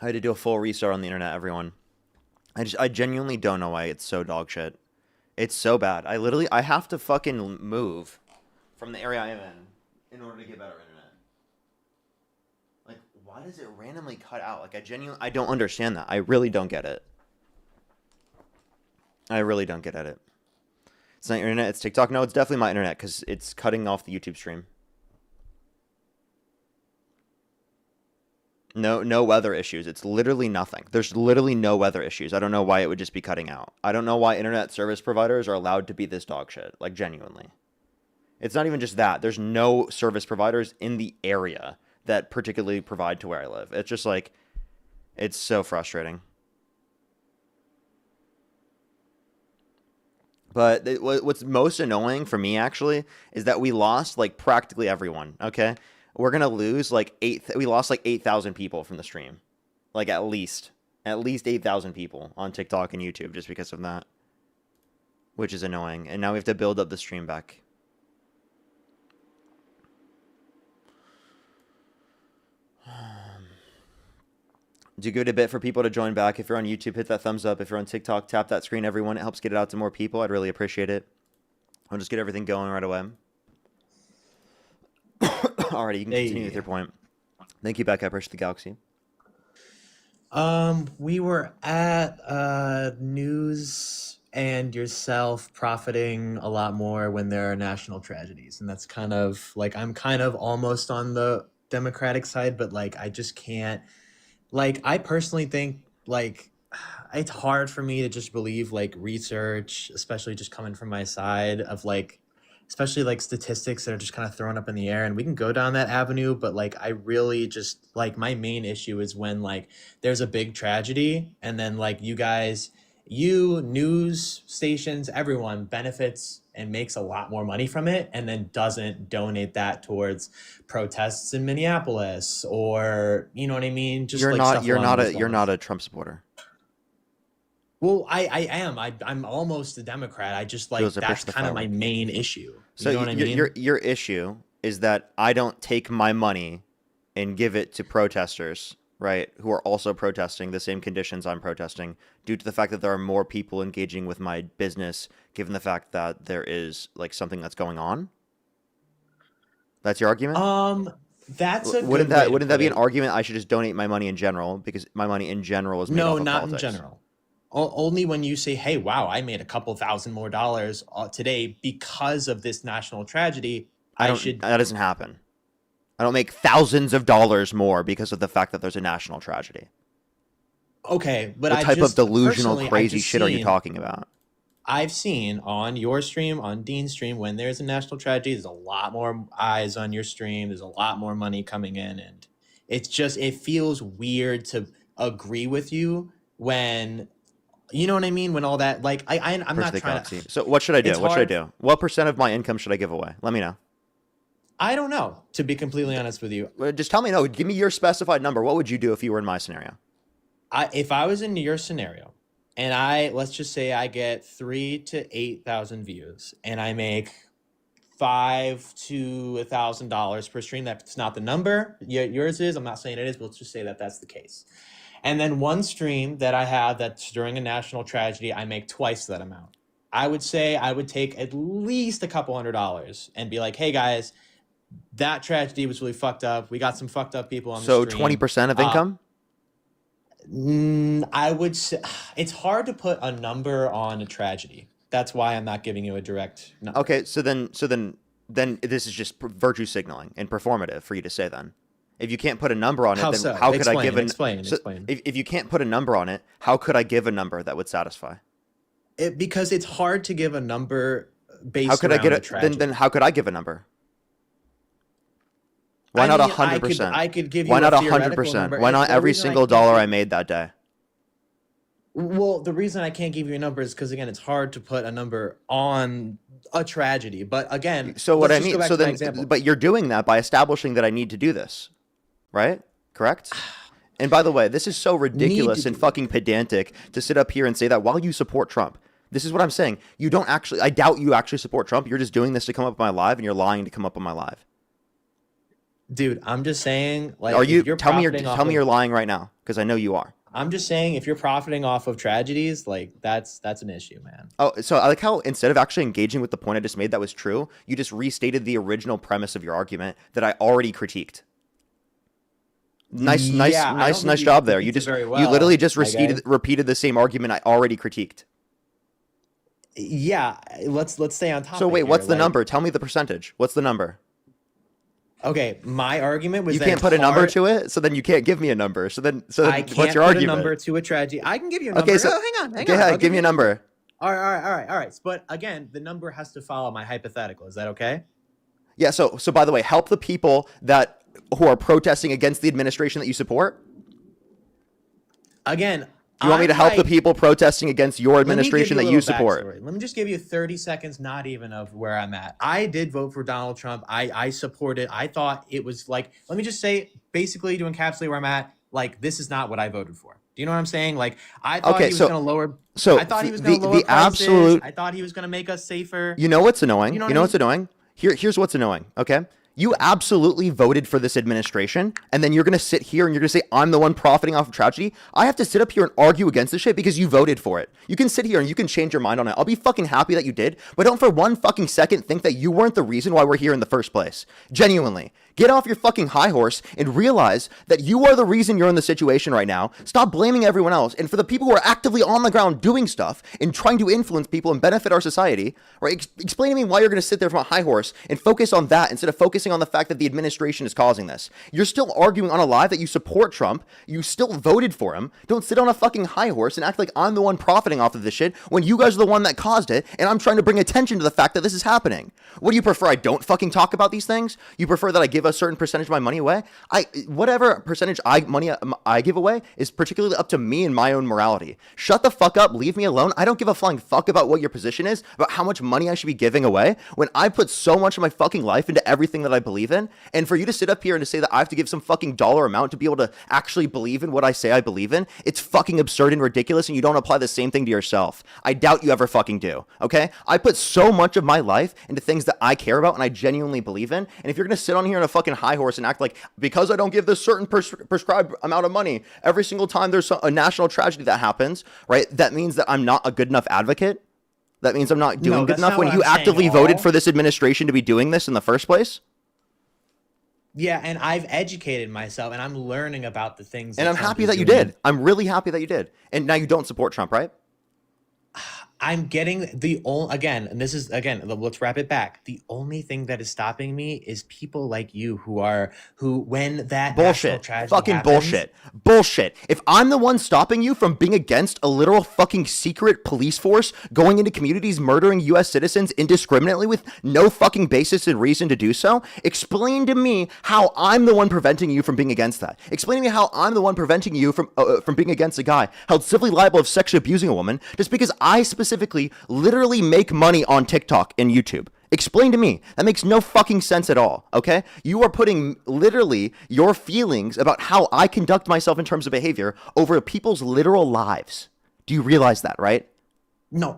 I had to do a full restart on the internet, everyone. I genuinely don't know why it's so dog shit. It's so bad. I have to fucking move from the area I am in order to get better internet. Like, why does it randomly cut out? Like, I don't understand that. I really don't get it. I really don't get at it. It's not your internet, it's TikTok. No, it's definitely my internet because it's cutting off the YouTube stream. No weather issues. It's literally nothing. There's literally no weather issues. I don't know why it would just be cutting out. I don't know why internet service providers are allowed to be this dog shit. Like, genuinely. It's not even just that. There's no service providers in the area that particularly provide to where I live. It's just like, it's so frustrating. But what's most annoying for me, actually, is that we lost, like, practically everyone, okay? We're going to lose, like, we lost, like, 8,000 people from the stream. Like, at least 8,000 people on TikTok and YouTube just because of that. Which is annoying. And now we have to build up the stream back. Do good a bit for people to join back. If you're on YouTube, hit that thumbs up. If you're on TikTok, tap that screen, everyone. It helps get it out to more people. I'd really appreciate it. I'll just get everything going right away. Alrighty, you can continue with your point. Thank you, Becca. I appreciate the galaxy. We were at news and yourself profiting a lot more when there are national tragedies. And that's kind of like, I'm kind of almost on the Democratic side, but like, I just can't. Like, I personally think, like, it's hard for me to just believe, like, research, especially just coming from my side of, like, especially, like, statistics that are just kind of thrown up in the air. And we can go down that avenue, but, like, I really just, like, my main issue is when, like, there's a big tragedy and then, like, news stations, everyone benefits and makes a lot more money from it and then doesn't donate that towards protests in Minneapolis or, you know what I mean? Just You're like not stuff you're along not those a you're lines. not a Trump supporter. Well, I am. I'm almost a Democrat. I just like Feels a push that's the kind of my firework. main issue. So You know what I mean? your issue is that I don't take my money and give it to protesters, right, who are also protesting the same conditions I'm protesting, due to the fact that there are more people engaging with my business, given the fact that there is like something that's going on. That's your argument? That's a Wouldn't good way that to wouldn't that put be an it. argument I should just donate my money in general because my money in general is made No, off of not in politics? general. Only when you say, "Hey, wow, I made a couple thousand more dollars today because of this national tragedy." I should. That doesn't happen. I don't make thousands of dollars more because of the fact that there's a national tragedy. Okay, but What I type of just delusional, personally, I've crazy just shit are you seen, talking about? I've seen on your stream, on Dean's stream, when there's a national tragedy, there's a lot more eyes on your stream. There's a lot more money coming in, and it's just it feels weird to agree with you when you know what I mean. When all that, like, I'm Push not the trying to. galaxy. So what should I do? It's What should I hard. do? What percent of my income should I give away? Let me know. I don't know, to be completely honest with you. Just tell me. No, give me your specified number. What would you do if you were in my scenario? If I was in your scenario and let's just say I get 3 to 8,000 views and I make $5 to $1,000 per stream. That's not the number. Yours is. I'm not saying it is, but let's just say that that's the case. And then one stream that I have that's during a national tragedy, I make twice that amount. I would say I would take at least a couple $100s and be like, hey guys, that tragedy was really fucked up. We got some fucked up people on the So stream. 20% of income? I would say it's hard to put a number on a tragedy. That's why I'm not giving you a direct number. Okay, so then this is just virtue signaling and performative for you to say then. If you can't put a number on it, How then so? how could I give Explain. If you can't put a number on it, how could I give a number that would satisfy? Because it's hard to give a number based How could I around get a it? tragedy. Then how could I give a number? Why I not mean, 100%? I could give you Why a not theoretical 100%? number. Why not The every reason I single can't dollar give- I made that day? Well, the reason I can't give you a number is because again, it's hard to put a number on a tragedy. But again, So what I let's just mean, go back so to my then, example. but you're doing that by establishing that I need to do this, right? Correct? And by the way, this is so ridiculous and do fucking pedantic to sit up here and say that while you support Trump. This is what I'm saying. You don't actually, I doubt you actually support Trump. You're just doing this to come up on my live and you're lying to come up on my live. Dude, I'm just saying, like, Are if you you're tell me profiting off tell me of, you're lying right now because I know you are. I'm just saying, if you're profiting off of tragedies, like, that's an issue, man. Oh, so I like how instead of actually engaging with the point I just made that was true, you just restated the original premise of your argument that I already critiqued. Yeah, I don't think Nice you job there. critiqued it very You literally well, just my guy. repeated the same argument I already critiqued. Yeah, let's stay on So topic wait, here. what's the Like, number? Tell me the percentage. What's the number? okay, my argument was You that can't it's put a number hard. to it, so then you can't give me a number. So I then what's can't your put a argument? number to a tragedy. I can give you a Okay, number. so Oh, hang on, hang go on. I'll ahead, give give me you a a number. number. All right. But again, the number has to follow my hypothetical. Is that okay? Yeah, so by the way, help the people that who are protesting against the administration that you support. Again, You want me to I'm help the like, people protesting against your let me give administration you a that little you support? backstory. Let me just give you 30 seconds, not even of where I'm at. I did vote for Donald Trump. I supported. I thought it was like, let me just say, basically to encapsulate where I'm at, like, this is not what I voted for. Do you know what I'm saying? Like, I thought Okay, he was going to lower. so I thought he was going to lower the prices. absolute I thought he was going to make us safer. You know what's annoying? You know what You I know what's mean? annoying? Here's what's annoying, okay? You absolutely voted for this administration, and then you're gonna sit here and you're gonna say, I'm the one profiting off of tragedy. I have to sit up here and argue against this shit because you voted for it. You can sit here and you can change your mind on it. I'll be fucking happy that you did, but don't for one fucking second think that you weren't the reason why we're here in the first place. Genuinely. Get off your fucking high horse and realize that you are the reason you're in the situation right now. Stop blaming everyone else. And for the people who are actively on the ground doing stuff and trying to influence people and benefit our society, right? Explain to me why you're going to sit there from a high horse and focus on that instead of focusing on the fact that the administration is causing this. You're still arguing on a lie that you support Trump. You still voted for him. Don't sit on a fucking high horse and act like I'm the one profiting off of this shit when you guys are the one that caused it and I'm trying to bring attention to the fact that this is happening. What do you prefer? I don't fucking talk about these things? You prefer that I give a certain percentage of my money away? Whatever percentage I give away is particularly up to me and my own morality. Shut the fuck up, leave me alone. I don't give a flying fuck about what your position is, about how much money I should be giving away when I put so much of my fucking life into everything that I believe in. And for you to sit up here and to say that I have to give some fucking dollar amount to be able to actually believe in what I say I believe in, it's fucking absurd and ridiculous, and you don't apply the same thing to yourself. I doubt you ever fucking do, okay? I put so much of my life into things that I care about and I genuinely believe in, and if you're gonna sit on here on a fucking high horse and act like because I don't give this certain prescribed amount of money every single time there's a national tragedy that happens, right? That means that I'm not a good enough advocate. That means I'm not doing No, good that's enough not when what you I'm saying actively at voted for all. this administration to be doing this in the first place. Yeah, and I've educated myself and I'm learning about the things And that I'm Trump happy is that you doing. did. I'm really happy that you did. And now you don't support Trump, right? I'm getting the only, again, and this is again, let's wrap it back. The only thing that is stopping me is people like you who when that national Bullshit. tragedy Fucking happens. bullshit. Bullshit. If I'm the one stopping you from being against a literal fucking secret police force going into communities murdering US citizens indiscriminately with no fucking basis and reason to do so, explain to me how I'm the one preventing you from being against that. Explain to me how I'm the one preventing you from being against a guy held civilly liable of sexually abusing a woman just because I specifically literally make money on TikTok and YouTube. Explain to me. That makes no fucking sense at all, okay? You are putting literally your feelings about how I conduct myself in terms of behavior over people's literal lives. Do you realize that, right? No,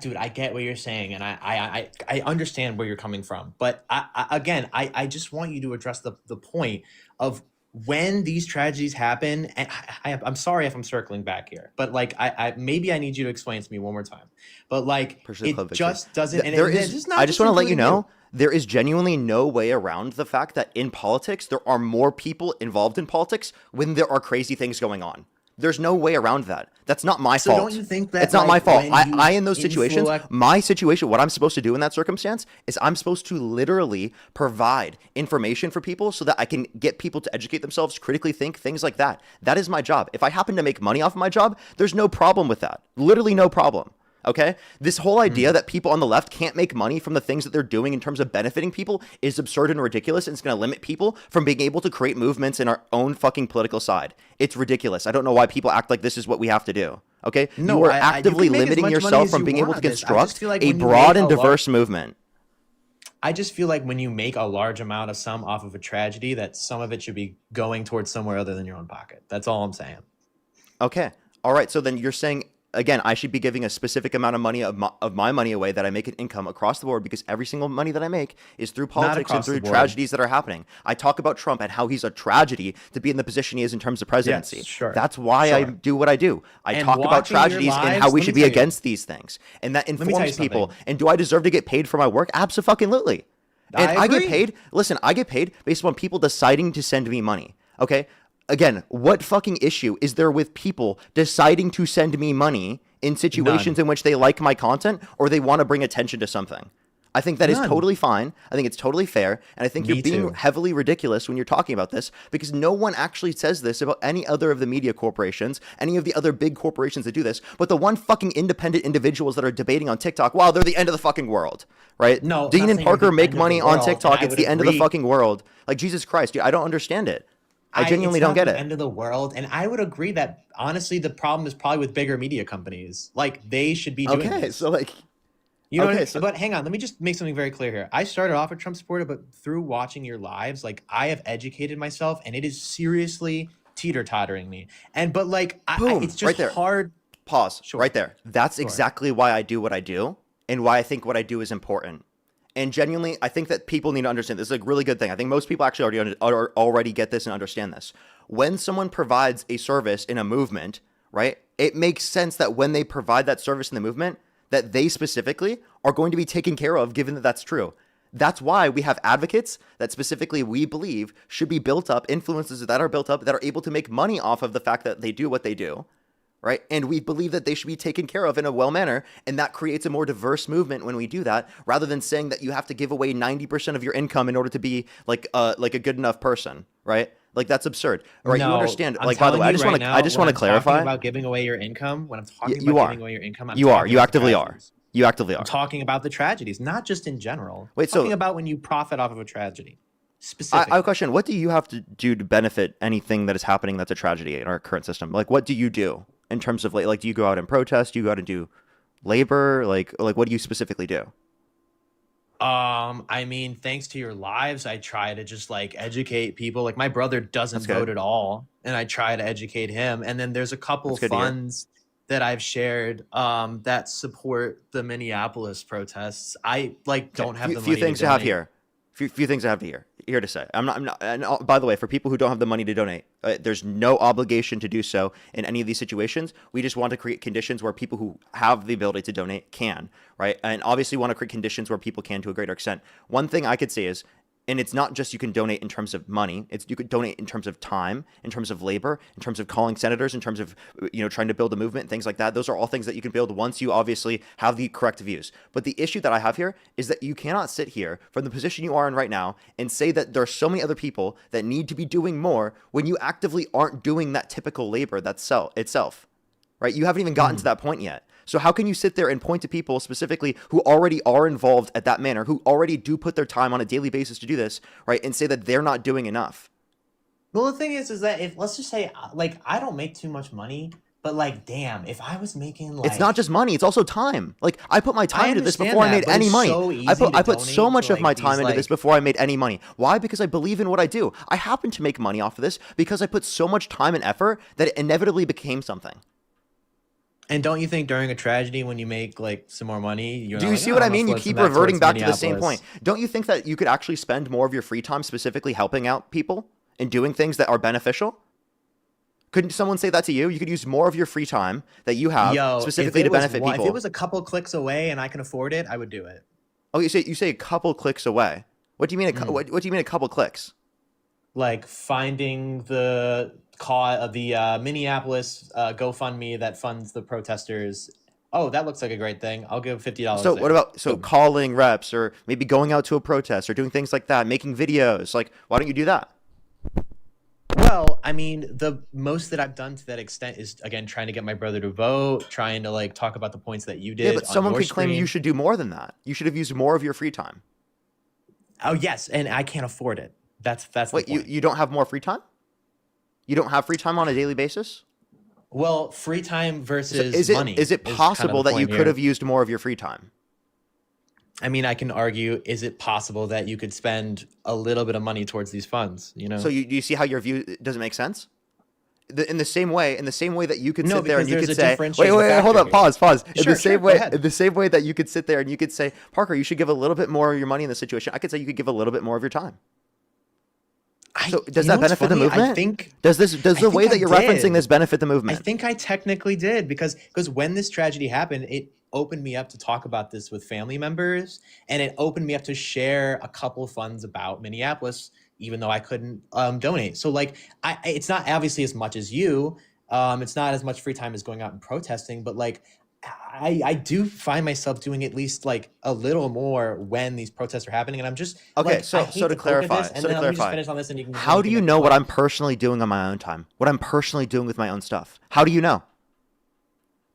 dude, I get what you're saying, and I understand where you're coming from. But I just want you to address the point of when these tragedies happen. And I'm sorry if I'm circling back here, but like maybe I need you to explain to me one more time. But like Pursuit Club it victory. just doesn't, and There it's is, just not I just just want to let you including you. know, there is genuinely no way around the fact that in politics, there are more people involved in politics when there are crazy things going on. There's no way around that. That's not my So don't fault. you think that It's not my like fault. when you In those situations, influx, my situation, what I'm supposed to do in that circumstance is I'm supposed to literally provide information for people so that I can get people to educate themselves, critically think, things like that. That is my job. If I happen to make money off of my job, there's no problem with that. Literally no problem. Okay? This whole idea that people on the left can't make money from the things that they're doing in terms of benefiting people is absurd and ridiculous, and it's going to limit people from being able to create movements in our own fucking political side. It's ridiculous. I don't know why people act like this is what we have to do. Okay? no, You are you actively can make as limiting much money yourself as from you being able want to on this. I just construct feel like a when you broad make and a large, diverse movement. I just feel like when you make a large amount of sum off of a tragedy, that some of it should be going towards somewhere other than your own pocket. That's all I'm saying. Okay. All right. So then you're saying again, I should be giving a specific amount of money of my money away that I make an income across the board, because every single money that I make is through politics and across the through board. tragedies that are happening. I talk about Trump and how he's a tragedy to be in the position he is in terms of presidency. Yes, sure. That's why I do what I do. I And talk about watching your tragedies and lives, how we let should me be tell you. against these things. And that me tell you informs people. something. And do I deserve to get paid for my work? Abso-fucking-lutely. And I I get agree. paid. Listen, I get paid based on people deciding to send me money. Okay? Again, what fucking issue is there with people deciding to send me money in situations in which they like my content or they want to bring attention to something? I think that is totally fine. I think it's totally fair. And I think you're being heavily ridiculous when you're talking about this, because no one actually says this about any other of the media corporations, any of the other big corporations that do this, but the one fucking independent individuals that are debating on TikTok, wow, they're the end of the fucking world, right? No, Dean and Parker make money on world, TikTok. I It's would the end of the agree. fucking world. Like, Jesus Christ, dude, I don't understand it. I genuinely don't get It's it. not the end of the world, and I would agree that honestly, the problem is probably with bigger media companies. Like, they should be doing Okay, this. so like, You know what I okay, mean? so But hang on, let me just make something very clear here. I started off a Trump supporter, but through watching your lives, like, I have educated myself, and it is seriously teeter-tottering me. And but like, Boom, it's just right there. hard. Pause. Sure. Right there. That's exactly why I do what I do and why I think what I do is important. And genuinely, I think that people need to understand this is a really good thing. I think most people actually already get this and understand this. When someone provides a service in a movement, right, it makes sense that when they provide that service in the movement, that they specifically are going to be taken care of, given that that's true. That's why we have advocates that specifically we believe should be built up, influencers that are built up, that are able to make money off of the fact that they do what they do. Right. And we believe that they should be taken care of in a well manner. And that creates a more diverse movement when we do that, rather than saying that you have to give away 90% of your income in order to be like a good enough person. Right. Like, that's absurd. Right. No, you understand. I'm like, by the way, telling you right now, I just want to when I'm clarify talking about giving away your income. When I'm talking you about are. giving away your income, I'm you are. talking You about the actively are. tragedies. You actively are. I'm talking about the tragedies, not just in general. Wait, I'm so- talking about when you profit off of a tragedy. I Specifically. have a question. What do you have to do to benefit anything that is happening that's a tragedy in our current system? Like, what do you do in terms of like do you go out and protest? Do you go out and do labor? Like what do you specifically do? I mean, thanks to your lives, I try to just like educate people. Like, my brother doesn't That's good. vote at all, and I try to educate him. And then there's a couple That's good to hear. funds that I've shared that support the Minneapolis protests. I like don't have the money few things to to have donate. here. Few things I have here to say. I'm not. And by the way, for people who don't have the money to donate, there's no obligation to do so in any of these situations. We just want to create conditions where people who have the ability to donate can, right? And obviously, want to create conditions where people can to a greater extent. One thing I could say is, and it's not just you can donate in terms of money. It's you could donate in terms of time, in terms of labor, in terms of calling senators, in terms of trying to build a movement, things like that. Those are all things that you can build once you obviously have the correct views. But the issue that I have here is that you cannot sit here from the position you are in right now and say that there are so many other people that need to be doing more when you actively aren't doing that typical labor itself. Right? You haven't even gotten to that point yet. So how can you sit there and point to people specifically who already are involved at that manner, who already do put their time on a daily basis to do this, right, and say that they're not doing enough? Well, the thing is that if, let's just say, like, I don't make too much money, but like, damn, if I was making like, It's not just money, it's also time. Like, I put my time into this understand before I that, made but any it's money. so easy I to put so donate much to, of my like, time these, into this like- before I made any money. Why? Because I believe in what I do. I happen to make money off of this because I put so much time and effort that it inevitably became something. And don't you think during a tragedy, when you make like some more money, you're Do not you like, see "Oh, what I I'm gonna mean? You float some keep of that reverting towards back to the same Minneapolis." point. Don't you think that you could actually spend more of your free time specifically helping out people and doing things that are beneficial? Couldn't someone say that to you? You could use more of your free time that you have specifically if to it was benefit one- people. If it was a couple clicks away and I can afford it, I would do it. Oh, you say a couple clicks away. What do you mean? What do you mean a couple clicks? Like finding the Minneapolis GoFundMe that funds the protesters. Oh, that looks like a great thing. I'll give $50. So there. what about Boom. calling reps or maybe going out to a protest or doing things like that, making videos? Like, why don't you do that? Well, I mean, the most that I've done to that extent is, again, trying to get my brother to vote, trying to like talk about the points that you did. Yeah, but on someone your could claim stream. you should do more than that. You should have used more of your free time. Oh yes, and I can't afford it. That's Wait, the point. you don't have more free time? You don't have free time on a daily basis? Well, free time versus money. Is it kind of possible the that you point could here. have used more of your free time? I mean, I can argue, is it possible that you could spend a little bit of money towards these funds, you know? So do you see how your view doesn't make sense? In the same way that you could No, sit there because and you there's could a say, differentiating hold factor up, here. pause. Sure, sure, go ahead. In the same way that you could sit there and you could say, Parker, you should give a little bit more of your money in this situation. I could say you could give a little bit more of your time. So does You know that what's benefit the funny? movement? Does I the way think I that you're referencing did. this benefit the I movement? think I technically did because when this tragedy happened, it opened me up to talk about this with family members, and it opened me up to share a couple of funds about Minneapolis, even though I couldn't donate. So like, it's not obviously as much as you. It's not as much free time as going out and protesting, but like, I do find myself doing at least like a little more when these protests are happening, and I'm just Okay, like, I so hate to to poke at clarify, this, and then let me just finish on this, and how you do can you make know your what point. I'm personally doing on my own time? What I'm personally doing with my own stuff? How do you know?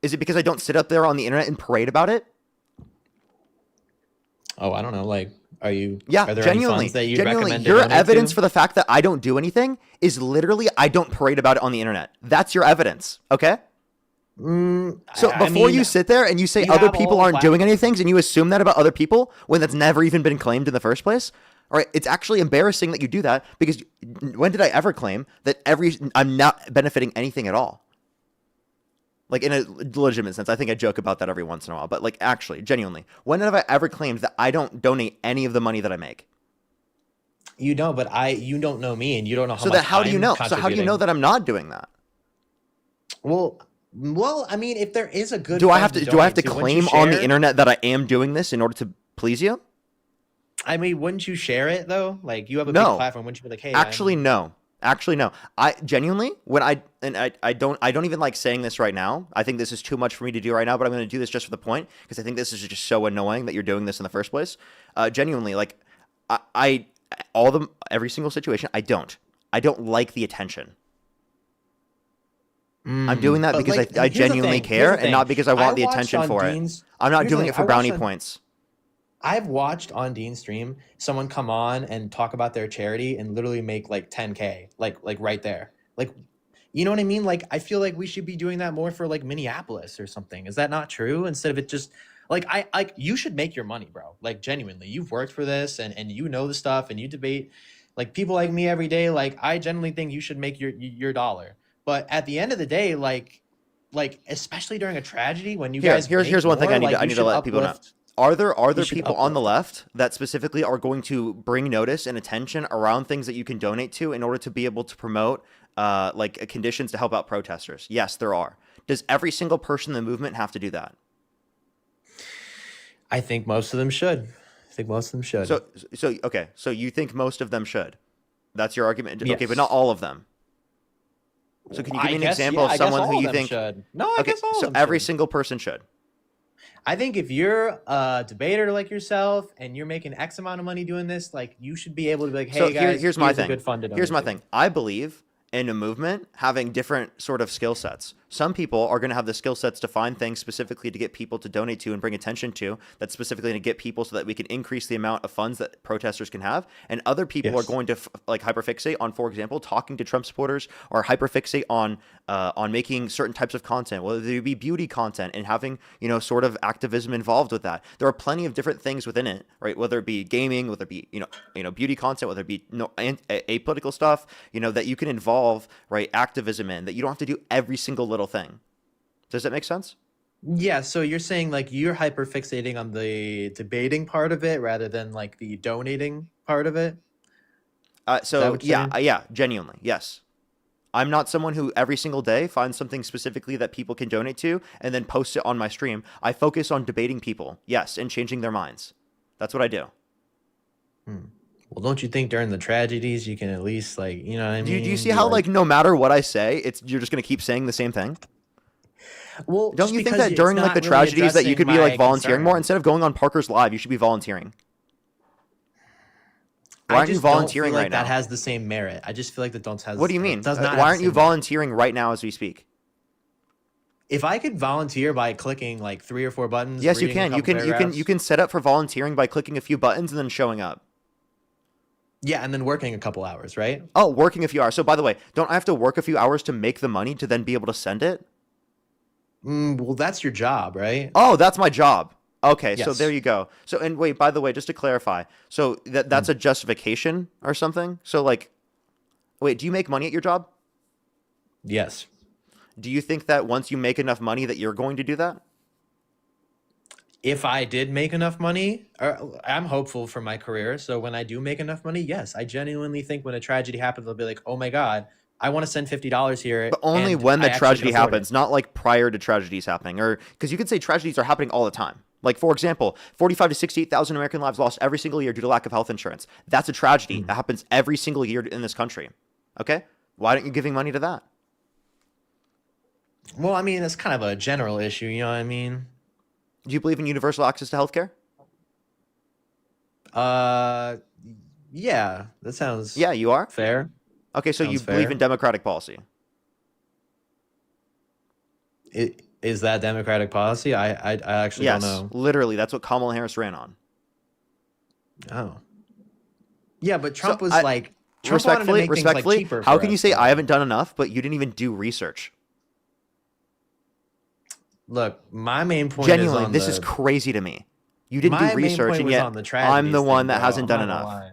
Is it because I don't sit up there on the internet and parade about it? Oh, I don't know. Like, Yeah, are there any genuinely, funds that you'd recommend to your donate evidence to? for the fact that I don't do anything is literally I don't parade about it on the internet. That's your evidence, okay? So I before mean, you sit there and you say you other have all people the aren't doing platforms. anything and you assume that about other people when that's never even been claimed in the first place, all right, it's actually embarrassing that you do that because when did I ever claim that I'm not benefiting anything at all? Like in a legitimate sense, I think I joke about that every once in a while, but like actually, genuinely, when have I ever claimed that I don't donate any of the money that I make? You don't, but you don't know me, and you don't know how So that much how do you I'm know? So how do you know contributing. that I'm not doing that? Well, I mean, if there is a good Do I have fund to to donate to, wouldn't you claim on the share? internet that I am doing this in order to please you? I mean, wouldn't you share it though? Like, you have a big No. platform. Wouldn't you be like, hey, Actually, I'm no. I genuinely I don't even like saying this right now. I think this is too much for me to do right now, but I'm going to do this just for the point because I think this is just so annoying that you're doing this in the first place. Genuinely, like I every single situation, I don't like the attention. I'm doing that but because like, I here's the genuinely thing. Here's care the and thing. not because I I want the watched attention on for it. Dean's. I'm not Here's the doing thing. it for brownie points. I've watched on Dean's stream someone come on and talk about their charity and literally make like 10K, like right there. Like, you know what I mean? Like, I feel like we should be doing that more for like Minneapolis or something. Is that not true? Instead of it just like, you should make your money, bro. Like, genuinely, you've worked for this, and you know the stuff, and you debate like people like me every day. Like, I genuinely think you should make your dollar. But at the end of the day, like especially during a tragedy when you guys Here's make one thing more, like I you need to should let people know. uplift. Are You there should people on the uplift. left that specifically are going to bring notice and attention around things that you can donate to in order to be able to promote like conditions to help out protesters? Yes, there are. Does every single person in the movement have to do that? I think most of them should. I think most of them should. So okay, so you think most of them should? That's your argument. Okay, but not Yes. all of them. So can you give I me an guess, example yeah, of I guess someone who all of you them think should. No, I Okay, guess all of so them every should. single person should. I think if you're a debater like yourself and you're making X amount of money doing this, like you should be able to be like, So hey guys, here's my here's a thing. good fund to Here's donate my to. thing. I believe in a movement having different sort of skill sets. Some people are going to have the skill sets to find things specifically to get people to donate to and bring attention to. That's specifically to get people so that we can increase the amount of funds that protesters can have. And other people are Yes. going to like hyperfixate on, for example, talking to Trump supporters or hyperfixate on making certain types of content, whether they be beauty content and having sort of activism involved with that. There are plenty of different things within it, right? Whether it be gaming, whether it be beauty content, whether it be apolitical stuff, that you can involve right activism in that you don't have to do every single little thing. Does that make sense? Yeah, so you're saying like you're hyper fixating on the debating part of it rather than like the donating part of it. Is that So what you're saying? yeah, genuinely, yes. I'm not someone who every single day finds something specifically that people can donate to and then posts it on my stream. I focus on debating people, yes, and changing their minds. That's what I do. Well, don't you think during the tragedies you can at least like, you know what I Do you mean? see Be how like, like no matter what I say, you're just gonna keep saying the same thing? well, Don't just you think because that it's during like the not really tragedies that you addressing could be like my volunteering more concern. instead of going on Parker's Live, you should be volunteering. Why I aren't you just don't feel volunteering like right that now? has the same merit. I just feel like the don't has What do you it mean? does not Why have the aren't you same merit. volunteering right now as we speak? If I could volunteer by clicking like 3 or 4 buttons, Yes, you reading a can. couple You paragraphs, can set up for volunteering by clicking a few buttons and then showing up. yeah, and then working a couple hours, right? Oh, working a few hours. So by the way, don't I have to work a few hours to make the money to then be able to send it? Well, that's your job, right? Oh, that's my job. Okay, so there Yes. you go. So and wait, by the way, just to clarify, so that's a justification or something? So like, wait, do you make money at your job? Yes. Do you think that once you make enough money that you're going to do that? If I did make enough money, I'm hopeful for my career. So when I do make enough money, yes, I genuinely think when a tragedy happens, they'll be like, "Oh my God, I want to send $50 here," But only and when I the actually can tragedy afford it. happens, not like prior to tragedies happening. Or because you could say tragedies are happening all the time. Like, for example, 45 to 68,000 American lives lost every single year due to lack of health insurance. That's a tragedy. Mm. That happens every single year in this country. Okay? Why aren't you giving money to that? Well, I mean, it's kind of a general issue. You know what I mean? Do you believe in universal access to healthcare? Uh, yeah, that sounds Yeah, you are? fair. Okay, so you Sounds believe in fair. democratic policy. Is that democratic policy? I actually don't Yes, know. literally. That's what Kamala Harris ran on. Oh, yeah, but So, Trump wanted to make things like respectfully, cheaper how for can you us, say I though. haven't done enough, but you didn't even do research? Look, my main point is Genuinely, on this is the crazy to me. You didn't do my main research, point and was yet on the I'm the tragedies one thing, that bro. hasn't I'm done not gonna enough. lie.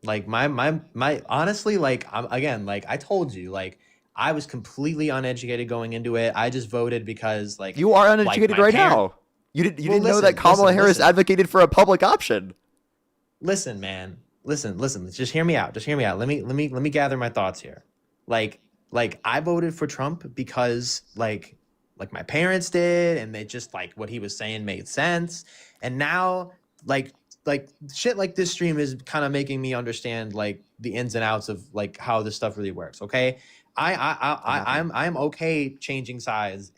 Like my honestly, like I'm again, like I told you, like I was completely uneducated going into it. I just voted because You are like uneducated my right parent. now. You Well, didn't know that Kamala Harris advocated for a public option. listen, man. Listen. Just hear me out. Just hear me out. Let me gather my thoughts here. Like I voted for Trump because like my parents did, and they just like what he was saying made sense. And now like shit like this stream is kind of making me understand like the ins and outs of like how this stuff really works. Okay, What happened? I'm okay changing sides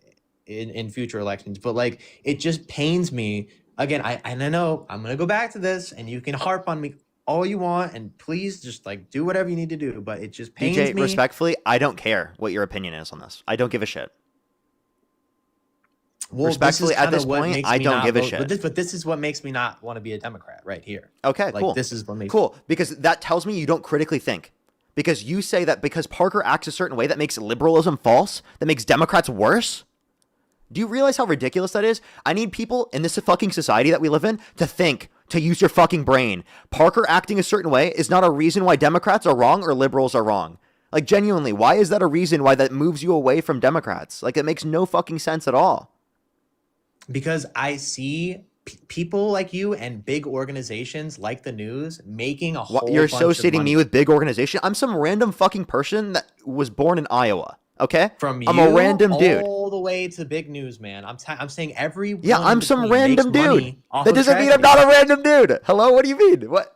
in future elections, but like it just pains me again. I know I'm gonna go back to this, and you can harp on me all you want, and please just like do whatever you need to do. But it just pains DJ, me. respectfully, I don't care what your opinion is on this. I don't give a shit. Well, this is Respectfully, at kind this of what point, makes I me don't not give a vote. shit. But this is what makes me not want to be a Democrat right here. Okay, Like cool. this is what makes Cool. Because that tells me you don't critically think. Because you say that because Parker acts a certain way, that makes liberalism false, that makes Democrats worse. Do you realize how ridiculous that is? I need people in this fucking society that we live in to think, to use your fucking brain. Parker acting a certain way is not a reason why Democrats are wrong or liberals are wrong. Like, genuinely, why is that a reason why that moves you away from Democrats? Like, it makes no fucking sense at all. because I see people like you and big organizations like the news making a What, whole you're bunch of associating me money with big organization? I'm some random fucking person that was born in Iowa. Okay? from I'm a you random dude. all the way to big news, man. I'm saying Yeah, everyone in I'm some between makes random dude. money off That of doesn't mean I'm not tragedies. a random dude. Hello? What do you mean? What?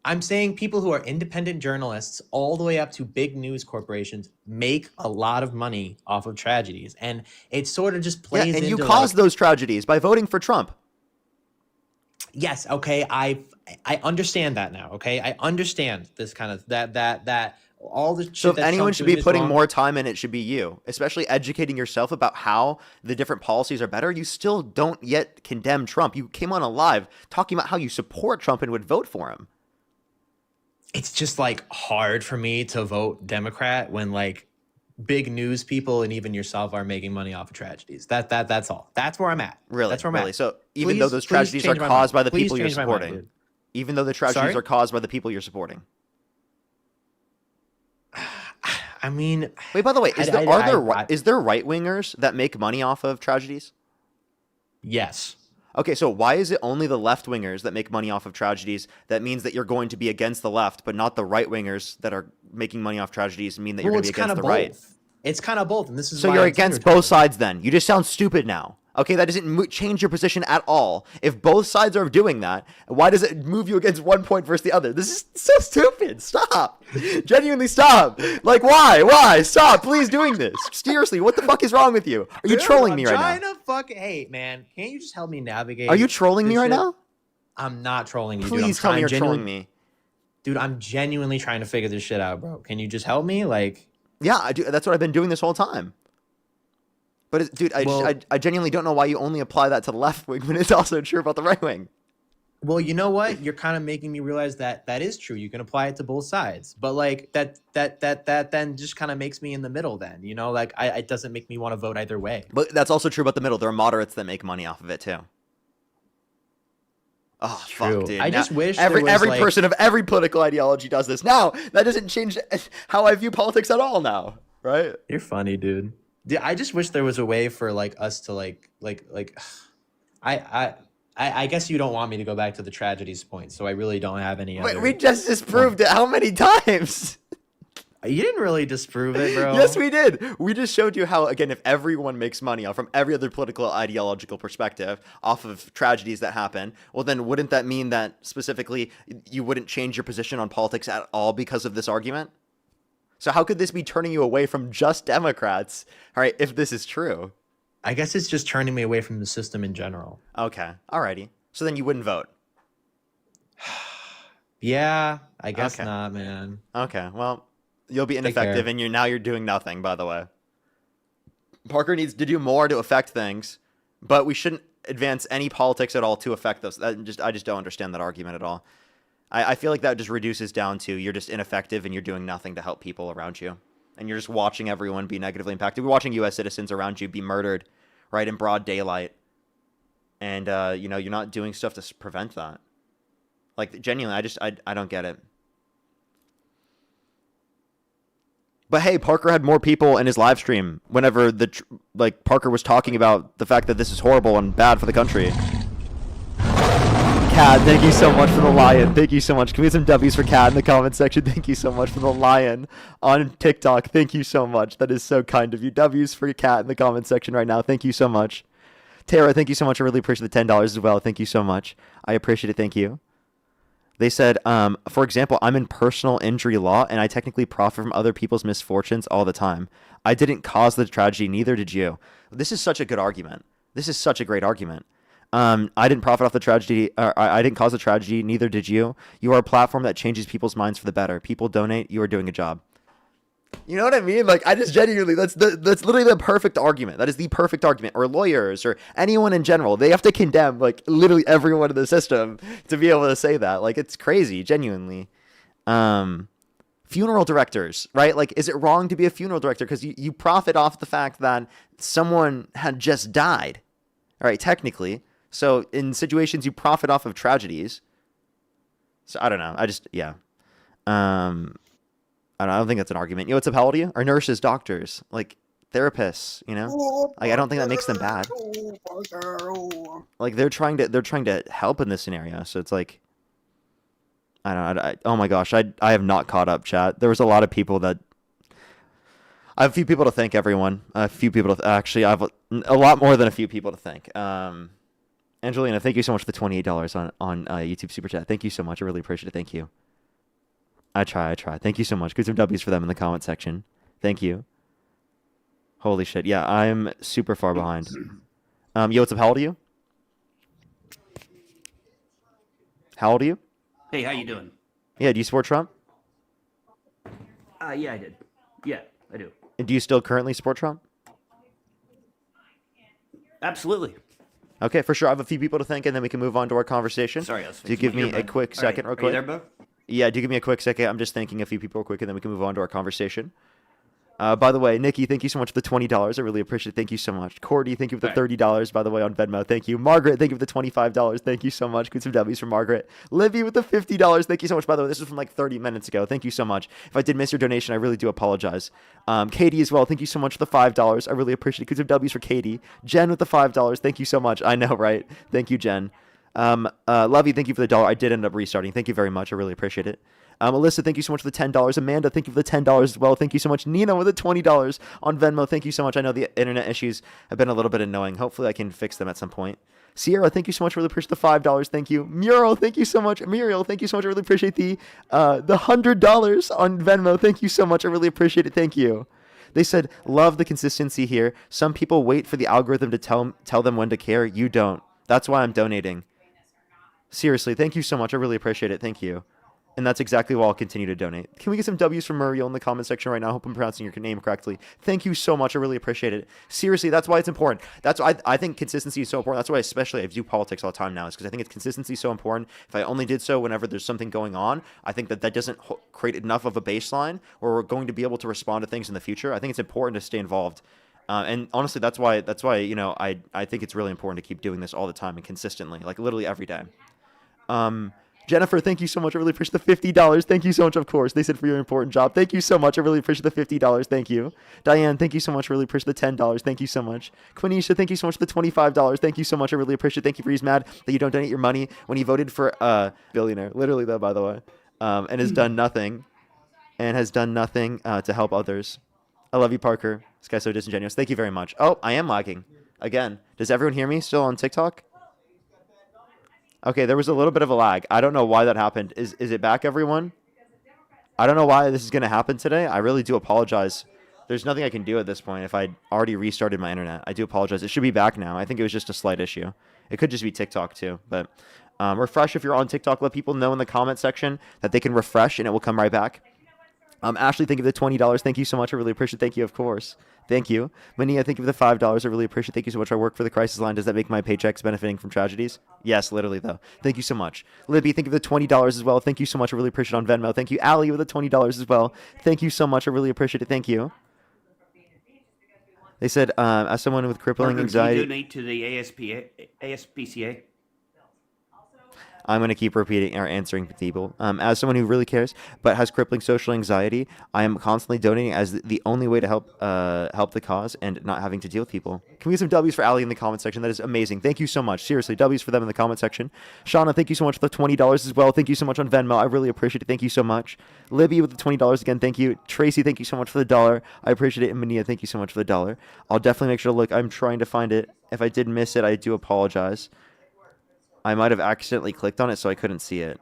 I'm saying people who are independent journalists all the way up to big news corporations make a lot of money off of tragedies. And it sort of just Yeah, plays and you into caused like, those tragedies by voting for Trump. yes, okay, I understand that now, okay? I understand this kind of that all the So shit if that anyone Trump's should doing be is putting wrong. more time in, it should be you, especially educating yourself about how the different policies are better. You still don't yet condemn Trump. You came on a live talking about how you support Trump and would vote for him. It's just like hard for me to vote Democrat when like big news people and even yourself are making money off of tragedies. That's all. That's where I'm at. Really, That's where I'm really. at. So even though those Please tragedies are change my mind. caused by the Please people you're change my mind, supporting, dude. even though the tragedies Sorry? are caused by the people you're supporting. I mean, Wait, by the way, I is there right wingers that make money off of tragedies? yes. Okay, so why is it only the left wingers that make money off of tragedies? That means that you're going to be against the left, but not the right wingers that are making money off tragedies mean that you're Well, going to it's be kind against of the right. both. It's kind of both, and this is So why you're I'm against tenure both track. sides then. You just sound stupid now. Okay, that doesn't change your position at all. If both sides are doing that, why does it move you against one point versus the other? This is so stupid. Stop. Genuinely stop. Like, why? Why? Stop, please, doing this. Seriously, what the fuck is wrong with you? Are you Dude, trolling I'm me right trying now? to fucking. Hey, man, can't you just help me navigate? Are you trolling me this right shit? now? I'm not trolling you, dude. Please tell me you're trolling me. Dude, I'm genuinely trying to figure this shit out, bro. Can you just help me? Like, Yeah, I do. That's what I've been doing this whole time. But dude, well, I genuinely don't know why you only apply that to the left wing when it's also true about the right wing. well, you know what? You're kind of making me realize that that is true. You can apply it to both sides, but like that then just kind of makes me in the middle. Then you know, like it doesn't make me want to vote either way. But that's also true about the middle. There are moderates that make money off of it too. Oh True. fuck, dude! I Now, just wish every there was, every like, person of every political ideology does this. Now that doesn't change how I view politics at all. Now right? You're funny, dude. I just wish there was a way for like us to I I I guess you don't want me to go back to the tragedies point, so I really don't have any But we other just point. disproved it how many times? You didn't really disprove it, Yes, bro. we did. We just showed you how, again, if everyone makes money off from every other political ideological perspective off of tragedies that happen, well, then wouldn't that mean that specifically you wouldn't change your position on politics at all because of this argument? So how could this be turning you away from just Democrats, all right, if this is true? I guess it's just turning me away from the system in general. Okay, alrighty. So then you wouldn't vote. Yeah, I guess Okay. not, man. Okay, well, you'll be Take ineffective, care. and you're doing nothing, by the way. Parker needs to do more to affect things, but we shouldn't advance any politics at all to affect those. I just don't understand that argument at all. I feel like that just reduces down to you're just ineffective and you're doing nothing to help people around you. And you're just watching everyone be negatively impacted. We're watching U.S. citizens around you be murdered, right, in broad daylight. And, you're not doing stuff to prevent that. Like, genuinely, I don't get it. But hey, Parker had more people in his live stream whenever Parker was talking about the fact that this is horrible and bad for the country. Cat, thank you so much for the lion. Thank you so much. Can we get some W's for Cat in the comment section? Thank you so much for the lion on TikTok. Thank you so much. That is so kind of you. W's for Cat in the comment section right now. Thank you so much. Tara, thank you so much. I really appreciate the $10 as well. Thank you so much. I appreciate it. Thank you. They said, for example, I'm in personal injury law and I technically profit from other people's misfortunes all the time. I didn't cause the tragedy, neither did you. This is such a good argument. This is such a great argument. I didn't profit off the tragedy. I didn't cause the tragedy. Neither did you. You are a platform that changes people's minds for the better. People donate. You are doing a job. You know what I mean? Like, I just genuinely, that's literally the perfect argument. That is the perfect argument. Or lawyers or anyone in general. They have to condemn, like, literally everyone in the system to be able to say that. Like, it's crazy, genuinely. Funeral directors, right? Like, is it wrong to be a funeral director? Because you profit off the fact that someone had just died. All right, technically. So in situations you profit off of tragedies. So I don't know. Yeah. I don't think that's an argument. You know what's up, how old are you? Are nurses, doctors, like therapists, Like I don't think that makes them bad. Like they're trying to help in this scenario. So it's like I don't know. Oh my gosh, I have not caught up, chat. There was a lot of people that I have a few people to thank, everyone. A few people to actually I have a lot more than a few people to thank. Angelina, thank you so much for the $28 on YouTube Super Chat. Thank you so much. I really appreciate it. Thank you. I try. Thank you so much. Get some W's for them in the comment section. Thank you. Holy shit. Yeah, I'm super far behind. Yo, what's up? How old are you? How old are you? Hey, how you doing? Yeah, do you support Trump? Yeah, I did. Yeah, I do. And do you still currently support Trump? Absolutely. Okay, for sure. I have a few people to thank, and then we can move on to our conversation. Sorry, I was Do you fixing give my me a earbud. quick All second, right. real quick? Are you there, Bo? Yeah, do give me a quick second. I'm just thanking a few people real quick, and then we can move on to our conversation. By the way, Nikki, thank you so much for the $20. I really appreciate it. Thank you so much. Cordy, thank you for the $30, by the way, on Venmo. Thank you. Margaret, thank you for the $25. Thank you so much. Good some W's for Margaret. Libby with the $50. Thank you so much. By the way, this was from like 30 minutes ago. Thank you so much. If I did miss your donation, I really do apologize. Katie as well. Thank you so much for the $5. I really appreciate it. Good some W's for Katie. Jen with the $5. Thank you so much. I know, right? Thank you, Jen. Lovey, thank you for the $1. I did end up restarting. Thank you very much. I really appreciate it. Alyssa, thank you so much for the $10. Amanda, thank you for the $10 as well. Thank you so much. Nina with the $20 on Venmo. Thank you so much. I know the internet issues have been a little bit annoying. Hopefully I can fix them at some point. Sierra, thank you so much. Really appreciate the $5. Thank you. Muriel, thank you so much. Muriel, thank you so much. I really appreciate the $100 on Venmo. Thank you so much. I really appreciate it. Thank you. They said, love the consistency here. Some people wait for the algorithm to tell them when to care. You don't. That's why I'm donating. Seriously, thank you so much. I really appreciate it. Thank you. And that's exactly why I'll continue to donate. Can we get some W's from Muriel in the comment section right now? I hope I'm pronouncing your name correctly. Thank you so much. I really appreciate it. Seriously, that's why it's important. That's why I think consistency is so important. That's why especially I do politics all the time now, is because I think it's consistency so important. If I only did so whenever there's something going on, I think that doesn't create enough of a baseline where we're going to be able to respond to things in the future. I think it's important to stay involved. And honestly, that's why I think it's really important to keep doing this all the time and consistently, like literally every day. Jennifer, thank you so much. I really appreciate the $50. Thank you so much, of course. They said for your important job. Thank you so much. I really appreciate the $50. Thank you. Diane, thank you so much. I really appreciate the $10. Thank you so much. Quenisha, thank you so much for the $25. Thank you so much. I really appreciate it. Thank you for he's mad that you don't donate your money when he voted for billionaire. Literally, though, by the way. And has done nothing. And has done nothing to help others. I love you, Parker. This guy's so disingenuous. Thank you very much. Oh, I am lagging. Again. Does everyone hear me still on TikTok? Okay, there was a little bit of a lag. I don't know why that happened. Is it back, everyone? I don't know why this is going to happen today. I really do apologize. There's nothing I can do at this point if I already restarted my internet. I do apologize. It should be back now. I think it was just a slight issue. It could just be TikTok too. But refresh if you're on TikTok. Let people know in the comment section that they can refresh and it will come right back. Ashley, thank you for the $20. Thank you so much. I really appreciate it. Thank you, of course. Thank you. Mania, thank you for the $5. I really appreciate it. Thank you so much. I work for the crisis line. Does that make my paychecks benefiting from tragedies? Yes, literally, though. Thank you so much. Libby, thank you for the $20 as well. Thank you so much. I really appreciate it on Venmo. Thank you. Allie with the $20 as well. Thank you so much. I really appreciate it. Thank you. They said, as someone with crippling anxiety... Can you donate to the ASPCA? I'm going to keep repeating or answering people. As someone who really cares but has crippling social anxiety, I am constantly donating as the only way to help the cause and not having to deal with people. Can we get some W's for Ali in the comment section? That is amazing. Thank you so much. Seriously, W's for them in the comment section. Shauna, thank you so much for the $20 as well. Thank you so much on Venmo. I really appreciate it. Thank you so much. Libby with the $20 again. Thank you. Tracy, thank you so much for the $1. I appreciate it. And Mania, thank you so much for the $1. I'll definitely make sure to look. I'm trying to find it. If I did miss it, I do apologize. I might have accidentally clicked on it, so I couldn't see it.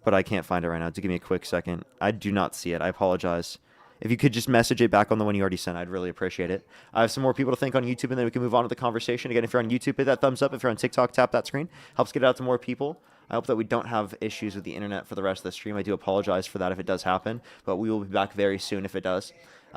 But I can't find it right now. Give me a quick second. I do not see it. I apologize. If you could just message it back on the one you already sent, I'd really appreciate it. I have some more people to thank on YouTube, and then we can move on to the conversation. Again, if you're on YouTube, hit that thumbs up. If you're on TikTok, tap that screen. Helps get it out to more people. I hope that we don't have issues with the internet for the rest of the stream. I do apologize for that if it does happen, but we will be back very soon if it does.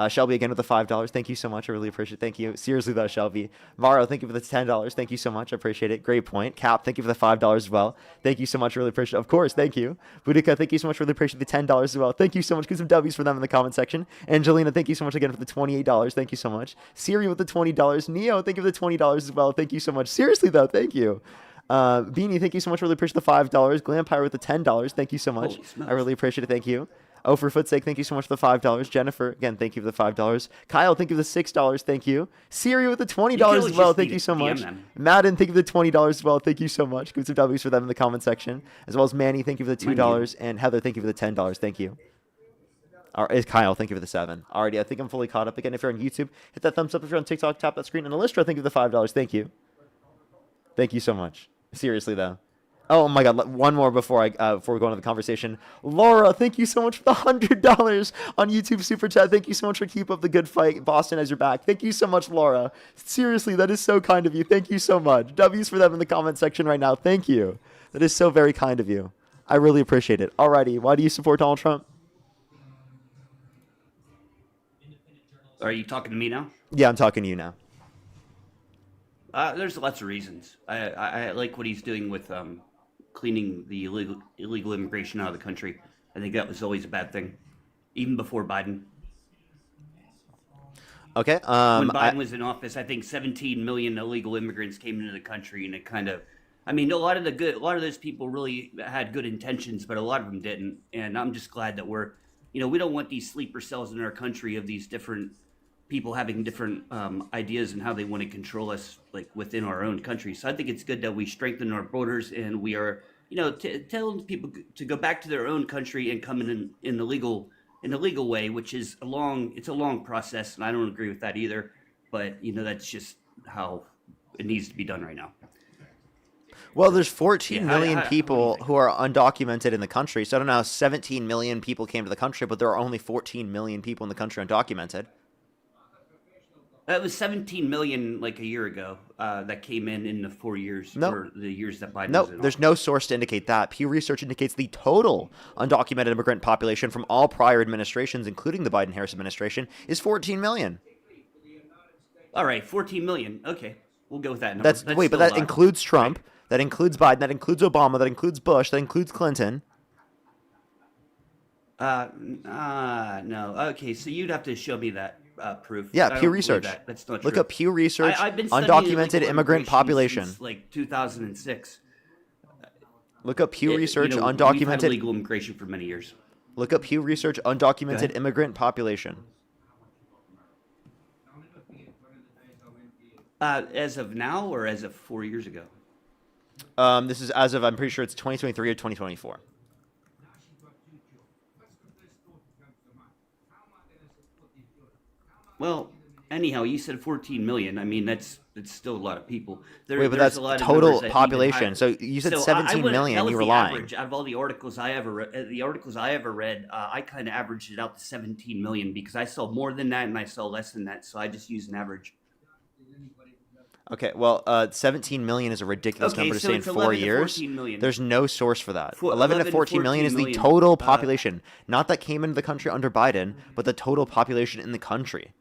Shelby again with the $5. Thank you so much. I really appreciate it. Thank you. Seriously though, Shelby. Maro, thank you for the $10. Thank you so much. I appreciate it. Great point. Cap, thank you for the $5 as well. Thank you so much. Really appreciate it. Of course, thank you. Boudica, thank you so much. Really appreciate the $10 as well. Thank you so much. Give some W's for them in the comment section. Angelina, thank you so much again for the $28. Thank you so much. Siri with the $20. Neo, thank you for the $20 as well. Thank you so much. Seriously though, thank you. Beanie, thank you so much. Really appreciate the $5. Glampire with the $10. Thank you so much. I really appreciate it. Thank you. Oh, for foot's sake, thank you so much for the $5. Jennifer, again, thank you for the $5. Kyle, thank you for the $6. Thank you. Siri with the $20 as well. Thank you so much. Madden, thank you for the $20 as well. Thank you so much. Give some W's for them in the comment section. As well as Manny, thank you for the $2. And Heather, thank you for the $10. Thank you. Kyle, thank you for the $7. Alrighty, I think I'm fully caught up. Again, if you're on YouTube, hit that thumbs up. If you're on TikTok, tap that screen. And Alistra, thank you for the $5. Thank you. Thank you so much. Seriously, though. Oh my God! One more before we go into the conversation. Laura, thank you so much for the $100 on YouTube Super Chat. Thank you so much for keep up the good fight. Boston has your back. Thank you so much, Laura. Seriously, that is so kind of you. Thank you so much. W's for them in the comment section right now. Thank you. That is so very kind of you. I really appreciate it. Alrighty, why do you support Donald Trump? Are you talking to me now? Yeah, I'm talking to you now. There's lots of reasons. I like what he's doing with cleaning the illegal immigration out of the country. I think that was always a bad thing, even before Biden. Okay. When Biden was in office, I think 17 million illegal immigrants came into the country, and it kind of, I mean, a lot of those people really had good intentions, but a lot of them didn't. And I'm just glad that we don't want these sleeper cells in our country of these different people having different ideas and how they want to control us, like within our own country. So I think it's good that we strengthen our borders and we are, telling people to go back to their own country and come in the legal way, which is a long process, and I don't agree with that either. But that's just how it needs to be done right now. Well, there's 14 million people who are undocumented in the country. So I don't know how 17 million people came to the country, but there are only 14 million people in the country undocumented. That was 17 million like a year ago that came in the 4 years, or the years that Biden was in there's office. no source to indicate that. Pew Research indicates the total undocumented immigrant population from all prior administrations, including the Biden-Harris administration, is 14 million. All right, 14 million. Okay, we'll go with that number. But that includes Trump, right? That includes Biden, that includes Obama, that includes Bush, that includes Clinton. No. Okay, so you'd have to show me that. Proof. Yeah, Pew Research. That's not true. Look up Pew Research. I've been undocumented immigrant population since like 2006. Look up Pew Research We've had undocumented. illegal immigration for many years. Look up Pew Research Go undocumented ahead. immigrant population. As of now or as of 4 years ago? This is as of, I'm pretty sure it's 2023 or 2024. Well, anyhow, you said 14 million. I mean, that's still a lot of people. Wait, but There's that's a lot of total numbers that even population. higher. So you said So 17 million. that was You were the lying. average out of all the articles I ever read. I kind of averaged it out to 17 million because I saw more than that and I saw less than that. So I just used an average. Okay, well, 17 million is a ridiculous Okay, number to so say in it's 4 11 to years. 14 million. There's no source for that. 11 11 to 14 million is the 14 total million. population, not that came into the country under Biden, but the total population in the country.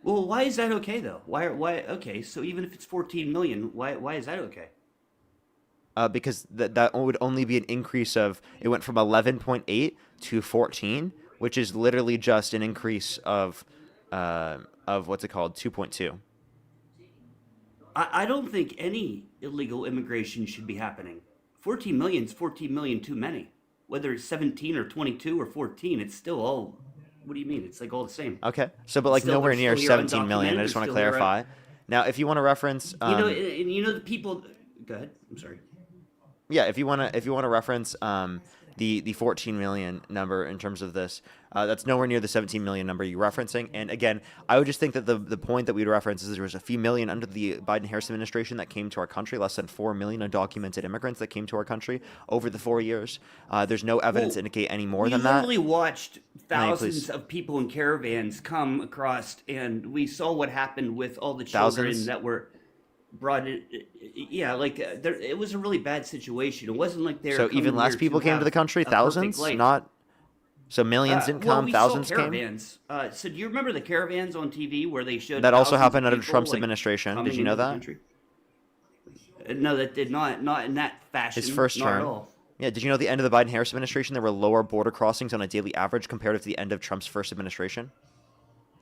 Well, why is that okay though? Why? Okay, so even if it's 14 million, why is that okay? Because that would only be an increase of, it went from 11.8 to 14, which is literally just an increase of what's it called, 2.2. I don't think any illegal immigration should be happening. 14 million is 14 million too many. Whether it's 17 or 22 or 14, it's still all. What do you mean? It's like all the same. Okay, so but like Still- nowhere they're near still here 17 million. I undocumented, just want to they're still here, clarify. Now, if you want to reference, the people. Go ahead. I'm sorry. yeah, if you want to reference the 14 million number in terms of this, that's nowhere near the 17 million number you're referencing. And again, I would just think that the point that we'd reference is there was a few million under the Biden-Harris administration that came to our country, less than 4 million undocumented immigrants that came to our country over the 4 years. There's no evidence to indicate any more than that. We literally watched thousands please. of people in caravans come across, and we saw what happened with all the children Thousands? that were brought in. Yeah, it was a really bad situation. It wasn't like they're So coming even less here people came to have the country, a perfect thousands, life. not. So millions didn't Well, come, we thousands saw came. caravans. So do you remember the caravans on TV where they showed That also thousands happened of under people, Trump's like, administration. coming Did you know into the that? country? No, that did not in that fashion. His first not at term. all. Yeah, did you know at the end of the Biden-Harris administration there were lower border crossings on a daily average compared to the end of Trump's first administration?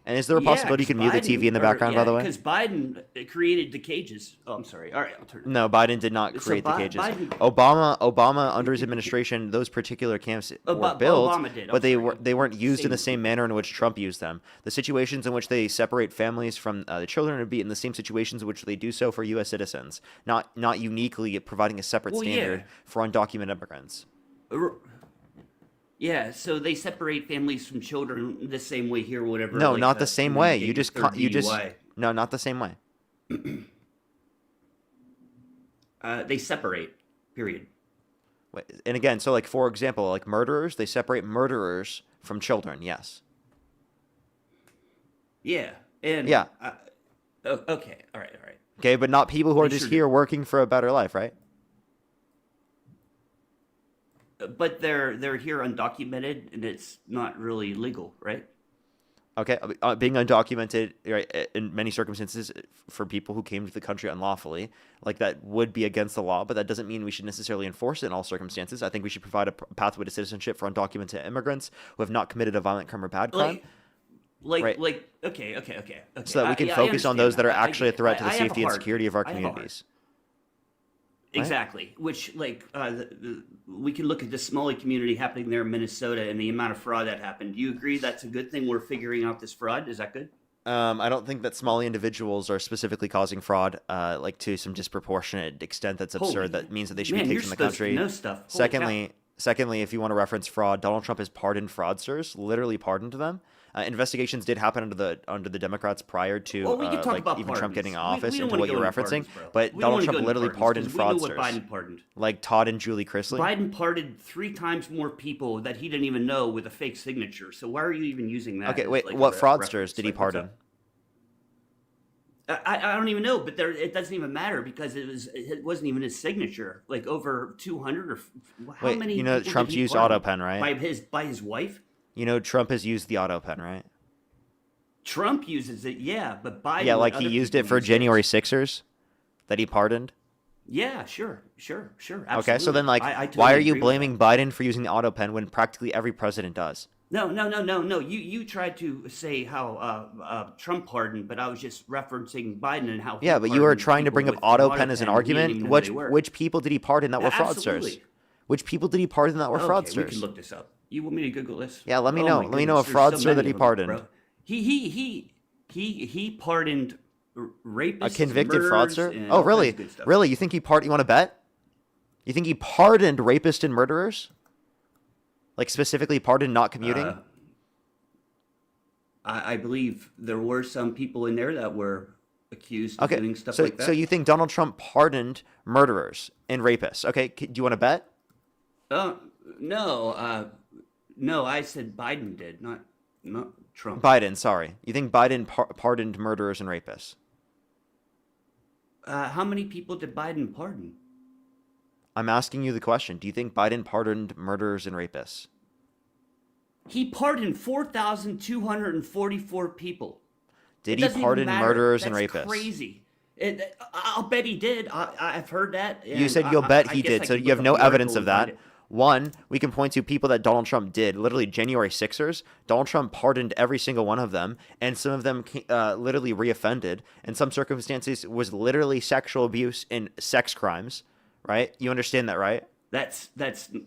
And is there a possibility you can mute the TV in the background, by the way? Because Biden created the cages. Oh, I'm sorry. All right, I'll turn it. No, Biden did not So create the cages. Biden- Obama under his administration, those particular camps were built, Obama did. I'm but sorry. they weren't used in the Same- same manner in which Trump used them. The situations in which they separate families from the children would be in the same situations in which they do so for U.S. citizens, not uniquely providing a separate Well, yeah. standard for undocumented immigrants. Yeah, so they separate families from children the same way here, or whatever. No, like, not the same when way. get You your just third you just DUI. no, not the same way. They separate. Period. And again, so like for example, like murderers, they separate murderers from children. Yes. Yeah, and Yeah. Okay, all right. Okay, but not people who are They just sure here working for a better life, right? But they're here undocumented, and it's not really legal, right? Okay, being undocumented, right, in many circumstances for people who came to the country unlawfully, like that would be against the law, but that doesn't mean we should necessarily enforce it in all circumstances. I think we should provide a pathway to citizenship for undocumented immigrants who have not committed a violent crime or bad crime. Okay. So that we can I focus on understand those that are I actually a get it. threat to the I have a safety and heart. security of our I have a heart. communities. Exactly. Which, we can look at the Somali community happening there in Minnesota and the amount of fraud that happened. Do you agree that's a good thing? We're figuring out this fraud. Is that good? I don't think that Somali individuals are specifically causing fraud, like to some disproportionate extent that's absurd. Holy- that means that they should Man, be you're kicked from the supposed to country. know stuff. Holy Secondly, if you want to reference fraud, Donald Trump has pardoned fraudsters, literally pardoned them. Investigations did happen under the Democrats prior to Well, we can talk like about even Trump pardons. getting We office don't into wanna what go you're into referencing. pardons, bro. But We don't Donald wanna Trump go into literally pardoned pardons 'cause we know what fraudsters, Biden pardoned. like Todd and Julie Chrisley. Biden pardoned 3 times more people that he didn't even know with a fake signature. So why are you even using that? Okay, as, wait, like, what a fraudsters reference? did he Like, what's pardon? up? I don't even know, but it doesn't even matter because it wasn't even his signature. Like over 200 or how Wait, many? you know people Trump's did he used pardon? AutoPen, right? By his wife. You know Trump has used the AutoPen, right? Trump uses it, yeah, but Biden. Yeah, and like he other used people it for use January Sixers that he pardoned. Yeah, sure. Absolutely. Okay, so then like, I totally why are you agree with blaming Biden for using the AutoPen when practically every president does? No. You tried to say how Trump pardoned, but I was just referencing Biden and how he Yeah, but you were pardoned trying to people bring up with an auto auto pen as an pen and he didn't argument. even know who they were. Which people did he pardon that were fraudsters? Absolutely. Which people did he pardon that were Okay, we can fraudsters? look this up. You want me to Google this? Yeah, let me Oh know. my Let me know a goodness, there's so fraudster that many he of them, pardoned. bro. He pardoned A rapists, convicted murderers, fraudster? and Oh, all kinds really? of good stuff. Really? You think he You want to bet? You think he pardoned rapists and murderers? Like specifically pardoned not commuting? I believe there were some people in there that were accused of Okay, doing stuff so like that. so you think Donald Trump pardoned murderers and rapists? Okay, do you want to bet? No, I said Biden did, not Trump. Biden, sorry. You think Biden pardoned murderers and rapists? How many people did Biden pardon? I'm asking you the question. Do you think Biden pardoned murderers and rapists? He pardoned 4,244 people. Did It he doesn't even pardon matter. murderers and That's rapists? crazy. I'll bet he did. I've heard that. You and said you'll bet I he guess I did, so could you have look no up the evidence article of and find that. it. One, we can point to people that Donald Trump did. Literally, January 6ers, Donald Trump pardoned every single one of them, and some of them literally reoffended. In some circumstances, was literally sexual abuse and sex crimes, right? You understand that, right? That's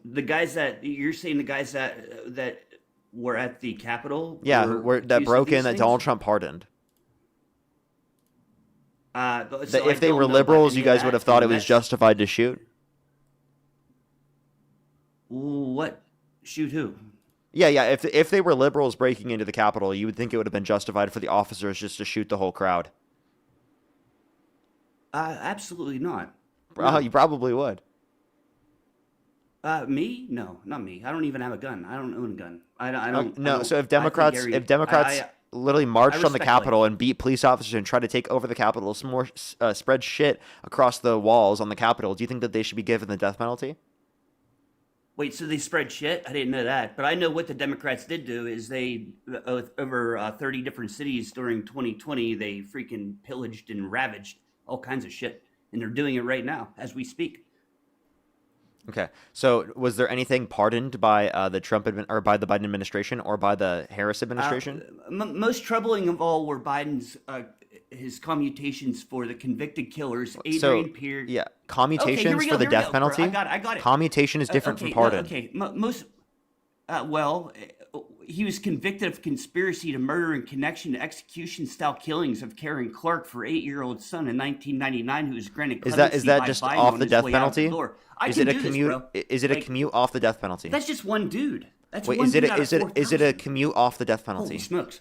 the guys that you're saying. The guys that were at the Capitol. Yeah, were that accused of broke these in that things? Donald Trump pardoned. So I If they don't were know about liberals, any you of guys that, would have thought it and was that's- justified to shoot. What? Shoot who? Yeah. If they were liberals breaking into the Capitol, you would think it would have been justified for the officers just to shoot the whole crowd. Absolutely not. You probably would. Me? No, not me. I don't even have a gun. I don't own a gun. I don't. No. I don't, So I if think Democrats I literally marched on the respect Capitol life. and beat police officers and tried to take over the Capitol, some more spread shit across the walls on the Capitol, do you think that they should be given the death penalty? Wait, so they spread shit? I didn't know that. But I know what the Democrats did do is they, over 30 different cities during 2020, they freaking pillaged and ravaged all kinds of shit. And they're doing it right now as we speak. Okay. So was there anything pardoned by the by the Biden administration or by the Harris administration? Most troubling of all were Biden's his commutations for the convicted killers, Adrian Pearce. Yeah, Okay, commutations here we for go. the Here we death go, bro. penalty. I got it. Commutation is different Okay, from pardon. okay. Most, he was convicted of conspiracy to murder in connection to execution-style killings of Karen Clark, her 8-year-old son in 1999, who was granted Is clemency that by just Biden off on the his death way out the penalty? door. I Is can it a do this, commute? bro. Is it a Like, commute off the death penalty? That's just one dude. That's Wait, one is it dude out of is it a 4,000. commute off the death Holy penalty? smokes!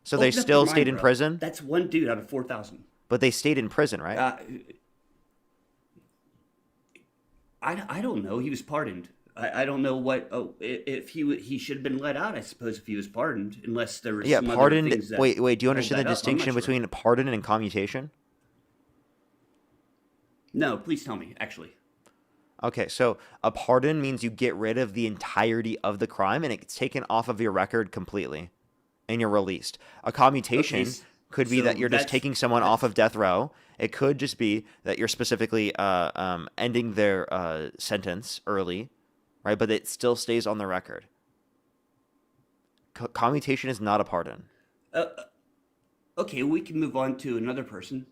So they Open up still your stayed mind, in bro. prison, That's one dude out of 4,000. but they stayed in prison, right? I don't know. He was pardoned. I don't know what. Oh, if he should have been let out. I suppose if he was pardoned, unless there was Yeah, some other pardoned. things that Wait. Do you hold understand the that up. I'm not distinction sure. between pardon and commutation? No, please tell me. Actually, Okay, so a pardon means you get rid of the entirety of the crime and it's taken off of your record completely, and you're released. A commutation Okay, could be so that you're just that's- taking someone off of death row. It could just be that you're specifically ending their sentence early, right? But it still stays on the record. Commutation is not a pardon. okay, we can move on to another person.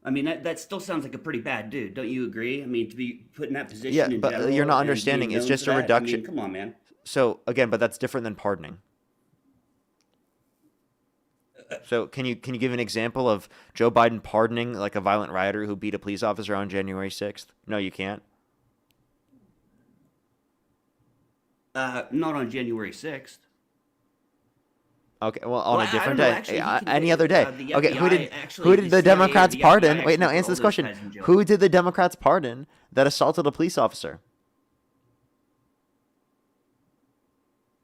I mean, that still sounds like a pretty bad dude. Don't you agree? I mean, to be put in that position. Yeah, in but general you're not and being understanding. It's known just for a that, reduction. I mean, come on, man. So again, but that's different than pardoning. So can you give an example of Joe Biden pardoning like a violent rioter who beat a police officer on January 6th? No, you can't. Not on January 6th. Okay, well, on Well, a I different don't know. day, Actually, he any convicted, other day. the Okay, FBI actually, who did the CIA, Democrats the FBI pardon? Wait, actually no, put answer all this those question. guys in jail. Who did the Democrats pardon that assaulted a police officer?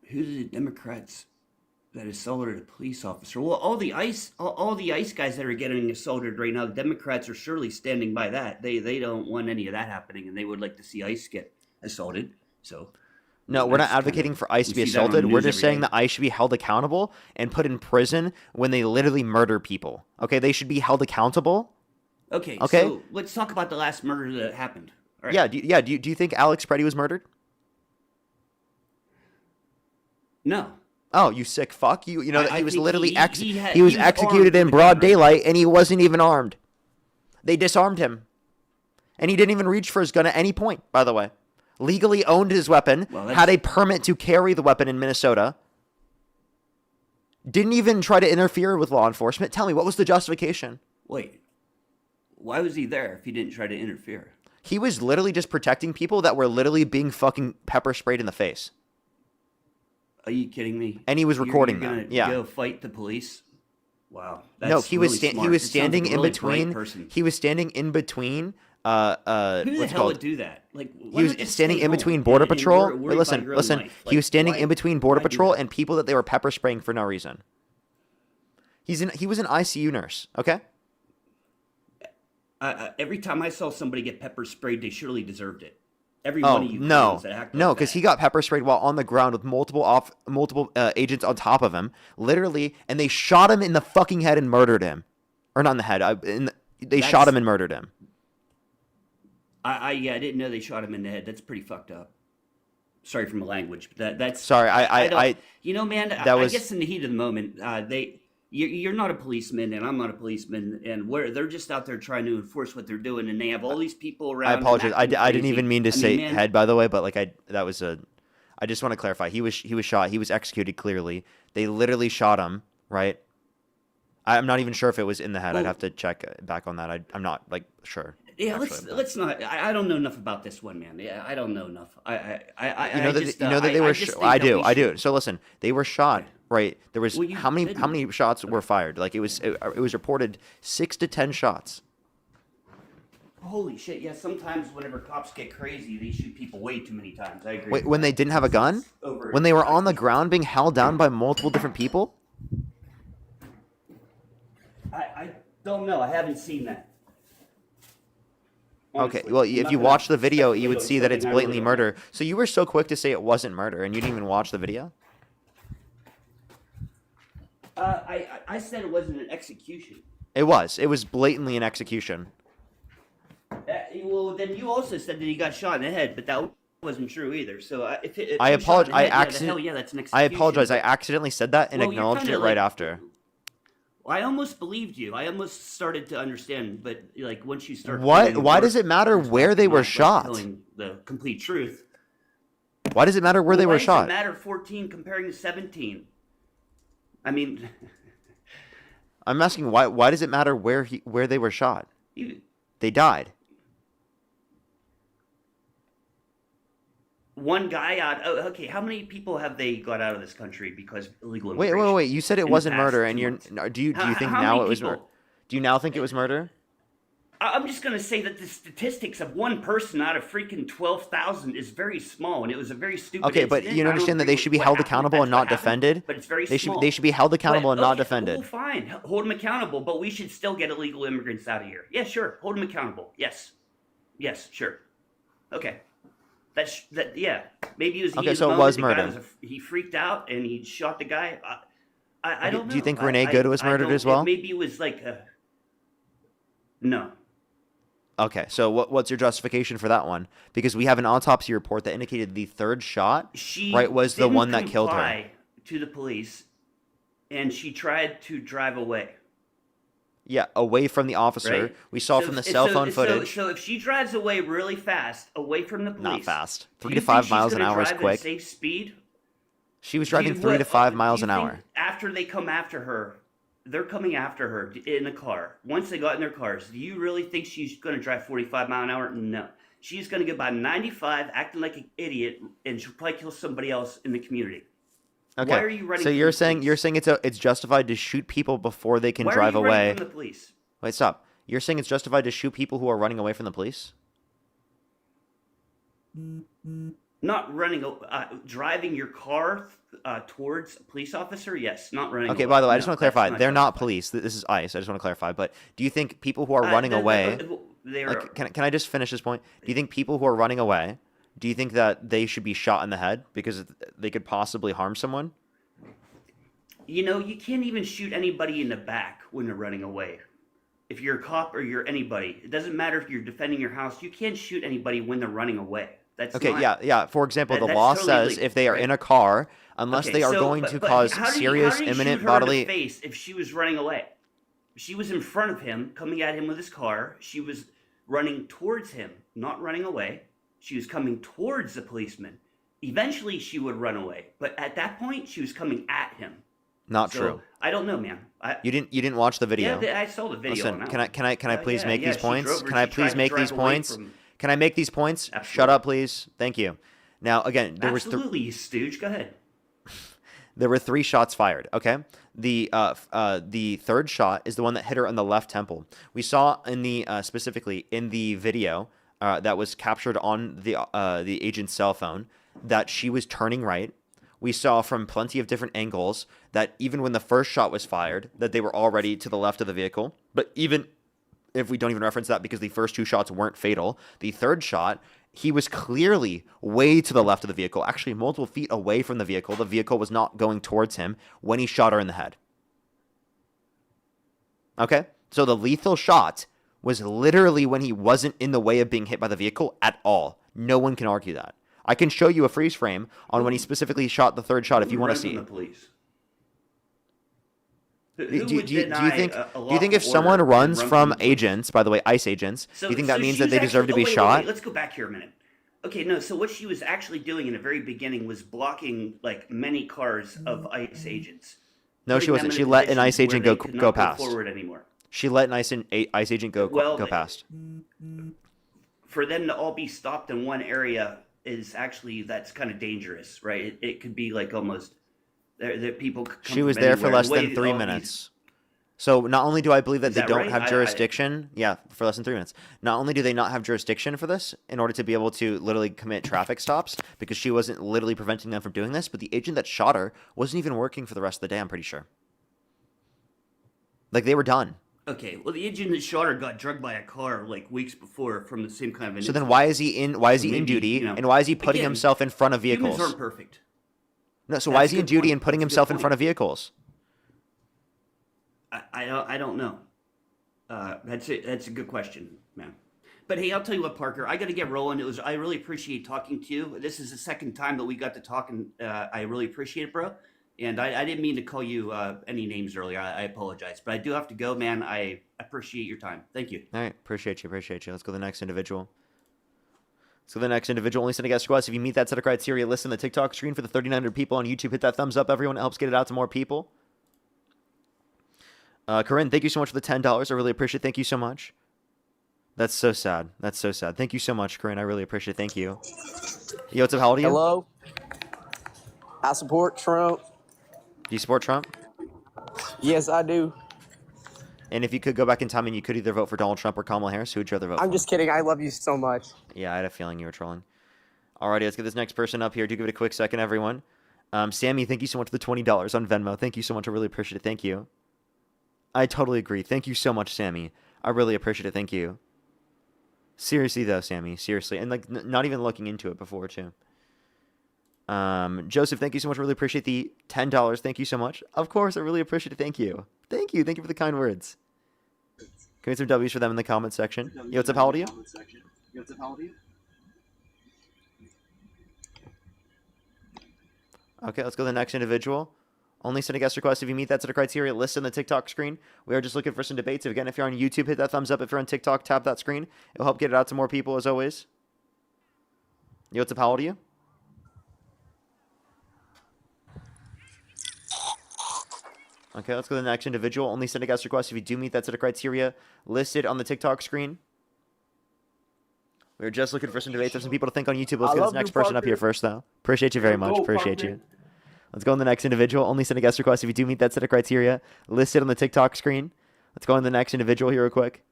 Who did the Democrats that assaulted a police officer? Well, all the ICE guys that are getting assaulted right now, the Democrats are surely standing by that. They don't want any of that happening, and they would like to see ICE get assaulted. So No, we're not that's kind advocating of- for ICE to be we see that on the assaulted. We're news just every saying day. that ICE should be held accountable and put in prison when they literally murder people. Okay, they should be held accountable. Okay, Okay. so let's talk about the last murder that happened. All right. Yeah, do you think Alex Preddy was murdered? No. Oh, you sick fuck! You know that I he was think literally he was was executed armed in when the broad gun- daylight, and he wasn't even armed. They disarmed him, and he didn't even reach for his gun at any point. By the way, legally owned his weapon, Well, had a permit to carry the weapon in Minnesota. Didn't even try to interfere with law enforcement. Tell me, what was the justification? Wait. Why was he there if he didn't try to interfere? He was literally just protecting people that were literally being fucking pepper sprayed in the face. Are you kidding me? And he was recording you're them. gonna Yeah. Go fight the police? Wow. That's No, he was really smart. he was It sounds standing like a in really between. bright person. He was standing in between. Who the What's hell called? would do that? Like, He was standing in between Border Patrol. Wait, listen. He was standing in between Border Patrol and people that they were pepper spraying for no reason. He was an ICU nurse. Okay. Every time I saw somebody get pepper sprayed, they surely deserved it. Every one of you no, clowns that act like no, because that. he got pepper sprayed while on the ground with multiple agents on top of him, literally, and they shot him in the fucking head and murdered him, or not in the head. They shot him and murdered him. I didn't know they shot him in the head. That's pretty fucked up. Sorry for my language, but that's Sorry, you know, man. that I was- guess in the heat of the moment, you're not a policeman, and I'm not a policeman, and they're just out there trying to enforce what they're doing, and they have all these people around. I apologize. I didn't crazy. even mean to I mean, say man, head, by the way, but like I just want to clarify. He was shot. He was executed clearly. They literally shot him, right? I'm not even sure if it was in the head. I'd Well- have to check back on that. I'm not like sure. Yeah, actually, let's not. I don't know enough about this one, man. Yeah, I don't know enough. You know that they were. I do. So listen, they were shot. Right. There was Well, you how many didn't. shots were fired? Like it was reported 6 to 10 shots. Holy shit! Yeah, sometimes whenever cops get crazy, they shoot people way too many times. I agree. Wait, with when that. they didn't have a gun? Over- When they were on the ground being held down by multiple different people? I don't know. I haven't seen that. Okay, Honestly, well, I'm if not you gonna watch the video, speculate you would on see that it's something I really blatantly don't murder. know. So you were so quick to say it wasn't murder, and you didn't even watch the video? I said it wasn't an execution. It was. It was blatantly an execution. Well, then you also said that he got shot in the head, but that wasn't true either. So if he I was shot apologize. in the head, yeah, that's an execution. I apologize. I accidentally said that and Well, you're acknowledged kinda it right like- after. I almost believed you. I almost started to understand, but like once you start, What? putting Why work- does it matter it's where like they you're were not, like, shot? telling the complete truth. Why does it matter where they Well, were why shot? does it matter 14 comparing to 17? I mean, I'm asking why does it matter where they were shot? you, They died. one guy out. Oh, okay. How many people have they got out of this country because of illegal Wait, immigration? wait. You said it in the wasn't past murder, 2 and you're. months? No, do you think How now many it was people? murder? Do you now think it was murder? I'm just going to say that the statistics of one person out of freaking 12,000 is very small, and it was a very stupid. Okay, but incident. you I don't understand that agree they with should be what held happened, accountable and that's what not happened, defended. But it's very They small. should be held accountable and not defended. Well, fine, hold them accountable, but we should still get illegal immigrants out of here. Yeah, sure, hold them accountable. Yes, sure. Okay, yeah. Maybe it was. Okay, heat of so the it moment, was the guy murder. he freaked out and he shot the guy. I don't know. Do you think Renee Good was murdered as well? Maybe it was like a. No. Okay, so what's your justification for that one? Because we have an autopsy report that indicated the third shot, She right, was the didn't one that killed her. comply to the police, and she tried to drive away. Yeah, away from the officer. Right? We saw So- from the so- cell phone so- footage. So if she drives away really fast, away from the police, Not fast. do 3 you to think 5 she's miles an gonna hour is drive at quick. safe speed. She was driving Do you- 3 to what- 5 do miles you an think hour. After they come after her, they're coming after her in a car. Once they got in their cars, do you really think she's going to drive 45 mile an hour? No. She's going to go by 95, acting like an idiot, and she'll probably kill somebody else in the community. Okay. Why are you running so from you're the saying police? it's justified to shoot people before they can Why drive are you away. running from the police? Wait, stop. You're saying it's justified to shoot people who are running away from the police? Not running, driving your car towards a police officer? Yes, not running Okay, away. by the way, I just No, want to clarify. that's They're not justified. police. This is ICE. I just want to clarify. But do you think people who are running The- away... they're, Like, can I just finish this point? Do you think people who are running away, do you think that they should be shot in the head because they could possibly harm someone? you know, you can't even shoot anybody in the back when they're running away. If you're a cop or you're anybody, it doesn't matter if you're defending your house. You can't shoot anybody when they're running away. That's Okay, not, yeah. For example, the that's law totally says illegal, if they are right? in a car, unless Okay, they are so going to but cause how did serious, he imminent shoot her in the bodily. face if she was running away? She was in front of him, coming at him with his car. She was running towards him, not running away. She was coming towards the policeman. Eventually, she would run away, but at that point, she was coming at him. Not So true. I don't know, man. You didn't watch the video. Yeah, I saw the video. Listen, on can that I one. please make these She points? drove her- Can I she please tried to make these drive away points? from- Can I make these points? Absolutely. Shut up, please. Thank you. Now, again, Absolutely, you stooge. Go ahead. there were 3 shots fired. Okay, the third shot is the one that hit her on the left temple. We saw in the specifically in the video that was captured on the agent's cell phone that she was turning right. We saw from plenty of different angles that even when the first shot was fired, that they were already to the left of the vehicle. But even if we don't even reference that because the first 2 shots weren't fatal, the third shot, he was clearly way to the left of the vehicle, actually multiple feet away from the vehicle. The vehicle was not going towards him when he shot her in the head. Okay? So the lethal shot was literally when he wasn't in the way of being hit by the vehicle at all. No one can argue that. I can show you a freeze frame on when he specifically shot the third shot if you want to see. The police. Do you think if someone runs from agents, by the way, ICE agents, do you think that means that they deserve to be shot? Wait, let's go back here a minute. Okay, no. So what she was actually doing in the very beginning was blocking like many cars of ICE agents. No, she wasn't. She let an ICE agent go past. Forward anymore. She let an ICE agent go past. For them to all be stopped in one area that's kind of dangerous, right? It could be like almost there people. She was there for less than 3 minutes. So not only do I believe that they don't have jurisdiction, for less than 3 minutes. Not only do they not have jurisdiction for this in order to be able to literally commit traffic stops because she wasn't literally preventing them from doing this, but the agent that shot her wasn't even working for the rest of the day, I'm pretty sure. Like they were done. Okay, well, the agent that shot her got drugged by a car like weeks before from the same kind of. So then, why is he in duty, and why is he putting himself in front of vehicles? Humans aren't perfect. No, so why is he in duty and putting himself in front of vehicles? I don't know. That's a good question, man. But hey, I'll tell you what, Parker. I got to get rolling. I really appreciate talking to you. This is the second time that we got to talk, and I really appreciate it, bro. And I didn't mean to call you any names earlier. I apologize. But I do have to go, man. I appreciate your time. Thank you. All right. Appreciate you. Let's go to the next individual. Only sending guest requests. If you meet that set of criteria, list on the TikTok screen for the 3,900 people on YouTube. Hit that thumbs up, everyone. It helps get it out to more people. Corinne, thank you so much for the $10. I really appreciate it. Thank you so much. That's so sad. Thank you so much, Corinne. I really appreciate it. Thank you. Yo, what's up? How old are you? Hello. I support Trump. Do you support Trump? Yes, I do. And if you could go back in time and you could either vote for Donald Trump or Kamala Harris, who would you rather vote for? I'm just kidding. I love you so much. Yeah, I had a feeling you were trolling. Alrighty, let's get this next person up here. Do give it a quick second, everyone. Sammy, thank you so much for the $20 on Venmo. Thank you so much. I really appreciate it. Thank you. I totally agree. Thank you so much, Sammy. I really appreciate it. Thank you. Seriously, though, Sammy. Seriously. And, like, not even looking into it before, too. Joseph, thank you so much. Really appreciate the $10. Thank you so much. Of course, I really appreciate it. Thank you. Thank you for the kind words. Can we get some W's for them in the comment section? Yo, what's up? How old are you? Okay, let's go to the next individual. Only send a guest request if you meet that set of criteria listed on the TikTok screen. We are just looking for some debates. Again, if you're on YouTube, hit that thumbs up. If you're on TikTok, tap that screen. It'll help get it out to more people, as always. Yo, what's up? How old are you? Okay, let's go to the next individual. Only send a guest request if you do meet that set of criteria listed on the TikTok screen. We're just looking for some debates of some people to think on YouTube. Let's get this next person up here first, though. Appreciate you very much. Appreciate you. Let's go on the next individual. Only send a guest request if you do meet that set of criteria listed on the TikTok screen. Let's go on the next individual here real quick.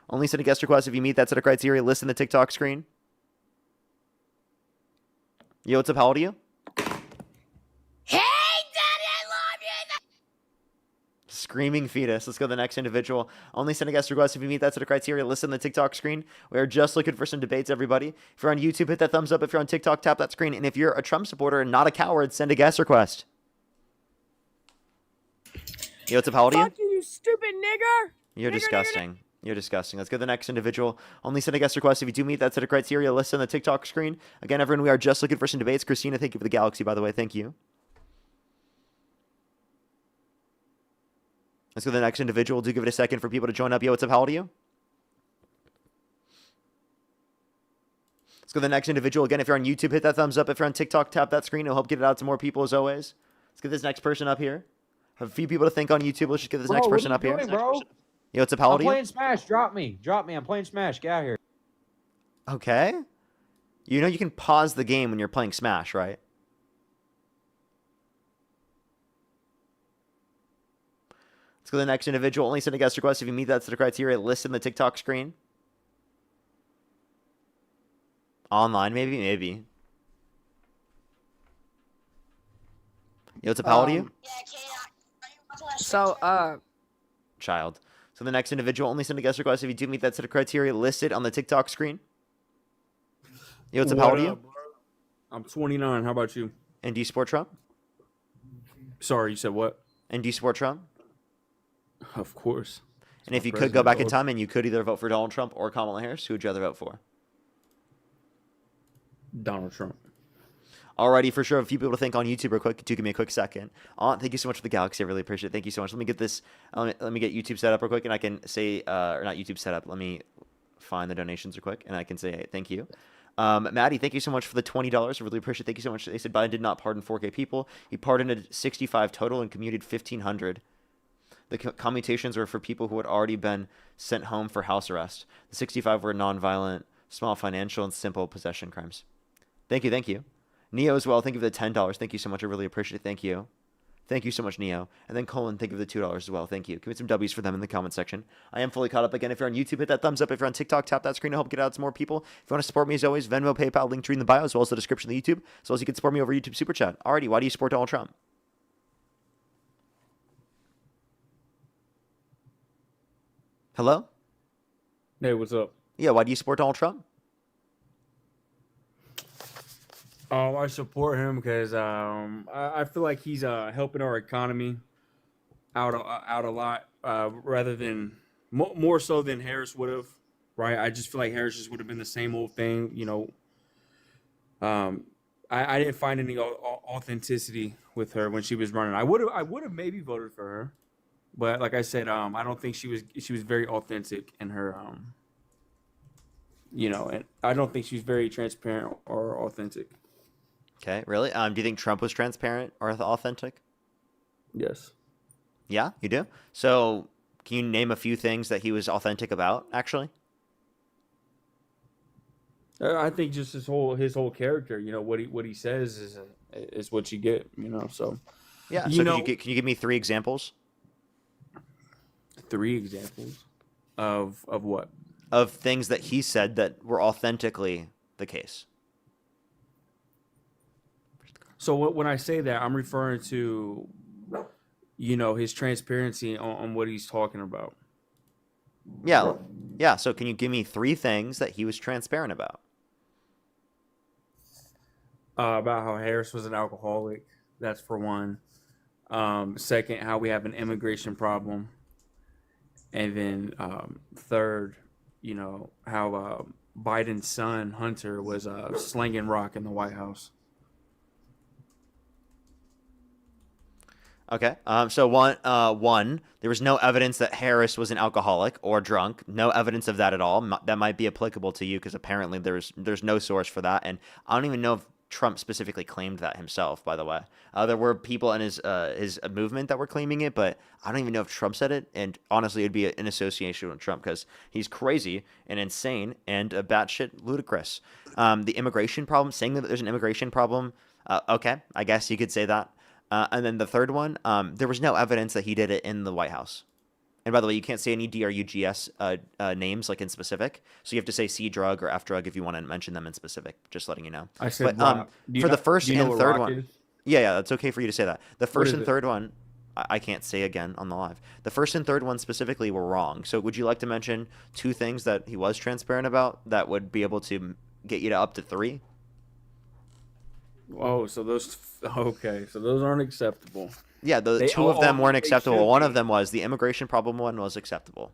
Only send a guest request if you meet that set of criteria listed on the TikTok screen. Yo, what's up? How old are you? Hey, Daddy, I love you. Screaming fetus. Let's go to the next individual. Only send a guest request if you meet that set of criteria listed on the TikTok screen. We are just looking for some debates, everybody. If you're on YouTube, hit that thumbs up. If you're on TikTok, tap that screen. And if you're a Trump supporter and not a coward, send a guest request. Yo, what's up? How old are you? Fuck you, you stupid nigger. You're Nigger, disgusting. You're disgusting. Let's go to the next individual. Only send a guest request if you do meet that set of criteria listed on the TikTok screen. Again, everyone, we are just looking for some debates. Christina, thank you for the galaxy, by the way. Thank you. Let's go to the next individual. Do give it a second for people to join up. Yo, what's up? How old are you? Let's go to the next individual. Again, if you're on YouTube, hit that thumbs up. If you're on TikTok, tap that screen. It'll help get it out to more people as always. Let's get this next person up here. Have a few people to think on YouTube. Let's just get this next person up here. Bro? Yo, what's up? How old I'm are you? playing Smash. Drop me. I'm playing Smash. Get out here. Okay. You know you can pause the game when you're playing Smash, right? Let's go to the next individual. Only send a guest request if you meet that set of criteria listed in the TikTok screen. Online, maybe. Yo, what's up? How old are you? So, Child. So the next individual, only send a guest request if you do meet that set of criteria listed on the TikTok screen. Yo, what's up? How old are you? I'm 29. How about you? And do you support Trump? Sorry, you said what? And do you support Trump? Of course. And if you could go back in time and you could either vote for Donald Trump or Kamala Harris, who would you rather vote for? Donald Trump. Alrighty, for sure. A few people to think on YouTube real quick. Do give me a quick second. Thank you so much for the galaxy. I really appreciate it. Thank you so much. Let me get this. Let me get YouTube set up real quick, and I can say, or not YouTube set up. Let me find the donations real quick, and I can say hey, thank you. Maddie, thank you so much for the $20. I really appreciate it. Thank you so much. They said Biden did not pardon 4K people. He pardoned 65 total and commuted 1,500. The commutations were for people who had already been sent home for house arrest. The 65 were nonviolent, small financial, and simple possession crimes. Thank you. Neo as well, thank you for the $10. Thank you so much. I really appreciate it. Thank you. Thank you so much, Neo. And then Colin, thank you for the $2 as well. Thank you. Give me some W's for them in the comment section. I am fully caught up. Again, if you're on YouTube, hit that thumbs up. If you're on TikTok, tap that screen to help get out to more people. If you want to support me, as always, Venmo, PayPal, link tree in the bio, as well as the description of the YouTube, as well as you can support me over YouTube Super Chat. Alrighty, why do you support Donald Trump? Hello? Hey, what's up? Yeah, why do you support Donald Trump? I support him because I feel like he's helping our economy out a lot, rather than more so than Harris would have. Right? I just feel like Harris just would have been the same old thing. You know, I didn't find any authenticity with her when she was running. I would have maybe voted for her, but like I said, I don't think she was very authentic in her. You know, and I don't think she's very transparent or authentic. Okay, really? Do you think Trump was transparent or authentic? Yes. Yeah, you do? So, can you name a few things that he was authentic about, actually? I think just his whole character, you know, what he says is what you get, you know. So yeah. So can you give me 3 examples? 3 examples of what? Of things that he said that were authentically the case. So when I say that, I'm referring to, you know, his transparency on what he's talking about. Yeah. So can you give me 3 things that he was transparent about? About how Harris was an alcoholic. That's for one. Second, how we have an immigration problem. And then third, you know, how Biden's son, Hunter, was slinging rock in the White House. Okay. So one, there was no evidence that Harris was an alcoholic or drunk. No evidence of that at all. That might be applicable to you because apparently there's no source for that, and I don't even know if Trump specifically claimed that himself. By the way, there were people in his movement that were claiming it, but I don't even know if Trump said it. And honestly, it'd be an association with Trump because he's crazy and insane and batshit ludicrous. The immigration problem, saying that there's an immigration problem. Okay, I guess you could say that. And then the third one, there was no evidence that he did it in the White House. And by the way, you can't say any drugs names like in specific. So you have to say C drug or F drug if you want to mention them in specific. Just letting you know. I said but, for the first and third one. Yeah, that's okay for you to say that. The first and third one, I can't say again on the live. The first and third one specifically were wrong. So would you like to mention 2 things that he was transparent about that would be able to get you to up to 3? Oh, so those aren't acceptable. Yeah, the 2 of them weren't acceptable. One of them was the immigration problem. One was acceptable.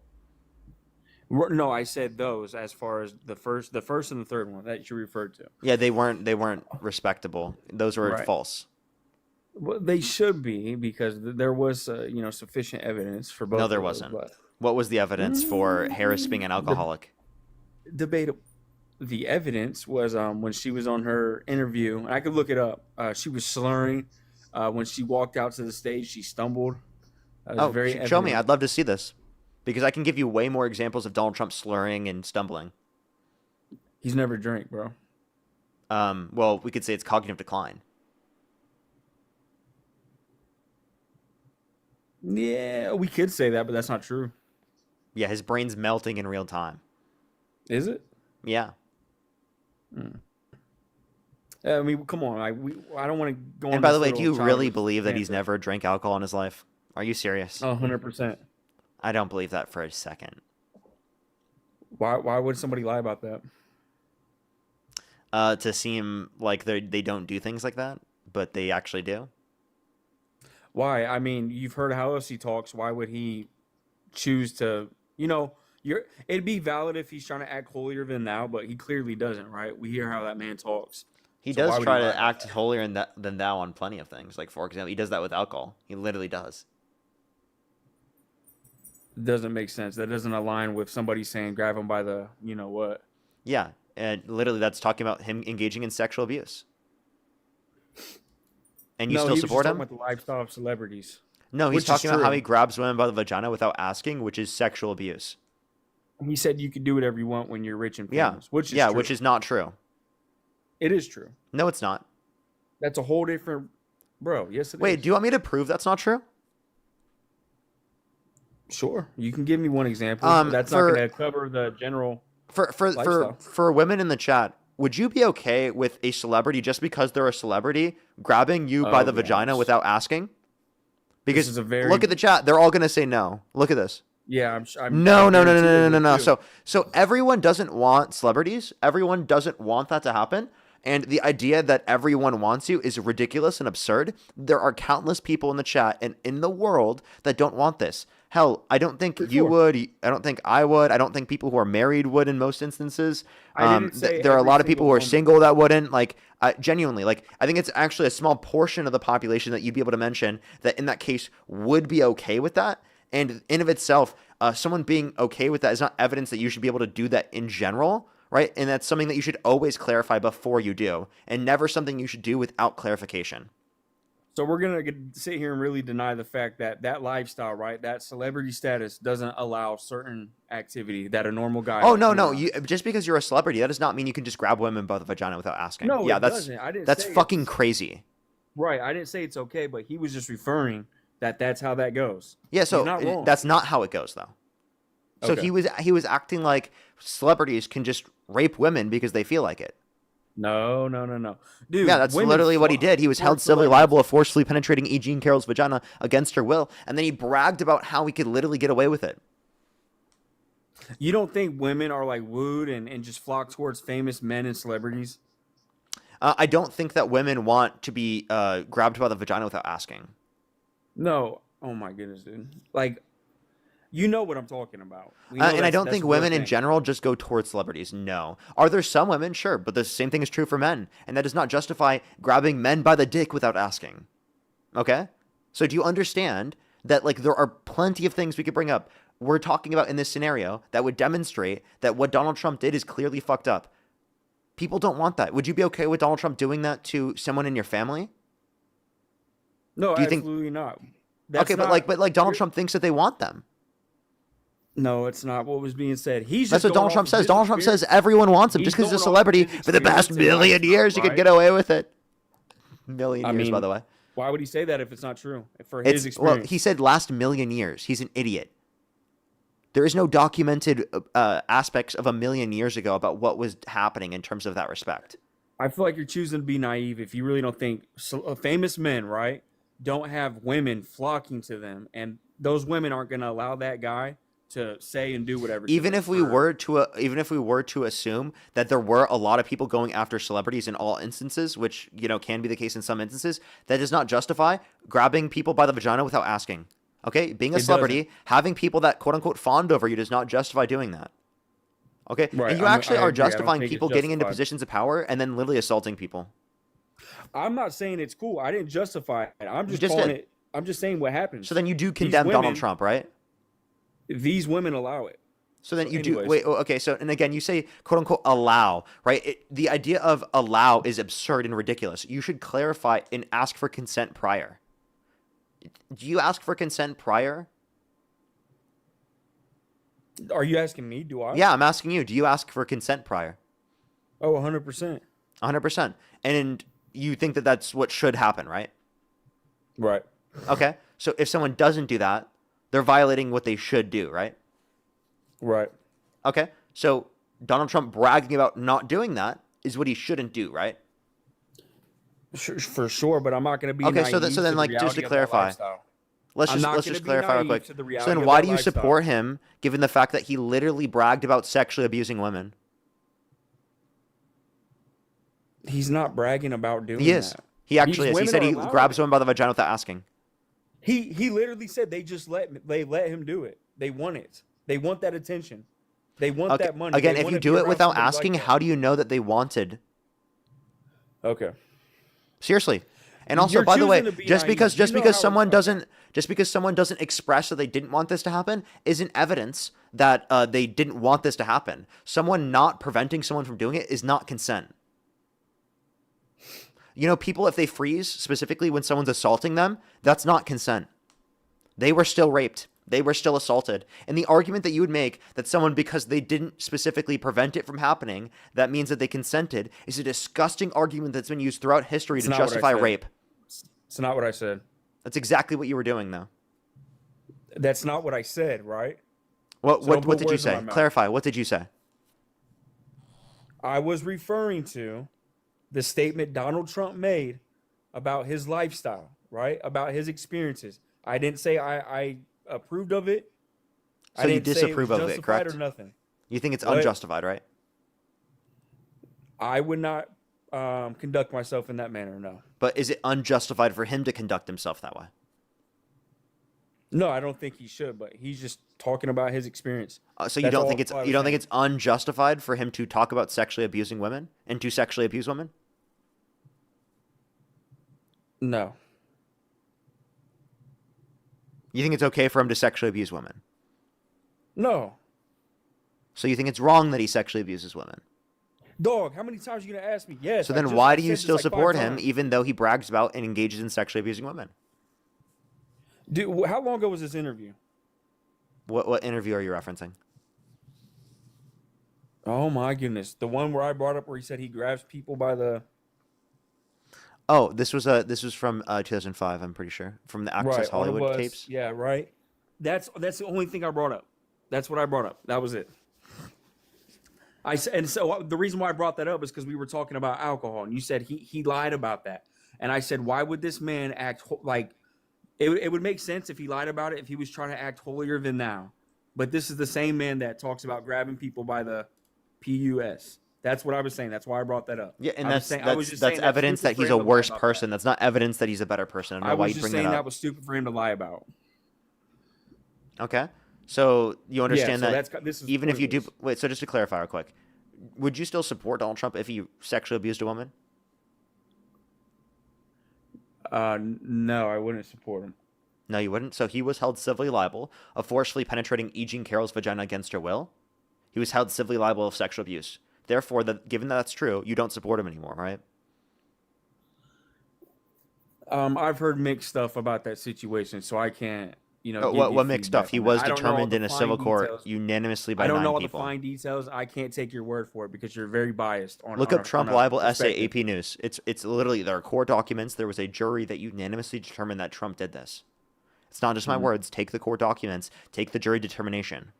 No, I said those as far as the first and the third one that you referred to. Yeah, they weren't respectable. Those were Right. false. Well, they should be because there was sufficient evidence for both. No, there of those, wasn't. but What was the evidence for Harris being an alcoholic? debatable. The evidence was when she was on her interview, and I could look it up. She was slurring when she walked out to the stage. She stumbled. That was Oh, very show me. evident. I'd love to see this because I can give you way more examples of Donald Trump slurring and stumbling. He's never drank, bro. Well, we could say it's cognitive decline. Yeah, we could say that, but that's not true. Yeah, his brain's melting in real time. Is it? Yeah. I mean, come on. I don't want to go on. And by the this way, do little you really childish believe that he's tangent. never drank alcohol in his life? Are you serious? 100%. I don't believe that for a second. Why would somebody lie about that? To seem like they don't do things like that, but they actually do. Why? I mean, you've heard how else he talks. Why would he choose to? It'd be valid if he's trying to act holier than thou, but he clearly doesn't, right? We hear how that man talks. He So why does would try he lie to about act holier than thou on plenty of things. Like, for example, he does that with alcohol. He literally does. Doesn't make sense. That doesn't align with somebody saying grab him by the what. Yeah, and literally that's talking about him engaging in sexual abuse. And you No, still he was just support talking him? about the lifestyle of celebrities. No, he's which is talking about how true. he grabs women by the vagina without asking, which is sexual abuse. He said you can do whatever you want when you're rich and Yeah, famous, which is yeah, true. which is not true. It is true. No, it's not. That's a whole different, bro. Yes, it is. Wait, do you want me to prove that's not true? Sure, you can give me one example. That's not for- going to cover the general. For Lifestyle. women in the chat, would you be okay with a celebrity just because they're a celebrity grabbing you by Oh, the vagina gosh. without asking? Because is a very- look at the chat, they're all gonna say no. Look at this. Yeah, No. I guarantee they would No. too. So everyone doesn't want celebrities. Everyone doesn't want that to happen. And the idea that everyone wants you is ridiculous and absurd. There are countless people in the chat and in the world that don't want this. Hell, I don't think you sure. would. I don't think I would. I don't think people who are married would in most instances. I didn't say There are a every lot of people single who are woman. single that wouldn't. Like, genuinely, like, I think it's actually a small portion of the population that you'd be able to mention that in that case would be okay with that. And in of itself, someone being okay with that is not evidence that you should be able to do that in general, right? And that's something that you should always clarify before you do, and never something you should do without clarification. So we're gonna sit here and really deny the fact that that lifestyle, right? That celebrity status doesn't allow certain activity that a normal guy. Oh no! cannot. You just because you're a celebrity, that does not mean you can just grab women by the vagina without asking. No, yeah, it that's doesn't. I didn't that's say fucking it's- crazy. Right. I didn't say it's okay, but he was just referring that's how that goes. Yeah, so He's not wrong. that's not how it goes though. So Okay. he was acting like celebrities can just rape women because they feel like it. No. Dude, Yeah, that's women literally what he flock did. He was held towards civilly celebrities. liable of forcefully penetrating E. Jean Carroll's vagina against her will, and then he bragged about how he could literally get away with it. You don't think women are like wooed and just flock towards famous men and celebrities? I don't think that women want to be grabbed by the vagina without asking. No. Oh my goodness, dude. Like, you know what I'm talking about. We know And I that's- don't that's think a real women in thing. general just go towards celebrities. No. Are there some women? Sure. But the same thing is true for men. And that does not justify grabbing men by the dick without asking. Okay? So do you understand that, like, there are plenty of things we could bring up we're talking about in this scenario that would demonstrate that what Donald Trump did is clearly fucked up? People don't want that. Would you be okay with Donald Trump doing that to someone in your family? No, Do you think- absolutely not. That's Okay, not- but Donald Trump thinks that they want them. No, it's not what was being said. He's That's just what going Donald off Trump of says. his Donald Trump experience. says everyone wants him He's just because he's a going off of celebrity. his For the past experience in million life, years, you could right? get away with it. Million I years, by mean, the way. Why would he say that if it's not true? For his It's well, experience. he said last million years. He's an idiot. There is no documented aspects of a million years ago about what was happening in terms of that respect. I feel like you're choosing to be naive if you really don't think famous men, right, don't have women flocking to them, and those women aren't going to allow that guy to say and do whatever. to Even them if we for- were to assume that there were a lot of people going after celebrities in all instances, which can be the case in some instances, that does not justify grabbing people by the vagina without asking. Okay, being a It celebrity, having people that quote unquote fawned over you does not justify doing that. Okay, Right. and you I actually are agree. I don't justifying think it's people getting into justified. positions of power and then literally assaulting people. I'm not saying it's cool. I didn't justify it. I'm just just calling did. it. I'm just saying what happens. So then you do condemn Donald women- Trump, right? These women allow it. So then So you do anyways. wait. Okay, so and again, you say quote unquote allow, right? The idea of allow is absurd and ridiculous. You should clarify and ask for consent prior. Do you ask for consent prior? Are you asking me? Do I? Yeah, I'm asking you. Do you ask for consent prior? Oh, 100%. 100%. And you think that that's what should happen, right? Right. Okay. So if someone doesn't do that, they're violating what they should do, right? Right. Okay. So Donald Trump bragging about not doing that is what he shouldn't do, right? For sure, but I'm not going to be Okay, naive so then to the like just reality to of that clarify. lifestyle. Let's I'm not just gonna be clarify real naive quick. to the So reality then of why that do you lifestyle. support him given the fact that he literally bragged about sexually abusing women? He's not bragging about doing He is. that. He actually is. He women said are he allowing grabs it. someone by the vagina without asking. He literally said they let him do it. They want it. They want that attention. They want Okay. that money. Again, They if wanna you be do it around without somebody like asking, that. how do you know that they wanted? Okay. Seriously. And also, You're by the way, choosing to be just naive. because You know how someone it's- doesn't express that they didn't want this to happen isn't evidence that they didn't want this to happen. Someone not preventing someone from doing it is not consent. You know, people, if they freeze, specifically when someone's assaulting them, that's not consent. They were still raped. They were still assaulted. And the argument that you would make that someone, because they didn't specifically prevent it from happening, that means that they consented, is a disgusting argument that's been used throughout history It's to not what I justify said. rape. It's not what I said. That's exactly what you were doing, though. That's not what I said, right? What So don't what put did you words in say? my mouth. Clarify. What did you say? I was referring to the statement Donald Trump made about his lifestyle, right? About his experiences. I didn't say I approved of it. So I you didn't say it disapprove was of it, justified correct? or nothing. You think it's What? unjustified, right? I would not conduct myself in that manner, no. But is it unjustified for him to conduct himself that way? No, I don't think he should, but he's just talking about his experience. So you That's don't all think it's I was you don't think saying. it's unjustified for him to talk about sexually abusing women and to sexually abuse women? No. You think it's okay for him to sexually abuse women? No. So you think it's wrong that he sexually abuses women? Dog, how many times are you going to ask me? Yes. So I then just- why I do you said this still like 5 support him times. even though he brags about and engages in sexually abusing women? Dude, how long ago was this interview? What interview are you referencing? Oh my goodness. The one where I brought up where he said he grabs people by the Oh, this was from 2005, I'm pretty sure, from the Access on a Hollywood bus. tapes. Yeah, right. That's the only thing I brought up. That's what I brought up. That was it. And so the reason why I brought that up is because we were talking about alcohol, and you said he lied about that, and I said, why would this man act like it would make sense if he lied about it if he was trying to act holier than thou, but this is the same man that talks about grabbing people by the pus. That's what I was saying. That's why I brought that up. Yeah, and I was that's saying- I was just that's saying that's evidence stupid that for he's him a to lie worse about person. that. That's not evidence that he's a better person. I don't I know why was you just bring saying that that up. was stupid for him to lie about. Okay, so you understand so that this is even if you do pointless. wait. So just to clarify real quick, would you still support Donald Trump if he sexually abused a woman? No, I wouldn't support him. No, you wouldn't. So he was held civilly liable of forcefully penetrating E. Jean Carroll's vagina against her will. He was held civilly liable of sexual abuse. Therefore, given that that's true, you don't support him anymore, right? I've heard mixed stuff about that situation, so I can't, give you What mixed feedback stuff? He on was that. I don't know all determined the in a fine civil court details. unanimously by I don't know 9 all people. the fine details. I can't take your word for it because you're very biased on. Look on up Trump on a libel essay perspective. AP News. It's literally there are court documents. There was a jury that unanimously determined that Trump did this. It's not just my words. Take the court documents. Take the jury determination.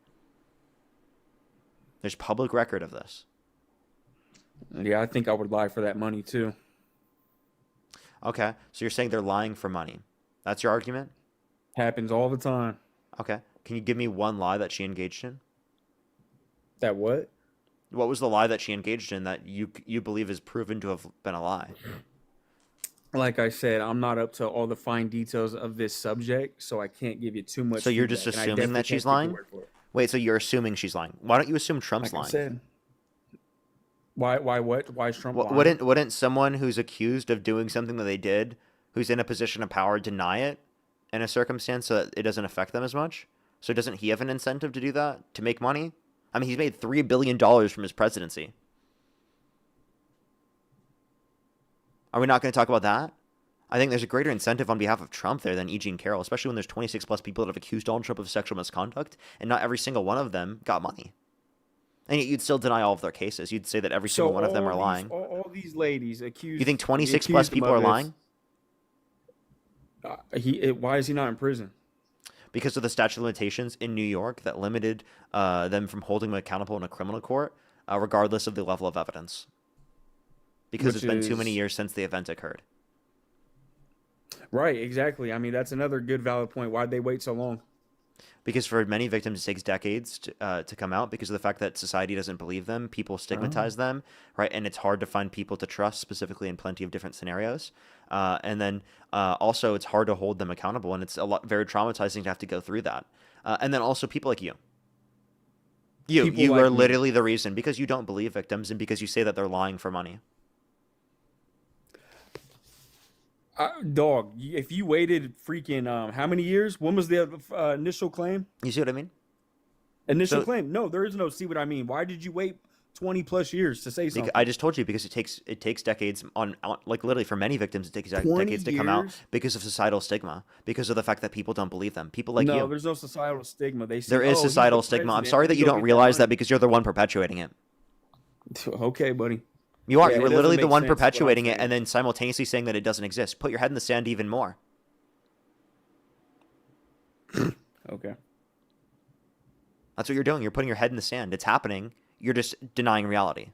There's public record of this. Yeah, I think I would lie for that money too. Okay, so you're saying they're lying for money. That's your argument? Happens all the time. Okay. Can you give me one lie that she engaged in? That what? What was the lie that she engaged in that you believe is proven to have been a lie? Like I said, I'm not up to all the fine details of this subject, so I can't give you too much. So you're just feedback, and I assuming that definitely she's can't take your lying? word for it. Wait, so you're assuming she's lying? Why don't you assume Trump's Like I lying? said. Why what? Why is Trump lying? Wouldn't someone who's accused of doing something that they did, who's in a position of power, deny it in a circumstance so that it doesn't affect them as much? So doesn't he have an incentive to do that, to make money? I mean, he's made $3 billion from his presidency. Are we not going to talk about that? I think there's a greater incentive on behalf of Trump there than E. Jean Carroll, especially when there's 26 plus people that have accused Donald Trump of sexual misconduct, and not every single one of them got money. And yet you'd still deny all of their cases. You'd say that every single one of them are lying. All these ladies accused. You think 26 plus people are lying? Why is he not in prison? Because of the statute of limitations in New York that limited them from holding him accountable in a criminal court, regardless of the level of evidence. Because it's been too many years since the event occurred. Right, exactly. I mean, that's another good valid point. Why'd they wait so long? Because for many victims, it takes decades to come out because of the fact that society doesn't believe them. People stigmatize them, right? And it's hard to find people to trust, specifically in plenty of different scenarios. And then also, it's hard to hold them accountable, and it's very traumatizing to have to go through that. And then also, people like you. You are literally the reason, because you don't believe victims and because you say that they're lying for money. Dog, if you waited freaking how many years? When was the initial claim? You see what I mean? Initial claim? No, there is no see what I mean. Why did you wait 20 plus years to say something? I just told you, because it takes decades on like literally for many victims, it takes decades to come out because of societal stigma, because of the fact that people don't believe them. People like you. No, there's no societal stigma. They say, there is societal stigma. I'm sorry that you don't realize that because you're the one perpetuating it. Okay, buddy. You are. You're literally the one perpetuating it and then simultaneously saying that it doesn't exist. Put your head in the sand even more. Okay. That's what you're doing. You're putting your head in the sand. It's happening. You're just denying reality.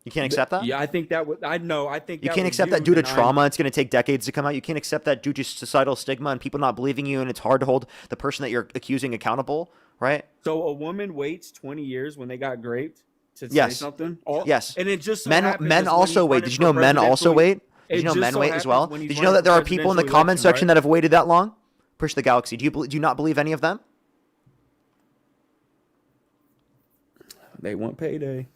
You can't accept that? Yeah, I think that would. I think you can't accept that due to trauma. It's going to take decades to come out. You can't accept that due to societal stigma and people not believing you, and it's hard to hold the person that you're accusing accountable, right? So a woman waits 20 years when they got raped to say something? Yes. And it just so men also wait. Did you know men also wait? Did you know men wait as well? Did you know that there are people in the comment section that have waited that long? Push the galaxy. Do you not believe any of them? They want payday.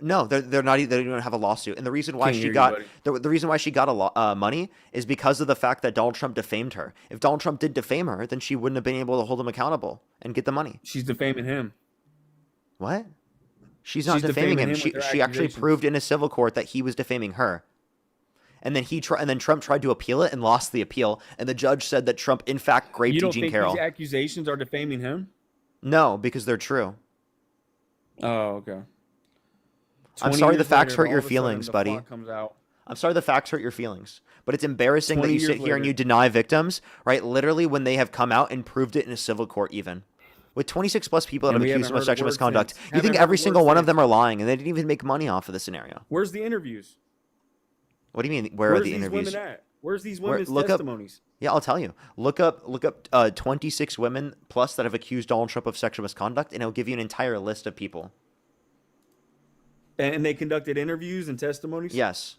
No, they're not. They don't have a lawsuit, and the reason why the reason why she got money is because of the fact that Donald Trump defamed her. If Donald Trump did defame her, then she wouldn't have been able to hold him accountable and get the money. She's defaming him. What? She's not defaming him. She actually proved in a civil court that he was defaming her. And then Trump tried to appeal it and lost the appeal, and the judge said that Trump in fact raped You don't Jean think Carroll. these accusations are defaming him? No, because they're true. Oh, okay. I'm sorry the facts hurt your feelings, buddy. I'm sorry the facts hurt your feelings. But it's embarrassing that you sit here and you deny victims, right? Literally when they have come out and proved it in a civil court even. With 26 plus people that have accused them of sexual misconduct, you think every single one of them are lying and they didn't even make money off of the scenario. Where's the interviews? What do you mean, where are the interviews? Where's these women at? Where's these women's testimonies? Yeah, I'll tell you. Look up 26 women plus that have accused Donald Trump of sexual misconduct, and it'll give you an entire list of people. And they conducted interviews and testimonies? Yes.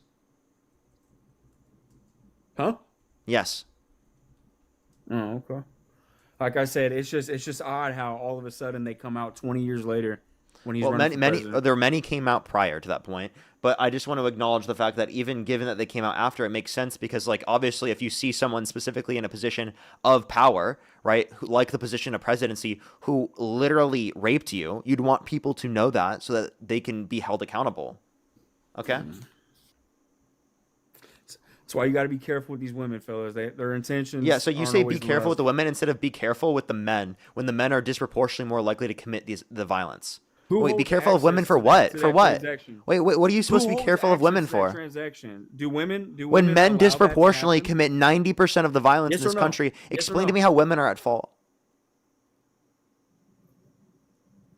Huh? Yes. Oh, okay. Like I said, it's just odd how all of a sudden they come out 20 years later when he's running for president. Many came out prior to that point, but I just want to acknowledge the fact that even given that they came out after, it makes sense because, like, obviously if you see someone specifically in a position of power, right, like the position of presidency, who literally raped you, you'd want people to know that so that they can be held accountable. Okay? That's why you got to be careful with these women, fellas. Their intentions. Yeah, so you say be careful with the women instead of be careful with the men, when the men are disproportionately more likely to commit the violence. Wait, be careful of women for what? For what? Wait, what are you supposed to be careful of women for? Do women when men disproportionately commit 90% of the violence in this country, explain to me how women are at fault.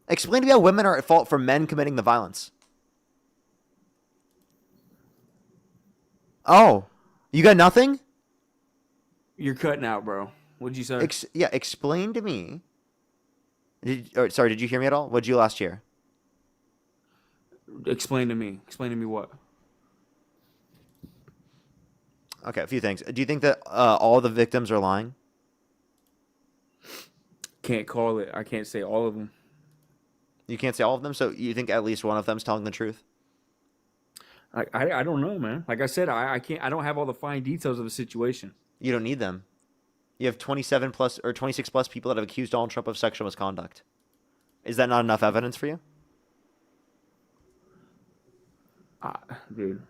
Explain to me how women are at fault for men committing the violence. Oh, you got nothing? You're cutting out, bro. What'd you say? Explain to me. Sorry, did you hear me at all? What'd you last hear? Explain to me. Explain to me what? Okay, a few things. Do you think that all the victims are lying? Can't call it. I can't say all of them. You can't say all of them, so you think at least one of them's telling the truth? I don't know, man. Like I said, I can't. I don't have all the fine details of the situation. You don't need them. You have 27 plus or 26 plus people that have accused Donald Trump of sexual misconduct. Is that not enough evidence for you? Dude.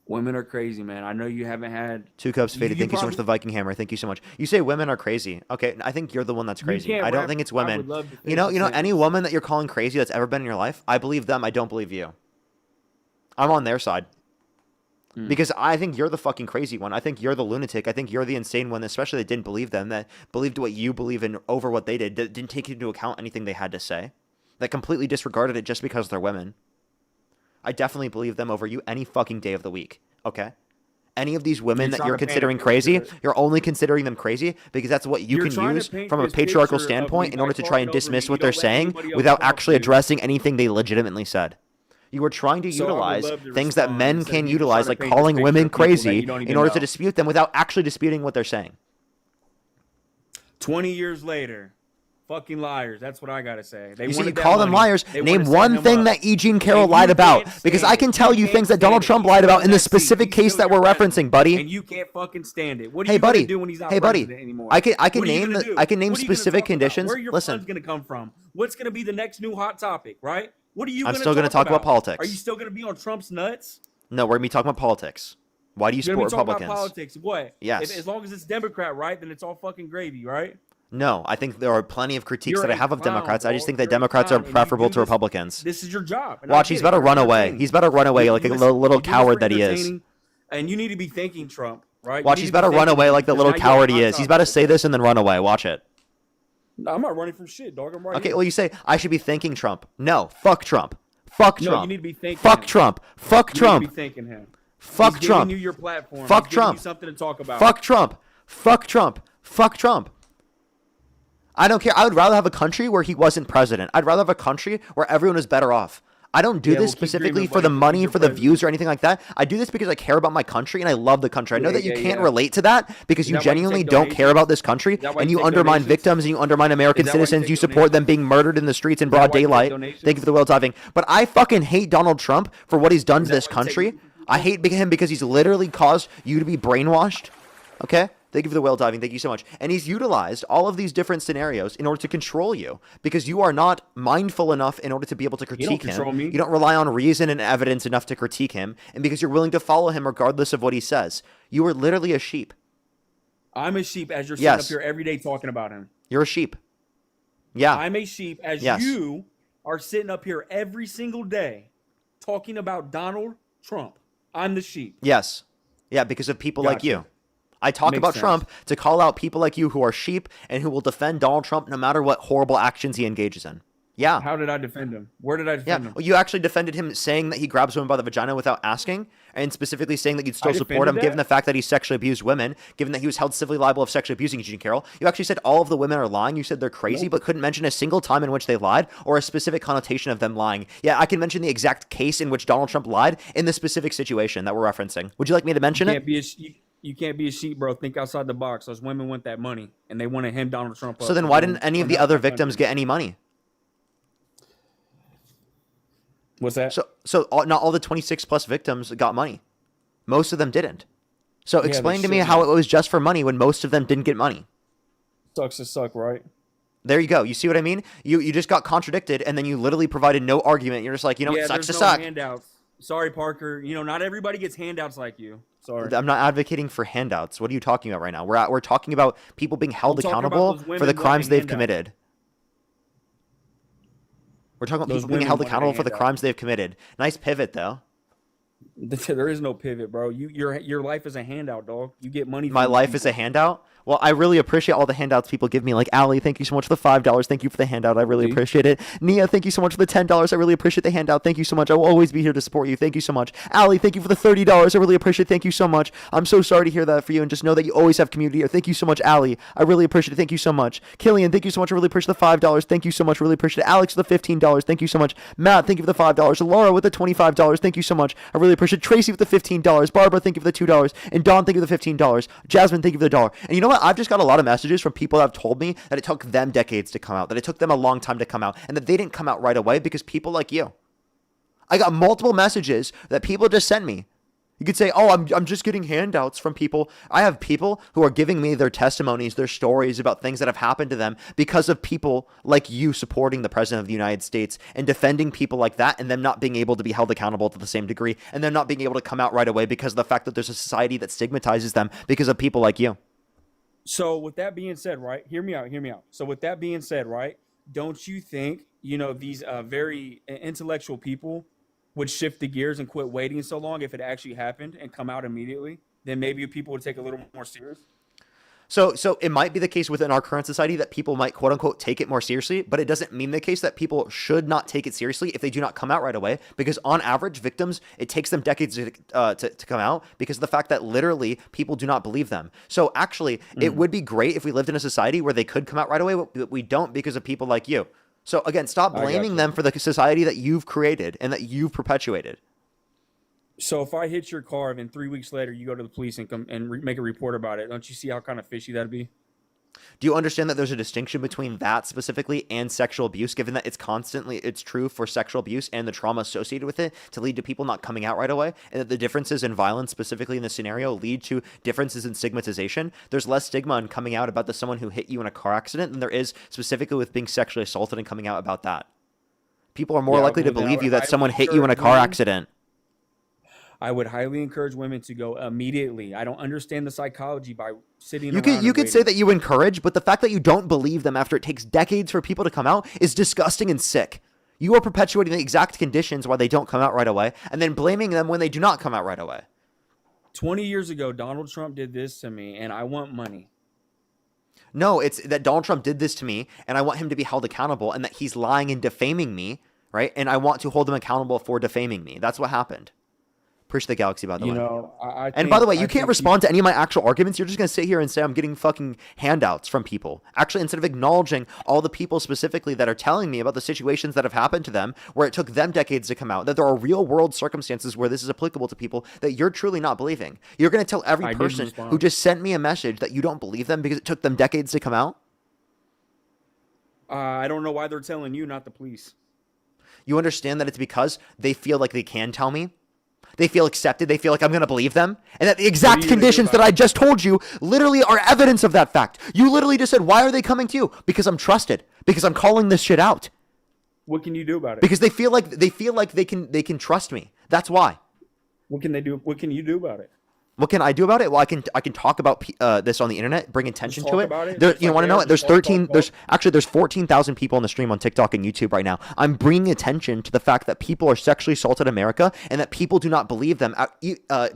Women are crazy, man. I know you haven't had... Two cups faded. Thank you so much for the Viking Hammer. Thank you so much. You say women are crazy. Okay, I think you're the one that's crazy. I don't think it's women. You know, any woman that you're calling crazy that's ever been in your life, I believe them. I don't believe you. I'm on their side. Because I think you're the fucking crazy one. I think you're the lunatic. I think you're the insane one, especially that didn't believe them, that believed what you believe in over what they did, that didn't take into account anything they had to say, that completely disregarded it just because they're women. I definitely believe them over you any fucking day of the week, okay? Any of these women that you're considering crazy, you're only considering them crazy because that's what you can use from a patriarchal standpoint in order to try and dismiss what they're saying without actually addressing anything they legitimately said. You were trying to utilize things that men can utilize, like calling women crazy, in order to dispute them without actually disputing what they're saying. 20 years later, fucking liars. That's what I gotta say. You see, you call them liars. Name one thing that E. Jean Carroll lied about, because I can tell you things that Donald Trump lied about in the specific case that we're referencing, buddy. And you can't fucking stand it. What are you gonna do when he's not president anymore? I can name specific conditions. Where your funds gonna come from? What's gonna be the next new hot topic, right? What are you? I'm still gonna talk about politics. Are you still gonna be on Trump's nuts? No, we're gonna be talking about politics. Why do you support Republicans? About politics. What? Yes. As long as it's Democrat, right? Then it's all fucking gravy, right? No, I think there are plenty of critiques that I have of Democrats. I just think that Democrats are preferable to Republicans. This is your job. Watch, he's about to run away. He's about to run away like a little coward that he is. And you need to be thanking Trump, right? Watch, he's about to run away like the little coward he is. He's about to say this and then run away. Watch it. No, I'm not running from shit, dog. I'm right Okay, well, you say, I should be thanking Trump. No, fuck Trump. Fuck Trump. No, you need to be thanking Fuck him. Trump. Fuck Trump. You need to be thanking him. Fuck He's Trump. giving you your platform. Fuck He's giving Trump. you something to talk about. Fuck Trump. Fuck Trump. Fuck Trump. I don't care. I would rather have a country where he wasn't president. I'd rather have a country where everyone is better off. I don't do this specifically for the money, for the views, or anything like that. I do this because I care about my country and I love the country. I know that you can't relate to that because you genuinely don't care about this country and you undermine victims and you undermine American citizens. You support them being murdered in the streets in broad daylight. Thank you for the whale diving. But I fucking hate Donald Trump for what he's done to this country. I hate him because he's literally caused you to be brainwashed. Okay? Thank you for the whale diving. Thank you so much. And he's utilized all of these different scenarios in order to control you because you are not mindful enough in order to be able to critique him. You don't rely on reason and evidence enough to critique him. And because you're willing to follow him regardless of what he says. You are literally a sheep. I'm a sheep as you're sitting up here every day talking about him. You're a sheep. Yeah. I'm a sheep as you are sitting up here every single day talking about Donald Trump. I'm the sheep. Yes. Yeah, because of people like you. I talk about Trump to call out people like you who are sheep and who will defend Donald Trump no matter what horrible actions he engages in. Yeah. How did I defend him? Where did I defend him? Well, you actually defended him saying that he grabs women by the vagina without asking, and specifically saying that you'd still support him given the fact that he sexually abused women, given that he was held civilly liable of sexually abusing Jean Carroll. You actually said all of the women are lying. You said they're crazy, but couldn't mention a single time in which they lied or a specific connotation of them lying. Yeah, I can mention the exact case in which Donald Trump lied in the specific situation that we're referencing. Would you like me to mention it? You can't be a sheep, bro. Think outside the box. Those women want that money, and they want to hem Donald Trump up. So then why didn't any of the other victims get any money? What's that? So not all the 26 plus victims got money. Most of them didn't. So explain to me how it was just for money when most of them didn't get money. Sucks to suck, right? There you go. You see what I mean? You just got contradicted, and then you literally provided no argument. You're just like, it sucks to suck. Handouts. Sorry, Parker. Not everybody gets handouts like you. Sorry. I'm not advocating for handouts. What are you talking about right now? We're talking about people being held accountable for the crimes they've committed. We're talking about people being held accountable for the crimes they've committed. Nice pivot, though. There is no pivot, bro. Your life is a handout, dog. You get money. My life is a handout? Well, I really appreciate all the handouts people give me. Like, Allie, thank you so much for the $5. Thank you for the handout. I really appreciate it. Nia, thank you so much for the $10. I really appreciate the handout. Thank you so much. I will always be here to support you. Thank you so much. Allie, thank you for the $30. I really appreciate it. Thank you so much. I'm so sorry to hear that for you, and just know that you always have community here. Thank you so much, Allie. I really appreciate it. Thank you so much. Killian, thank you so much. I really appreciate the $5. Thank you so much. Really appreciate it. Alex, for the $15. Thank you so much. Matt, thank you for the $5. Laura with the $25. Thank you so much. I really really appreciate it. Tracy with the $15. Barbara, thank you for the $2. And Dawn, thank you for the $15. Jasmine, thank you for the $1. And you know what? I've just got a lot of messages from people that have told me that it took them decades to come out, that it took them a long time to come out, and that they didn't come out right away because people like you. I got multiple messages that people just sent me. You could say, oh, I'm just getting handouts from people. I have people who are giving me their testimonies, their stories about things that have happened to them because of people like you supporting the president of the United States and defending people like that, and them not being able to be held accountable to the same degree, and them not being able to come out right away because of the fact that there's a society that stigmatizes them because of people like you. So with that being said, right, hear me out. So with that being said, right, don't you think, these very intellectual people would shift the gears and quit waiting so long if it actually happened and come out immediately? Then maybe people would take it a little more serious. So it might be the case within our current society that people might, quote unquote, take it more seriously, but it doesn't mean the case that people should not take it seriously if they do not come out right away, because on average, victims, it takes them decades to come out because of the fact that literally people do not believe them. So actually, it would be great if we lived in a society where they could come out right away, but we don't because of people like you. So again, stop blaming them for the society that you've created and that you've perpetuated. So if I hit your car and then 3 weeks later you go to the police and come and make a report about it, don't you see how kind of fishy that'd be? Do you understand that there's a distinction between that specifically and sexual abuse, given that it's true for sexual abuse and the trauma associated with it to lead to people not coming out right away, and that the differences in violence specifically in this scenario lead to differences in stigmatization? There's less stigma in coming out about someone who hit you in a car accident than there is specifically with being sexually assaulted and coming out about that. People are more likely to believe you that someone hit you in a car accident. I would highly encourage women to go immediately. I don't understand the psychology by sitting You around. You could say that you encourage, but the fact that you don't believe them after it takes decades for people to come out is disgusting and sick. You are perpetuating the exact conditions why they don't come out right away, and then blaming them when they do not come out right away. 20 years ago, Donald Trump did this to me, and I want money. No, it's that Donald Trump did this to me, and I want him to be held accountable, and that he's lying and defaming me, right? And I want to hold him accountable for defaming me. That's what happened. Appreciate the Galaxy, by the way. And by the way, you can't respond to any of my actual arguments. You're just going to sit here and say I'm getting fucking handouts from people. Actually, instead of acknowledging all the people specifically that are telling me about the situations that have happened to them, where it took them decades to come out, that there are real world circumstances where this is applicable to people that you're truly not believing. You're going to tell every person who just sent me a message that you don't believe them because it took them decades to come out? I don't know why they're telling you, not the police. You understand that it's because they feel like they can tell me? They feel accepted. They feel like I'm going to believe them. And that the exact conditions that I just told you literally are evidence of that fact. You literally just said, why are they coming to you? Because I'm trusted. Because I'm calling this shit out. What can you do about it? Because they feel like they can trust me. That's why. What can they do? What can you do about it? What can I do about it? Well, I can talk about this on the internet, bring attention to it. You want to know it? There's 14,000 people on the stream on TikTok and YouTube right now. I'm bringing attention to the fact that people are sexually assaulted in America and that people do not believe them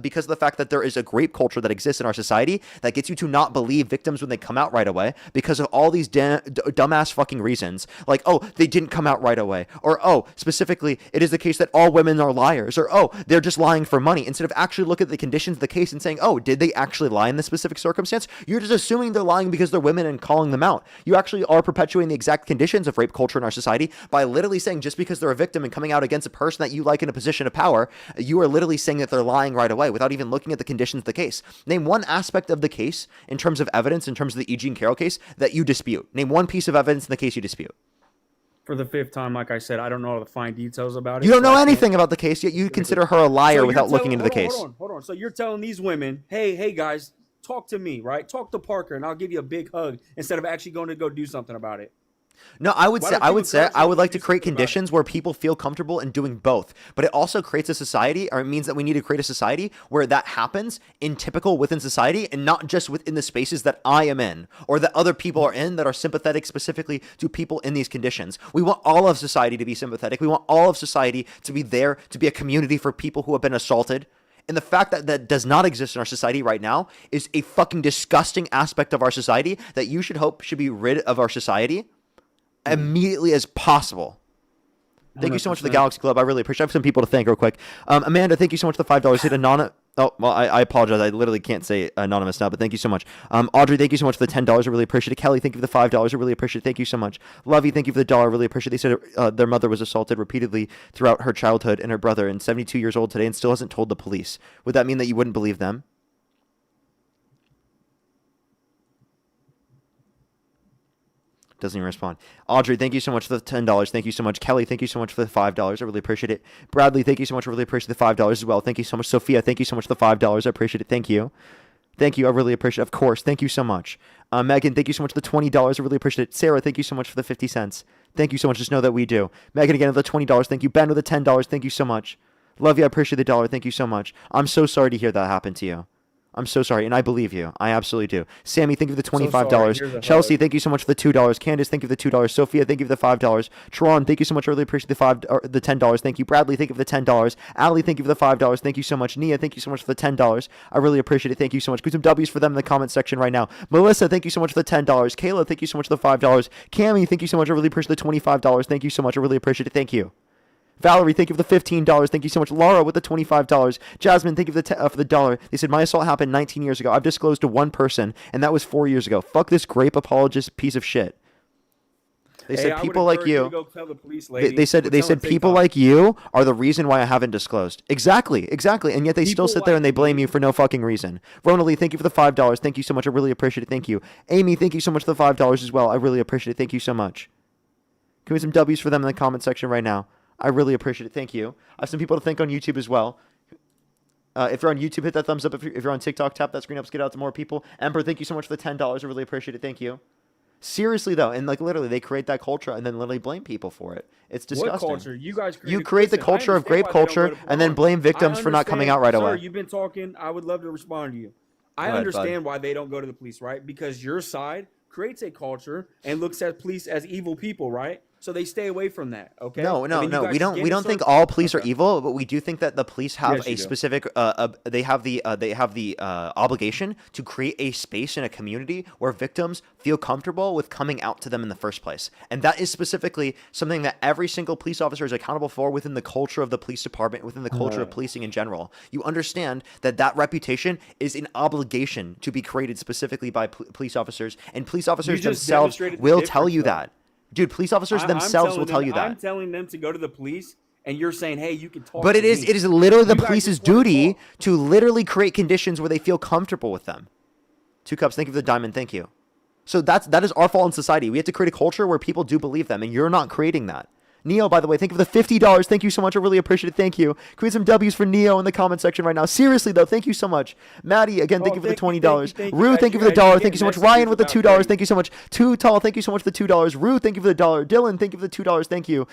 because of the fact that there is a rape culture that exists in our society that gets you to not believe victims when they come out right away because of all these dumbass fucking reasons. Like, oh, they didn't come out right away. Or, oh, specifically, it is the case that all women are liars. Or, oh, they're just lying for money. Instead of actually look at the conditions of the case and saying, oh, did they actually lie in this specific circumstance? You're just assuming they're lying because they're women and calling them out. You actually are perpetuating the exact conditions of rape culture in our society by literally saying just because they're a victim and coming out against a person that you like in a position of power, you are literally saying that they're lying right away without even looking at the conditions of the case. Name one aspect of the case in terms of evidence, in terms of the E. Jean Carroll case, that you dispute. Name one piece of evidence in the case you dispute. For the fifth time, like I said, I don't know all the fine details about it. You don't know anything about the case, yet you consider her a liar without looking into the case. Hold on. So you're telling these women, hey guys, talk to me, right? Talk to Parker, and I'll give you a big hug instead of actually going to go do something about it. No, I would like to create conditions where people feel comfortable in doing both. But it also creates a society, or it means that we need to create a society where that happens within society and not just within the spaces that I am in or that other people are in that are sympathetic specifically to people in these conditions. We want all of society to be sympathetic. We want all of society to be there, to be a community for people who have been assaulted. And the fact that that does not exist in our society right now is a fucking disgusting aspect of our society that you should hope should be rid of our society immediately as possible. Thank 100%. You so much for the Galaxy Club. I really appreciate it. I have some people to thank real quick. Amanda, thank you so much for the $5. Oh, well, I apologize. I literally can't say anonymous now, but thank you so much. Audrey, thank you so much for the $10. I really appreciate it. Kelly, thank you for the $5. I really appreciate it. Thank you so much. Lovey, thank you for the $1. I really appreciate it. They said their mother was assaulted repeatedly throughout her childhood, and her brother, and 72 years old today, and still hasn't told the police. Would that mean that you wouldn't believe them? Doesn't even respond. Audrey, thank you so much for the $10. Thank you so much. Kelly, thank you so much for the $5. I really appreciate it. Bradley, thank you so much. I really appreciate the $5 as well. Thank you so much. Sophia, thank you so much for the $5. I appreciate it. Thank you. Thank you. I really appreciate it. Of course. Thank you so much. Megan, thank you so much for the $20. I really appreciate it. Sarah, thank you so much for the 50 cents. Thank you so much. Just know that we do. Megan, again, with the $20. Thank you. Ben with the $10. Thank you so much. Love you. I appreciate the $1. Thank you so much. I'm so sorry to hear that happen to you. I'm so sorry, and I believe you. I absolutely do. Sammy, thank you for the $25. Chelsea, thank you so much for the $2. Candace, thank you for the $2. Sophia, thank you for the $5. Tron, thank you so much. I really appreciate the $10. Thank you. Bradley, thank you for the $10. Allie, thank you for the $5. Thank you so much. Nia, thank you so much for the $10. I really appreciate it. Thank you so much. Put some W's for them in the comment section right now. Melissa, thank you so much for the $10. Kayla, thank you so much for the $5. Cammy, thank you so much. I really appreciate the $25. Thank you so much. I really appreciate it. Thank you. Valerie, thank you for the $15. Thank you so much. Laura with the $25. Jasmine, thank you for the $1. They said, my assault happened 19 years ago. I've disclosed to one person, and that was 4 years ago. Fuck this grape apologist piece of shit. They said people like you. They said people like you are the reason why I haven't disclosed. Exactly. And yet they still sit there and they blame you for no fucking reason. Ronalie, thank you for the $5. Thank you so much. I really appreciate it. Thank you. Amy, thank you so much for the $5 as well. I really appreciate it. Thank you so much. Can we have some W's for them in the comment section right now? I really appreciate it. Thank you. I have some people to thank on YouTube as well. If you're on YouTube, hit that thumbs up. If you're on TikTok, tap that screen up to get out to more people. Emperor, thank you so much for the $10. I really appreciate it. Thank you. Seriously, though, and like literally, they create that culture and then literally blame people for it. It's disgusting. What culture? You guys create the culture of grape culture and then blame victims for not coming out right away. Sir, you've been talking. I would love to respond to you. I understand why they don't go to the police, right? Because your side creates a culture and looks at police as evil people, right? So they stay away from that. Okay. No. We don't think all police are evil, but we do think that the police have a specific. They have the obligation to create a space in a community where victims feel comfortable with coming out to them in the first place, and that is specifically something that every single police officer is accountable for within the culture of the police department, within the culture of policing in general. You understand that reputation is an obligation to be created specifically by police officers, and police officers themselves will tell you that. Dude, police officers themselves will tell you that. I'm telling them to go to the police, and you're saying, hey, you can talk But to it is literally the police's duty to literally create conditions where they feel comfortable with them. 2 cups, thank you for the diamond, thank you. So that is our fault in society. We have to create a culture where people do believe them, and you're not creating that. Neo, by the way, thank you for the $50. Thank you so much. I really appreciate it. Thank you. Can we have some W's for Neo in the comment section right now? Seriously, though, thank you so much. Maddie, again, thank you for the $20. Rue, thank you for the $1. Thank you so much. Ryan with the $2. Thank you so much. Too Tall, thank you so much for the $2. Rue, thank you for the $1. Dylan, thank you for the $2. Thank you.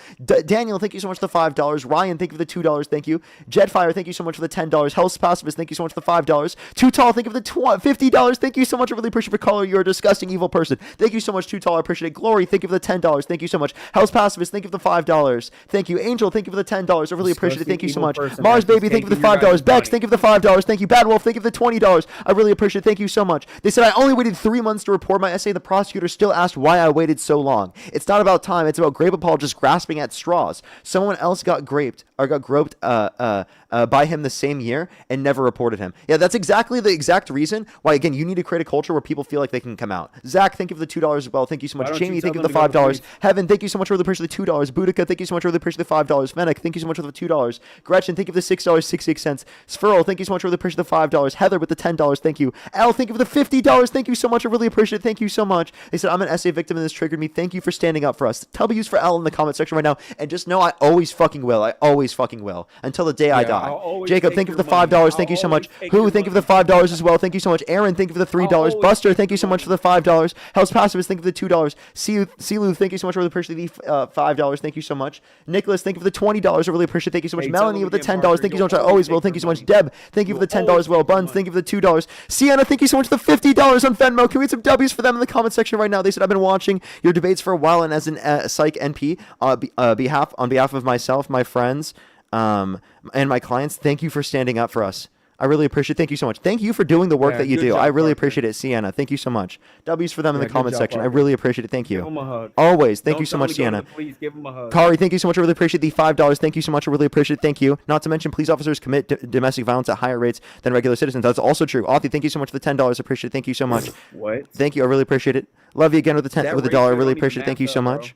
Daniel, thank you so much for the $5. Ryan, thank you for the $2. Thank you. Jetfire, thank you so much for the $10. Hell's Pacifist, thank you so much for the $5. Too Tall, thank you for the $50. Thank you so much. I really appreciate it. Caller, you're a disgusting evil person. Thank you so much, Too Tall. I appreciate it. Glory, thank you for the $10. Thank you so much. Hell's Pacifist, thank you for the $5. Thank you. Angel, thank you for the $10. I really appreciate it. Thank you so much. Mars Baby, thank you for the $5. Bex, thank you for the $5. Thank you. Bad Wolf, thank you for the $20. I really appreciate it. Thank you so much. They said I only waited 3 months to report my essay. The prosecutor still asked why I waited so long. It's not about time. It's about grape apologists grasping at straws. Someone else got groped by him the same year and never reported him. Yeah, that's exactly the exact reason why, again, you need to create a culture where people feel like they can come out. Zach, thank you for the $2 as well. Thank you so much. Jamie, thank you for the $5. Heaven, thank you so much for the appreciate the $2. Boudica, thank you so much for the appreciate the $5. Fennec, thank you so much for the $2. Gretchen, thank you for the $6.66. Sfurl, thank you so much for the appreciate the $5. Heather with the $10. Thank you. Al, thank you for the $50. Thank you so much. I really appreciate it. Thank you so much. They said I'm an essay victim and this triggered me. Thank you for standing up for us. W's for Al in the comment section right now. And just know I always fucking will. I always fucking will. Until the day I die. Jacob, thank you for the $5. Thank you so much. Who, thank you for the $5 as well. Thank you so much. Aaron, thank you for the $3. Buster, thank you so much for the $5. Hell's Pacifist, thank you for the $2. Silu, thank you so much for the appreciate the $5. Thank you so much. Nicholas, thank you for the $20. I really appreciate it. Thank you so much. Melanie with the $10. Thank you so much. I always will. Thank you so much. Deb, thank you for the $10 as well. Buns, thank you for the $2. Sienna, thank you so much for the $50 on Venmo. Can we get some W's for them in the comment section right now? They said I've been watching your debates for a while, and as an psych NP, on behalf of myself, my friends, and my clients, thank you for standing up for us. I really appreciate it. Thank you so much. Thank you for doing the work Yeah, that you good do. job, I really Parker. appreciate it, Sienna. Thank you so much. W's for them in Yeah, the good comment job, section. I Parker. really appreciate it. Thank Give you. him a hug. Always. Thank Don't you so tell him much, to go to Sienna. the police. Give him a hug. Kari, thank you so much. I really appreciate the $5. Thank you so much. I really appreciate it. Thank you. Not to mention, police officers commit domestic violence at higher rates than regular citizens. That's also true. Authy, thank you so much for the $10. Appreciate it. Thank you so much. What? Thank you. I really appreciate it. Love you again with the That with the ratio dollar. I really don't even appreciate it. Thank you match so up, bro. much.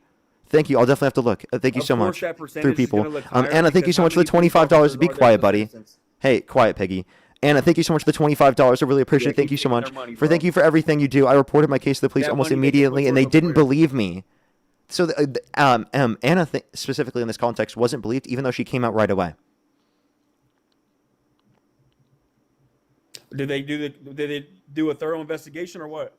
Thank you. I'll definitely have to look. Thank you Of so course much. that Three percentage is people. gonna look higher Anna, thank you because so how much for the many police $25. officers Be are there quiet, for buddy. citizens? Hey, quiet, Piggy. Anna, thank you so much for the $25. I really appreciate Yeah, it. Thank keep you so taking much their money, for bro. thank you for everything you do. I reported my case to the police That almost money they can immediately, put and they towards didn't Twitter. believe me. So Anna specifically in this context wasn't believed, even though she came out right away. Did they do a thorough investigation or what?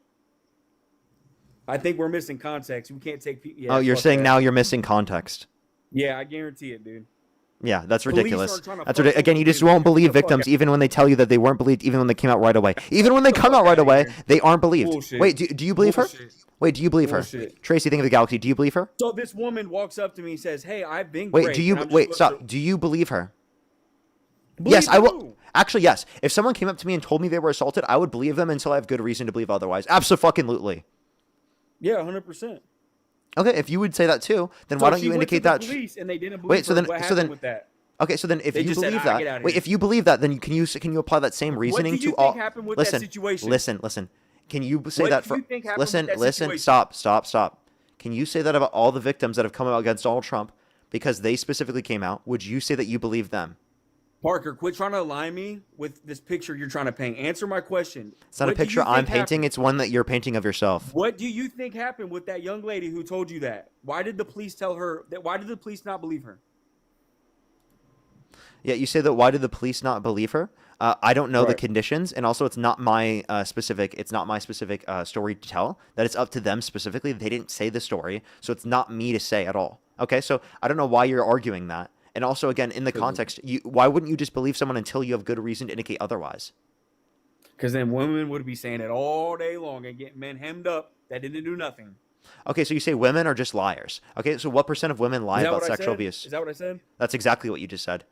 I think we're missing context. We can't take people. Yeah, Oh, you're fuck saying that. now you're missing context. Yeah, I guarantee it, dude. Yeah, that's Police ridiculous. aren't trying to That's fuck ridiculous. Again, with you just people. won't believe Get the fuck victims out. even when they tell you that they weren't believed, even when they came out right away. Even when they Get the come out fuck right outta away, here. they aren't believed. Bullshit. Wait, do you believe her? Bullshit. Wait, do you believe her? Bullshit. Tracy, think of the galaxy. Do you believe her? So this woman walks up to me and says, "Hey, I've been Wait, raped," do you and I'm just wait? supposed Stop. to- Do you believe her? Believe Yes, I will. who? Actually, yes. If someone came up to me and told me they were assaulted, I would believe them until I have good reason to believe otherwise. Absolutely. Yeah, 100%. Okay, if you would say that too, then So why don't she you went indicate to the that? police and they didn't believe Wait, so her. then- What so happened then- with that? Okay, so then if They you just said, believe "Ah, get that, outta wait, here." if you believe that, then can you apply that same reasoning What do you to think all? happened with listen, that situation? listen. Can you say What that do for? you think happened Listen, with that listen. situation? Stop. Can you say that about all the victims that have come out against Donald Trump because they specifically came out? Would you say that you believe them? Parker, quit trying to align me with this picture you're trying to paint. Answer my question. It's not What a do you picture I'm think painting. happened? It's one that you're painting of yourself. What do you think happened with that young lady who told you that? Why did the police tell her that? Why did the police not believe her? Yeah, you say that. Why did the police not believe her? I don't know the Right. conditions, and also it's not my specific. It's not my specific story to tell. That it's up to them specifically. They didn't say the story, so it's not me to say at all. Okay, so I don't know why you're arguing that. And also, again, in the context, why wouldn't you just believe someone until you have good reason to indicate otherwise? Because then women would be saying it all day long and getting men hemmed up that didn't do nothing. Okay, so you say women are just liars. Okay, so what percent of women lie Is that about what I sexual said? abuse? Is that what I said? That's exactly what you just said.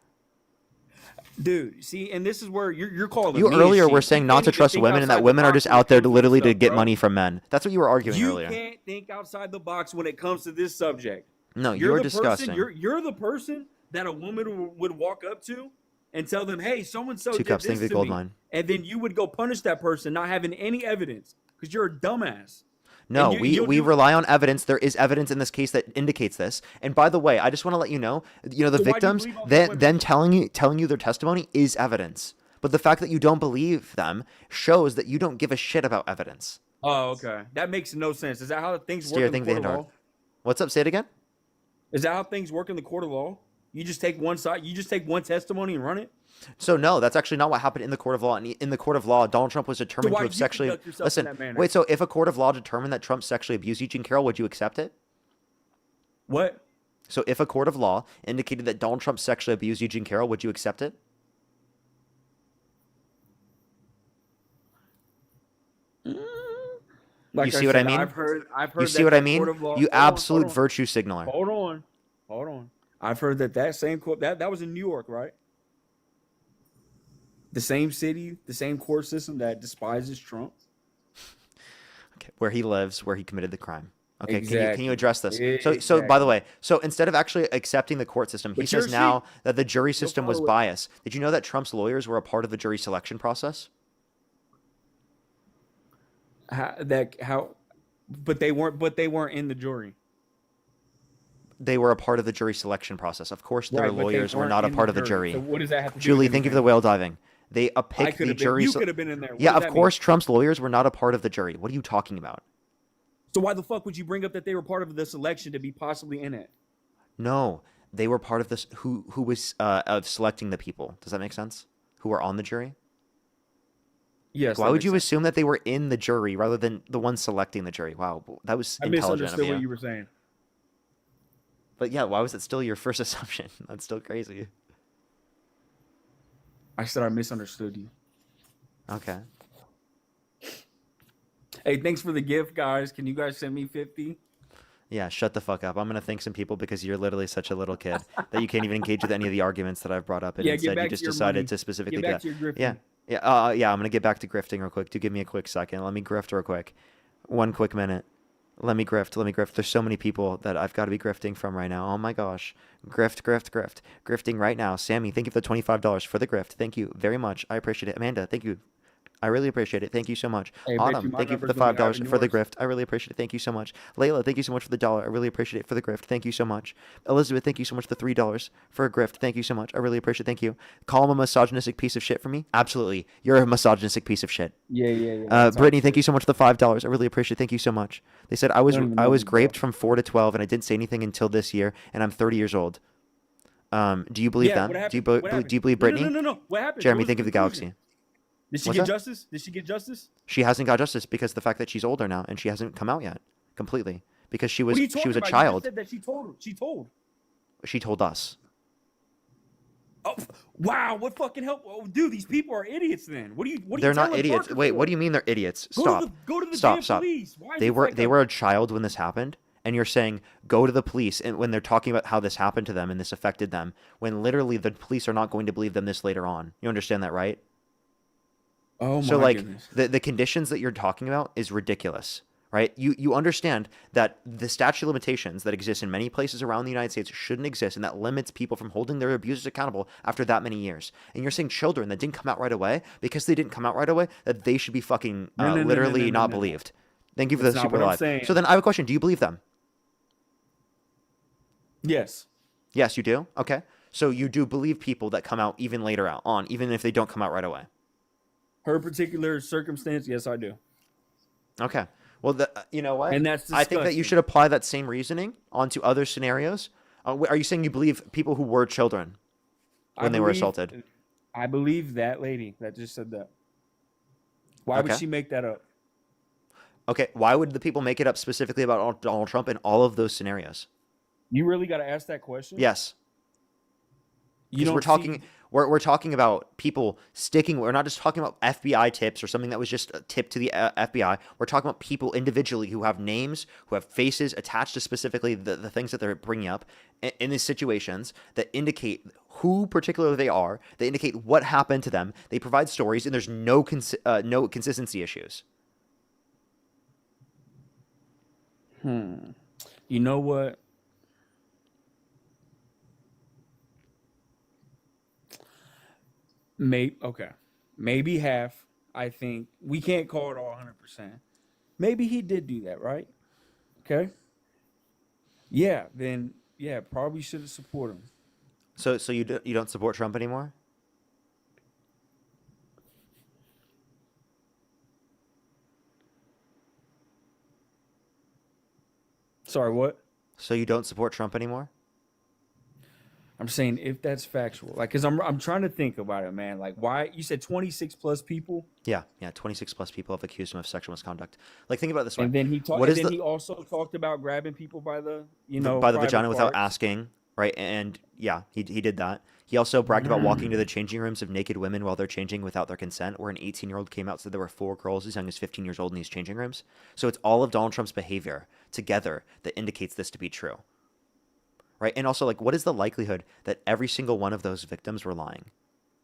Dude, see, and this is where you're calling You me a earlier were sheep. saying You not can't to even trust think women and outside that the women are box just when it out there comes to literally this to stuff, get bro. money from men. That's what you were arguing You earlier. can't think outside the box when it comes to this subject. No, You're you're the disgusting. person. You're the person that a woman would walk up to and tell them, "Hey, so and so Two did cups, this think of the to gold me," mine. and then you would go punish that person, not having any evidence, because you're a dumbass. No, And you'll we do- rely on evidence. There is evidence in this case that indicates this. And by the way, I just want to let you know, the So why do you victims, believe all these then women? telling you their testimony is evidence. But the fact that you don't believe them shows that you don't give a shit about evidence. Oh, okay. That makes no sense. Is that how things Steer, work in think the the court of Andar. law? What's up? Say it again. Is that how things work in the court of law? You just take one side. You just take one testimony and run it. So no, that's actually not what happened in the court of law. In the court of law, Donald Trump was determined why to have do you sexually. conduct yourself in Listen, that manner? wait. So if a court of law determined that Trump sexually abused Eugene Carroll, would you accept it? What? So if a court of law indicated that Donald Trump sexually abused Eugene Carroll, would you accept it? Like You see what I said, mean? I've heard. You see that what I the mean? court of law- You Hold on, absolute hold on. virtue signaler. Hold on. I've heard that same court that was in New York, right? The same city, the same court system that despises Trump. Okay, where he lives, where he committed the crime. Okay, can you Exactly. address this? So by the way, so instead of actually accepting the court system, he But says you're now that the jury system was follow it. biased. Did you know that Trump's lawyers were a part of the jury selection process? But they weren't in the jury. They were a part of the jury selection process. Of course, their Right, but they lawyers were weren't not a in part of the jury. So what does that have to do Julie, with thank you for the anything? whale diving. They I picked could the have been. jury. You could have been in there. What Yeah, does of that mean? course, Trump's lawyers were not a part of the jury. What are you talking about? So why the fuck would you bring up that they were part of this election to be possibly in it? No, they were part of this. Who was of selecting the people? Does that make sense? Who were on the jury? Yes. Why that would makes you sense. assume that they were in the jury rather than the ones selecting the jury? Wow, that was I intelligent of misunderstood you. what you were saying. But yeah, why was it still your first assumption? That's still crazy. I said I misunderstood you. Okay. Hey, thanks for the gift, guys. Can you guys send me 50? Yeah, shut the fuck up. I'm gonna thank some people because you're literally such a little kid that you can't even engage with any of the arguments that I've brought up, and Yeah, get instead you back to just your decided money. to specifically Get do back that. to your Yeah, grifting. yeah. I'm gonna get back to grifting real quick. Do give me a quick second. Let me grift real quick. One quick minute. Let me grift. Let me grift. There's so many people that I've got to be grifting from right now. Oh my gosh. Grift, grift, grift. Grifting right now. Sammy, thank you for the $25 for the grift. Thank you very much. I appreciate it. Amanda, thank you. I really appreciate it. Thank you so much. Hey, bet you Autumn, my thank you for number's the gonna be higher $5 than for the yours. grift. I really appreciate it. Thank you so much. Layla, thank you so much for the $1. I really appreciate it for the grift. Thank you so much. Elizabeth, thank you so much for the $3 for a grift. Thank you so much. I really appreciate it. Thank you. Call him a misogynistic piece of shit for me? Absolutely. You're a misogynistic piece of shit. Yeah. Brittany, thank you so much for the $5. I really appreciate it. Thank you so much. They said I was don't even know me, bro. raped from 4 to 12 and I didn't say anything until this year and I'm 30 years old. Do you believe them? What happened? Do you, What happened? do you believe No, Brittany? No. What happened? Jeremy, What was think of the conclusion? galaxy. Did she What's get that? justice? Did she get justice? She hasn't got justice because of the fact that she's older now and she hasn't come out yet completely because she What was are you talking a about? You child. just said that she told. She told. She told us. Oh, wow! What fucking help? Oh, dude, these people are idiots. Then what are you? What are They're you not telling idiots. Parker Wait, for? what do you mean they're idiots? Go Stop. to the, go to the Stop. damn Stop. police. Why is They this were like they a- were a child when this happened, and you're saying go to the police, and when they're talking about how this happened to them and this affected them, when literally the police are not going to believe them this later on. You understand that, right? Oh my So like goodness. the conditions that you're talking about is ridiculous, right? You understand that the statute of limitations that exists in many places around the United States shouldn't exist, and that limits people from holding their abusers accountable after that many years. And you're saying children that didn't come out right away because they didn't come out right away that they should be fucking literally not No. believed. Thank you for That's the not super what I'm live. saying. So then I have a question: do you believe them? Yes. Yes, you do. Okay, so you do believe people that come out even later on, even if they don't come out right away. Her particular circumstance, yes, I do. Okay. Well, you know what? And that's I think that you disgusting. should apply that same reasoning onto other scenarios. Are you saying you believe people who were children when they were assaulted? I believe that lady that just said that. Why would Okay. she make that up? Okay. Why would the people make it up specifically about Donald Trump in all of those scenarios? You really got to ask that question. Yes. You Because don't we're talking, see- we're talking about people sticking. We're not just talking about FBI tips or something that was just a tip to the FBI. We're talking about people individually who have names, who have faces attached to specifically the things that they're bringing up in these situations that indicate who particularly they are. They indicate what happened to them. They provide stories, and there's no consistency issues. You know what? Maybe half. I think we can't call it all 100%. Maybe he did do that, right? Okay. Yeah. Then yeah, probably should have supported him. So you don't support Trump anymore? Sorry, what? So you don't support Trump anymore? I'm saying if that's factual, like, cause I'm trying to think about it, man. Like, why you said 26 plus people, Yeah. 26 plus people have accused him of sexual misconduct. Like, think about it this way. and then he talked. What And is then the he also talked about grabbing people by the, by the private vagina without parts. asking, right? And yeah, he did that. He also bragged about walking to the changing rooms of naked women while they're changing without their consent, where an 18-year-old came out and said there were 4 girls as young as 15 years old in these changing rooms. So it's all of Donald Trump's behavior together that indicates this to be true. Right? And also, like, what is the likelihood that every single one of those victims were lying?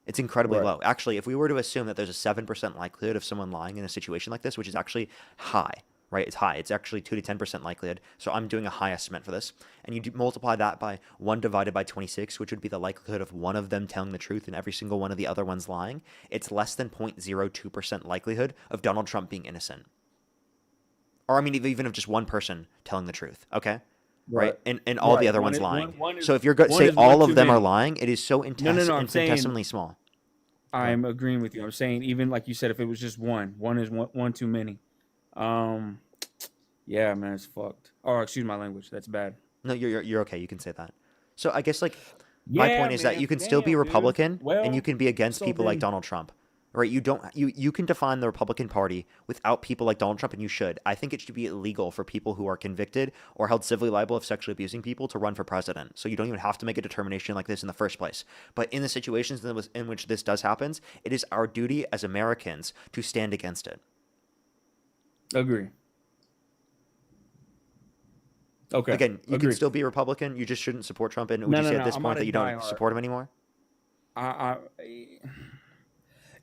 It's incredibly Right. low. Actually, if we were to assume that there's a 7% likelihood of someone lying in a situation like this, which is actually high, right? It's high. It's actually 2 to 10% likelihood. So I'm doing a high estimate for this. And you multiply that by 1 divided by 26, which would be the likelihood of one of them telling the truth and every single one of the other ones lying. It's less than 0.02% likelihood of Donald Trump being innocent. Or, I mean, even of just one person telling the truth, okay? Right? And all the other ones lying. So if you're going to say all of them are lying, it is so No, I'm saying- infinitesimally small. I'm agreeing with you. I'm saying even like you said, if it was just one is one too many. Yeah, man, it's fucked. Oh, excuse my language. That's bad. No, you're okay. You can say that. So I guess, like, my point is that man. you can still be Damn, dude. Republican and Well, you can be against so people like then- Donald Trump. Right? You can define the Republican Party without people like Donald Trump, and you should. I think it should be illegal for people who are convicted or held civilly liable of sexually abusing people to run for president. So you don't even have to make a determination like this in the first place. But in the situations in which this does happen, it is our duty as Americans to stand against it. Agree. Okay. Again, you can Agreed. still be a Republican. You just shouldn't support Trump. And would No, you no, say no. at this I'm point not a that you don't diehard. support him anymore? I,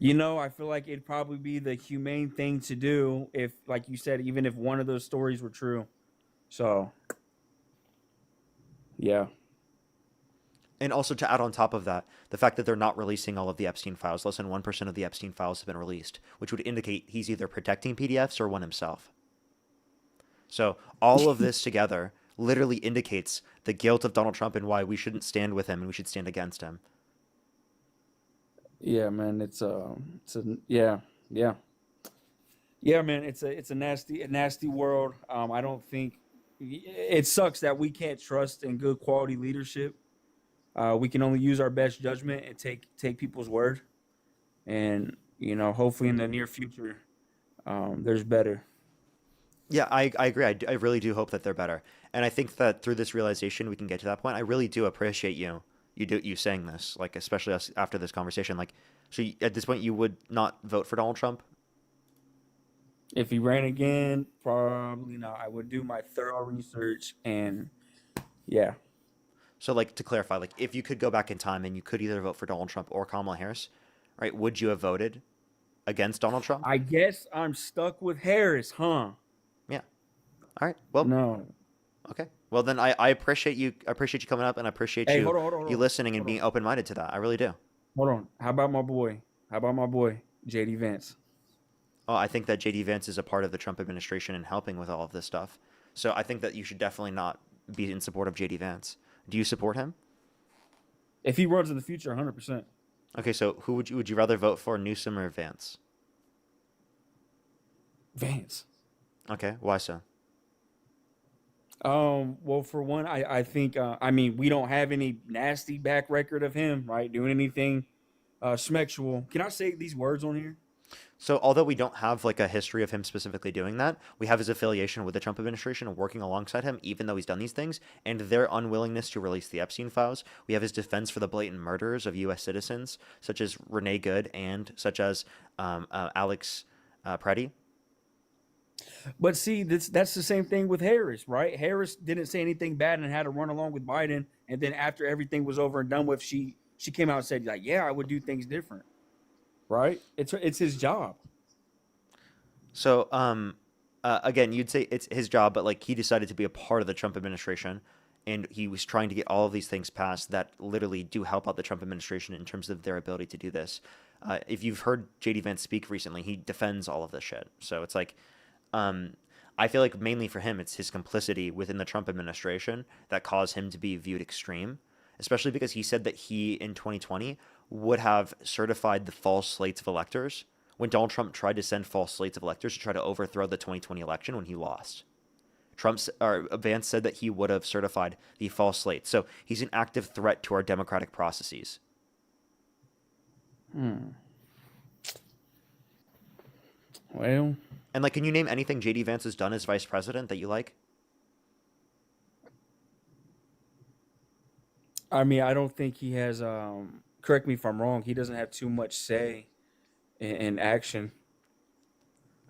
I feel like it'd probably be the humane thing to do if, like you said, even if one of those stories were true. So, yeah. And also to add on top of that, the fact that they're not releasing all of the Epstein files, less than 1% of the Epstein files have been released, which would indicate he's either protecting PDFs or one himself. So all of this together literally indicates the guilt of Donald Trump and why we shouldn't stand with him and we should stand against him. Yeah, man. Yeah, man. It's a nasty world. I don't think it sucks that we can't trust in good quality leadership. We can only use our best judgment and take people's word. And hopefully in the near future, there's better. Yeah, I agree. I really do hope that they're better. And I think that through this realization, we can get to that point. I really do appreciate you saying this, like, especially us after this conversation. Like, so at this point, you would not vote for Donald Trump? If he ran again, probably not. I would do my thorough research and yeah. So, like, to clarify, like, if you could go back in time and you could either vote for Donald Trump or Kamala Harris, right, would you have voted against Donald Trump? I guess I'm stuck with Harris, huh? Yeah. All right. Well, No. okay. Well, then I appreciate you. I appreciate you coming up, and I appreciate Hey, you hold you on. listening and Hold being on. open-minded to that. I really do. Hold on. How about my boy? JD Vance? Oh, I think that JD Vance is a part of the Trump administration and helping with all of this stuff. So I think that you should definitely not be in support of JD Vance. Do you support him? If he runs in the future, 100%. Okay, so who would you rather vote for, Newsom or Vance? Vance. Okay, why so? Well, for one, I think, we don't have any nasty back record of him, right? Doing anything smexual. Can I say these words on here? So although we don't have like a history of him specifically doing that, we have his affiliation with the Trump administration and working alongside him, even though he's done these things, and their unwillingness to release the Epstein files. We have his defense for the blatant murders of U.S. citizens, such as Renee Good and such as Alex Preddy. But see, that's the same thing with Harris, right? Harris didn't say anything bad and had to run along with Biden, and then after everything was over and done with, she came out and said, like, yeah, I would do things different, right? It's his job. So again, you'd say it's his job, but like he decided to be a part of the Trump administration, and he was trying to get all of these things passed that literally do help out the Trump administration in terms of their ability to do this. If you've heard JD Vance speak recently, he defends all of this shit. So it's like, I feel like mainly for him, it's his complicity within the Trump administration that caused him to be viewed extreme, especially because he said that he, in 2020, would have certified the false slates of electors when Donald Trump tried to send false slates of electors to try to overthrow the 2020 election when he lost. Vance said that he would have certified the false slate. So he's an active threat to our democratic processes. Well, And like, can you name anything JD Vance has done as vice president that you like? I mean, I don't think he has. Correct me if I'm wrong. He doesn't have too much say in action,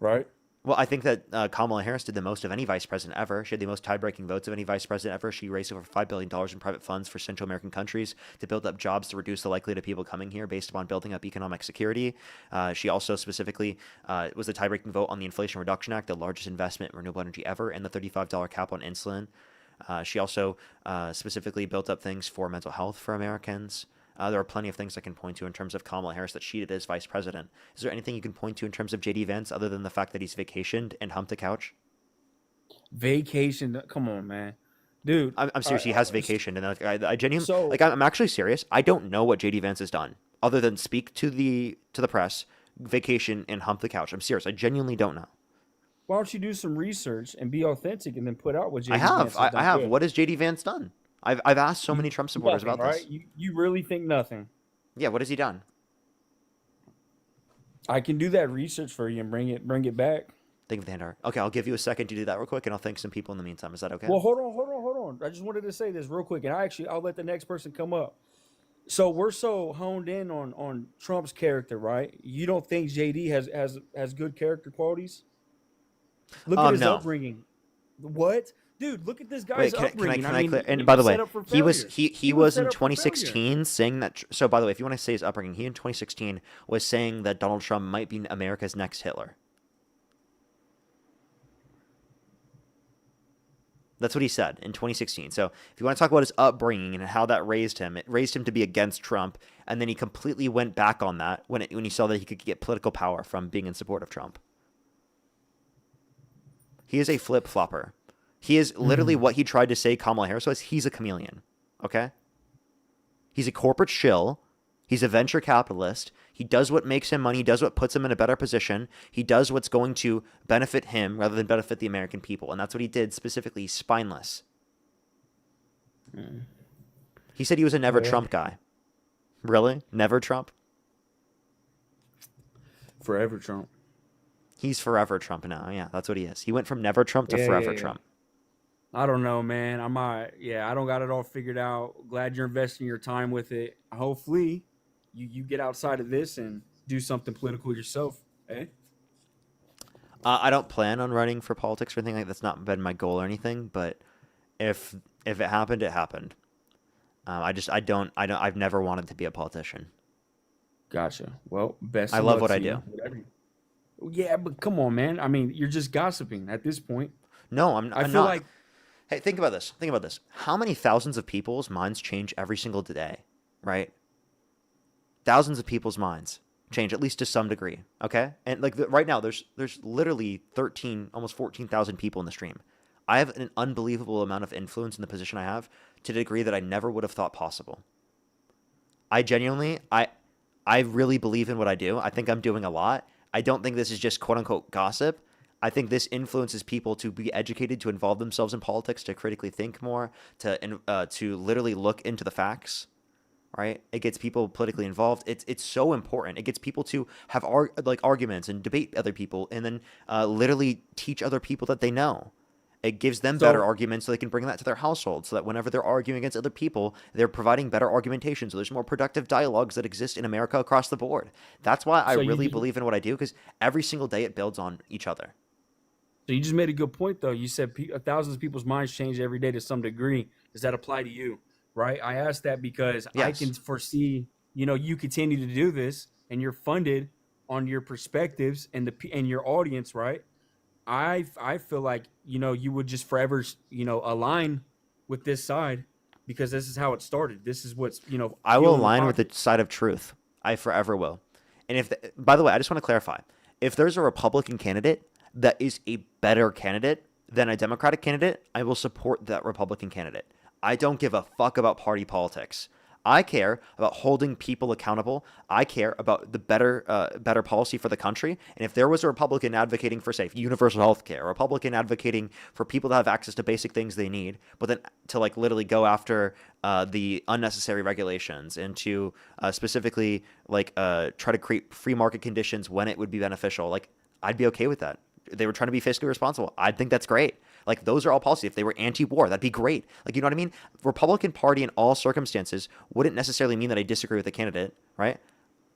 right? Well, I think that Kamala Harris did the most of any vice president ever. She had the most tie-breaking votes of any vice president ever. She raised over $5 billion in private funds for Central American countries to build up jobs to reduce the likelihood of people coming here based upon building up economic security. She also specifically was the tie-breaking vote on the Inflation Reduction Act, the largest investment in renewable energy ever, and the $35 cap on insulin. She also specifically built up things for mental health for Americans. There are plenty of things I can point to in terms of Kamala Harris that she did as vice president. Is there anything you can point to in terms of JD Vance other than the fact that he's vacationed and humped a couch? Vacation? Come on, man, dude. I'm serious. He has vacationed, and I genuinely So- like. I'm actually serious. I don't know what JD Vance has done other than speak to the press, vacation, and hump the couch. I'm serious. I genuinely don't know. Why don't you do some research and be authentic and then put out what JD I have. Vance has done I have. good? What has JD Vance done? I've asked so many Trump supporters Nothing, about right? this. You really think nothing? Yeah. What has he done? I can do that research for you and bring it back. Think of the hand art. Okay, I'll give you a second to do that real quick, and I'll thank some people in the meantime. Is that okay? Well, hold on. I just wanted to say this real quick, and I'll let the next person come up. So we're so honed in on Trump's character, right? You don't think JD has good character qualities? Look at his No. upbringing. What? Dude, look at this guy's Wait, upbringing. can I clear? he And by the was way, set up for he was failure. he was set in up for failure. 2016 saying that. So by the way, if you want to say his upbringing, he in 2016 was saying that Donald Trump might be America's next Hitler. That's what he said in 2016. So if you want to talk about his upbringing and how that raised him, it raised him to be against Trump, and then he completely went back on that when he saw that he could get political power from being in support of Trump. He is a flip-flopper. He is literally what he tried to say Kamala Harris was. He's a chameleon, okay? He's a corporate shill. He's a venture capitalist. He does what makes him money. He does what puts him in a better position. He does what's going to benefit him rather than benefit the American people. And that's what he did specifically. He's spineless. He said he was a never Trump guy. Really? Never Trump? Forever Trump. He's forever Trump now. Yeah, that's what he is. He went from never Trump to forever Trump. I don't know, man. I don't got it all figured out. Glad you're investing your time with it. Hopefully, you get outside of this and do something political yourself. Eh? I don't plan on running for politics or anything like that. That's not been my goal or anything. But if it happened, it happened. I've never wanted to be a politician. Gotcha. Well, best. I love what I do. Yeah, but come on, man. I mean, you're just gossiping at this point. No, I feel not. like. Hey, think about this. Think about this. How many thousands of people's minds change every single day, right? Thousands of people's minds change at least to some degree, okay? And like right now, there's literally 13, almost 14,000 people in the stream. I have an unbelievable amount of influence in the position I have to the degree that I never would have thought possible. I genuinely, I really believe in what I do. I think I'm doing a lot. I don't think this is just quote unquote gossip. I think this influences people to be educated, to involve themselves in politics, to critically think more, to literally look into the facts, right? It gets people politically involved. It's so important. It gets people to have arguments and debate other people, and then literally teach other people that they know. It gives them better arguments so they can bring that to their household, so that whenever they're arguing against other people, they're providing better argumentation. So there's more productive dialogues that exist in America across the board. That's why I really believe in what I do, because every single day it builds on each other. So you just made a good point, though. You said thousands of people's minds change every day to some degree. Does that apply to you, right? I asked that because I can foresee, you continue to do this, and you're funded on your perspectives and your audience, right? I feel like, you would just forever, align with this side because this is how it started. This is what's, I will align with the side of truth. I forever will. And by the way, I just want to clarify. If there's a Republican candidate that is a better candidate than a Democratic candidate, I will support that Republican candidate. I don't give a fuck about party politics. I care about holding people accountable. I care about the better policy for the country. And if there was a Republican advocating for, say, universal health care, a Republican advocating for people to have access to basic things they need, but then to literally go after the unnecessary regulations and to specifically try to create free market conditions when it would be beneficial, I'd be okay with that. They were trying to be fiscally responsible. I think that's great. Those are all policy. If they were anti-war, that'd be great. You know what I mean? Republican Party in all circumstances wouldn't necessarily mean that I disagree with the candidate, right?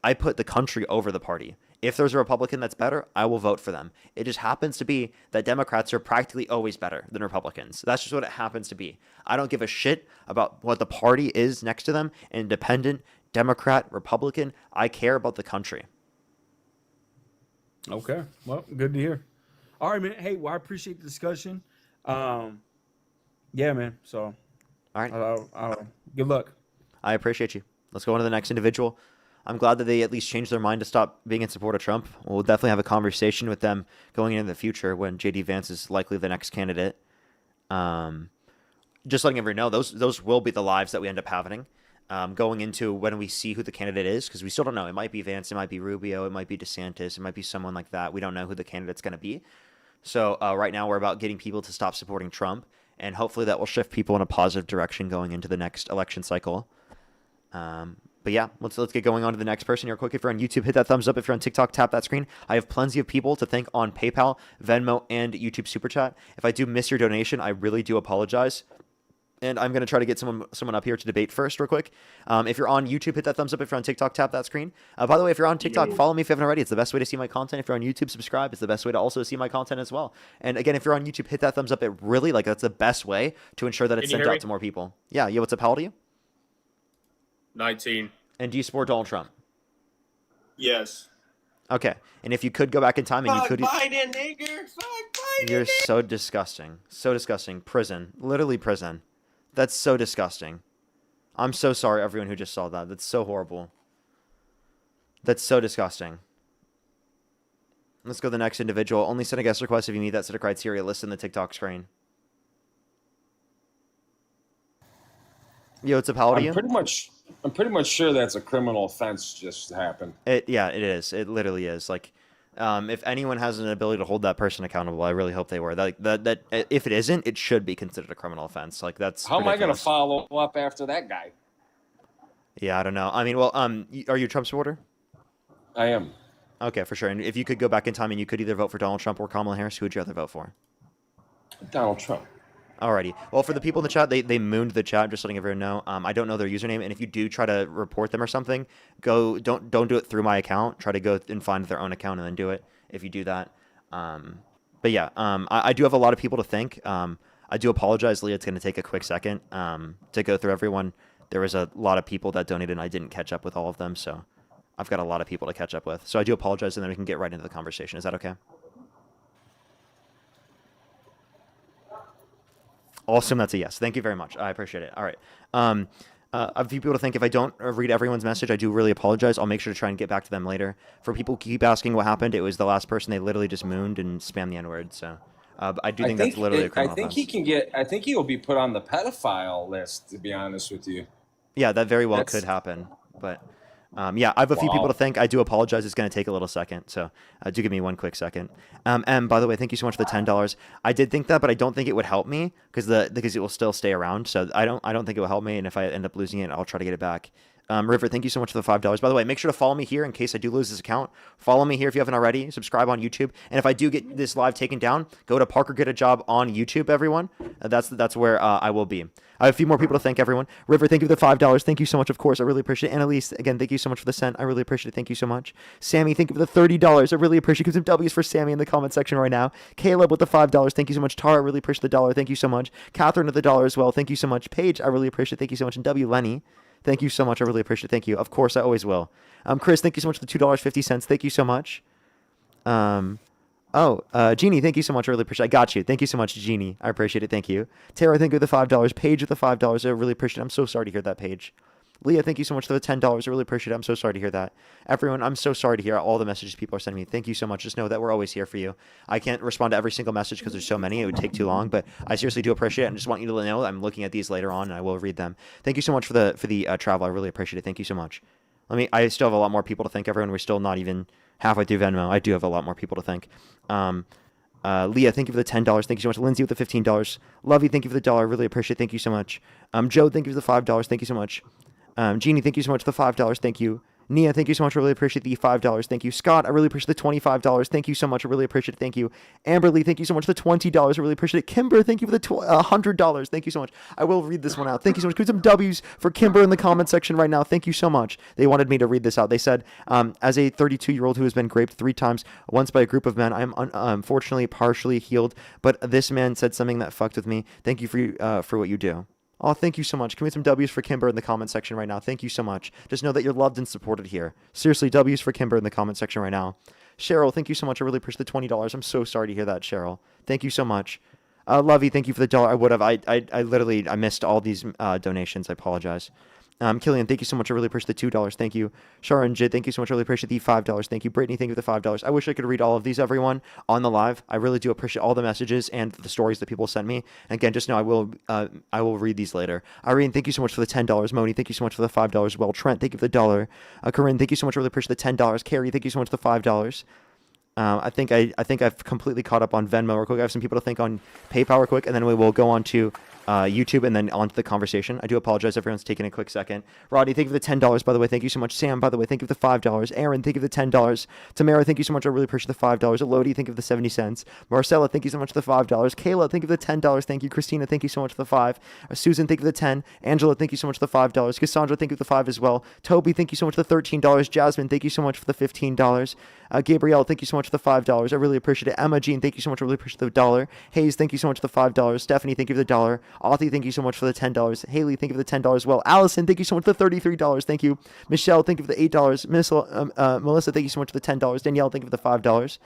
I put the country over the party. If there's a Republican that's better, I will vote for them. It just happens to be that Democrats are practically always better than Republicans. That's just what it happens to be. I don't give a shit about what the party is next to them. Independent, Democrat, Republican. I care about the country. Okay. Well, good to hear. All right, man. Hey, well, I appreciate the discussion. Yeah, man. So, all right. Good luck. I appreciate you. Let's go on to the next individual. I'm glad that they at least changed their mind to stop being in support of Trump. We'll definitely have a conversation with them going into the future when J.D. Vance is likely the next candidate. Just letting everyone know, those will be the lives that we end up having going into when we see who the candidate is, because we still don't know. It might be Vance, it might be Rubio, it might be DeSantis, it might be someone like that. We don't know who the candidate's going to be. So right now we're about getting people to stop supporting Trump, and hopefully that will shift people in a positive direction going into the next election cycle. But yeah, let's get going on to the next person here quick. If you're on YouTube, hit that thumbs up. If you're on TikTok, tap that screen. I have plenty of people to thank on PayPal, Venmo, and YouTube Super Chat. If I do miss your donation, I really do apologize. And I'm going to try to get someone up here to debate first real quick. If you're on YouTube, hit that thumbs up. If you're on TikTok, tap that screen. By the way, if you're on TikTok, follow me if you haven't already. It's the best way to see my content. If you're on YouTube, subscribe. It's the best way to also see my content as well. And again, if you're on YouTube, hit that thumbs up. It really, that's the best way to ensure that it's sent out to more people. Yeah, what's up? How old are you? 19. And do you support Donald Trump? Yes. Okay. And if you could go back in time and you could... Biden, nigger! Fuck Biden! You're so disgusting. So disgusting. Prison. Literally prison. That's so disgusting. I'm so sorry, everyone who just saw that. That's so horrible. That's so disgusting. Let's go to the next individual. Only send a guest request if you meet that set of criteria listed in the TikTok screen. Yo, what's up? How old are you? I'm pretty much sure that's a criminal offense just happened. Yeah, it is. It literally is. If anyone has an ability to hold that person accountable, I really hope they were. That if it isn't, it should be considered a criminal offense. That's how ridiculous. am I going to follow up after that guy? Yeah, I don't know. I mean, well, are you a Trump supporter? I am. Okay, for sure. And if you could go back in time and you could either vote for Donald Trump or Kamala Harris, who would you rather vote for? Donald Trump. Alrighty. Well, for the people in the chat, they mooned the chat. Just letting everyone know. I don't know their username, and if you do try to report them or something, don't do it through my account. Try to go and find their own account and then do it. If you do that, but yeah, I do have a lot of people to thank. I do apologize, Leah. It's going to take a quick second to go through everyone. There was a lot of people that donated, and I didn't catch up with all of them, so I've got a lot of people to catch up with. So I do apologize, and then we can get right into the conversation. Is that okay? Awesome, that's a yes. Thank you very much. I appreciate it. All right. I have people to thank. If I don't read everyone's message, I do really apologize. I'll make sure to try and get back to them later. For people who keep asking what happened, it was the last person. They literally just mooned and spammed the N-word. So I do think that's literally a criminal offense. I think he'll be put on the pedophile list, to be honest with you. Yeah, that very well could happen. But yeah, I have a few people to thank. I do apologize. It's going to take a little second. So do give me one quick second. And by the way, thank you so much for the $10. I did think that, but I don't think it would help me because it will still stay around. So I don't think it will help me. And if I end up losing it, I'll try to get it back. River, thank you so much for the $5. By the way, make sure to follow me here in case I do lose this account. Follow me here if you haven't already. Subscribe on YouTube. And if I do get this live taken down, go to Parker Get a Job on YouTube, everyone. That's where I will be. I have a few more people to thank, everyone. River, thank you for the $5. Thank you so much, of course. I really appreciate it. Annalise, again, thank you so much for the cent. I really appreciate it. Thank you so much. Sammy, thank you for the $30. I really appreciate it. Give some W's for Sammy in the comment section right now. Caleb with the $5. Thank you so much. Tara, I really appreciate the $1. Thank you so much. Catherine with the $1 as well. Thank you so much. Paige, I really appreciate it. Thank you so much. And W. Lenny, thank you so much. I really appreciate it. Thank you. Of course, I always will. Chris, thank you so much for the $2.50. Thank you so much. Jeannie, thank you so much. I really appreciate it. I got you. Thank you so much, Jeannie. I appreciate it. Thank you. Tara, thank you for the $5. Paige with the $5. I really appreciate it. I'm so sorry to hear that, Paige. Leah, thank you so much for the $10. I really appreciate it. I'm so sorry to hear that. Everyone, I'm so sorry to hear all the messages people are sending me. Thank you so much. Just know that we're always here for you. I can't respond to every single message because there's so many. It would take too long, but I seriously do appreciate it and just want you to know I'm looking at these later on and I will read them. Thank you so much for the travel. I really appreciate it. Thank you so much. I still have a lot more people to thank, everyone. We're still not even halfway through Venmo. I do have a lot more people to thank. Leah, thank you for the $10. Thank you so much. Lindsay with the $15. Lovey, thank you for the $1. Really appreciate it. Thank you so much. Joe, thank you for the $5. Thank you so much. Jeannie, thank you so much for the $5. Thank you. Nia, thank you so much. I really appreciate the $5. Thank you. Scott, I really appreciate the $25. Thank you so much. I really appreciate it. Thank you. Amberly, thank you so much for the $20. I really appreciate it. Kimber, thank you for the $100. Thank you so much. I will read this one out. Thank you so much. Put some W's for Kimber in the comment section right now. Thank you so much. They wanted me to read this out. They said, as a 32-year-old who has been raped 3 times, once by a group of men, I am unfortunately partially healed, but this man said something that fucked with me. Thank you for what you do. Oh, thank you so much. Can we have some W's for Kimber in the comment section right now? Thank you so much. Just know that you're loved and supported here. Seriously, W's for Kimber in the comment section right now. Cheryl, thank you so much. I really appreciate the $20. I'm so sorry to hear that, Cheryl. Thank you so much. Lovey, thank you for the $1. I would have. I missed all these donations. I apologize. Killian, thank you so much. I really appreciate the $2. Thank you. Sharon Jid, thank you so much. I really appreciate the $5. Thank you. Brittany, thank you for the $5. I wish I could read all of these, everyone, on the live. I really do appreciate all the messages and the stories that people sent me. And again, just know I will read these later. Irene, thank you so much for the $10. Moni, thank you so much for the $5 as well. Trent, thank you for the $1. Corinne, thank you so much. I really appreciate the $10. Carrie, thank you so much for the $5. I think I've completely caught up on Venmo real quick. I have some people to thank on PayPal real quick, and then we will go on to YouTube and then onto the conversation. I do apologize. Everyone's taking a quick second. Rodney, thank you for the $10, by the way. Thank you so much. Sam, by the way, thank you for the $5. Aaron, thank you for the $10. Tamara, thank you so much. I really appreciate the $5. Elodie, thank you for the 70 cents. Marcella, thank you so much for the $5. Kayla, thank you for the $10. Thank you. Christina, thank you so much for the 5. Susan, thank you for the 10. Angela, thank you so much for the $5. Cassandra, thank you for the 5 as well. Toby, thank you so much for the $13. Jasmine, thank you so much for the $15. Gabrielle, thank you so much for the $5. I really appreciate it. Emma Jean, thank you so much. I really appreciate the $1. Hayes, thank you so much for the $5. Stephanie, thank you for the $1. Authy, thank you so much for the $10. Haley, thank you for the $10 as well. Allison, thank you so much for the $33. Thank you. Michelle, thank you for the $8. Melissa, thank you so much for the $10. Danielle, thank you for the $5.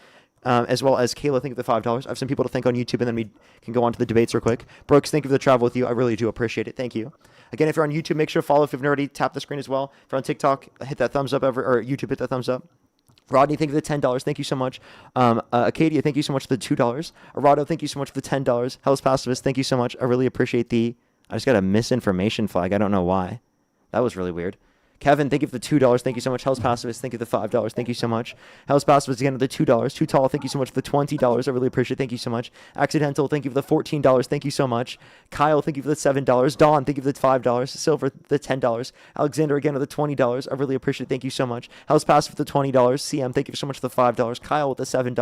As well as Kayla, thank you for the $5. I have some people to thank on YouTube, and then we can go on to the debates real quick. Brooks, thank you for the travel with you. I really do appreciate it. Thank you. Again, if you're on YouTube, make sure to follow. If you've already, tap the screen as well. If you're on TikTok, hit that thumbs up, or YouTube, hit that thumbs up. Rodney, thank you for the $10. Thank you so much. Acadia, thank you so much for the $2. Arado, thank you so much for the $10. Hell's Pacifist, thank you so much. I really appreciate I just got a misinformation flag. I don't know why. That was really weird. Kevin, thank you for the $2. Thank you so much. Hell's Pacifist, thank you for the $5. Thank you so much. Hell's Pacifist again with the $2. Too Tall, thank you so much for the $20. I really appreciate it. Thank you so much. Accidental, thank you for the $14. Thank you so much. Kyle, thank you for the $7. Dawn, thank you for the $5. Silver, the $10. Alexander again with the $20. I really appreciate it. Thank you so much. Hell's Pacifist with the $20. CM, thank you so much for the $5. Kyle with the $7.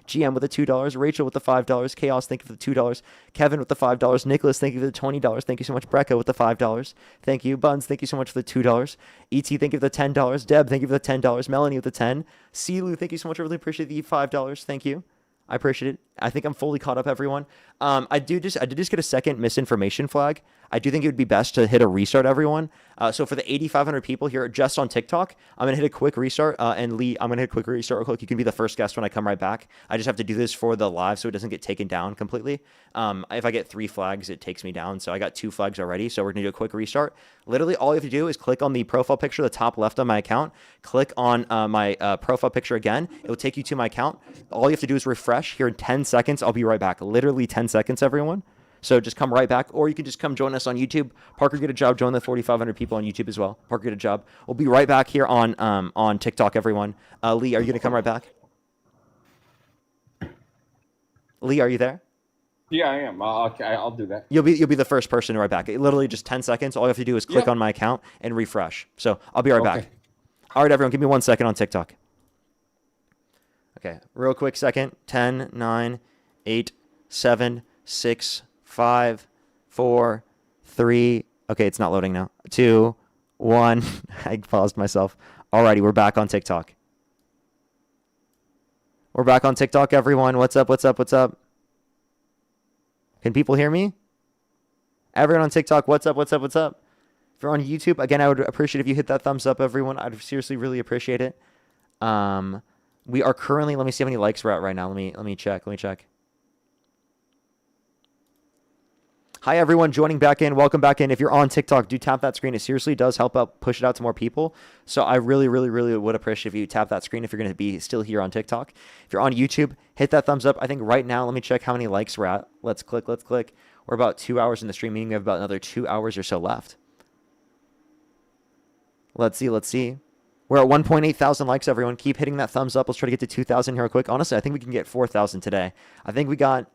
GM with the $2. Rachel with the $5. Chaos, thank you for the $2. Kevin with the $5. Nicholas, thank you for the $20. Thank you so much. Brecca with the $5. Thank you. Buns, thank you so much for the $2. ET, thank you for the $10. Deb, thank you for the $10. Melanie with the 10. Silu, thank you so much. I really appreciate the $5. Thank you. I appreciate it. I think I'm fully caught up, everyone. I did just get a second misinformation flag. I do think it would be best to hit a restart, everyone. So for the 8,500 people here just on TikTok, I'm going to hit a quick restart. And Lee, I'm going to hit a quick restart real quick. You can be the first guest when I come right back. I just have to do this for the live so it doesn't get taken down completely. If I get 3 flags, it takes me down. So I got 2 flags already. So we're going to do a quick restart. Literally, all you have to do is click on the profile picture, the top left on my account. Click on my profile picture again. It will take you to my account. All you have to do is refresh. Here in 10 seconds, I'll be right back. Literally 10 seconds, everyone. So just come right back, or you can just come join us on YouTube. Parker, get a job. Join the 4,500 people on YouTube as well. Parker, get a job. We'll be right back here on TikTok, everyone. Lee, are you going to come right back? Lee, are you there? Yeah, I am. I'll do that. You'll be the first person right back. Literally just 10 seconds. All you have to do is click on my account and refresh. So I'll be right back. All right, everyone, give me 1 second on TikTok. Okay, real quick second. 10, 9, 8, 7, 6, 5, 4, 3. Okay, it's not loading now. 2, 1. I paused myself. Alrighty, we're back on TikTok. We're back on TikTok, everyone. What's up? What's up? What's up? Can people hear me? Everyone on TikTok, what's up? What's up? What's up? If you're on YouTube, again, I would appreciate if you hit that thumbs up, everyone. I'd seriously really appreciate it. We are currently, let me see how many likes we're at right now. Let me check. Hi, everyone joining back in. Welcome back in. If you're on TikTok, do tap that screen. It seriously does help out, push it out to more people. So I really, really, really would appreciate if you tap that screen if you're going to be still here on TikTok. If you're on YouTube, hit that thumbs up. I think right now, let me check how many likes we're at. Let's click. We're about 2 hours in the stream, meaning we have about another 2 hours or so left. Let's see. We're at 1.8 thousand likes, everyone. Keep hitting that thumbs up. Let's try to get to 2,000 here real quick. Honestly, I think we can get 4,000 today. I think we got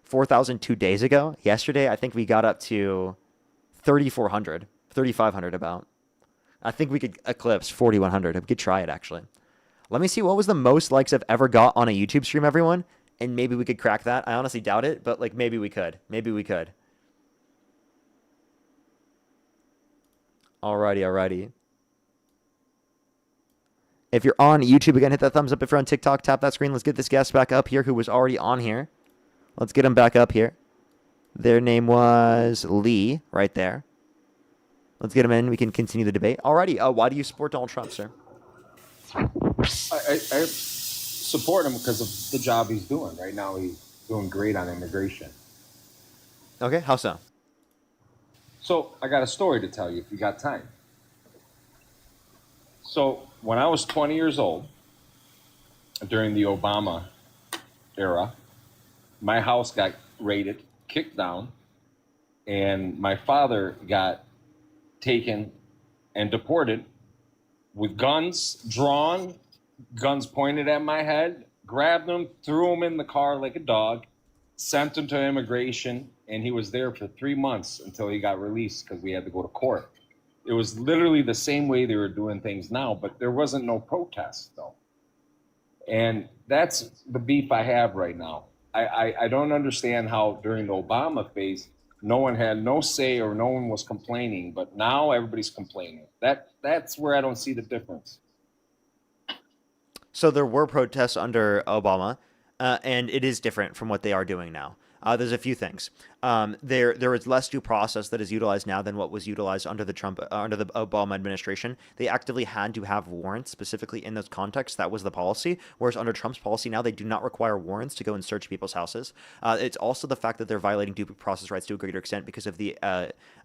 4,000 2 days ago. Yesterday, I think we got up to 3,400, 3,500 about. I think we could eclipse 4,100. We could try it, actually. Let me see what was the most likes I've ever got on a YouTube stream, everyone. And maybe we could crack that. I honestly doubt it, but maybe we could. Alrighty. If you're on YouTube, again, hit that thumbs up. If you're on TikTok, tap that screen. Let's get this guest back up here who was already on here. Let's get him back up here. Their name was Lee, right there. Let's get him in. We can continue the debate. Alrighty. Why do you support Donald Trump, sir? I support him because of the job he's doing. Right now, he's doing great on immigration. Okay, how so? So I got a story to tell you if you got time. So when I was 20 years old, during the Obama era, my house got raided, kicked down, and my father got taken and deported with guns drawn, guns pointed at my head, grabbed them, threw them in the car like a dog, sent him to immigration, and he was there for 3 months until he got released because we had to go to court. It was literally the same way they were doing things now, but there wasn't no protest though. And that's the beef I have right now. I don't understand how during the Obama phase, no one had no say or no one was complaining, but now everybody's complaining. That's where I don't see the difference. So there were protests under Obama, and it is different from what they are doing now. There's a few things. There is less due process that is utilized now than what was utilized under the Obama administration. They actively had to have warrants specifically in those contexts. That was the policy. Whereas under Trump's policy now, they do not require warrants to go and search people's houses. It's also the fact that they're violating due process rights to a greater extent because of the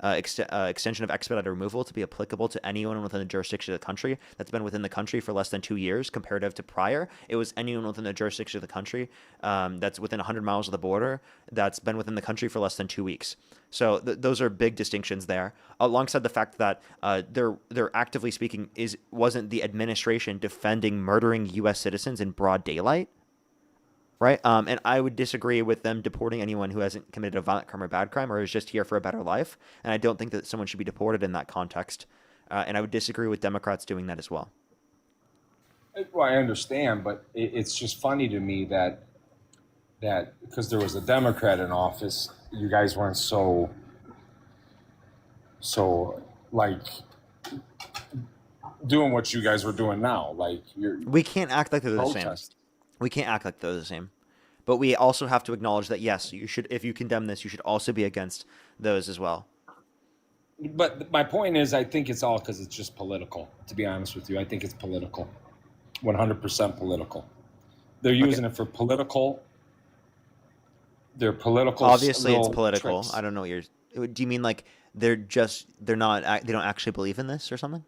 extension of expedited removal to be applicable to anyone within the jurisdiction of the country that's been within the country for less than 2 years, comparative to prior. It was anyone within the jurisdiction of the country that's within 100 miles of the border that's been within the country for less than 2 weeks. So those are big distinctions there, alongside the fact that they're actively speaking wasn't the administration defending murdering U.S. citizens in broad daylight, right? And I would disagree with them deporting anyone who hasn't committed a violent crime or bad crime or is just here for a better life. And I don't think that someone should be deported in that context. And I would disagree with Democrats doing that as well. Well, I understand, but it's just funny to me that because there was a Democrat in office, you guys weren't so like doing what you guys were doing now. Like we can't act like they're the same. We can't act like they're the same. But we also have to acknowledge that yes, you should. If you condemn this, you should also be against those as well. But my point is, I think it's all because it's just political. To be honest with you, I think it's political, 100% political. They're using it for political. They're political. Obviously, it's political. Tricks. I don't know what you're. Do you mean like they don't actually believe in this or something?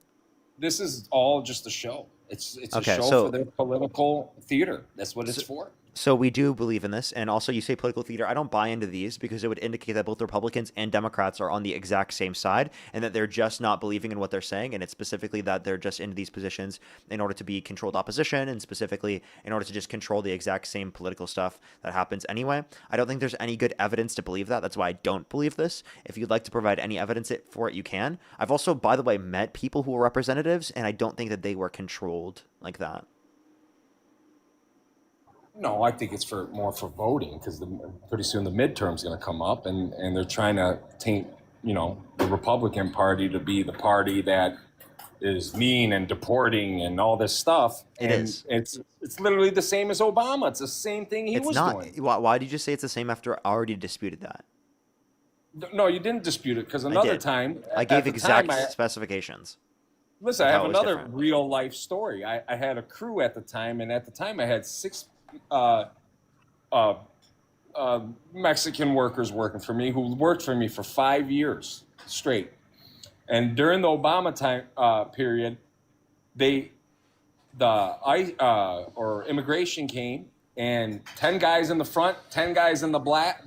This is all just a show. It's okay, a show for their political theater. That's what it's for. So we do believe in this. And also you say political theater. I don't buy into these because it would indicate that both Republicans and Democrats are on the exact same side and that they're just not believing in what they're saying. And it's specifically that they're just in these positions in order to be controlled opposition and specifically in order to just control the exact same political stuff that happens anyway. I don't think there's any good evidence to believe that. That's why I don't believe this. If you'd like to provide any evidence for it, you can. I've also, by the way, met people who were representatives and I don't think that they were controlled like that. No, I think it's more for voting because pretty soon the midterm's going to come up and they're trying to taint, the Republican Party to be the party that is mean and deporting and all this stuff. It's literally the same as Obama. It's the same thing he was doing. Why did you say it's the same after I already disputed that? No, you didn't dispute it because another time I gave exact specifications. Listen, I have another real life story. I had a crew at the time, and at the time I had 6 Mexican workers working for me who worked for me for 5 years straight. And during the Obama time period, immigration came and 10 guys in the front, 10 guys in the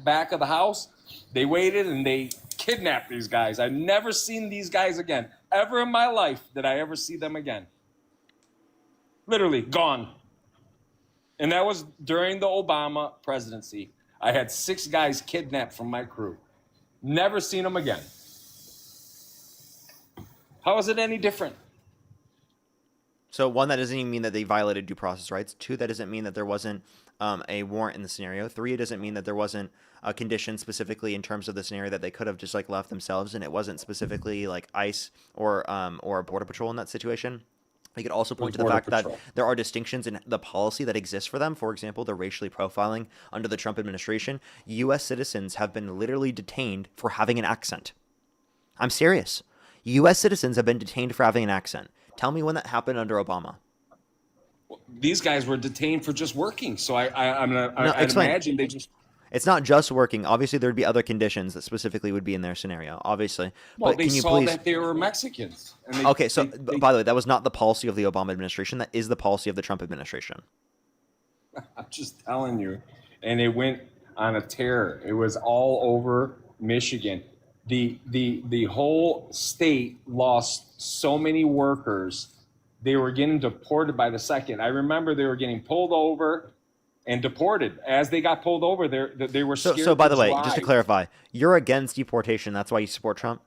back of the house. They waited and they kidnapped these guys. I've never seen these guys again. Ever in my life did I ever see them again. Literally gone. And that was during the Obama presidency. I had 6 guys kidnapped from my crew. Never seen them again. How is it any different? So 1, that doesn't even mean that they violated due process rights. 2, that doesn't mean that there wasn't a warrant in the scenario. 3, it doesn't mean that there wasn't a condition specifically in terms of the scenario that they could have just like left themselves and it wasn't specifically like ICE or Border Patrol in that situation. We could also point to the fact that there are distinctions in the policy that exists for them. For example, the racially profiling under the Trump administration. U.S. citizens have been literally detained for having an accent. I'm serious. U.S. citizens have been detained for having an accent. Tell me when that happened under Obama. Well, these guys were detained for just working. So I'd imagine they just... It's not just working. Obviously, there would be other conditions that specifically would be in their scenario, obviously. Well, but they saw that they were Mexicans. And by the way, that was not the policy of the Obama administration. That is the policy of the Trump administration. I'm just telling you. And it went on a tear. It was all over Michigan. The whole state lost so many workers. They were getting deported by the second. I remember they were getting pulled over and deported. As they got pulled over, they were scared. So by to the way, drive. just to clarify, you're against deportation. That's why you support Trump?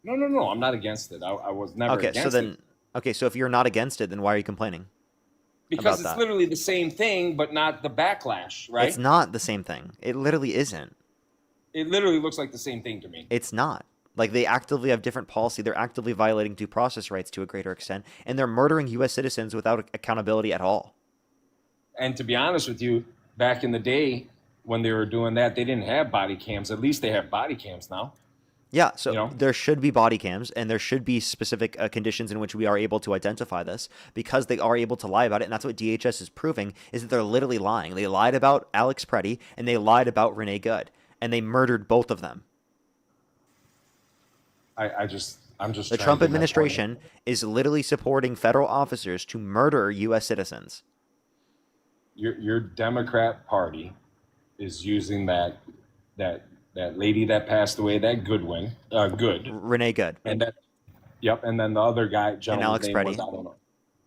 No. I'm not against it. I was never Okay, against so then, it. okay, so if you're not against it, then why are you complaining? Because about it's that? literally the same thing, but not the backlash, right? It's not the same thing. It literally isn't. It literally looks like the same thing to me. It's not. Like, they actively have different policy. They're actively violating due process rights to a greater extent, and they're murdering U.S. citizens without accountability at all. And to be honest with you, back in the day when they were doing that, they didn't have body cams. At least they have body cams now. Yeah, so You know? there should be body cams, and there should be specific conditions in which we are able to identify this, because they are able to lie about it, and that's what DHS is proving, is that they're literally lying. They lied about Alex Preddy, and they lied about Renee Good, and they murdered both of them. I'm just The trying Trump to get my point. administration is literally supporting federal officers to murder U.S. citizens. Your Democrat Party is using that lady that passed away, that Good, Renee Good. and that, yep, and then the other guy, gentleman's Alex name was, Preddy. I don't know.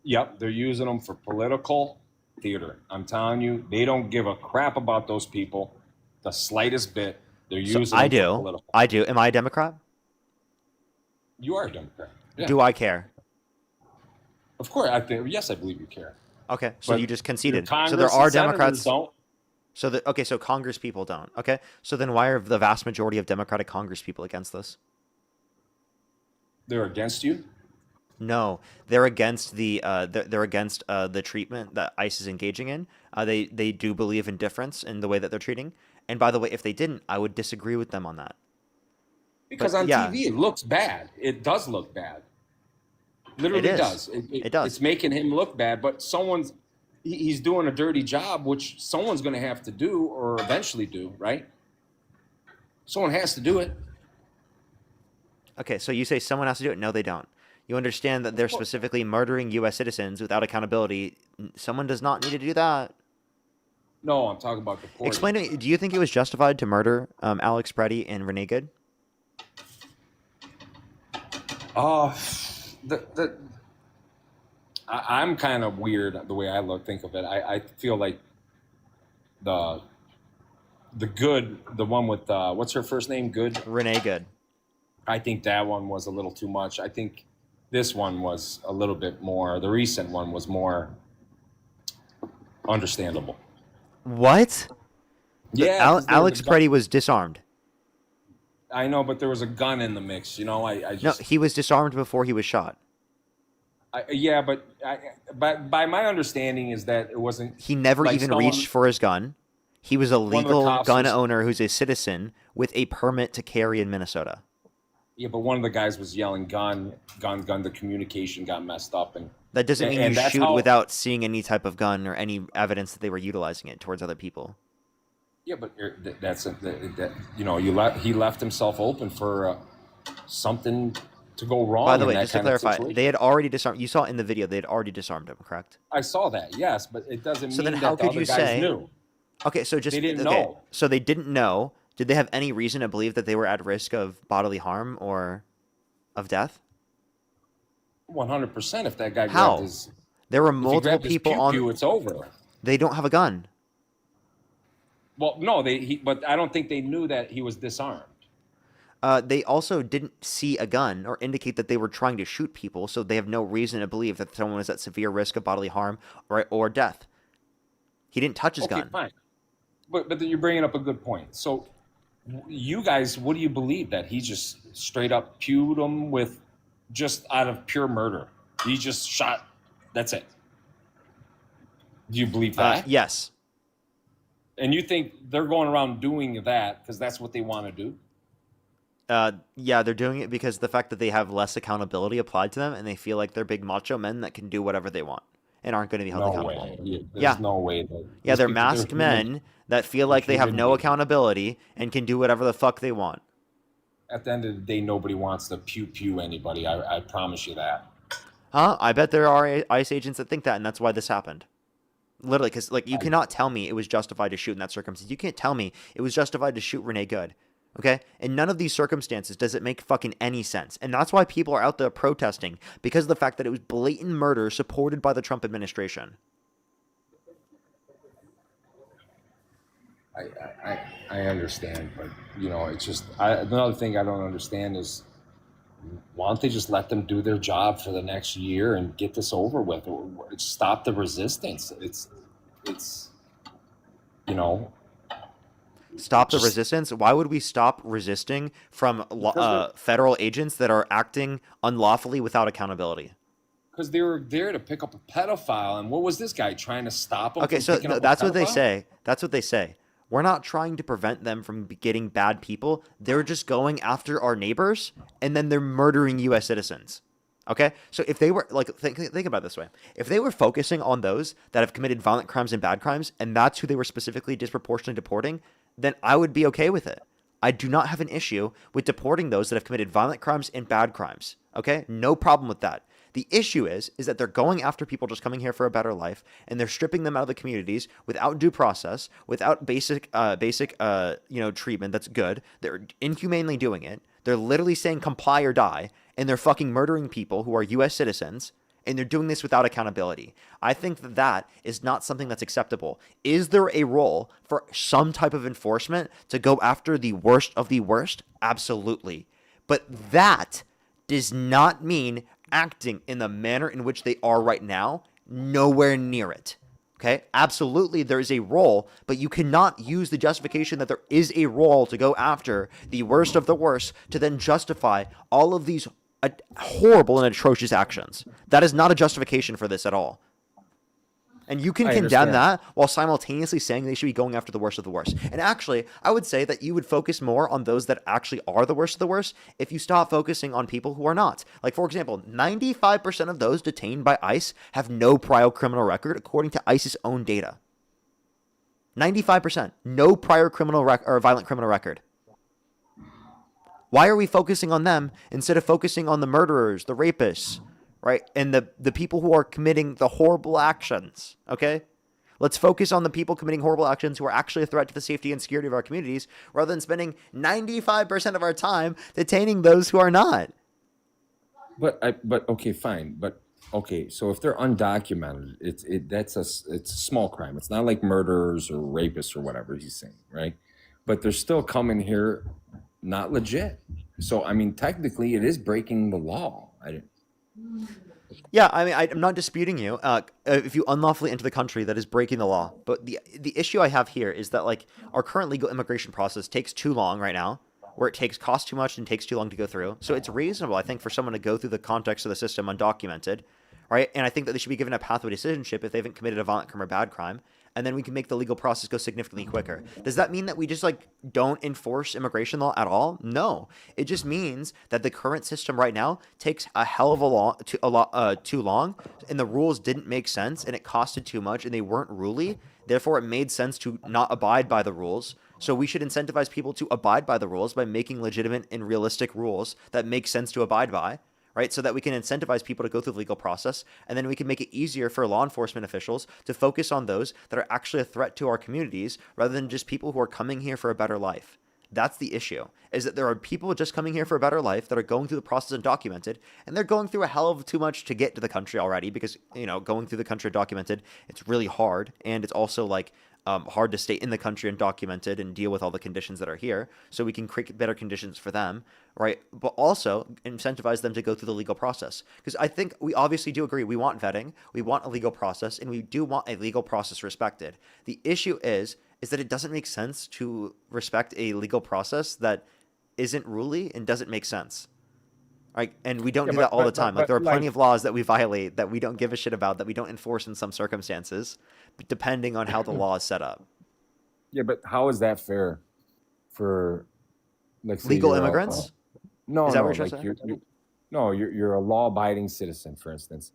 Yep, they're using them for political theater. I'm telling you, they don't give a crap about those people the slightest bit. They're So using I them for do. political. I do. Am I a Democrat? You are a Democrat. Yeah. Do I care? Of course, yes, I believe you care. Okay, so But you just your conceded. So Congress there are and senators Democrats. don't. So Congress people don't. Okay, so then why are the vast majority of Democratic Congress people against this? They're against you. No, they're against the treatment that ICE is engaging in. They do believe in difference in the way that they're treating. And by the way, if they didn't, I would disagree with them on that. Because But on yeah. TV, it looks bad. It does look bad. Literally It is. does. It does. It's making him look bad, but he's doing a dirty job, which someone's going to have to do or eventually do, right? Someone has to do it. Okay, so you say someone has to do it. No, they don't. You understand that they're specifically murdering U.S. citizens without accountability. Someone does not need to do that. No, I'm talking about deporting. Explain to me, do you think it was justified to murder Alex Preddy and Renee Good? I'm kind of weird the way I think of it. I feel like the one with what's her first name? Good. Renee Good. I think that one was a little too much. I think this one was a little bit more. The recent one was more understandable. What? Yeah, 'cause Alex there was a gun- Preddy was disarmed. I know, but there was a gun in the mix. You know, I No, just he was disarmed before he was shot. yeah, but by my understanding is that it wasn't. He never Like even someone- reached for his gun. He was a of the legal cops gun was- owner who's a citizen with a permit to carry in Minnesota. Yeah, but one of the guys was yelling "gun, gun, gun." The communication got messed up, and That doesn't mean And you that's shoot how- without seeing any type of gun or any evidence that they were utilizing it towards other people. yeah, but he left himself open for something to go wrong. By the in way, that just to kind of clarify, situation. they had already disarmed. You saw in the video they had already disarmed him, correct? I saw that, yes, but it doesn't So mean then that how the could other you guys say- knew. Okay, so just They didn't okay, know. so they didn't know. Did they have any reason to believe that they were at risk of bodily harm or of death? 100%. If that guy How? grabbed his, There were if he multiple grabbed his people pew-pew, on. it's over. They don't have a gun. Well, no, but I don't think they knew that he was disarmed. They also didn't see a gun or indicate that they were trying to shoot people, so they have no reason to believe that someone was at severe risk of bodily harm or death. He didn't touch his Okay, gun. fine. But you're bringing up a good point. So, you guys, what do you believe that he just straight up pewed him with just out of pure murder? He just shot. That's it. Do you believe that? Yes. And you think they're going around doing that because that's what they want to do? Yeah, they're doing it because the fact that they have less accountability applied to them, and they feel like they're big macho men that can do whatever they want and aren't going to be held No accountable. way. Yeah, There's Yeah. no way. That, Yeah, these they're people- masked human. men that feel like they have human no beings. accountability and can do whatever the fuck they want. At the end of the day, nobody wants to pew anybody. I promise you that. Huh? I bet there are ICE agents that think that, and that's why this happened. Literally, because like you cannot tell me it was justified to shoot in that circumstance. You can't tell me it was justified to shoot Renee Good. Okay? In none of these circumstances does it make fucking any sense. And that's why people are out there protesting, because of the fact that it was blatant murder supported by the Trump administration. I understand, but it's just another thing I don't understand is why don't they just let them do their job for the next year and get this over with, or stop the resistance? It's Stop the just resistance? Why would we stop resisting from because federal agents that are acting unlawfully without accountability? they were there to pick up a pedophile, and what was this guy trying to stop him Okay, from so picking up a that's what they pedophile? say. That's what they say. We're not trying to prevent them from getting bad people. They're just going after our neighbors, and then they're murdering U.S. citizens. Okay, so if they were like, think about it this way: if they were focusing on those that have committed violent crimes and bad crimes, and that's who they were specifically disproportionately deporting, then I would be okay with it. I do not have an issue with deporting those that have committed violent crimes and bad crimes. Okay, no problem with that. The issue is that they're going after people just coming here for a better life, and they're stripping them out of the communities without due process, without basic treatment that's good. They're inhumanely doing it. They're literally saying comply or die, and they're fucking murdering people who are U.S. citizens, and they're doing this without accountability. I think that is not something that's acceptable. Is there a role for some type of enforcement to go after the worst of the worst? Absolutely. But that does not mean acting in the manner in which they are right now. Nowhere near it. Okay? Absolutely, there is a role, but you cannot use the justification that there is a role to go after the worst of the worst to then justify all of these horrible and atrocious actions. That is not a justification for this at all. And you can I condemn understand. that while simultaneously saying they should be going after the worst of the worst. And actually, I would say that you would focus more on those that actually are the worst of the worst if you stop focusing on people who are not. Like, for example, 95% of those detained by ICE have no prior criminal record, according to ICE's own data. 95%. No prior criminal or violent criminal record. Why are we focusing on them instead of focusing on the murderers, the rapists, right? And the people who are committing the horrible actions, okay? Let's focus on the people committing horrible actions who are actually a threat to the safety and security of our communities rather than spending 95% of our time detaining those who are not. But okay, fine. But okay, so if they're undocumented, it's a small crime. It's not like murderers or rapists or whatever he's saying, right? But they're still coming here not legit. So I mean, technically, it is breaking the law. Yeah, I mean, I'm not disputing you. If you unlawfully enter the country, that is breaking the law. But the issue I have here is that like our current legal immigration process takes too long right now, where it costs too much and takes too long to go through. So it's reasonable, I think, for someone to go through the context of the system undocumented, right? And I think that they should be given a pathway to citizenship if they haven't committed a violent crime or bad crime. And then we can make the legal process go significantly quicker. Does that mean that we just like don't enforce immigration law at all? No. It just means that the current system right now takes a hell of too long, and the rules didn't make sense, and it costed too much, and they weren't ruly. Therefore, it made sense to not abide by the rules. So we should incentivize people to abide by the rules by making legitimate and realistic rules that make sense to abide by. Right, so that we can incentivize people to go through the legal process, and then we can make it easier for law enforcement officials to focus on those that are actually a threat to our communities rather than just people who are coming here for a better life. That's the issue, is that there are people just coming here for a better life that are going through the process undocumented, and they're going through a hell of too much to get to the country already because, going through the country undocumented, it's really hard, and it's also like hard to stay in the country undocumented and deal with all the conditions that are here. So we can create better conditions for them, right? But also incentivize them to go through the legal process. Because I think we obviously do agree. We want vetting, we want a legal process, and we do want a legal process respected. The issue is that it doesn't make sense to respect a legal process that isn't ruly and doesn't make sense. Right? And we don't do that all the time. Like there are plenty of laws that we violate that we don't give a shit about, that we don't enforce in some circumstances, depending on how the law is set up. Yeah, but how is that fair for like legal immigrants? No, is that no, what you're saying? You're a law-abiding citizen, for instance,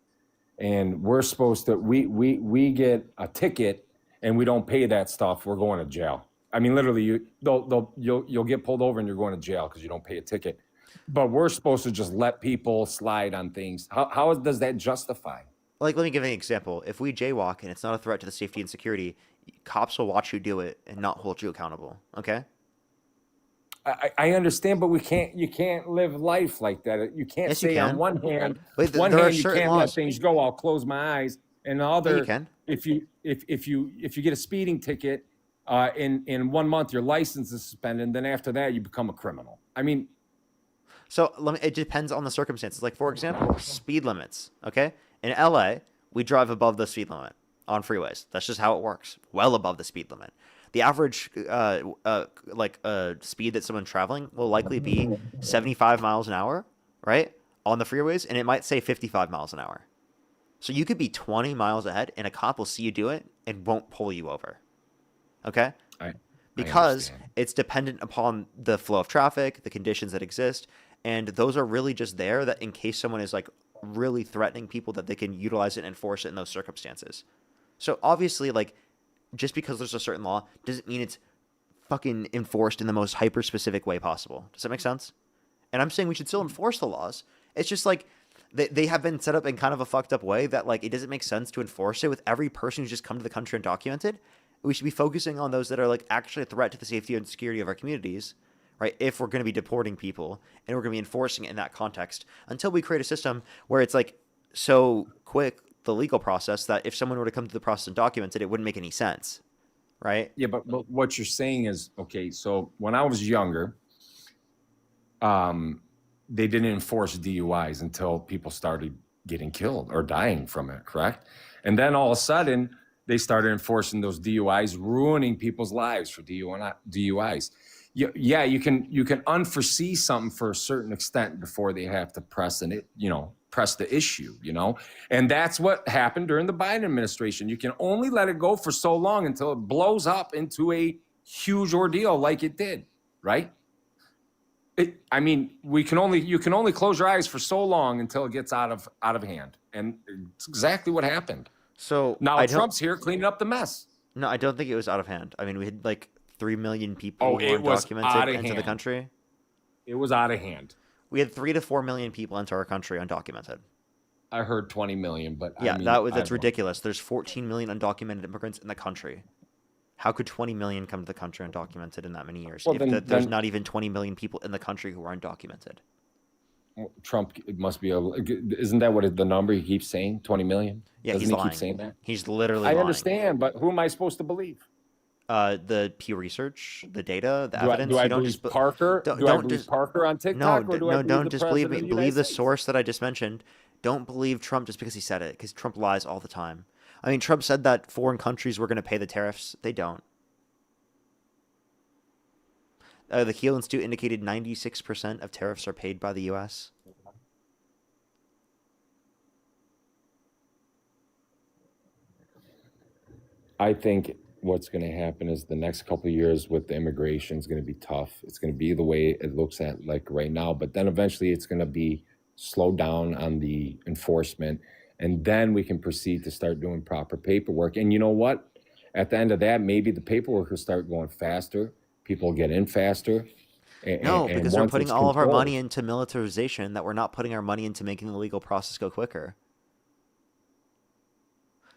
and we're supposed to we get a ticket and we don't pay that stuff. We're going to jail. I mean, literally, you'll get pulled over and you're going to jail because you don't pay a ticket. But we're supposed to just let people slide on things. How does that justify? Like, let me give an example. If we jaywalk and it's not a threat to the safety and security, cops will watch you do it and not hold you accountable. Okay? I understand, but you can't live life like that. You can't say on one hand, you can't let things go. I'll close my eyes. And the other, you can. if you get a speeding ticket in 1 month your license is suspended, and then after that you become a criminal. I mean, So it depends on the circumstances. Like, for example, speed limits. Okay, in LA, we drive above the speed limit on freeways. That's just how it works. Well above the speed limit. The average speed that someone traveling will likely be 75 miles an hour, right, on the freeways, and it might say 55 miles an hour. So you could be 20 miles ahead, and a cop will see you do it and won't pull you over. Okay? Because it's dependent upon the flow of traffic, the conditions that exist, and those are really just there that in case someone is like really threatening people, that they can utilize it and enforce it in those circumstances. So obviously, like, just because there's a certain law doesn't mean it's fucking enforced in the most hyper specific way possible. Does that make sense? And I'm saying we should still enforce the laws. It's just like they have been set up in kind of a fucked up way that like it doesn't make sense to enforce it with every person who's just come to the country undocumented. We should be focusing on those that are like actually a threat to the safety and security of our communities, right? If we're going to be deporting people and we're going to be enforcing it in that context until we create a system where it's like so quick, the legal process, that if someone were to come to the process undocumented, it wouldn't make any sense, right? Yeah, but what you're saying is, okay, so when I was younger, they didn't enforce DUIs until people started getting killed or dying from it, correct? And then all of a sudden, they started enforcing those DUIs, ruining people's lives for DUIs. Yeah, you can unforesee something for a certain extent before they have to press the issue, and that's what happened during the Biden administration. You can only let it go for so long until it blows up into a huge ordeal like it did, right? You can only close your eyes for so long until it gets out of hand, and it's exactly what happened. So now Trump's here cleaning up the mess. No, I don't think it was out of hand. I mean, we had like 3 million people who were undocumented into the country. It was out of hand. We had 3 to 4 million people enter our country undocumented. I heard 20 million, but yeah, that's ridiculous. There's 14 million undocumented immigrants in the country. How could 20 million come to the country undocumented in that many years? Well, there's not even 20 million people in the country who are undocumented. Trump must be isn't that what the number he keeps saying? 20 million? Yeah, Doesn't he's he lying. Keep saying that? He's literally I lying. understand, but who am I supposed to believe? The Pew Research, the data, the evidence. Do I believe Parker? Do I believe Parker on TikTok? Don't just believe me. Believe the source that I just mentioned. Don't believe Trump just because he said it, because Trump lies all the time. I mean, Trump said that foreign countries were going to pay the tariffs. They don't. The Kiel Institute indicated 96% of tariffs are paid by the U.S. I think what's going to happen is the next couple of years with the immigration is going to be tough. It's going to be the way it looks at like right now, but then eventually it's going to be slowed down on the enforcement, and then we can proceed to start doing proper paperwork. And you know what? At the end of that, maybe the paperwork will start going faster. People get in faster. Because we're putting all of our money into militarization, that we're not putting our money into making the legal process go quicker.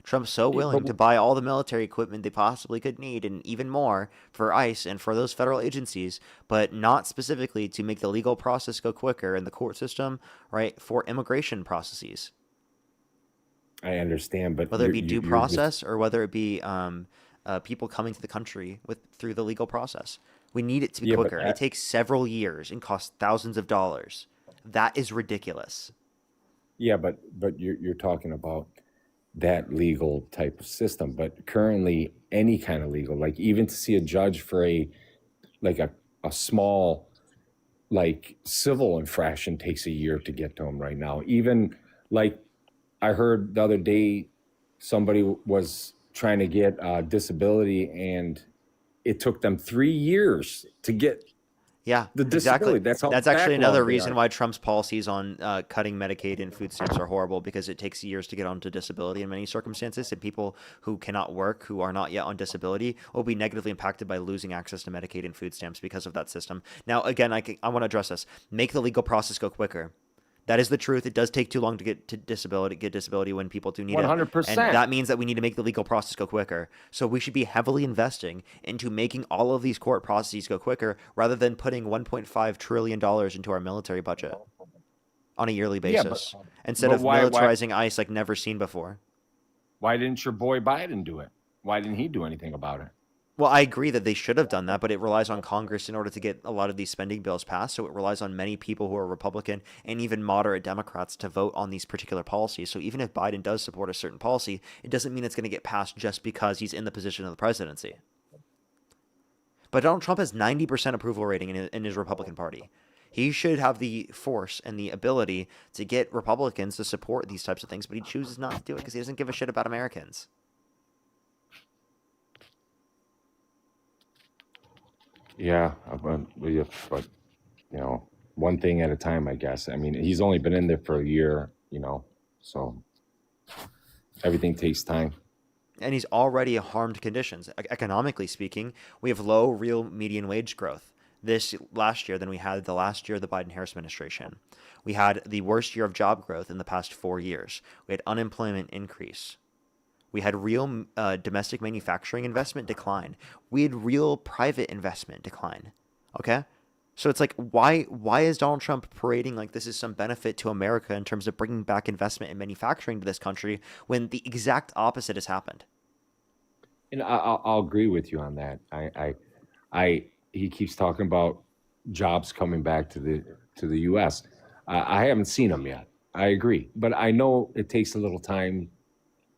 Trump's so willing to buy all the military equipment they possibly could need, and even more for ICE and for those federal agencies, but not specifically to make the legal process go quicker in the court system, right, for immigration processes. I understand, but whether it be due process or whether it be people coming to the country through the legal process, we need it to be quicker. It takes several years and costs thousands of dollars. That is ridiculous. Yeah, but you're talking about that legal type of system, but currently any kind of legal, like even to see a judge for a small like civil infraction takes a year to get to them right now. Even like I heard the other day somebody was trying to get disability, and it took them 3 years to get the disability. Exactly. That's actually another reason why Trump's policies on cutting Medicaid and food stamps are horrible, because it takes years to get onto disability in many circumstances, and people who cannot work, who are not yet on disability, will be negatively impacted by losing access to Medicaid and food stamps because of that system. Now, again, I want to address this. Make the legal process go quicker. That is the truth. It does take too long to get disability when people do need 100%. it. And that means that we need to make the legal process go quicker. So we should be heavily investing into making all of these court processes go quicker, rather than putting $1.5 trillion into our military budget on a yearly basis, instead of militarizing ICE like never seen before. Why didn't your boy Biden do it? Why didn't he do anything about it? Well, I agree that they should have done that, but it relies on Congress in order to get a lot of these spending bills passed. So it relies on many people who are Republican and even moderate Democrats to vote on these particular policies. So even if Biden does support a certain policy, it doesn't mean it's going to get passed just because he's in the position of the presidency. But Donald Trump has 90% approval rating in his Republican Party. He should have the force and the ability to get Republicans to support these types of things, but he chooses not to do it because he doesn't give a shit about Americans. Yeah, but one thing at a time, I guess. I mean, he's only been in there for a year, so everything takes time. And he's already harmed conditions. Economically speaking, we have low real median wage growth this last year than we had the last year of the Biden-Harris administration. We had the worst year of job growth in the past 4 years. We had unemployment increase. We had real domestic manufacturing investment decline. We had real private investment decline. Okay? So it's like, why is Donald Trump parading like this is some benefit to America in terms of bringing back investment and manufacturing to this country when the exact opposite has happened? And I'll agree with you on that. He keeps talking about jobs coming back to the U.S. I haven't seen them yet. I agree, but I know it takes a little time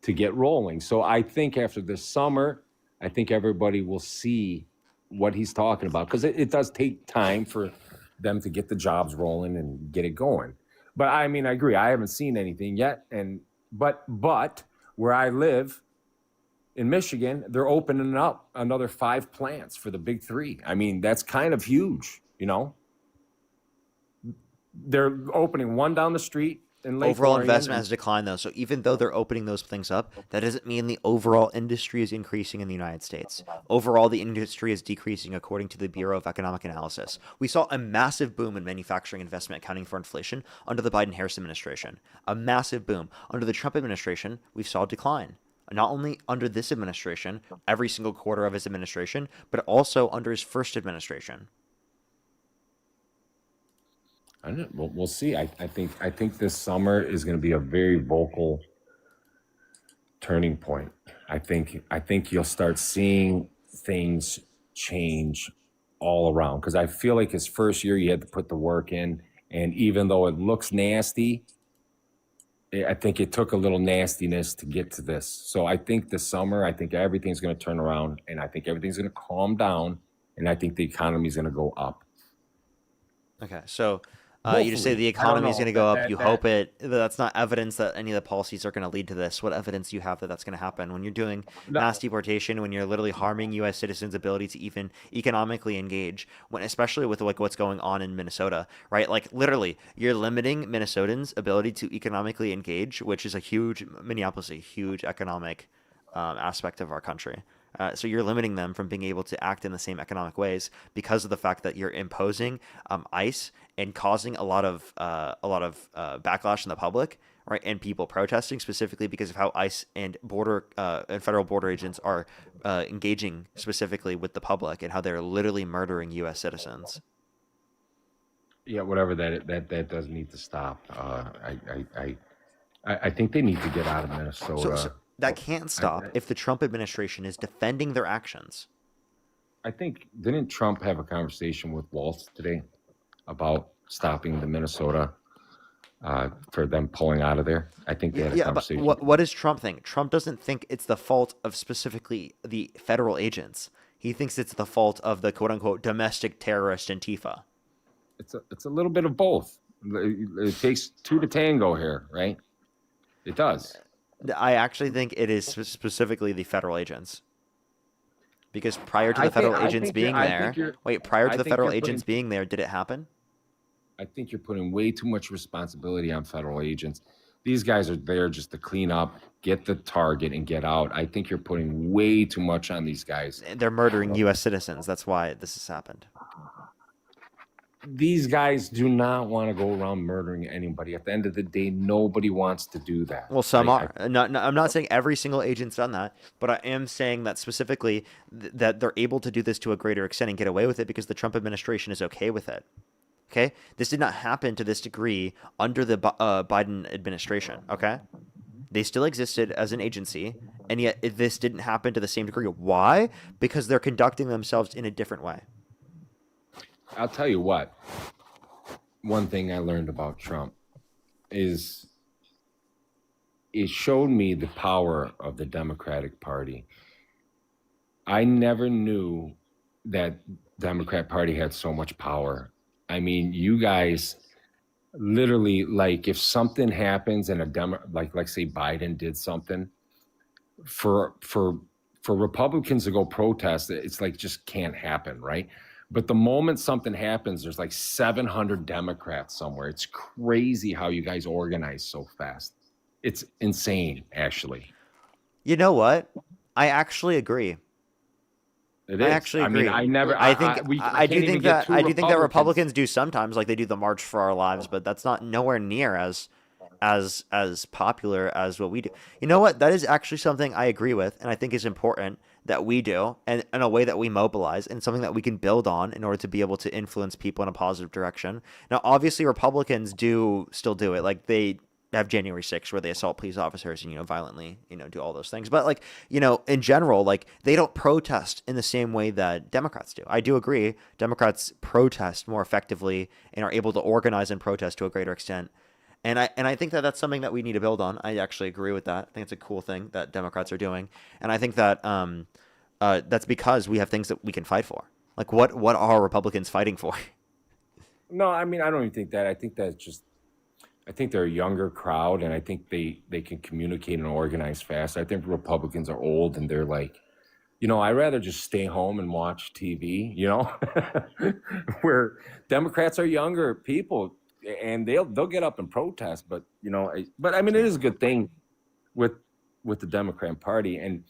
to get rolling. So I think after this summer, I think everybody will see what he's talking about, because it does take time for them to get the jobs rolling and get it going. But I mean, I agree. I haven't seen anything yet. But where I live in Michigan, they're opening up another 5 plants for the big 3. I mean, that's kind of huge, They're opening one down the street. Overall investment has declined, though. So even though they're opening those things up, that doesn't mean the overall industry is increasing in the United States. Overall, the industry is decreasing, according to the Bureau of Economic Analysis. We saw a massive boom in manufacturing investment accounting for inflation under the Biden-Harris administration. A massive boom. Under the Trump administration, we saw a decline. Not only under this administration, every single quarter of his administration, but also under his first administration. I don't know. We'll see. I think this summer is going to be a very vocal turning point. I think you'll start seeing things change all around, because I feel like his first year he had to put the work in, and even though it looks nasty, I think it took a little nastiness to get to this. So I think this summer, I think everything's going to turn around, and I think everything's going to calm down, and I think the economy is going to go up. Okay, so you just say the economy is going to go up. You hope it. That's not evidence that any of the policies are going to lead to this. What evidence do you have that that's going to happen when you're doing mass deportation, when you're literally harming U.S. citizens' ability to even economically engage, especially with like what's going on in Minnesota, right? Like literally, you're limiting Minnesotans' ability to economically engage, which is a huge Minneapolis, a huge economic aspect of our country. So you're limiting them from being able to act in the same economic ways because of the fact that you're imposing ICE and causing a lot of backlash in the public, right? And people protesting specifically because of how ICE and federal border agents are engaging specifically with the public and how they're literally murdering U.S. citizens. Yeah, whatever that does need to stop. I think they need to get out of Minnesota. So that can't stop if the Trump administration is defending their actions. I think, didn't Trump have a conversation with Waltz today about stopping the Minnesota for them pulling out of there? I think they had a conversation. But what does Trump think? Trump doesn't think it's the fault of specifically the federal agents. He thinks it's the fault of the quote-unquote domestic terrorist Antifa. It's a little bit of both. It takes 2 to tango here, right? It does. I actually think it is specifically the federal agents. Because prior to the federal agents being there, did it happen? I think you're putting way too much responsibility on federal agents. These guys are there just to clean up, get the target, and get out. I think you're putting way too much on these guys. They're murdering U.S. citizens. That's why this has happened. These guys do not want to go around murdering anybody. At the end of the day, nobody wants to do that. Well, some are. I'm not saying every single agent's done that, but I am saying that specifically that they're able to do this to a greater extent and get away with it because the Trump administration is okay with it. Okay? This did not happen to this degree under the Biden administration. Okay? They still existed as an agency, and yet this didn't happen to the same degree. Why? Because they're conducting themselves in a different way. I'll tell you what. One thing I learned about Trump is it showed me the power of the Democratic Party. I never knew that Democrat Party had so much power. I mean, you guys literally, like, if something happens and like say Biden did something, for Republicans to go protest, it's like just can't happen, right? But the moment something happens, there's like 700 Democrats somewhere. It's crazy how you guys organize so fast. It's insane, actually. You know what? I actually agree. It is. I actually agree. I mean, I do think that Republicans do sometimes, like they do the March for Our Lives, but that's not nowhere near as popular as what we do. You know what? That is actually something I agree with, and I think is important that we do, and in a way that we mobilize, and something that we can build on in order to be able to influence people in a positive direction. Now, obviously, Republicans do still do it, like they have January 6th where they assault police officers and, violently, do all those things. But like, in general, like they don't protest in the same way that Democrats do. I do agree. Democrats protest more effectively and are able to organize and protest to a greater extent. And I think that that's something that we need to build on. I actually agree with that. I think it's a cool thing that Democrats are doing. And I think that that's because we have things that we can fight for. Like what are Republicans fighting for? No, I mean, I don't even think that. I think they're a younger crowd, and I think they can communicate and organize fast. I think Republicans are old, and they're like, I'd rather just stay home and watch TV, where Democrats are younger people, and they'll get up and protest. But, I mean, it is a good thing with the Democrat Party. And,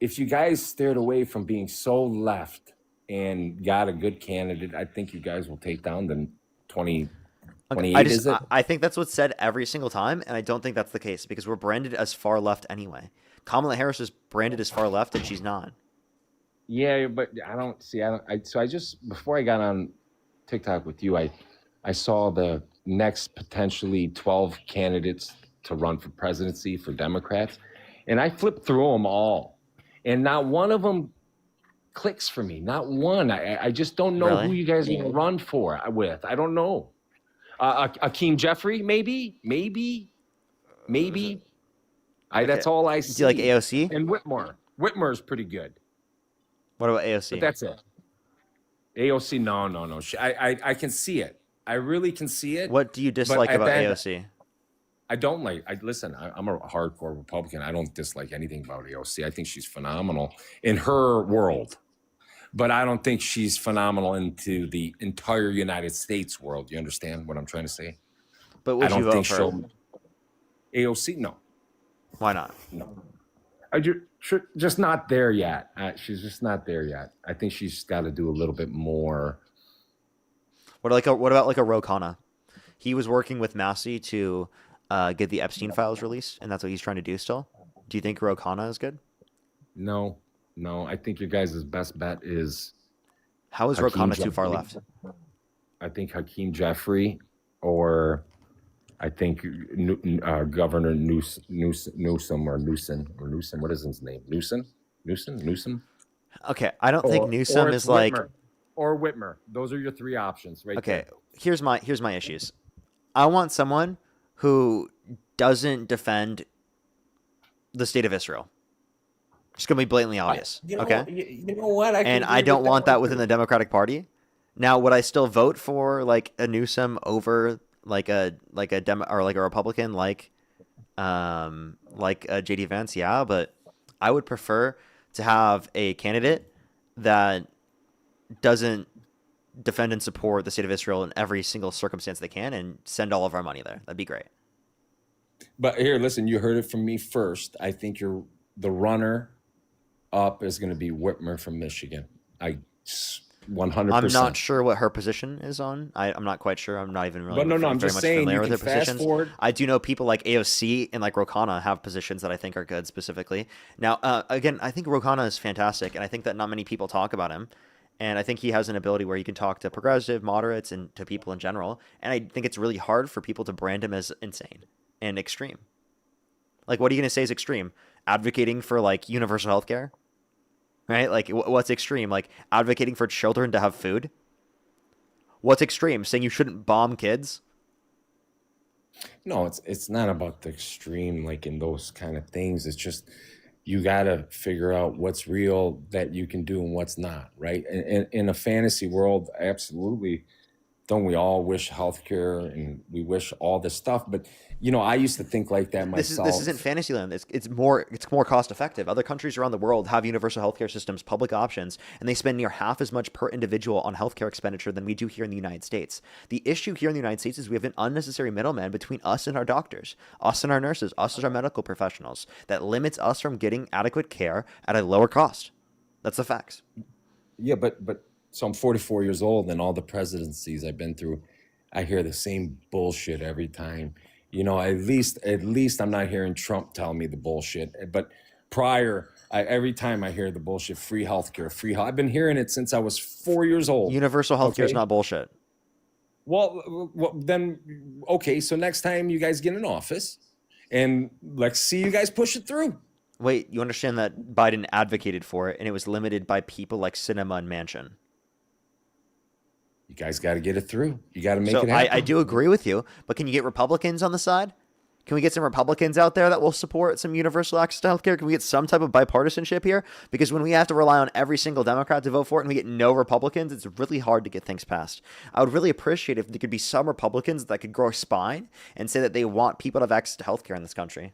if you guys steered away from being so left and got a good candidate, I think you guys will take down the 2028, is it? I think that's what's said every single time, and I don't think that's the case because we're branded as far left anyway. Kamala Harris is branded as far left, and she's not. Yeah, but before I got on TikTok with you, I saw the next potentially 12 candidates to run for presidency for Democrats, and I flipped through them all, and not one of them clicks for me. Not one. I just don't know who you guys are going to run with. I don't know. Akeem Jeffrey, maybe. That's all I see. Do you like AOC? And Whitmer. Whitmer's pretty good. What about AOC? But that's it. AOC, no. I can see it. I really can see it. What do you dislike about AOC? I don't listen, I'm a hardcore Republican. I don't dislike anything about AOC. I think she's phenomenal in her world. But I don't think she's phenomenal into the entire United States world. You understand what I'm trying to say? But would you vote for her? AOC? No. Why not? No. Just not there yet. She's just not there yet. I think she's got to do a little bit more. What about like a Ro Khanna? He was working with Massey to get the Epstein files released, and that's what he's trying to do still. Do you think Ro Khanna is good? No. I think your guys' best bet is. How is Ro Khanna too far left? I think Hakeem Jeffrey, or I think Governor Newsom. What is his name? Newsom. Okay, I don't think Newsom is like. Or Whitmer. Those are your three options, right? Okay, here's my issues. I want someone who doesn't defend the state of Israel. It's going to be blatantly obvious. Okay? You know what? I don't want that within the Democratic Party. Now, would I still vote for like a Newsom over like a Republican like a JD Vance? Yeah, but I would prefer to have a candidate that doesn't defend and support the state of Israel in every single circumstance they can and send all of our money there. That'd be great. But here, listen, you heard it from me first. I think the runner up is going to be Whitmer from Michigan. 100%. I'm not sure what her position is on. I'm not quite sure. I'm not even really I'm just saying, familiar with her fast positions. Forward. I do know people like AOC and like Ro Khanna have positions that I think are good specifically. Now, again, I think Ro Khanna is fantastic, and I think that not many people talk about him. And I think he has an ability where he can talk to progressive, moderates, and to people in general. And I think it's really hard for people to brand him as insane and extreme. Like, what are you going to say is extreme? Advocating for, like, universal health care? Right? Like, what's extreme? Like, advocating for children to have food? What's extreme? Saying you shouldn't bomb kids? No, it's not about the extreme, like in those kind of things. It's just you got to figure out what's real that you can do and what's not, right? And in a fantasy world, absolutely. Don't we all wish healthcare and we wish all this stuff? But you know, I used to think like that myself. This isn't Fantasyland. It's more cost effective. Other countries around the world have universal healthcare systems, public options, and they spend near half as much per individual on healthcare expenditure than we do here in the United States. The issue here in the United States is we have an unnecessary middleman between us and our doctors, us and our nurses, us as our medical professionals, that limits us from getting adequate care at a lower cost. That's the facts. Yeah, but so I'm 44 years old, and all the presidencies I've been through, I hear the same bullshit every time. You know, at least I'm not hearing Trump tell me the bullshit. But prior, every time I hear the bullshit, free healthcare, free health. I've been hearing it since I was 4 years old. Universal healthcare is not bullshit. Well, then, okay. So next time you guys get in office, and let's see you guys push it through. Wait, you understand that Biden advocated for it, and it was limited by people like Sinema and Manchin. You guys got to get it through. You got to make it happen. I do agree with you, but can you get Republicans on the side? Can we get some Republicans out there that will support some universal access to healthcare? Can we get some type of bipartisanship here? Because when we have to rely on every single Democrat to vote for it and we get no Republicans, it's really hard to get things passed. I would really appreciate if there could be some Republicans that could grow a spine and say that they want people to have access to healthcare in this country.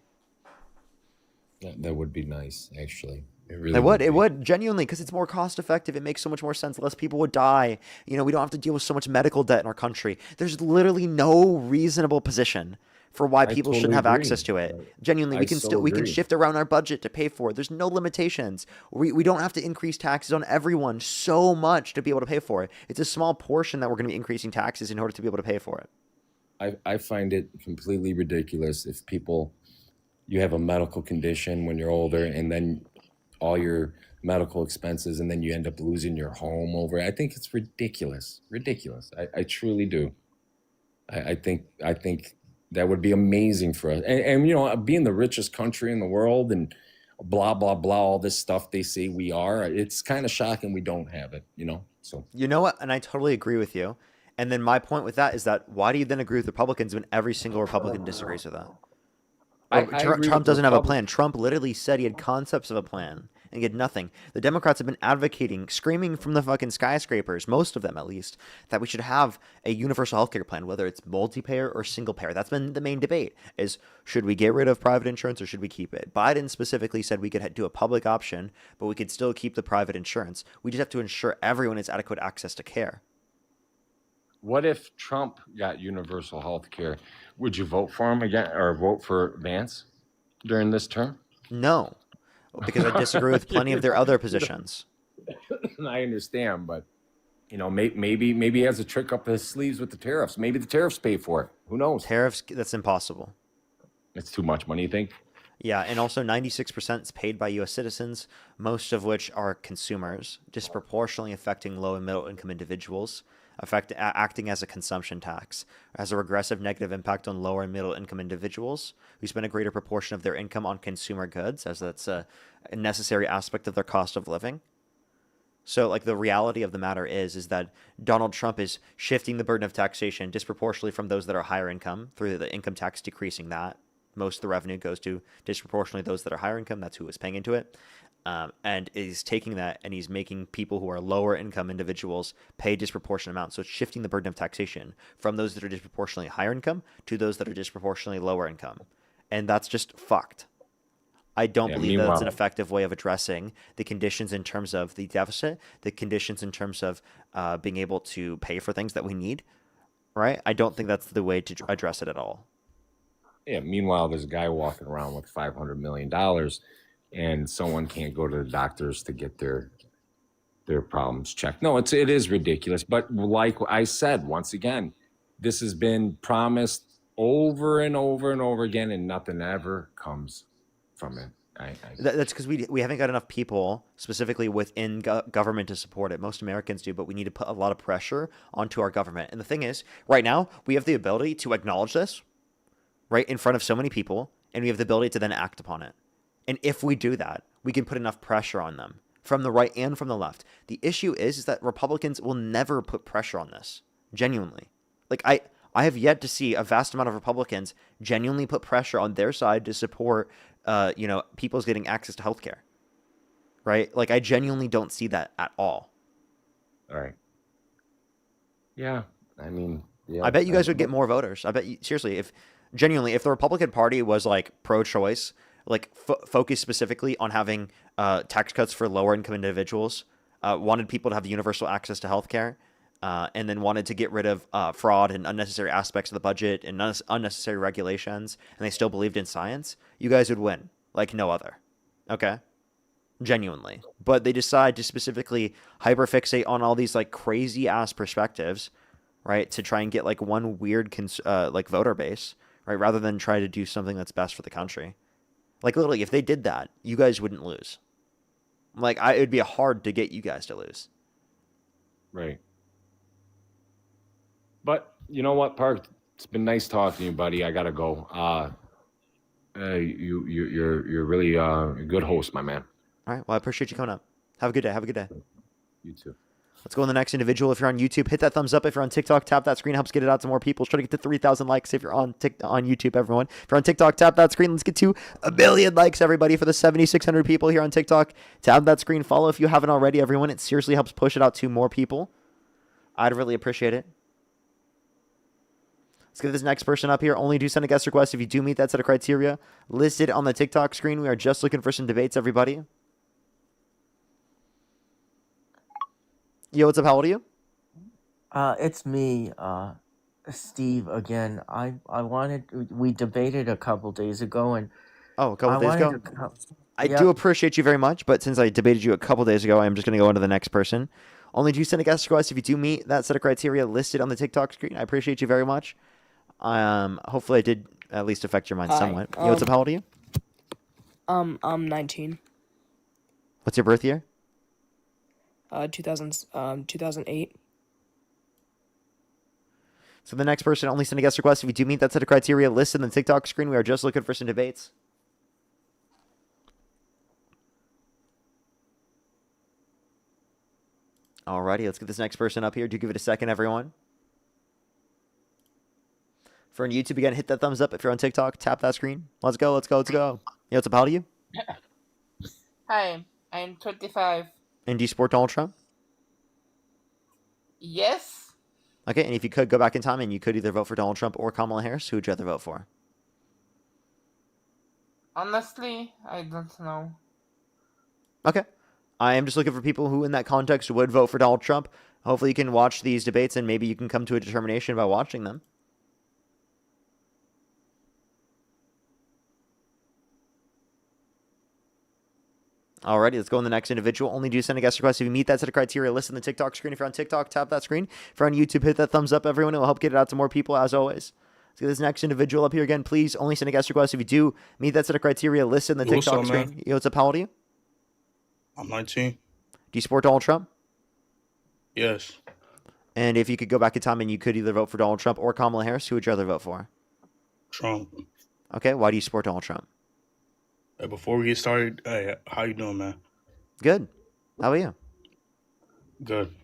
That would be nice, actually. It would genuinely, because it's more cost effective. It makes so much more sense. Less people would die. You know, we don't have to deal with so much medical debt in our country. There's literally no reasonable position for why people shouldn't have access to it. Genuinely, we can shift around our budget to pay for it. There's no limitations. We don't have to increase taxes on everyone so much to be able to pay for it. It's a small portion that we're going to be increasing taxes in order to be able to pay for it. I find it completely ridiculous if you have a medical condition when you're older and then all your medical expenses and then you end up losing your home over it. I think it's ridiculous. I truly do. I think that would be amazing for us. And you know, being the richest country in the world and blah, blah, blah, all this stuff they say we are, it's kind of shocking we don't have it, you know? So, you know what? And I totally agree with you. And then my point with that is that why do you then agree with Republicans when every single Republican disagrees with that? Trump doesn't have a plan. Trump literally said he had concepts of a plan and he had nothing. The Democrats have been advocating, screaming from the fucking skyscrapers, most of them at least, that we should have a universal healthcare plan, whether it's multi-payer or single payer. That's been the main debate, is should we get rid of private insurance or should we keep it? Biden specifically said we could do a public option, but we could still keep the private insurance. We just have to ensure everyone has adequate access to care. what if Trump got universal health care? Would you vote for him again or vote for Vance during this term? No, because I disagree with plenty of their other positions. I understand, but you know, maybe he has a trick up his sleeves with the tariffs. Maybe the tariffs pay for it. Who knows? Tariffs, that's impossible. It's too much money, you think? Yeah, and also 96% is paid by U.S. citizens, most of which are consumers, disproportionately affecting low and middle income individuals, acting as a consumption tax, has a regressive negative impact on lower and middle income individuals who spend a greater proportion of their income on consumer goods, as that's a necessary aspect of their cost of living. So, like, the reality of the matter is that Donald Trump is shifting the burden of taxation disproportionately from those that are higher income through the income tax, decreasing that. Most of the revenue goes to disproportionately those that are higher income. That's who is paying into it. And is taking that and he's making people who are lower income individuals pay disproportionate amounts. So it's shifting the burden of taxation from those that are disproportionately higher income to those that are disproportionately lower income. And that's just fucked. I don't believe that's an effective way of addressing the conditions in terms of the deficit, the conditions in terms of being able to pay for things that we need, right? I don't think that's the way to address it at all. Yeah, meanwhile, there's a guy walking around with $500 million and someone can't go to the doctors to get their problems checked. No, it is ridiculous. But like I said, once again, this has been promised over and over and over again, and nothing ever comes from it. That's because we haven't got enough people specifically within government to support it. Most Americans do, but we need to put a lot of pressure onto our government. And the thing is, right now, we have the ability to acknowledge this, right, in front of so many people, and we have the ability to then act upon it. And if we do that, we can put enough pressure on them from the right and from the left. The issue is that Republicans will never put pressure on this, genuinely. Like, I have yet to see a vast amount of Republicans genuinely put pressure on their side to support, people's getting access to healthcare, right? Like, I genuinely don't see that at all. All right. Yeah. I mean, yeah. I bet you guys would get more voters. I bet you, seriously, if the Republican Party was like pro-choice, like focused specifically on having tax cuts for lower income individuals, wanted people to have universal access to healthcare, and then wanted to get rid of fraud and unnecessary aspects of the budget and unnecessary regulations, and they still believed in science, you guys would win like no other. Okay? Genuinely. But they decide to specifically hyperfixate on all these like crazy ass perspectives, right, to try and get like one weird like voter base, right, rather than try to do something that's best for the country. Like, literally, if they did that, you guys wouldn't lose. Like, it would be hard to get you guys to lose. Right. But you know what, Park? It's been nice talking to you, buddy. I gotta go. You're really a good host, my man. All right. Well, I appreciate you coming up. Have a good day. Have a good day. You too. Let's go on the next individual. If you're on YouTube, hit that thumbs up. If you're on TikTok, tap that screen. Helps get it out to more people. Let's try to get to 3,000 likes if you're on YouTube, everyone. If you're on TikTok, tap that screen. Let's get to 1 billion likes, everybody, for the 7,600 people here on TikTok. Tap that screen. Follow if you haven't already, everyone. It seriously helps push it out to more people. I'd really appreciate it. Let's get this next person up here. Only do send a guest request if you do meet that set of criteria listed on the TikTok screen. We are just looking for some debates, everybody. Yo, what's up? How old are you? It's me, Steve again. We debated a couple days ago, and a couple days ago? I Yep. do appreciate you very much, but since I debated you a couple days ago, I'm just going to go on to the next person. Only do send a guest request if you do meet that set of criteria listed on the TikTok screen. I appreciate you very much. Hopefully I did at least affect your mind somewhat. Yo, what's up? How old are you? I'm 19. What's your birth year? 2008. So the next person, only send a guest request if you do meet that set of criteria listed on the TikTok screen. We are just looking for some debates. Alrighty, let's get this next person up here. Do give it a second, everyone. For on YouTube, again, hit that thumbs up. If you're on TikTok, tap that screen. Let's go, let's go, let's go. Yo, what's up? How old are you? Hi, I'm 25. And do you support Donald Trump? Yes. Okay, and if you could go back in time and you could either vote for Donald Trump or Kamala Harris, who would you rather vote for? Honestly, I don't know. Okay. I am just looking for people who in that context would vote for Donald Trump. Hopefully you can watch these debates and maybe you can come to a determination by watching them. Alrighty, let's go on the next individual. Only do send a guest request if you meet that set of criteria listed on the TikTok screen. If you're on TikTok, tap that screen. If you're on YouTube, hit that thumbs up, everyone. It will help get it out to more people, as always. Let's get this next individual up here again. Please only send a guest request if you do meet that set of criteria listed on the What's TikTok up, screen. man? Yo, what's up? How old are you? I'm 19. Do you support Donald Trump? Yes. And if you could go back in time and you could either vote for Donald Trump or Kamala Harris, who would you rather vote for? Trump. Okay, why do you support Donald Trump? Hey, before we get started, hey, how you doing, man? Good. How are you? Good.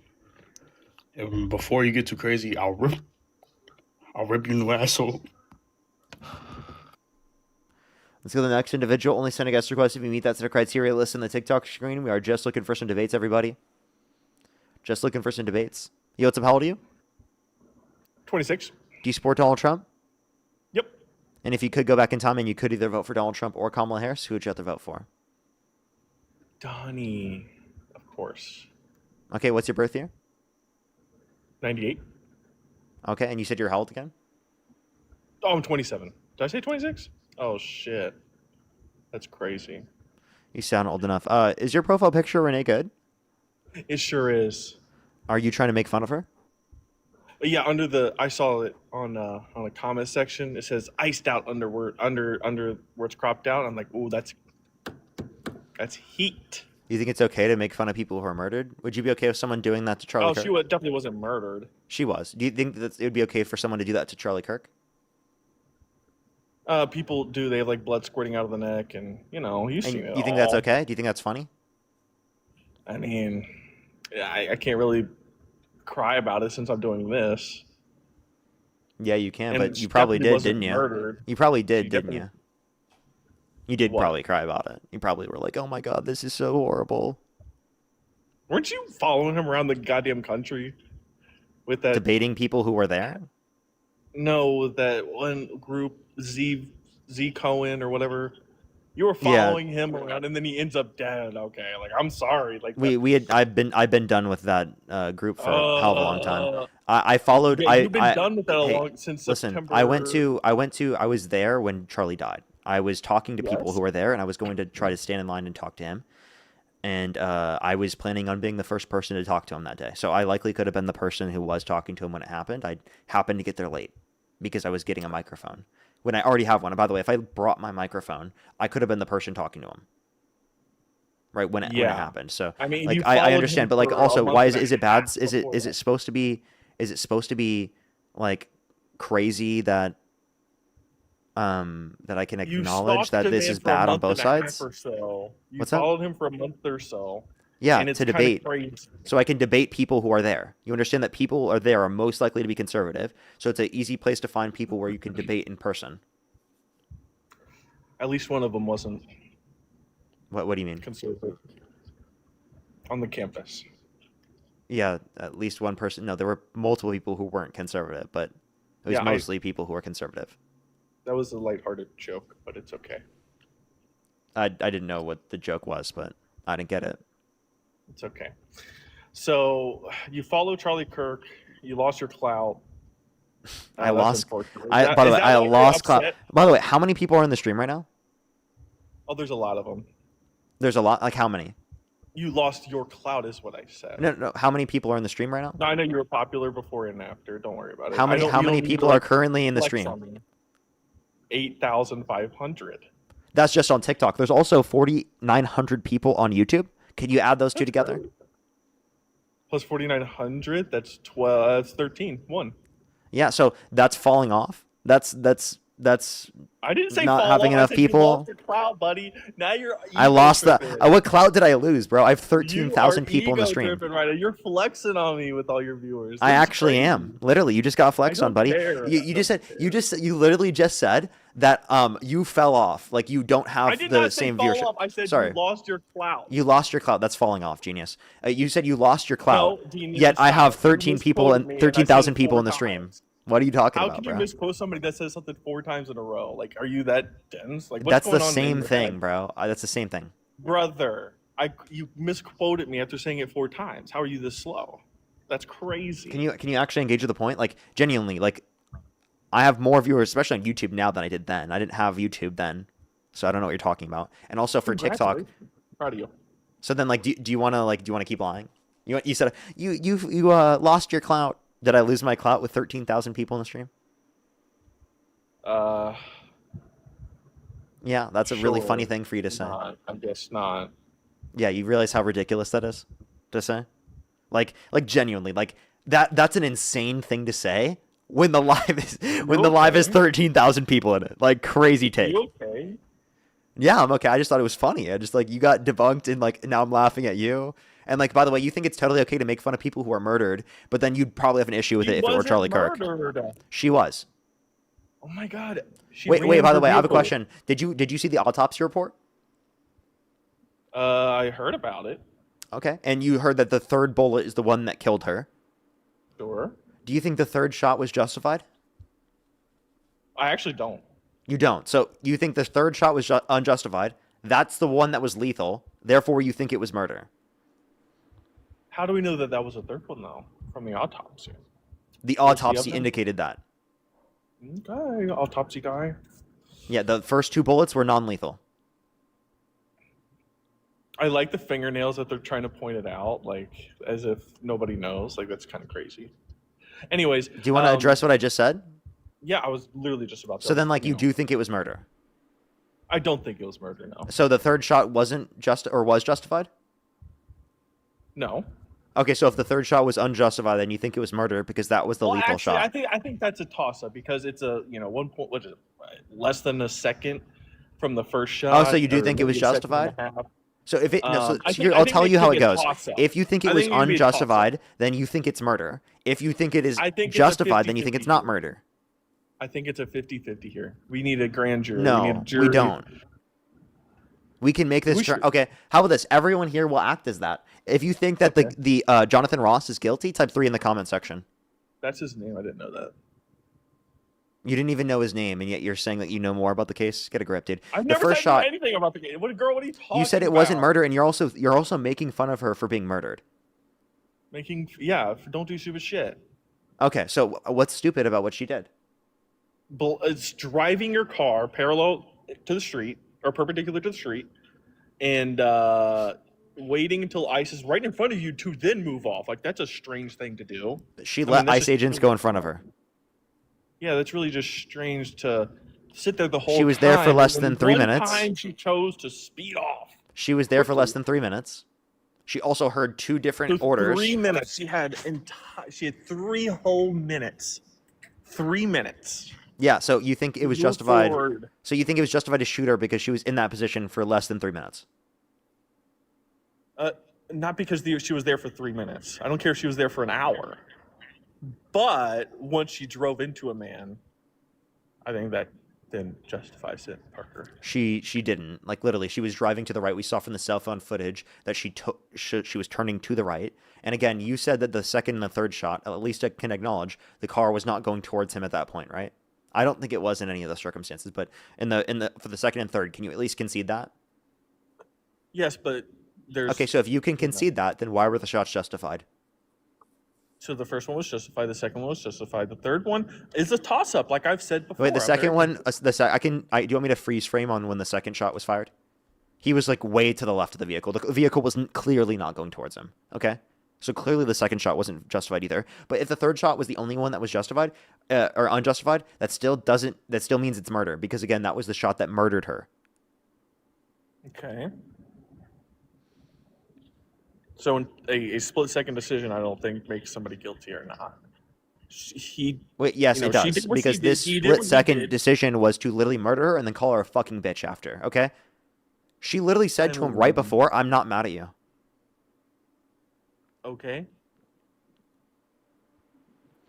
And before you get too crazy, I'll rip you in the asshole. Let's go to the next individual. Only send a guest request if you meet that set of criteria listed on the TikTok screen. We are just looking for some debates, everybody. Just looking for some debates. Yo, what's up? How old are you? 26. Do you support Donald Trump? Yep. And if you could go back in time and you could either vote for Donald Trump or Kamala Harris, who would you have to vote for? Donnie, of course. Okay, what's your birth year? 98. Okay, and you said you're how old again? Oh, I'm 27. Did I say 26? Oh, shit. That's crazy. You sound old enough. Is your profile picture Renee good? It sure is. Are you trying to make fun of her? Yeah, I saw it on a comment section. It says iced out under where it's cropped out. I'm like, ooh, that's That's heat. You think it's okay to make fun of people who are murdered? Would you be okay with someone doing that to Charlie Kirk? She definitely wasn't murdered. She was. Do you think that it would be okay for someone to do that to Charlie Kirk? People do. They have like blood squirting out of the neck, and you've seen it. You think that's okay? Do you think that's funny? I mean, I can't really cry about it since I'm doing this. Yeah, you can, And but she you probably definitely did, didn't wasn't you? murdered. You probably did, She didn't definitely- you? You did What? probably cry about it. You probably were like, "Oh my god, this is so horrible." Weren't you following him around the goddamn country with that? Debating people who were there? No, that one group, Z Cohen or whatever. You were Yeah. following him around, and then he ends up dead. Okay, like I'm sorry. Like I've been done with that group for a hell of a long time. I followed. yeah, you've been I done with that hey, since listen, September. I was there when Charlie died. I was talking to people who were there, and I was going to try to stand in line and talk to him. And I was planning on being the first person to talk to him that day. So I likely could have been the person who was talking to him when it happened. I happened to get there late because I was getting a microphone when I already have one. And by the way, if I brought my microphone, I could have been the person talking to him. Right when it happened. So I mean, like you I followed understand, him but like for a also, month why and is a it bad? half Is before it supposed to be like crazy that I can You acknowledge stalked that the this man is for a bad on month both and a half sides? or so. You What's that? followed him for a month or so. Yeah, and it's to kinda debate. crazy. So I can debate people who are there. You understand that people are there are most likely to be conservative. So it's an easy place to find people where you can debate in person. At least one of them wasn't What do you mean? conservative on the campus. Yeah, at least one person. No, there were multiple people who weren't conservative, but it was Yeah, mostly people who were conservative. That was a lighthearted joke, but it's okay. I didn't know what the joke was, but I didn't get it. It's okay. So you follow Charlie Kirk. You lost your clout. I That's lost. unfortunate. By the Is way, that I why you're lost clout. upset? By the way, how many people are in the stream right now? Oh, there's a lot of them. There's a lot. Like how many? You lost your clout, is what I said. No. How many people are in the stream right now? No, I know you were popular before and after. Don't worry about it. How many? You How don't many need to, people like, are currently in the flex stream? on me. 8,500. That's just on TikTok. There's also 4,900 people on YouTube. Can you add those two together? Plus 4,900. That's 12. That's 13. One. Yeah. So that's falling off. That's I didn't say not fall having off. enough I said you people. lost your clout, buddy. Now you're. I lost that. ego-tripping. What clout did I lose, bro? I have You 13,000 are people in the stream. ego-tripping right now. You're flexing on me with all your viewers. I This is actually crazy. am. Literally, you just got flexed on, don't buddy. care. You just said you literally just said that you fell off. Like you don't I have did the not say same fall viewership. off. I said Sorry. you lost your clout. You lost your clout. That's falling off, genius. You said you lost your clout. No, Dean, you Yet I stop. have You 13 people misquoted and me, and I said 13,000 it people 4 in the stream. times. What are you talking How about, can you bro? misquote somebody that says something 4 times in a row? Like, are you that dense? Like, what's That's going the on in same your thing, head? bro. That's the same thing. Brother. You misquoted me after saying it 4 times. How are you this slow? That's crazy. Can you actually engage with the point? Like genuinely, like I have more viewers, especially on YouTube now than I did then. I didn't have YouTube then, so I don't know what you're talking about. And also for TikTok. Congratulations. Proud of you. So then, like, do you want to keep lying? You said you lost your clout. Did I lose my clout with 13,000 people in the stream? Yeah, that's a really funny Sure. thing for you to say. Not, I guess not. Yeah, you realize how ridiculous that is to say? Like genuinely, like that's an insane thing to say when the live is 13,000 people in it. Like crazy take. You okay? Yeah, I'm okay. I just thought it was funny. I just like you got debunked and like now I'm laughing at you. And like by the way, you think it's totally okay to make fun of people who are murdered, but then you'd probably have an issue with it if it were wasn't Charlie Kirk. murdered. She was. Oh my god. She Wait, ran by her the way, I have a vehicle. question. Did you see the autopsy report? I heard about it. Okay. And you heard that the third bullet is the one that killed her. Sure. Do you think the third shot was justified? I actually don't. You don't. So you think the third shot was unjustified. That's the one that was lethal. Therefore, you think it was murder. How do we know that that was a third one though? From the autopsy. The What's the autopsy other? indicated that. Okay, autopsy guy. Yeah, the first 2 bullets were non-lethal. I like the fingernails that they're trying to point it out, like as if nobody knows. Like that's kind of crazy. Anyways, Do you want to address what I just said? Yeah, I was literally just about to. So then, like, you do think it was murder? I don't think it was murder. No. So the third shot wasn't was justified? No. Okay, so if the third shot was unjustified, then you think it was murder because that was the lethal actually, shot. I think that's a toss up because it's a 1 point, what is it, less than a second from the first shot. Oh, so you do or think it was maybe a second and a justified? half. So if it no, I so think- here, I I'll think tell it you how could it be a goes. toss-up. If you think it I was think it could be a toss-up. unjustified, then you think it's murder. If you think it is I think it's a justified, then you think 50-50 it's not murder. I think it's a 50-50 here. We need a grand jury. No, we, need a jury. we don't. We can make this. We should. Okay, how about this? Everyone here will act as that. If you think that the Jonathan Ross is guilty, type 3 in the comment section. That's his name. I didn't know that. You didn't even know his name, and yet you're saying that you know more about the case. Get a grip, dude. I've The never first said shot. anything about the game. What are you talking You said it about? wasn't murder, and you're also making fun of her for being murdered. Don't do stupid shit. Okay, so what's stupid about what she did? It's driving your car parallel to the street or perpendicular to the street, and waiting until ICE is right in front of you to then move off. Like that's a strange thing to do. She let ICE agents go in front of her. Yeah, that's really just strange to sit there the whole time. She was there for less and than then 3 one minutes. time she chose to speed off. She was there for less than 3 minutes. She also heard 2 different orders. 3 minutes. She had 3 whole minutes. 3 minutes. Yeah, so you think it was Move justified? forward. So you think it was justified to shoot her because she was in that position for less than 3 minutes? Not because she was there for 3 minutes. I don't care if she was there for an hour. But once she drove into a man, I think that then justifies it, Parker. She didn't. Like literally, she was driving to the right. We saw from the cell phone footage that she was turning to the right. And again, you said that the second and the third shot, at least I can acknowledge, the car was not going towards him at that point, right? I don't think it was in any of the circumstances, but for the second and third, can you at least concede that? Yes, but there's Okay, so if you can concede that, then why were the shots justified? So the first one was justified. The second one was justified. The third one is a toss-up, like I've said before. Wait, the I'm second very- one, do you want me to freeze frame on when the second shot was fired? He was like way to the left of the vehicle. The vehicle was clearly not going towards him. Okay, so clearly the second shot wasn't justified either. But if the third shot was the only one that was justified or unjustified, that still means it's murder because again, that was the shot that murdered her. Okay. So a split-second decision, I don't think makes somebody guilty or not. Yes, it does because this split-second decision was to literally murder her and then call her a fucking bitch after. Okay, she literally said to him right before, "I'm not mad at you." Okay.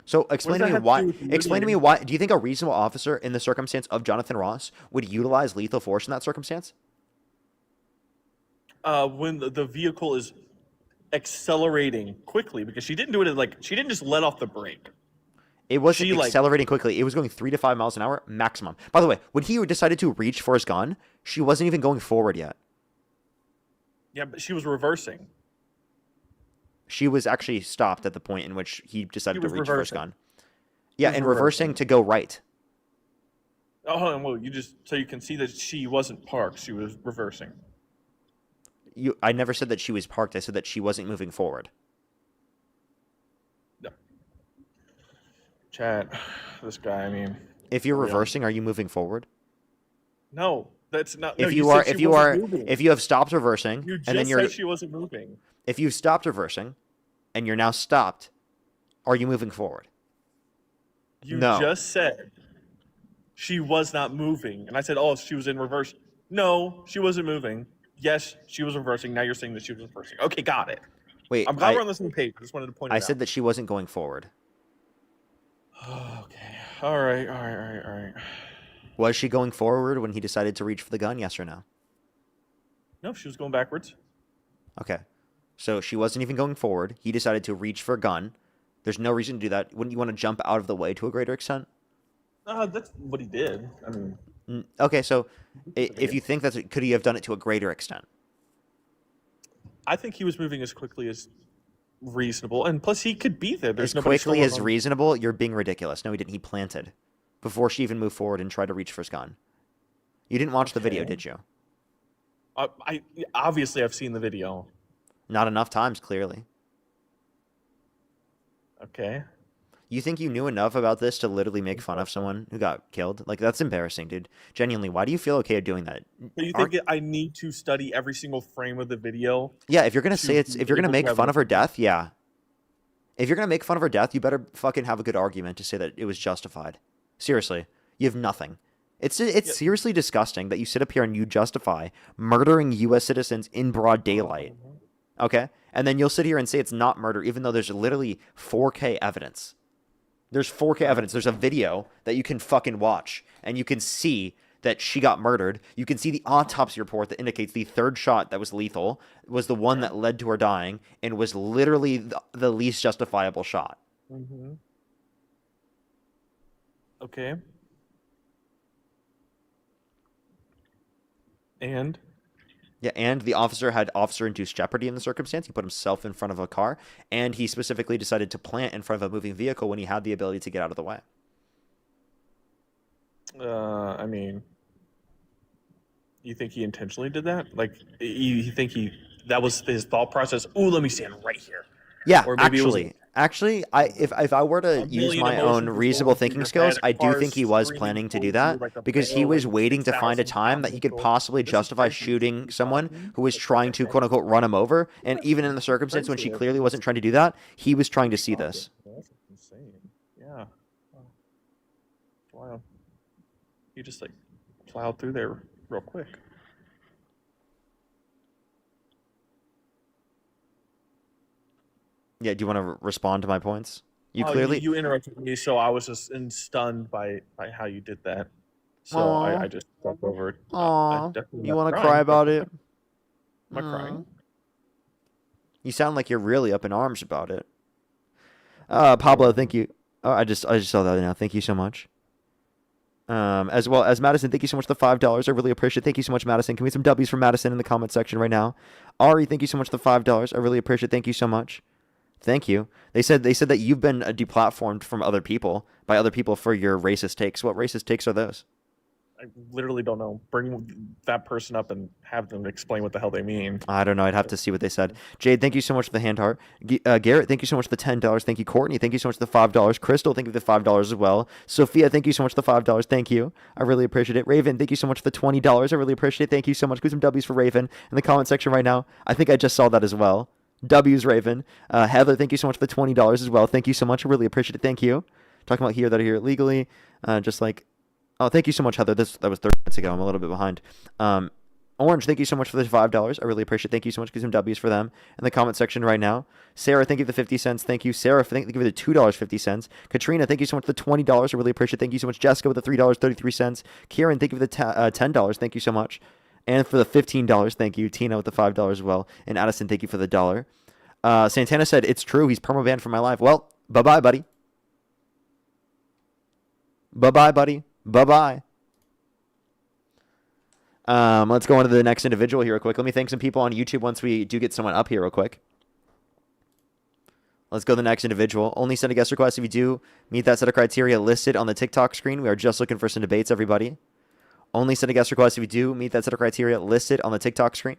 So explain to me why. Do you think a reasonable officer in the circumstance of Jonathan Ross would utilize lethal force in that circumstance? When the vehicle is accelerating quickly, because she didn't do it she didn't just let off the brake. It wasn't accelerating quickly. It was going 3 to 5 miles an hour maximum. By the way, when he decided to reach for his gun, she wasn't even going forward yet. Yeah, but she was reversing. She was actually stopped at the point in which he decided to reach for his gun. Yeah, was and reversing to go right. Oh, well, so you can see that she wasn't parked. She was reversing. I never said that she was parked. I said that she wasn't moving forward. No. Chad, this guy, I mean. If you're reversing, are you moving forward? No, that's not. If no, if you have stopped reversing, you just and then said she wasn't moving. If you've stopped reversing, and you're now stopped, are you moving forward? You No. just said she was not moving, and I said, "Oh, she was in reverse." No, she wasn't moving. Yes, she was reversing. Now you're saying that she was reversing. Okay, got it. Wait, I'm glad we're on the same page. I just wanted to point it out. I said that she wasn't going forward. Okay. All right. Was she going forward when he decided to reach for the gun? Yes or no? No, she was going backwards. Okay. So she wasn't even going forward. He decided to reach for a gun. There's no reason to do that. Wouldn't you want to jump out of the way to a greater extent? That's what he did. I mean. Okay, so if you think could he have done it to a greater extent? I think he was moving as quickly as reasonable, and plus he could be there. There's As nobody quickly still as on- reasonable? You're being ridiculous. No, he didn't. He planted before she even moved forward and tried to reach for his gun. You didn't watch the video, did you? I obviously I've seen the video. Not enough times, clearly. Okay. You think you knew enough about this to literally make fun of someone who got killed? Like, that's embarrassing, dude. Genuinely, why do you feel okay doing that? So you think I need to study every single frame of the video? Yeah, if you're gonna say it's, be if you're gonna able to make have fun a- of her death, yeah. If you're gonna make fun of her death, you better fucking have a good argument to say that it was justified. Seriously, you have nothing. It's seriously disgusting that you sit up here and you justify murdering U.S. citizens in broad daylight. Okay, and then you'll sit here and say it's not murder, even though there's literally 4K evidence. There's 4K evidence. There's a video that you can fucking watch, and you can see that she got murdered. You can see the autopsy report that indicates the third shot that was lethal was the one that led to her dying and was literally the least justifiable shot. Mm-hmm. Okay. And? Yeah, and the officer had officer-induced jeopardy in the circumstance. He put himself in front of a car, and he specifically decided to plant in front of a moving vehicle when he had the ability to get out of the way. I mean, you think he intentionally did that? Like, you think that was his thought process? Ooh, let me stand right here. Yeah, Or maybe it was actually, if I were to use million my emotions own just reasonable going through thinking your skills, head, I do cars think he was screaming planning to do towards that you like a because he barrel, was like waiting to find a 6,000 time that he could pounds of possibly gold. justify shooting someone who was trying to quote unquote run him over. And even in the circumstance when she clearly wasn't trying to do that, he was trying to see this. That's insane. Yeah. Wow. You just like plowed through there real quick. Yeah, do you want to respond to my points? You Oh, clearly. you interrupted me, so I was just stunned by how you did that. So Aw. I just stepped over it. Aw, definitely you not want to crying, cry but- about it? Am I crying? You sound like you're really up in arms about it. Pablo, thank you. Oh, I just saw that now. Thank you so much. As well as Madison, thank you so much for the $5. I really appreciate it. Thank you so much, Madison. Can we get some W's for Madison in the comment section right now? Ari, thank you so much for the $5. I really appreciate it. Thank you so much. Thank you. They said that you've been deplatformed from other people by other people for your racist takes. What racist takes are those? I literally don't know. Bring that person up and have them explain what the hell they mean. I don't know. I'd have to see what they said. Jade, thank you so much for the hand heart. Garrett, thank you so much for the $10. Thank you. Courtney, thank you so much for the $5. Crystal, thank you for the $5 as well. Sophia, thank you so much for the $5. Thank you. I really appreciate it. Raven, thank you so much for the $20. I really appreciate it. Thank you so much. Give some W's for Raven in the comment section right now. I think I just saw that as well. W's Raven. Heather, thank you so much for the $20 as well. Thank you so much. I really appreciate it. Thank you. Talking about here that are here legally. Just like, oh, thank you so much, Heather. That was 30 minutes ago. I'm a little bit behind. Orange, thank you so much for the $5. I really appreciate it. Thank you so much. Give some W's for them in the comment section right now. Sarah, thank you for the 50 cents. Thank you. Sarah, thank you for the $2.50. Katrina, thank you so much for the $20. I really appreciate it. Thank you so much. Jessica with the $3.33. Kieran, thank you for the $10. Thank you so much. And for the $15, thank you. Tina with the $5 as well. And Addison, thank you for the $1. Santana said, it's true. He's perma-banned from my life. Well, bye-bye, buddy. Bye-bye, buddy. Bye-bye. Let's go on to the next individual here real quick. Let me thank some people on YouTube once we do get someone up here real quick. Let's go to the next individual. Only send a guest request if you do meet that set of criteria listed on the TikTok screen. We are just looking for some debates, everybody. Only send a guest request if you do meet that set of criteria listed on the TikTok screen.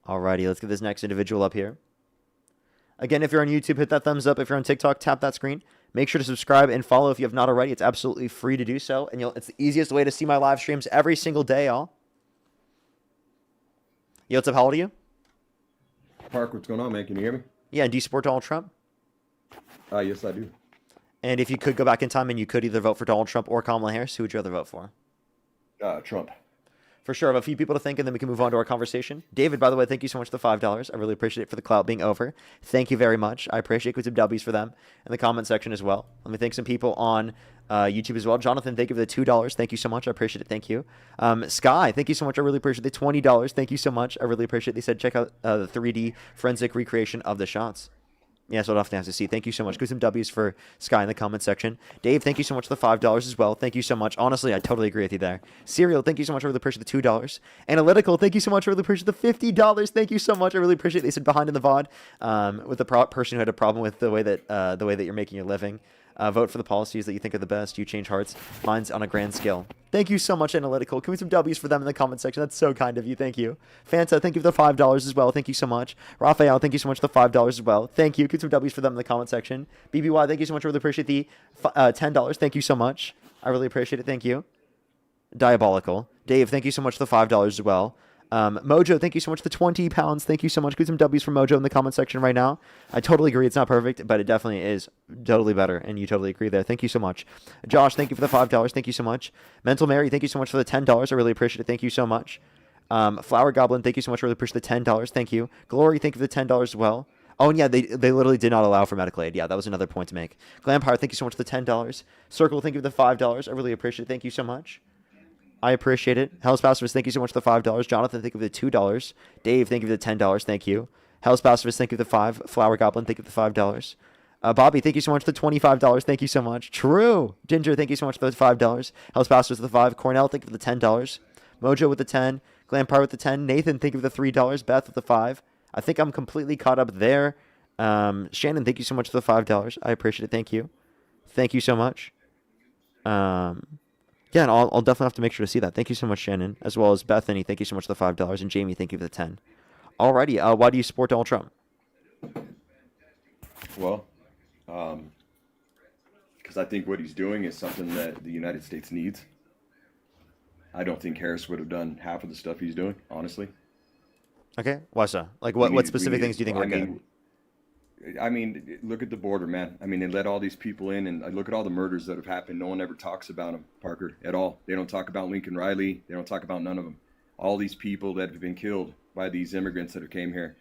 Alrighty, let's get this next individual up here. Again, if you're on YouTube, hit that thumbs up. If you're on TikTok, tap that screen. Make sure to subscribe and follow if you have not already. It's absolutely free to do so. And it's the easiest way to see my live streams every single day, y'all. Yo, what's up? How old are you? Park, what's going on, man? Can you hear me? Yeah, and do you support Donald Trump? Yes, I do. And if you could go back in time and you could either vote for Donald Trump or Kamala Harris, who would you rather vote for? Trump. For sure. I have a few people to thank, and then we can move on to our conversation. David, by the way, thank you so much for the $5. I really appreciate it for the clout being over. Thank you very much. I appreciate it. Some W's for them in the comment section as well. Let me thank some people on YouTube as well. Jonathan, thank you for the $2. Thank you so much. I appreciate it. Thank you. Sky, thank you so much. I really appreciate the $20. Thank you so much. I really appreciate it. They said check out the 3D forensic recreation of the shots. Yeah, so I'll have to see. Thank you so much. Give some W's for Sky in the comment section. Dave, thank you so much for the $5 as well. Thank you so much. Honestly, I totally agree with you there. Serial, thank you so much. I really appreciate the $2. Analytical, thank you so much. I really appreciate the $50. Thank you so much. I really appreciate it. They said behind in the VOD with the person who had a problem with the way that you're making your living. Vote for the policies that you think are the best. You change hearts. Mine's on a grand scale. Thank you so much, Analytical. Can we some W's for them in the comment section? That's so kind of you. Thank you. Fanta, thank you for the $5 as well. Thank you so much. Raphael, thank you so much for the $5 as well. Thank you. Can we some W's for them in the comment section. BBY, thank you so much. I really appreciate the $10. Thank you so much. I really appreciate it. Thank you. Diabolical. Dave, thank you so much for the $5 as well. Mojo, thank you so much for the 20 pounds. Thank you so much. Get some W's for Mojo in the comment section right now. I totally agree. It's not perfect, but it definitely is totally better. And you totally agree there. Thank you so much. Josh, thank you for the $5. Thank you so much. Mental Mary, thank you so much for the $10. I really appreciate it. Thank you so much. Flower Goblin, thank you so much. I really appreciate the $10. Thank you. Glory, thank you for the $10 as well. Oh, and yeah, they literally did not allow for medical aid. Yeah, that was another point to make. Glampire, thank you so much for the $10. Circle, thank you for the $5. I really appreciate it. Thank you so much. I appreciate it. Hell's Pacifist, thank you so much for the $5. Jonathan, thank you for the $2. Dave, thank you for the $10. Thank you. Hell's Pacifist, thank you for the $5. Flower Goblin, thank you for the $5. Bobby, thank you so much for the $25. Thank you so much. True. Ginger, thank you so much for the $5. Hell's Pacifist with the $5. Cornell, thank you for the $10. Mojo with the 10. Glampire with the 10. Nathan, thank you for the $3. Beth with the 5. I think I'm completely caught up there. Shannon, thank you so much for the $5. I appreciate it. Thank you. Thank you so much. Yeah, and I'll definitely have to make sure to see that. Thank you so much, Shannon. As well as Bethany, thank you so much for the $5. And Jamie, thank you for the 10. Alrighty, why do you support Donald Trump? Well, because I think what he's doing is something that the United States needs. I don't think Harris would have done half of the stuff he's doing, honestly. Okay, why so? Like, what specific things do you think are good? I mean, look at the border, man. I mean, they let all these people in, and look at all the murders that have happened. No one ever talks about them, Parker, at all. They don't talk about Lincoln Riley. They don't talk about none of them. All these people that have been killed by these immigrants that have came here.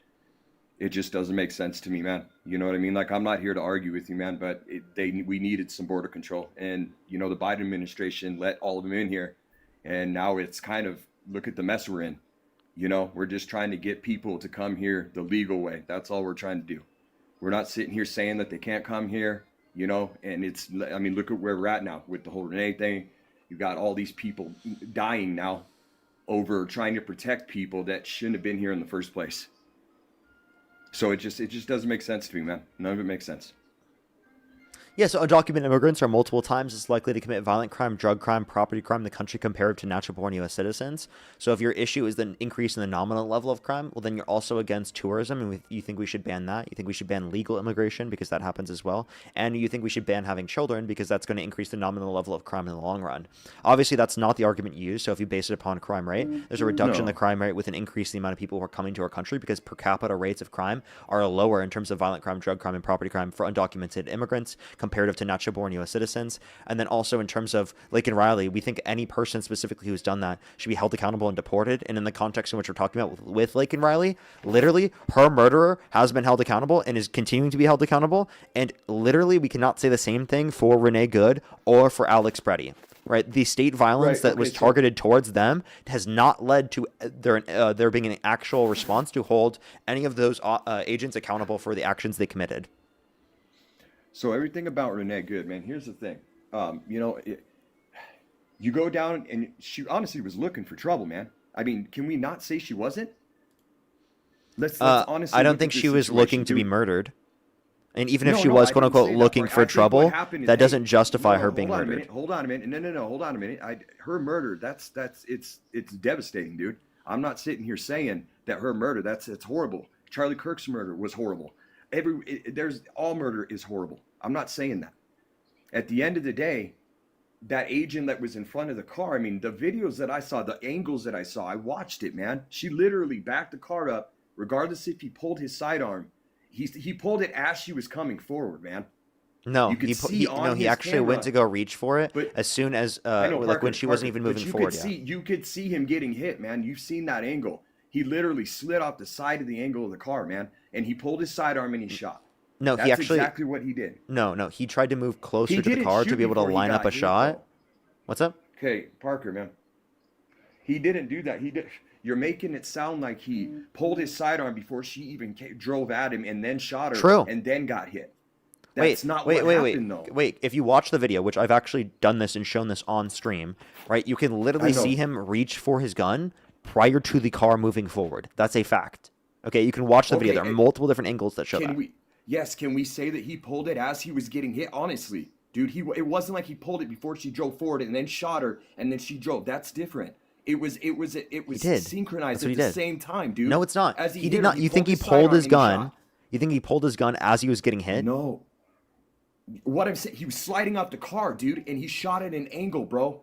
It just doesn't make sense to me, man. You know what I mean? Like, I'm not here to argue with you, man, but we needed some border control. And, you know, the Biden administration let all of them in here. And now it's kind of, look at the mess we're in. You know, we're just trying to get people to come here the legal way. That's all we're trying to do. We're not sitting here saying that they can't come here, you know, and I mean, look at where we're at now with the whole Renee thing. You've got all these people dying now over trying to protect people that shouldn't have been here in the first place. So it just doesn't make sense to me, man. None of it makes sense. Yeah, so undocumented immigrants are multiple times as likely to commit violent crime, drug crime, property crime in the country compared to natural-born U.S. citizens. So if your issue is the increase in the nominal level of crime, well, then you're also against tourism, and you think we should ban that. You think we should ban legal immigration because that happens as well. And you think we should ban having children because that's going to increase the nominal level of crime in the long run. Obviously, that's not the argument you use. So if you base it upon crime rate, there's a reduction in the crime rate with an increase in the amount of people who are coming to our country because per capita rates of crime are lower in terms of violent crime, drug crime, and property crime for undocumented immigrants comparative to natural-born U.S. citizens. And then also in terms of Lincoln Riley, we think any person specifically who's done that should be held accountable and deported. And in the context in which we're talking about with Lincoln Riley, literally her murderer has been held accountable and is continuing to be held accountable. And literally we cannot say the same thing for Renee Good or for Alex Preddy. Right, the state violence that was targeted towards them has not led to there being an actual response to hold any of those agents accountable for the actions they committed. So everything about Renee Good, man, here's the thing. You know, you go down and she honestly was looking for trouble, man. I mean, can we not say she wasn't? Let's honestly. I don't think she was looking to be murdered. And even if she was, quote unquote, looking for trouble, that doesn't justify her being murdered. Hold on a minute. No. Hold on a minute. Her murder, it's devastating, dude. I'm not sitting here saying that her murder, it's horrible. Charlie Kirk's murder was horrible. All murder is horrible. I'm not saying that. At the end of the day, that agent that was in front of the car, I mean, the videos that I saw, the angles that I saw, I watched it, man. She literally backed the car up, regardless if he pulled his sidearm. He pulled it as she was coming forward, man. No, he actually went to go reach for it, but as soon as when she wasn't even moving forward. You could see him getting hit, man. You've seen that angle. He literally slid off the side of the angle of the car, man, and he pulled his sidearm and he shot. No, that's exactly what he did. No, he tried to move closer to the car to be able to line up a shot. What's up? Okay, Parker, man. He didn't do that. You're making it sound like he pulled his sidearm before she even drove at him and then shot her. True. And then got hit. That's not what happened, though. Wait, if you watch the video, which I've actually done this and shown this on stream, right, you can literally see him reach for his gun prior to the car moving forward. That's a fact. Okay, you can watch the video. There are multiple different angles that show that. Can we say that he pulled it as he was getting hit? Honestly, dude. It wasn't like he pulled it before she drove forward and then shot her and then she drove. That's different. It was He did. synchronized That's what at he the did. same time, dude. No, it's not. As He hit did her, not. You think he sidearm pulled his and he gun? shot. You think he pulled his gun as he was getting hit? No. What I'm saying, he was sliding off the car, dude, and he shot at an angle, bro.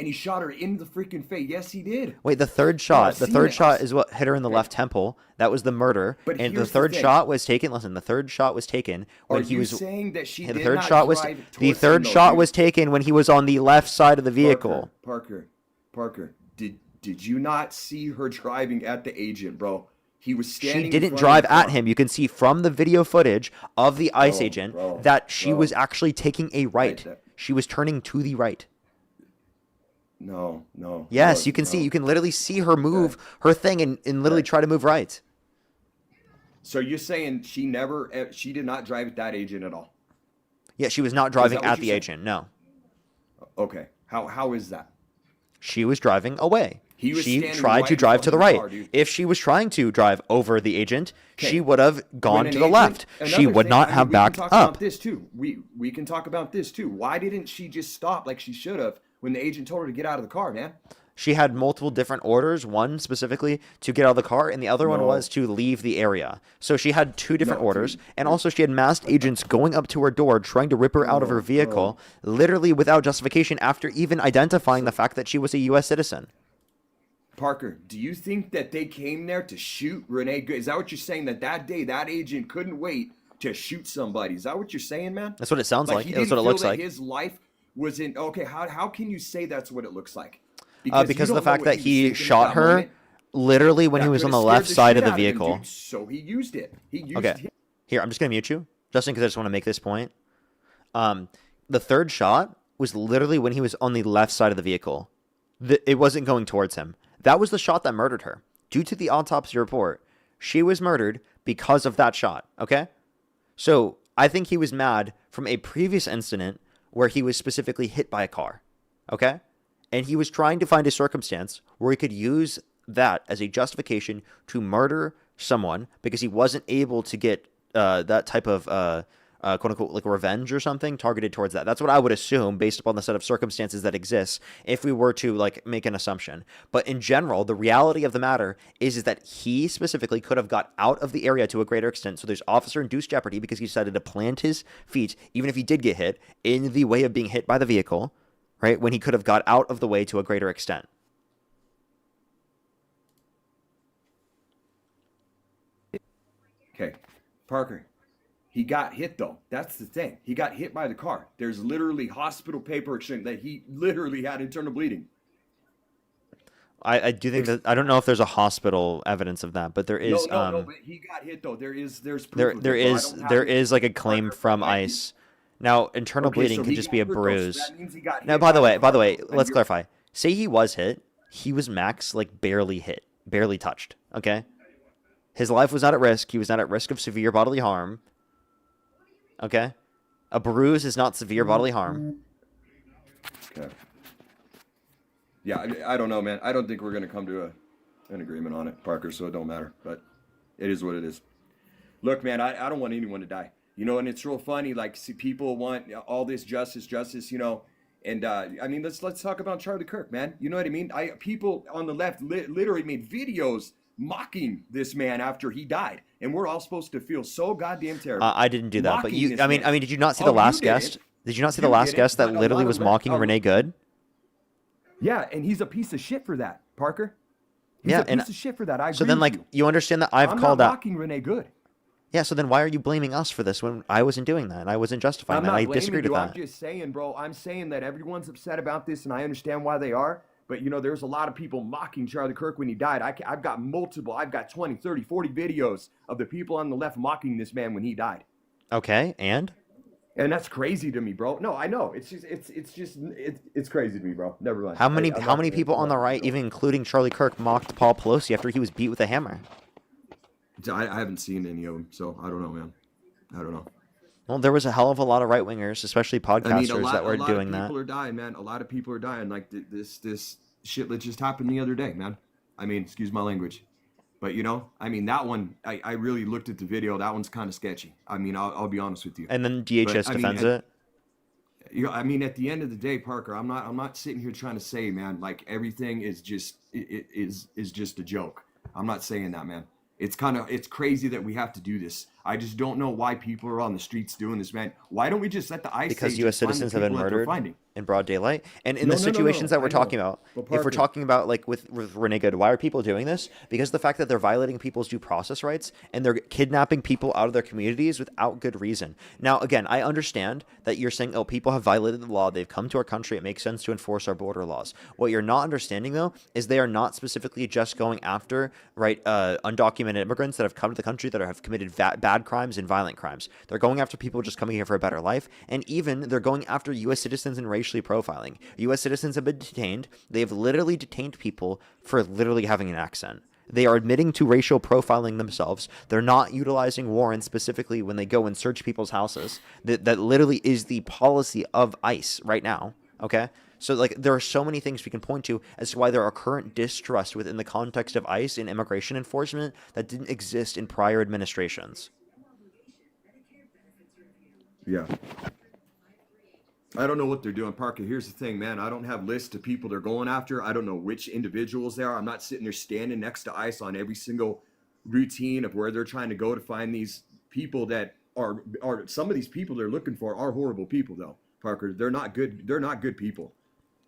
And he shot her in the freaking face. Yes, he did. Wait, the third Bro, shot. I've The seen third it. shot is what hit her in the left temple. That was the murder. But And the here's the third thing. shot was taken. Listen, the third shot was taken when Are he you was. saying that she the did third not shot was. drive The towards third him, though, shot dude? was taken when he was on the left side of the vehicle. Parker, did you not see her driving at the agent, bro? He was standing. She in didn't front drive of the at car. him. You can see from the video footage of the ICE agent bro, that she bro. was actually taking a right. that- She was turning to the right. No. Yes, no, you can no. see. You can literally see her move her thing and literally try to move right. So you're saying she did not drive at that agent at all? Yeah, she was not driving that what at you're the saying? agent. No, Okay. How is that? she was driving away. He was She standing tried right to in drive to front the of the right. car, dude. If she was trying to drive over the agent, Okay. she would have gone When to an the agent- left. She another would thing, not I mean, have we can backed talk up. About this too. We can talk about this too. Why didn't she just stop like she should have when the agent told her to get out of the car, man? She had multiple different orders, one specifically to get out of the car, and the other one No. was to leave the area. So she had two different No, orders, dude. and also she had masked agents going up to her door, trying to rip her out of her vehicle, literally without justification, after even identifying the fact that she was a U.S. citizen. Parker, do you think that they came there to shoot Renee Good? Is that what you're saying? That day that agent couldn't wait to shoot somebody? Is that what you're saying, man? That's what it sounds like. He That's didn't what it feel looks that like. His life was in. Okay, how can you say that's what it looks like? Because you of the don't know fact what that was he thinking at shot that her moment. literally when he That was on could've the left scared side shit of the out him, vehicle. dude, so he used it. He used Okay. it. Here, I'm just going to mute you, Justin, because I just want to make this point. The third shot was literally when he was on the left side of the vehicle. It wasn't going towards him. That was the shot that murdered her. Due to the autopsy report, she was murdered because of that shot, okay? So I think he was mad from a previous incident where he was specifically hit by a car, okay? And he was trying to find a circumstance where he could use that as a justification to murder someone because he wasn't able to get that type of quote unquote like revenge or something targeted towards that. That's what I would assume based upon the set of circumstances that exists if we were to like make an assumption. But in general, the reality of the matter is that he specifically could have got out of the area to a greater extent. So there's officer-induced jeopardy because he decided to plant his feet, even if he did get hit, in the way of being hit by the vehicle, right? When he could have got out of the way to a greater extent. Okay, Parker. He got hit though. That's the thing. He got hit by the car. There's literally hospital paperwork showing that he literally had internal bleeding. I do think that I don't know if there's a hospital evidence of that, but there is No, but he got hit though. There's proof there of there it, though. I is don't have there it. is like a claim from ICE. Now internal Okay, bleeding so could he just got be a hurt, though, so bruise. that means he got Now hit by the by way, and let's you're- clarify. Say he was hit, he was max like barely hit, barely touched, okay? His life was not at risk. He was not at risk of severe bodily harm. Okay? A bruise is not severe bodily harm. Okay. Yeah, I don't know, man. I don't think we're gonna come to an agreement on it, Parker. So it don't matter. But it is what it is. Look, man, I don't want anyone to die. You know, and it's real funny. Like, see, people want all this justice. You know, and I mean, let's talk about Charlie Kirk, man. You know what I mean? People on the left literally made videos mocking this man after he died, and we're all supposed to feel so goddamn terrible. I didn't do that, but mocking you. this I mean, man. did you not see Oh, the you last didn't. guest? Did you not see You the last didn't, guest that but a literally lot was of mocking them- Renee Good? Yeah, and he's a piece of shit for that, Parker. He's Yeah, a and piece of shit for that. I agree so then, with like, you. you understand that I've I'm called not out. mocking Renee Good. Yeah, so then why are you blaming us for this when I wasn't doing that and I wasn't justifying I'm that? not I blaming disagreed you. with I'm that. just saying, bro. I'm saying that everyone's upset about this, and I understand why they are. But, you know, there's a lot of people mocking Charlie Kirk when he died. I've got 20, 30, 40 videos of the people on the left mocking this man when he died. Okay, and And that's crazy to me, bro. No, I know. It's crazy to me, bro. Never mind. how many I'm how not many gonna- people I'm on the not right, gonna even including Charlie Kirk, mocked Paul Pelosi after he was beat with a hammer? go. I haven't seen any of them, so I don't know, man. I don't know. Well, there was a hell of a lot of right wingers, especially podcasters, that were doing of that. people are dying, man. A lot of people are dying. Like this shit that just happened the other day, man. I mean, excuse my language, but you know, I mean, that one, I really looked at the video. That one's kind of sketchy. I mean, I'll be honest with you. And then DHS But, I mean, defends and- it. I mean, at the end of the day, Parker, I'm not sitting here trying to say, man, like everything is just is just a joke. I'm not saying that, man. It's crazy that we have to do this. I just don't know why people are on the streets doing this, man. Why don't we just let the ICE Because U.S. agents find the citizens have been people that they're murdered finding? in broad daylight. And in No, the no, no, situations no. that we're I talking know. about, But if we're Parker, talking about like with Renee Good, why are people doing this? Because the fact that they're violating people's due process rights and they're kidnapping people out of their communities without good reason. Now, again, I understand that you're saying, oh, people have violated the law. They've come to our country. It makes sense to enforce our border laws. What you're not understanding, though, is they are not specifically just going after, right, undocumented immigrants that have come to the country that have committed bad crimes and violent crimes. They're going after people just coming here for a better life. And even they're going after U.S. citizens and racially profiling. U.S. citizens have been detained. They have literally detained people for literally having an accent. They are admitting to racial profiling themselves. They're not utilizing warrants specifically when they go and search people's houses. That literally is the policy of ICE right now. Okay? So, like, there are so many things we can point to as to why there are current distrust within the context of ICE and immigration enforcement that didn't exist in prior administrations. Yeah. I don't know what they're doing, Parker. Here's the thing, man. I don't have lists of people they're going after. I don't know which individuals they are. I'm not sitting there standing next to ICE on every single routine of where they're trying to go to find these people that are some of these people they're looking for are horrible people, though, Parker. They're not good. They're not good people.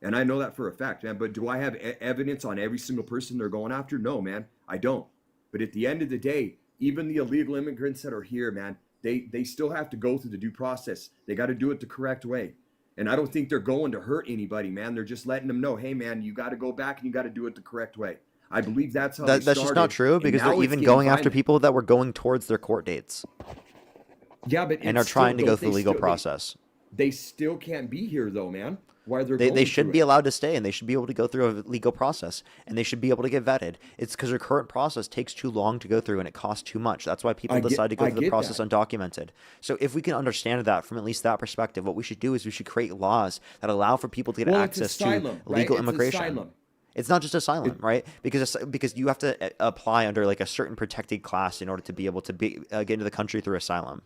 And I know that for a fact, man. But do I have evidence on every single person they're going after? No, man, I don't. But at the end of the day, even the illegal immigrants that are here, man, they still have to go through the due process. They got to do it the correct way. And I don't think they're going to hurt anybody, man. They're just letting them know, hey, man, you got to go back and you got to do it the correct way. I believe that's how That's just not true, because they're even going after people that were going towards their court dates. Yeah, but and are trying to go through the legal process. They still can't be here, though, man. Why they should be allowed to stay, and they should be able to go through a legal process, and they should be able to get vetted. It's because their current process takes too long to go through, and it costs too much. That's why people decide to go through the process undocumented. So if we can understand that from at least that perspective, what we should do is we should create laws that allow for people to get access to legal immigration. It's not just asylum, right? Because you have to apply under like a certain protected class in order to be able to get into the country through asylum.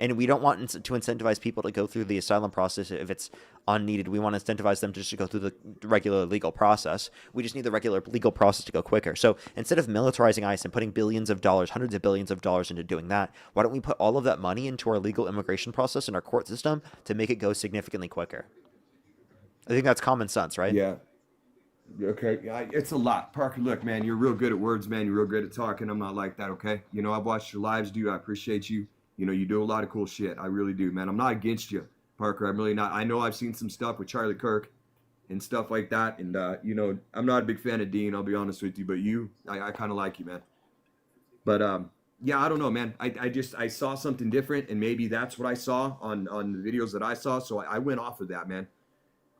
And we don't want to incentivize people to go through the asylum process if it's unneeded. We want to incentivize them just to go through the regular legal process. We just need the regular legal process to go quicker. So instead of militarizing ICE and putting billions of dollars, hundreds of billions of dollars into doing that, why don't we put all of that money into our legal immigration process and our court system to make it go significantly quicker? I think that's common sense, right? Yeah. Okay. It's a lot. Parker, look, man, you're real good at words, man. You're real good at talking. I'm not like that, okay? You know, I've watched your lives, dude. I appreciate you. You know, you do a lot of cool shit. I really do, man. I'm not against you, Parker. I'm really not. I know I've seen some stuff with Charlie Kirk and stuff like that. And, you know, I'm not a big fan of Dean, I'll be honest with you. But I kind of like you, man. But, yeah, I don't know, man. I saw something different. And maybe that's what I saw on the videos that I saw. So I went off of that, man.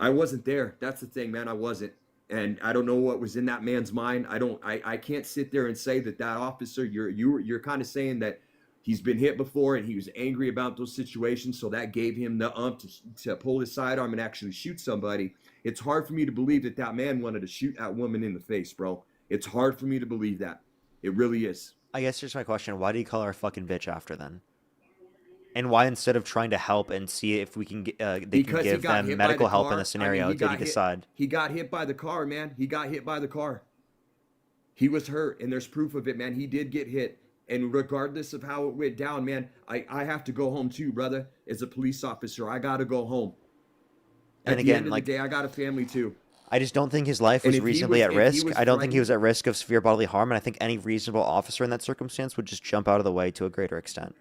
I wasn't there. That's the thing, man. I wasn't. And I don't know what was in that man's mind. I can't sit there and say that officer, you're kind of saying that he's been hit before and he was angry about those situations, so that gave him the to pull his sidearm and actually shoot somebody. It's hard for me to believe that man wanted to shoot that woman in the face, bro. It's hard for me to believe that. It really is. I guess here's my question. Why did he call her a fucking bitch after then? And why, instead of trying to help and see if we can can give them medical help in the scenario, did he decide? He got hit by the car, man. He got hit by the car. He was hurt, and there's proof of it, man. He did get hit. And regardless of how it went down, man, I have to go home too, brother. As a police officer, I got to go home. At the end of the day, I got a family too. I just don't think his life was reasonably at risk. I don't think he was at risk of severe bodily harm, and I think any reasonable officer in that circumstance would just jump out of the way to a greater extent.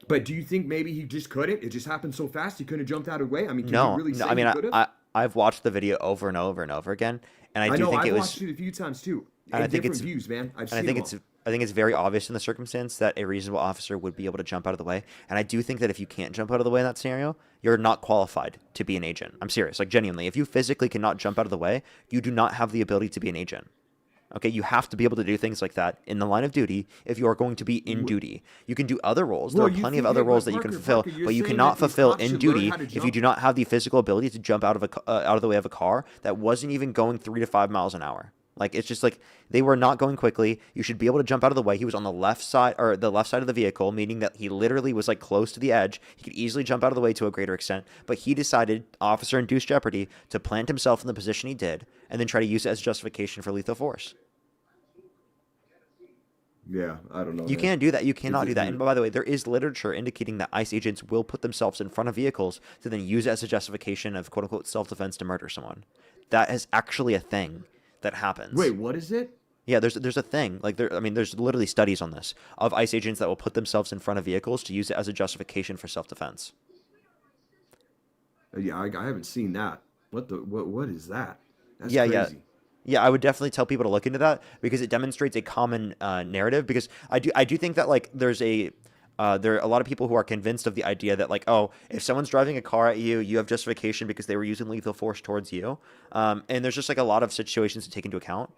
But do you think maybe he just couldn't? It just happened so fast he couldn't have jumped out of the way? I mean, no, really say I mean, he could have? I've watched the video over and over and over again, and I do think it was. I've watched it a few times too. And I think different views, man. I think it's very obvious in the circumstance that a reasonable officer would be able to jump out of the way. And I do think that if you can't jump out of the way in that scenario, you're not qualified to be an agent. I'm serious, like genuinely. If you physically cannot jump out of the way, you do not have the ability to be an agent. Okay, you have to be able to do things like that in the line of duty if you are going to be in duty. You can do other roles. There are plenty of other roles that you can fulfill, but you cannot fulfill in duty if you do not have the physical ability to jump out of the way of a car that wasn't even going 3 to 5 miles an hour. Like, it's just like they were not going quickly. You should be able to jump out of the way. He was on the left side or the left side of the vehicle, meaning that he literally was like close to the edge. He could easily jump out of the way to a greater extent, but he decided, officer-induced jeopardy, to plant himself in the position he did and then try to use it as justification for lethal force. Yeah, I don't know. You man. can't do that. You cannot Is it- do that. And by the way, there is literature indicating that ICE agents will put themselves in front of vehicles to then use it as a justification of quote unquote self-defense to murder someone. That is actually a thing that happens. Wait, what is it? Yeah, there's a thing. Like there's literally studies on this of ICE agents that will put themselves in front of vehicles to use it as a justification for self-defense. Yeah, I haven't seen that. What is that? That's Yeah, crazy. yeah. I would definitely tell people to look into that because it demonstrates a common narrative. Because I do think that like there are a lot of people who are convinced of the idea that like, oh, if someone's driving a car at you, you have justification because they were using lethal force towards you. And there's just like a lot of situations to take into account.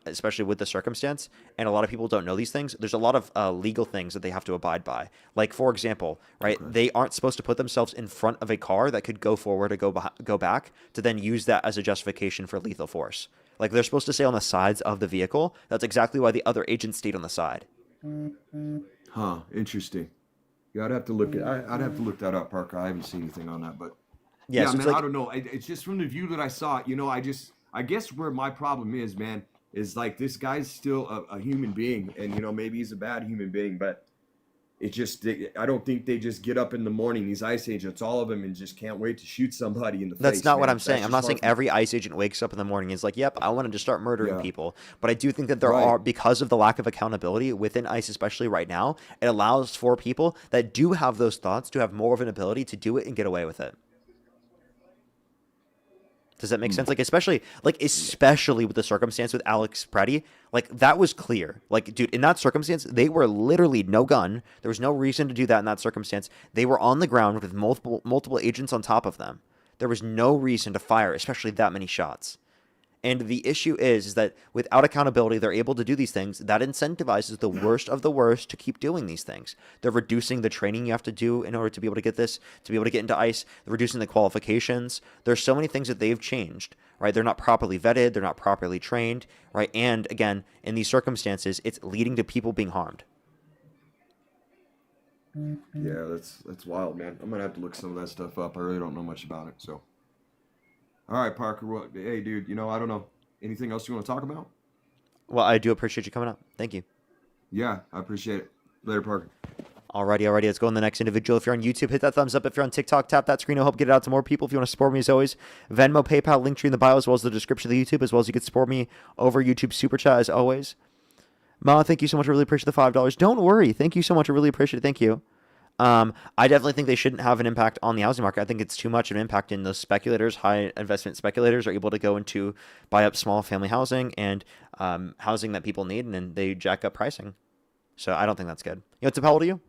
Especially with the circumstance, and a lot of people don't know these things. There's a lot of legal things that they have to abide by. Like, for example, right, they aren't supposed to put themselves in front of a car that could go forward or go back to then use that as a justification for lethal force. Like, they're supposed to stay on the sides of the vehicle. That's exactly why the other agents stayed on the side. Huh? Interesting. Yeah, I'd have to look that up, Parker. I haven't seen anything on that, but Yeah, yeah, so it's man, like- I don't know. It's just from the view that I saw it. I guess where my problem is, man, is like this guy's still a human being, and maybe he's a bad human being, but I don't think they just get up in the morning, these ICE agents, all of them, and just can't wait to shoot somebody in the face. That's not what man. I'm saying. That's I'm just not far saying from- every ICE agent wakes up in the morning and is like, yep, I wanted to start murdering Yeah. people. But I do think that there Right. are, because of the lack of accountability within ICE, especially right now, it allows for people that do have those thoughts to have more of an ability to do it and get away with it. Does that make sense? Like, especially with the circumstance with Alex Preddy, like, that was clear. Like, dude, in that circumstance, they were literally no gun. There was no reason to do that in that circumstance. They were on the ground with multiple agents on top of them. There was no reason to fire, especially that many shots. And the issue is that without accountability, they're able to do these things. That incentivizes the worst of the worst to keep doing these things. They're reducing the training you have to do in order to be able to get this, to be able to get into ICE. They're reducing the qualifications. There's so many things that they've changed, right? They're not properly vetted. They're not properly trained, right? And again, in these circumstances, it's leading to people being harmed. Yeah, that's wild, man. I'm gonna have to look some of that stuff up. I really don't know much about it, so. All right, Parker. Well, hey, dude. I don't know. Anything else you want to talk about? Well, I do appreciate you coming up. Thank you. Yeah, I appreciate it. Later, Parker. Alrighty. Let's go on the next individual. If you're on YouTube, hit that thumbs up. If you're on TikTok, tap that screen. It'll help get it out to more people. If you want to support me, as always, Venmo, PayPal, link tree in the bio, as well as the description of the YouTube, as well as you can support me over YouTube Super Chat, as always. Ma, thank you so much. I really appreciate the $5. Don't worry. Thank you so much. I really appreciate it. Thank you. I definitely think they shouldn't have an impact on the housing market. I think it's too much of an impact in those speculators. High investment speculators are able to go into buy up small family housing and housing that people need, and then they jack up pricing. So I don't think that's good. How old are you?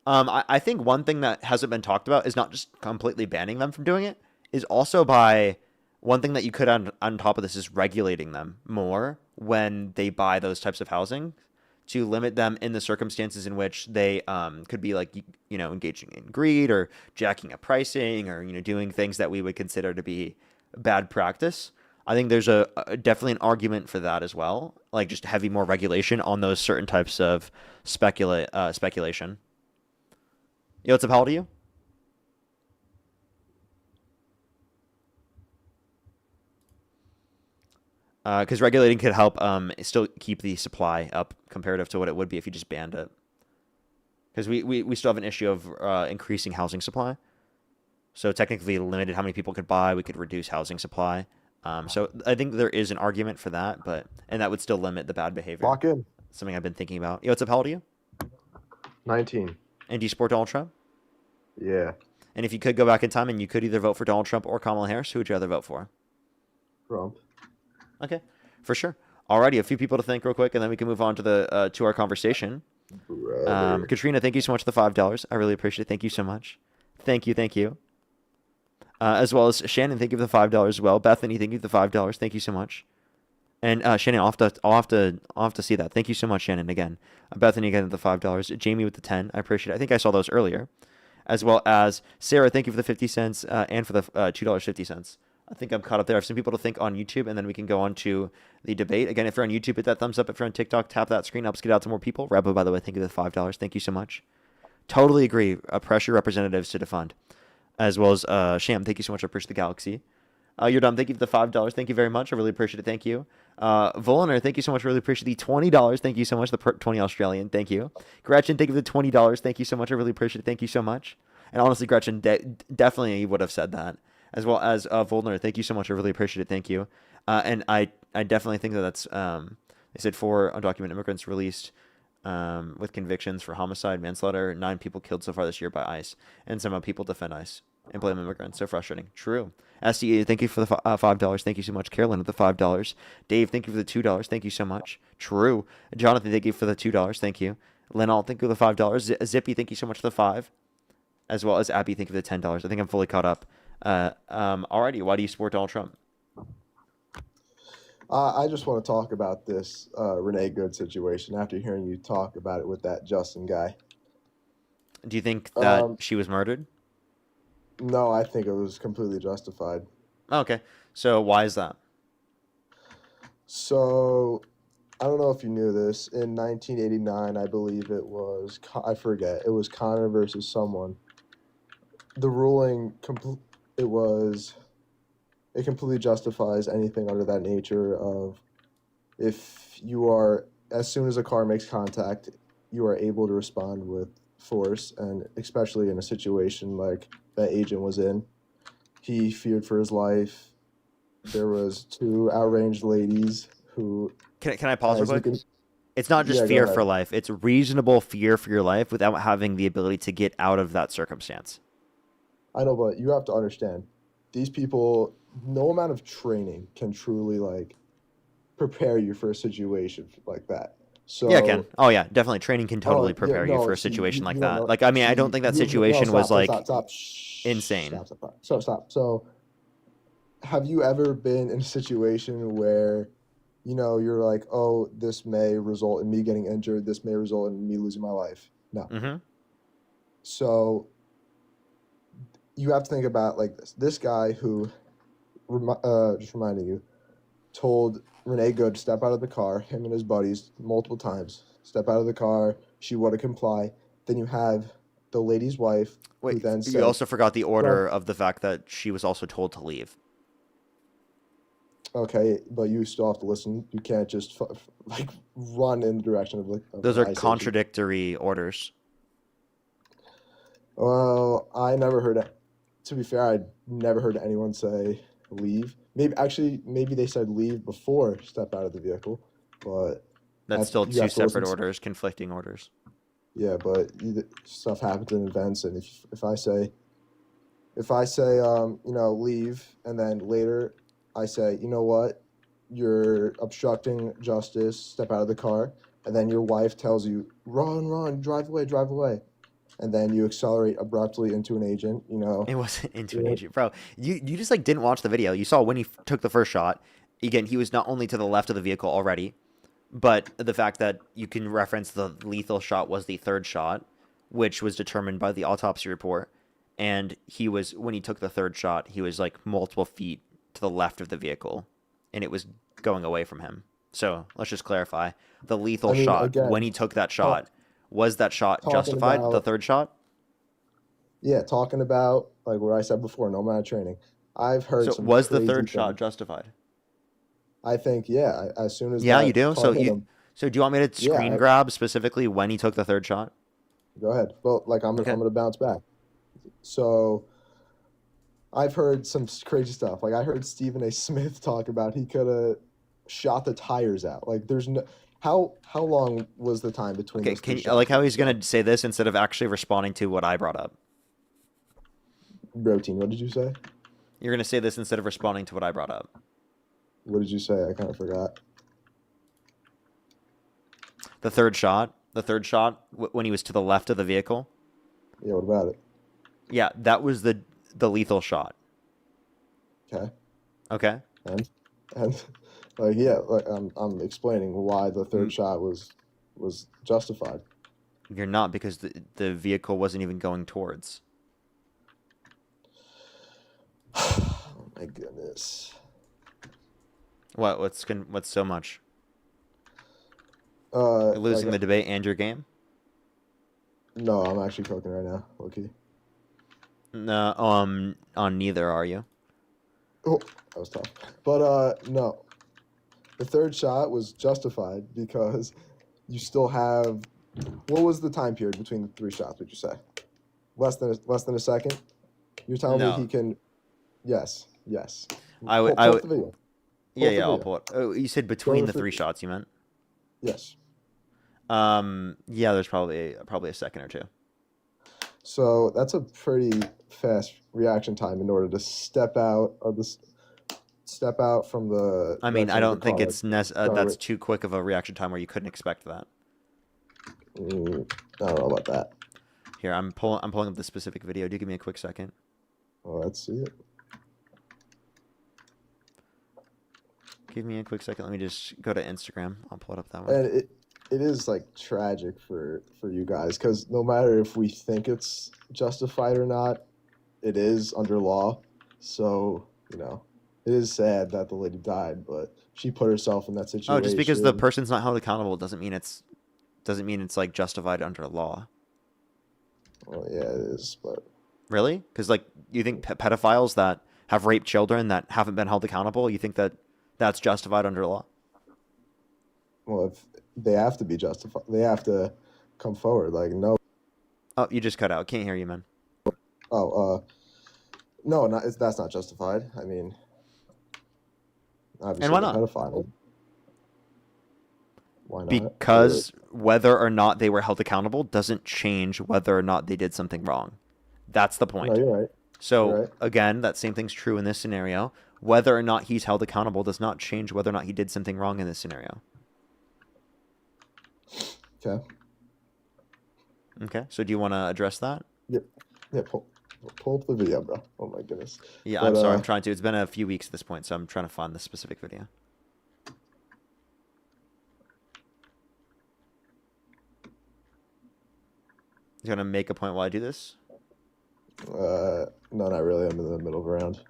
I think one thing that hasn't been talked about is not just completely banning them from doing it, is also by one thing that you could on top of this is regulating them more when they buy those types of housing to limit them in the circumstances in which they could be like, engaging in greed or jacking up pricing or, doing things that we would consider to be bad practice. I think there's a definitely an argument for that as well. Like just heavy more regulation on those certain types of speculation. What's up? How old are you? Because regulating could help still keep the supply up comparative to what it would be if you just banned it. Because we still have an issue of increasing housing supply. So technically limited how many people could buy, we could reduce housing supply. So I think there is an argument for that, and that would still limit the bad behavior. Lock in. Something I've been thinking about. What's up? How old are you? 19. And do you support Donald Trump? Yeah. And if you could go back in time and you could either vote for Donald Trump or Kamala Harris, who would you rather vote for? Trump. Okay, for sure. Alrighty, a few people to thank real quick, and then we can move on to the to our conversation. Katrina, thank you so much for the $5. I really appreciate it. Thank you so much. Thank you. As well as Shannon, thank you for the $5 as well. Bethany, thank you for the $5. Thank you so much. And Shannon, I'll have to see that. Thank you so much, Shannon. Again, Bethany again with the $5. Jamie with the 10. I appreciate it. I think I saw those earlier. as well as Sarah. Thank you for the 50 cents and for the $2.50. I think I'm caught up there. I have some people to thank on YouTube, and then we can go on to the debate. Again, if you're on YouTube, hit that thumbs up. If you're on TikTok, tap that screen. Helps get out to more people. Rebbo, by the way, thank you for the $5. Thank you so much. Totally agree. Pressure representatives to defund. As well as Sham, thank you so much. I appreciate the galaxy. You're dumb. Thank you for the $5. Thank you very much. I really appreciate it. Thank you. Volner, thank you so much. Really appreciate the $20. Thank you so much. The 20 Australian. Thank you. Gretchen, thank you for the $20. Thank you so much. I really appreciate it. Thank you so much. And honestly, Gretchen, definitely would have said that. As well as Volner, thank you so much. I really appreciate it. Thank you. And I definitely think that that's, they said 4 undocumented immigrants released with convictions for homicide, manslaughter, 9 people killed so far this year by ICE. And somehow people defend ICE and blame immigrants. So frustrating. True. SDA, thank you for the $5. Thank you so much. Carolyn with the $5. Dave, thank you for the $2. Thank you so much. True. Jonathan, thank you for the $2. Thank you. Lenal, thank you for the $5. Zippy, thank you so much for the 5. As well as Abby, thank you for the $10. I think I'm fully caught up. Alrighty, why do you support Donald Trump? I just want to talk about this Renee Good situation after hearing you talk about it with that Justin guy. Do you think that she was murdered? No, I think it was completely justified. Okay, so why is that? So, I don't know if you knew this. In 1989, I believe it was, I forget, it was Connor versus someone. The ruling, it completely justifies anything under that nature of if you are, as soon as a car makes contact, you are able to respond with force, and especially in a situation like that agent was in. He feared for his life. There was 2 outraged ladies who... Can I pause real quick? It's not just fear for life. It's reasonable fear for your life without having the ability to get out of that circumstance. I know, but you have to understand, these people, no amount of training can truly, like, prepare you for a situation like that. So, yeah, Ken. Oh, yeah, definitely. Training can totally prepare you for a situation like that. Like, I mean, I don't think that situation was, like, insane. Stop. So, have you ever been in a situation where, you know, you're like, oh, this may result in me getting injured, this may result in me losing my life? No. Mm-hmm. So, you have to think about like this. This guy who, just reminding you, told Renee Good to step out of the car, him and his buddies, multiple times. Step out of the car. She wouldn't comply. Then you have the lady's wife. Wait, who then you said, also forgot the order of the fact that she was also told to leave. Okay, but you still have to listen. You can't just like run in the direction of Those are contradictory orders. Well, I never heard it. To be fair, I never heard anyone say leave. Maybe they said leave before step out of the vehicle, but that's still 2 separate orders, conflicting orders. Yeah, but stuff happens in events, and if I say you know, leave, and then later I say, you know what, you're obstructing justice, step out of the car, and then your wife tells you, run, drive away. And then you accelerate abruptly into an agent, you know. It wasn't into an agent, bro. You just like didn't watch the video. You saw when he took the first shot. Again, he was not only to the left of the vehicle already, but the fact that you can reference the lethal shot was the 3rd shot, which was determined by the autopsy report. And he was, when he took the 3rd shot, he was like multiple feet to the left of the vehicle, and it was going away from him. So let's just clarify the lethal shot again, when he took that shot. Was that shot justified, the 3rd shot? Yeah, talking about, like what I said before, no amount of training. I've heard so was the 3rd shot justified? I think, yeah. As soon as you do? So do you want me to screen grab specifically when he took the 3rd shot? Go ahead. Well, like I'm going to bounce back. So I've heard some crazy stuff. Like I heard Stephen A. Smith talk about he could have shot the tires out. Like there's no... How long was the time between? Okay, can you, like how he's gonna say this instead of actually responding to what I brought up? Routine. What did you say? You're gonna say this instead of responding to what I brought up. What did you say? I kind of forgot. The 3rd shot. The 3rd shot when he was to the left of the vehicle. Yeah. What about it? Yeah, that was the lethal shot. Okay. Okay. And. Like yeah, like I'm explaining why the 3rd shot was justified. You're not, because the vehicle wasn't even going towards. Oh my goodness. What's so much? Uh, You're losing like, the debate and your game? no, I'm actually cooking right now. Okay. No, on neither are you? Oh, that was tough. But no, the third shot was justified because you still have. What was the time period between the three shots? Would you say less than a second? You're telling me No. he can? Yes, yes. I would. Pull up the video. Yeah, up the yeah. I'll video. pull it. Oh, you said between the for- three shots. You meant? Yes. Yeah. There's probably a second or two. So that's a pretty fast reaction time in order to step out from the. I mean, I direction of don't the think car, it's going that's right- too quick of a reaction time where you couldn't expect that. I don't know about that. Here, I'm pulling up the specific video. Do you give me a quick second? Well, let's see it. Give me a quick second. Let me just go to Instagram. I'll pull it up that way. And it is like tragic for you guys because no matter if we think it's justified or not, it is under law. So it is sad that the lady died, but she put herself in that situation. Oh, just because the person's not held accountable doesn't mean it's like justified under law. Well, yeah, it is, but Really? Because like you think pedophiles that have raped children that haven't been held accountable, you think that that's justified under law? well, if they have to be justified, they have to come forward. Like no, Oh, you just cut out. Can't hear you, man. no, that's not justified. I mean, obviously, And why the not? pedophile. Why not? Because whether or not they were held accountable doesn't change whether or not they did something wrong. That's the point. No, you're right. So You're right. again, that same thing's true in this scenario. Whether or not he's held accountable does not change whether or not he did something wrong in this scenario. Okay. Okay. So do you want to address that? Yep. Yeah. Pull up the video, bro. Oh my goodness. Yeah, But, I'm sorry. I'm trying to. It's been a few weeks at this point, so I'm trying to find the specific video. You want to make a point while I do this? No, not really. I'm in the middle of a round.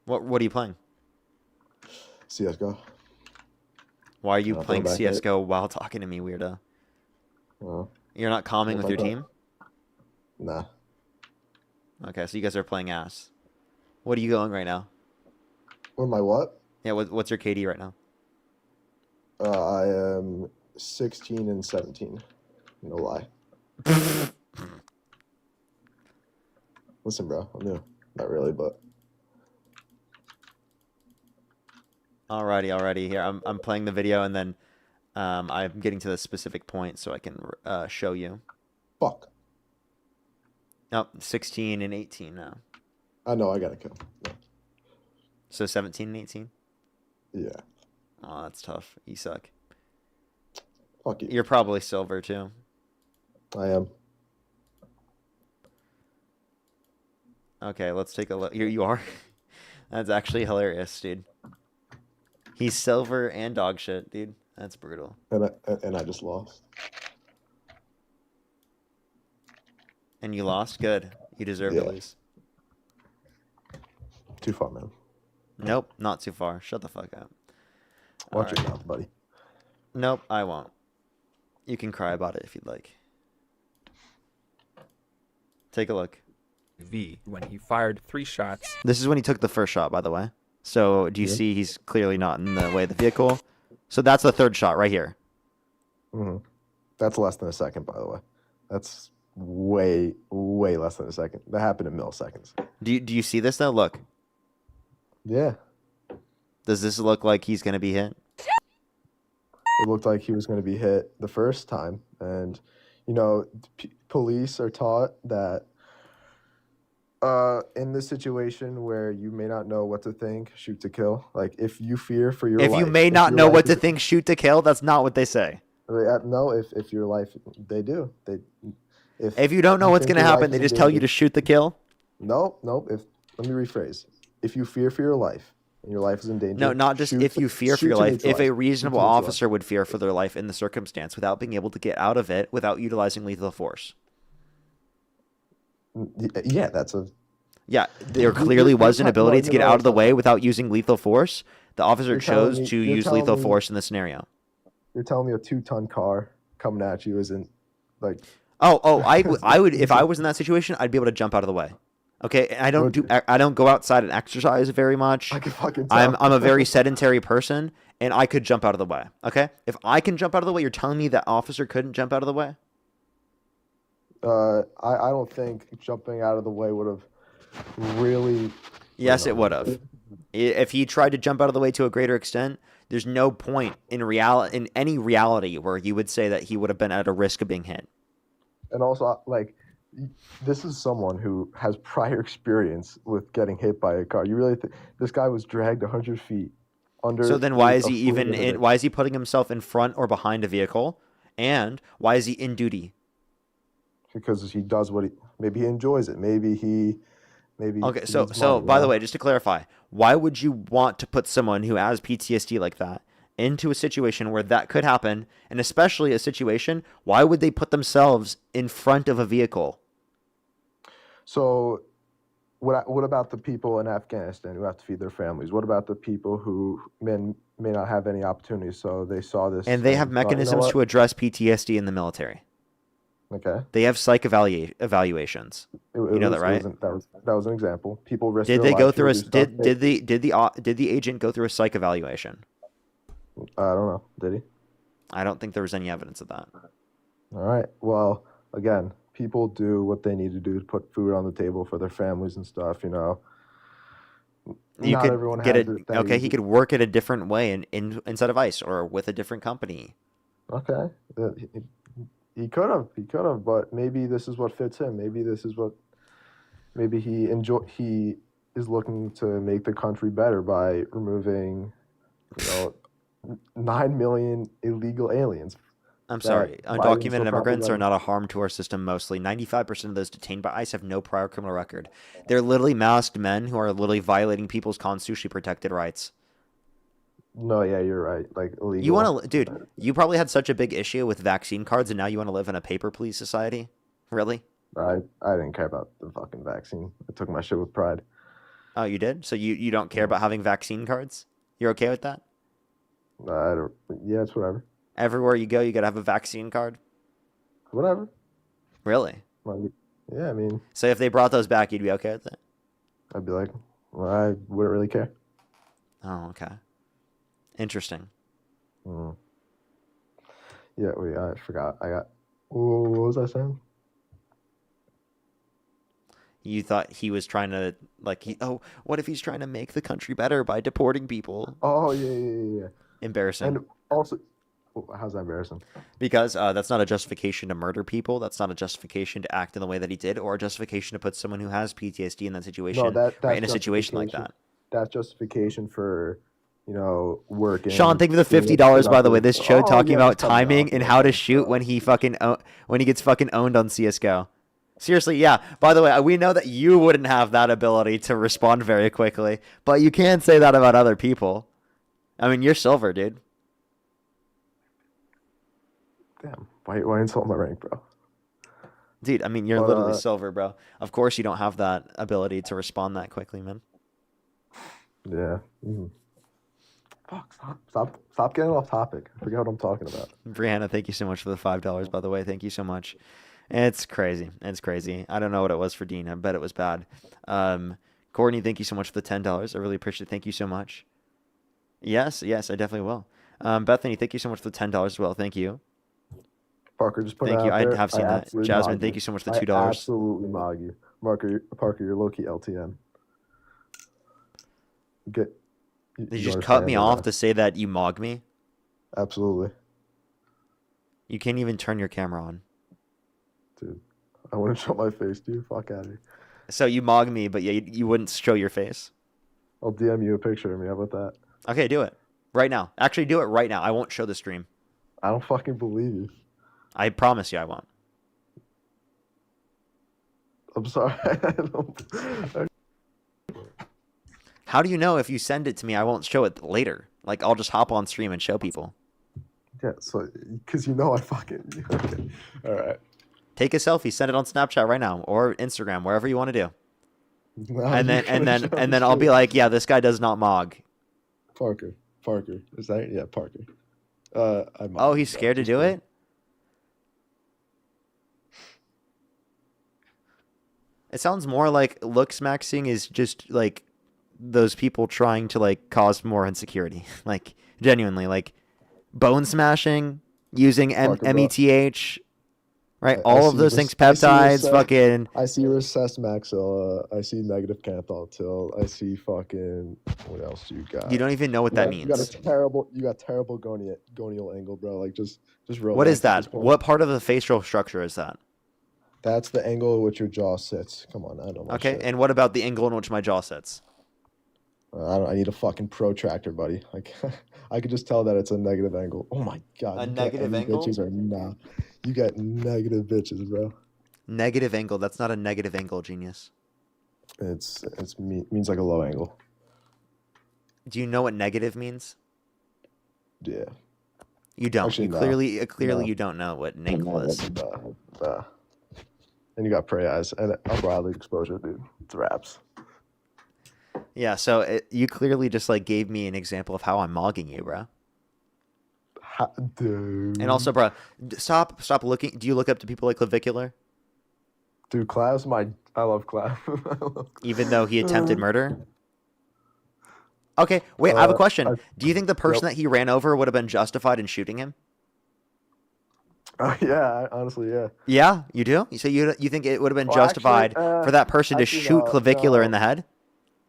What are you playing? CS:GO. Why are you I'll playing throw back it. CS:GO while talking to me, weirdo? Oh, You're not calming If with I your thought- team? nah. Okay, so you guys are playing ass. What are you going right now? What am I? What? Yeah, what's your KD right now? I am 16 and 17. No lie. Listen, bro. I'm new. Not really, but Alrighty. Here, I'm playing the video, and then I'm getting to the specific point so I can show you. fuck. Nope, 16 and 18 now. I know I gotta kill. So 17 and 18? Yeah. Oh, that's tough. You suck. Fuck you. You're probably silver, too. I am. Okay, let's take a look. Here you are. That's actually hilarious, dude. He's silver and dog shit, dude. That's brutal. And I just lost. And you lost? Good. You deserve to Yeah. lose. Too far, man. Nope, not too far. Shut the fuck up. Watch your Alright. mouth, buddy. Nope, I won't. You can cry about it if you'd like. Take a look. V when he fired 3 shots. This is when he took the first shot, by the way. So do you Yeah. see he's clearly not in the way of the vehicle? So that's the third shot right here. hmm That's less than a second, by the way. That's way less than a second. That happened in milliseconds. Do you see this though? Look. Yeah. Does this look like he's gonna be hit? It looked like he was going to be hit the first time, and police are taught that in this situation where you may not know what to think, shoot to kill. Like if you fear for your If life, you may if not your know life what to is- think, shoot to kill. That's not what they say. No, if your life, they do. If you don't know what's think gonna your life happen, they is in just tell you danger- to shoot the kill. Nope. Let me rephrase. If you fear for your life and your life is in danger, No, not just shoot if to- you fear for shoot your to life. If a neutralize. reasonable Shoot to neutralize. officer would fear for their life in the circumstance without being able to get out of it without utilizing lethal force. Yeah, that's a Yeah, there clearly was an ability to get out of the way no. without using lethal force. The officer You're telling chose me- to you're use telling lethal me- force in this scenario. You're telling me a 2-ton car coming at you isn't like? I would if I was in that situation, I'd be able to jump out of the way. Okay, I don't go outside and exercise very much. I can fucking tell. I'm a very sedentary person, and I could jump out of the way. Okay, if I can jump out of the way, you're telling me that officer couldn't jump out of the way? I don't think jumping out of the way would have really. Yes, it would have. If he tried to jump out of the way to a greater extent, there's no point in any reality where you would say that he would have been at a risk of being hit. And also, like, this is someone who has prior experience with getting hit by a car. You really think this guy was dragged 100 feet under? So then, why is a he even fluid in? event? Why is he putting himself in front or behind a vehicle? And why is he in duty? Because he does what maybe he enjoys it. Maybe. Okay, so needs money, by you the know? way, just to clarify, why would you want to put someone who has PTSD like that into a situation where that could happen, and especially a situation, why would they put themselves in front of a vehicle? So, what about the people in Afghanistan who have to feed their families? What about the people who may not have any opportunities? So they saw this, And they have thought, you know mechanisms what? to address PTSD in the military. Okay. They have psych evaluations. You know that, right? That was an example. People risk. Did their they go lives to through a do stuff. did the agent go through a psych evaluation? I don't know. Did he? I don't think there was any evidence of that. All right. Well, again, people do what they need to do to put food on the table for their families and stuff. You know. You Not could everyone get has it. it that Okay, easy. he could work it a different way inside of ICE or with a different company. Okay. He could have, but maybe this is what fits him. Maybe he is looking to make the country better by removing, 9 million illegal aliens. I'm that sorry. Biden's Undocumented so immigrants are popular. not a harm to our system mostly. 95% of those detained by ICE have no prior criminal record. They're literally masked men who are literally violating people's constitutionally protected rights. No, yeah, you're right. Like illegal. You want to, dude, you probably had such a big issue with vaccine cards and now you want to live in a paper please society? Really? I didn't care about the fucking vaccine. I took my shit with pride. Oh, you did? So you don't care about having vaccine cards? You're okay with that? I don't. Yeah, it's whatever. Everywhere you go, you got to have a vaccine card? Whatever. Really? Like, yeah, I mean, So if they brought those back, you'd be okay with it? I'd be like, well, I wouldn't really care. Oh, okay. Interesting. Mm. Yeah, wait, I forgot. What was I saying? You thought he was trying to, what if he's trying to make the country better by deporting people? Oh, yeah. Embarrassing. And also, how's that embarrassing? Because that's not a justification to murder people. That's not a justification to act in the way that he did, or a justification to put someone who has PTSD in that situation, that's right, in a situation like that. That's justification for, working. Sean, thank you for the $50, by the way. This show talking about timing and how to shoot when he gets fucking owned on CSGO. Seriously, yeah. By the way, we know that you wouldn't have that ability to respond very quickly, but you can say that about other people. I mean, you're silver, dude. Damn, why insult my rank, bro? Dude, I mean, you're But, literally silver, bro. Of course you don't have that ability to respond that quickly, man. Yeah. Mm. Fuck, stop getting off topic. I forget what I'm talking about. Brianna, thank you so much for the $5, by the way. Thank you so much. It's crazy. It's crazy. I don't know what it was for Dean. I bet it was bad. Courtney, thank you so much for the $10. I really appreciate it. Thank you so much. Yes, I definitely will. Bethany, thank you so much for the $10 as well. Thank you. Parker, just put Thank it you. out I there. have seen that. absolutely Jasmine, mog thank you. you so much for the I $2. absolutely mog you. Parker, you're low-key LTN. Did you just cut me off to say that you mog me? Absolutely. You can't even turn your camera on. Dude, I wouldn't show my face, dude. Fuck out of here. So you mog me, but yeah, you wouldn't show your face. I'll DM you a picture of me. How about that? Okay, do it. Right now. Actually, do it right now. I won't show the stream. I don't fucking believe you. I promise you I won't. I'm sorry. How do you know if you send it to me, I won't show it later? Like, I'll just hop on stream and show people. Yeah, so, because I fucking... Okay. All right. Take a selfie, send it on Snapchat right now, or Instagram, wherever you want to do. And then I'll be like, yeah, this guy does not mog. Parker. Is that yeah, Parker? Oh, he's scared to do it? It sounds more like looks maxing is just like those people trying to like cause more insecurity. Like genuinely, like bone smashing, using METH, right? All of those things, peptides, fucking. I see recessed maxilla. I see negative canthal tilt. I see fucking. What else you got? You don't even know what that means. You got terrible gonial angle, bro. Like just relax. What is that? What part of the facial structure is that? That's the angle in which your jaw sits. Come on, I don't know. Okay, and what about the angle in which my jaw sits? I need a fucking protractor, buddy. Like, I could just tell that it's a negative angle. Oh my god. A negative angle? Bitches are nah. You got negative bitches, bro. Negative angle. That's not a negative angle, genius. Means like a low angle. Do you know what negative means? Yeah. You don't. Actually, You clearly no. you don't know what an angle is. Nah. And you got prey eyes and upper eyelid exposure, dude. It's wraps. Yeah, so you clearly just like gave me an example of how I'm mogging you, bro. Dude. And also, bro, stop looking. Do you look up to people like Clavicular? Dude, Clav's I love Clav. Even though he attempted murder? Okay, wait, I have a question. Do you think the person that he ran over would have been justified in shooting him? Yeah, honestly, yeah. Yeah, you do? So you think it would have been justified for that person to shoot Clavicular in the head?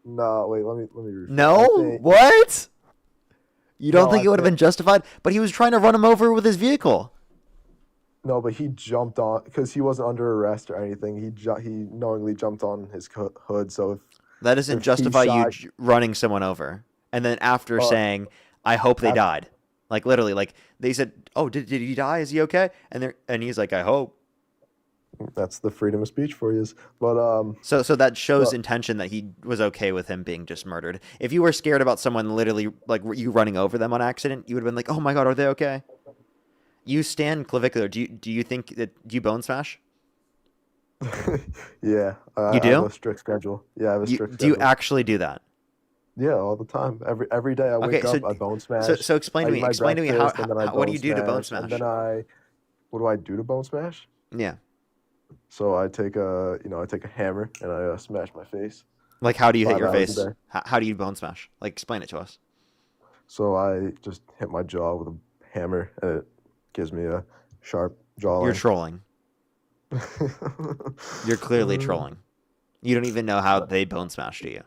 No, wait, let me rephrase. No? What? You don't think it would have been justified? But he was trying to run him over with his vehicle. No, but he jumped on because he wasn't under arrest or anything. He knowingly jumped on his hood. So if that doesn't justify you running someone over, and then after saying, "I hope they died," like literally, like they said, "Oh, did he die? Is he okay?" And he's like, "I hope." That's the freedom of speech for you. But so that shows intention that he was okay with him being just murdered. If you were scared about someone literally like you running over them on accident, you would have been like, "Oh my god, are they okay?" You stand Clavicular. Do you think that do you bone smash? Yeah, you do. I have a strict schedule. Yeah, I have a strict schedule. Do you actually do that? Yeah, all the time. Every day I wake up, I bone smash. So explain to me. Explain to me how what do you do to bone smash? And then what do I do to bone smash? Yeah. So I take a hammer and I smash my face. Like how do you hit your face? How do you bone smash? Like explain it to us. So I just hit my jaw with a hammer and it gives me a sharp jawline. You're trolling. You're clearly trolling. You don't even know how they bone smash, do you?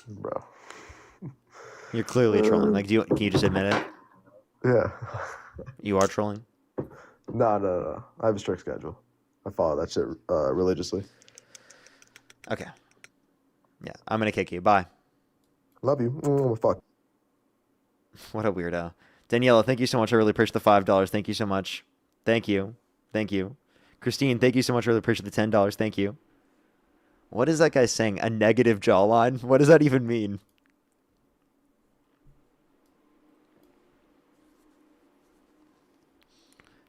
Bro. You're clearly trolling. Like can you just admit it? Yeah. You are trolling? No. I have a strict schedule. I follow that shit religiously. Okay. Yeah, I'm gonna kick you. Bye. Love you. Fuck. What a weirdo. Daniela, thank you so much. I really appreciate the $5. Thank you so much. Thank you. Christine, thank you so much. I really appreciate the $10. Thank you. What is that guy saying? A negative jawline? What does that even mean?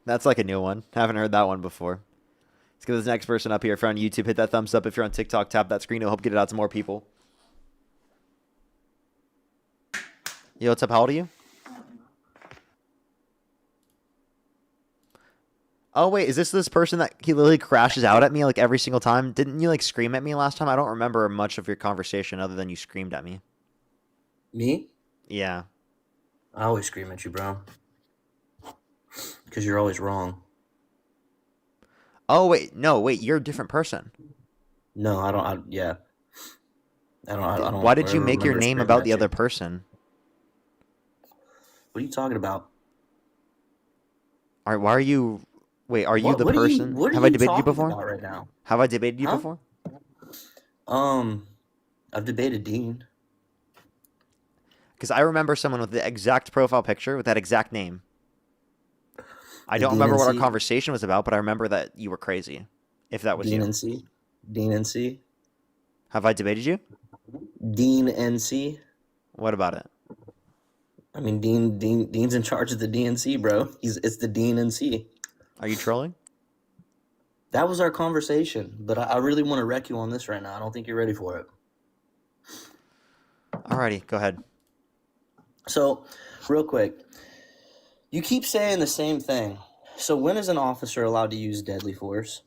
That's like a new one. Haven't heard that one before. Let's get this next person up here. If you're on YouTube, hit that thumbs up. If you're on TikTok, tap that screen. It'll help get it out to more people. Yo, what's up? How old are you? Oh, wait. Is this person that he literally crashes out at me like every single time? Didn't you like scream at me last time? I don't remember much of your conversation other than you screamed at me. Me? Yeah. I always scream at you, bro. Because you're always wrong. Oh, wait. No, wait. You're a different person. No, I don't. I don't. Why did you make your name about the other person? What are you talking about? All right, why are you... Wait, are you the person? Have I debated you before? Right now? Have I debated you before? I've debated Dean. Because I remember someone with the exact profile picture with that exact name. I don't remember what our conversation was about, but I remember that you were crazy. If that was Dean you. NC. Dean NC. Have I debated you? Dean NC. What about it? I mean, Dean's in charge of the DNC, bro. It's the Dean NC. Are you trolling? That was our conversation, but I really want to wreck you on this right now. I don't think you're ready for it. Alrighty, go ahead. So, real quick, you keep saying the same thing. So when is an officer allowed to use deadly force?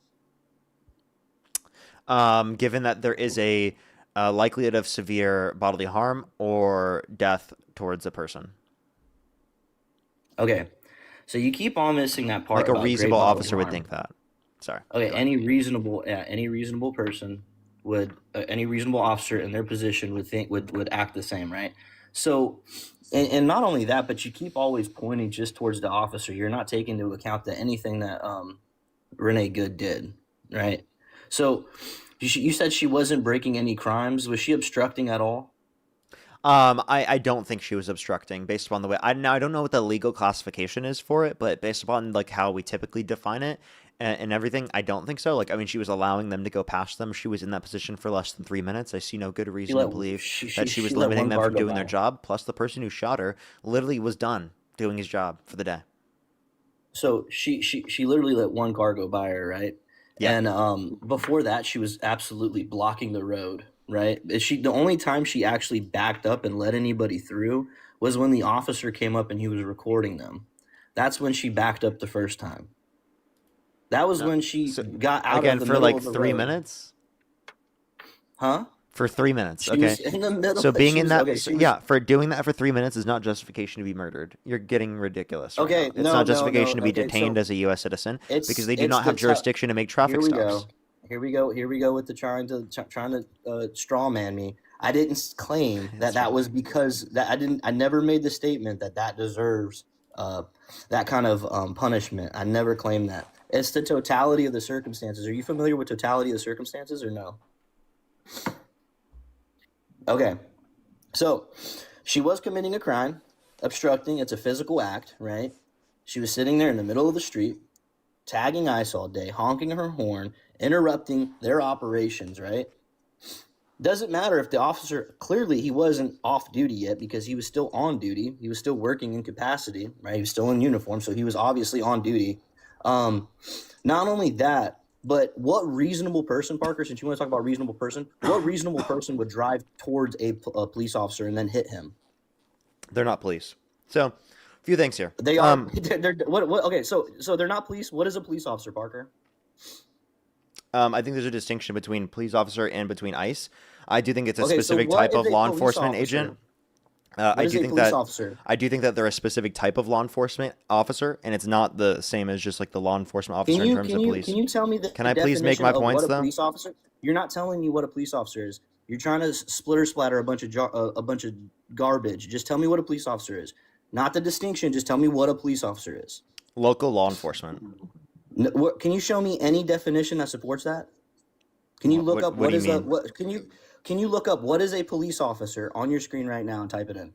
Given that there is a likelihood of severe bodily harm or death towards a person. Okay, so you keep on missing that part. Like a about great reasonable bodily officer would harm. think that. Sorry. Okay, any reasonable person would, any reasonable officer in their position would act the same, right? So, and not only that, but you keep always pointing just towards the officer. You're not taking into account that anything that Renee Good did, right? So, you said she wasn't breaking any crimes. Was she obstructing at all? I don't think she was obstructing based upon the way I don't know what the legal classification is for it, but based upon like how we typically define it and everything, I don't think so. Like, I mean, she was allowing them to go past them. She was in that position for less than 3 minutes. I see no good reason to believe that she was let limiting one them car from go doing their by. job. Plus, the person who shot her literally was done doing his job for the day. So she literally let one car go by her, right? Yeah. And before that, she was absolutely blocking the road, right? The only time she actually backed up and let anybody through was when the officer came up and he was recording them. That's when she backed up the first time. That was when she got out Again, of the for middle like of the 3 road. minutes. Huh? For 3 minutes, She okay. was in the middle. So being she in was- that, okay, so- she was- yeah, for doing that for 3 minutes is not justification to be murdered. You're getting ridiculous. Right Okay, now. It's no, not no, justification no, to be okay, detained so as a U.S. citizen It's because they do it's not have the jurisdiction to make traffic Here we stops. go. Here we go with the trying to straw man me. I didn't claim that was because that I never made the statement that deserves that kind of punishment. I never claimed that. It's the totality of the circumstances. Are you familiar with totality of the circumstances or no? Okay. So, she was committing a crime, obstructing. It's a physical act, right? She was sitting there in the middle of the street, tagging ice all day, honking her horn, interrupting their operations, right? Doesn't matter if the officer, clearly he wasn't off duty yet because he was still on duty. He was still working in capacity, right? He was still in uniform, so he was obviously on duty. Not only that, but what reasonable person, Parker, since you want to talk about reasonable person, what reasonable person would drive towards a police officer and then hit him? They're not police. So, a few things here. They are. What? Okay, so they're not police. What is a police officer, Parker? I think there's a distinction between police officer and between ICE. I do think it's a Okay, so specific what type is of a law police enforcement officer? agent. What I is do a think police that officer? I do think that they're a specific type of law enforcement officer, and it's not the same as just like the law enforcement officer in terms of police. Can you tell me Can I please make my points what a though? police officer? You're not telling me what a police officer is. You're trying to splitter splatter a bunch of garbage. Just tell me what a police officer is. Not the distinction. Just tell me what a police officer is. Local law enforcement. Can you show me any definition that supports that? Can you look up what do you mean? Can you look up what is a police officer on your screen right now and type it in?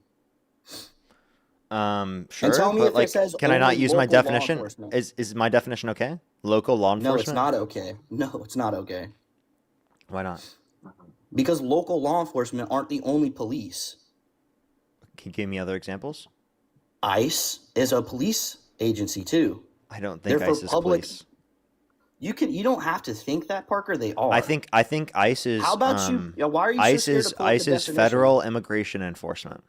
Sure, tell me but if it like, says can I not only use my local law definition? enforcement. Is my definition okay? Local law No, enforcement? it's not okay. No, it's not okay. Why not? Because local law enforcement aren't the only police. Can you give me other examples? ICE is a police agency too. I don't think They're for ICE is public. police. You don't have to think that, Parker. They are. I think ICE is. How about you? Yeah, why are you so ICE scared is to pull up the ICE is definition? federal immigration enforcement.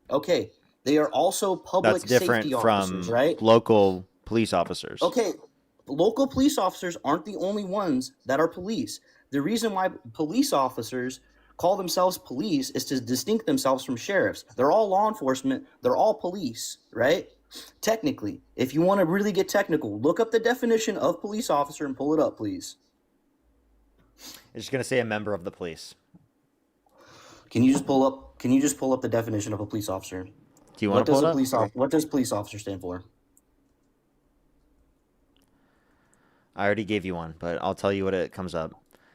Okay, they are also public That's different safety from officers, right? local police officers. Okay, local police officers aren't the only ones that are police. The reason why police officers call themselves police is to distinct themselves from sheriffs. They're all law enforcement. They're all police, right? Technically, if you want to really get technical, look up the definition of police officer and pull it up, please. It's just gonna say a member of the police. Can you just pull up the definition of a police officer? Do you want to pull it up? What does police officer stand for? I already gave you one, but I'll tell you what it comes up.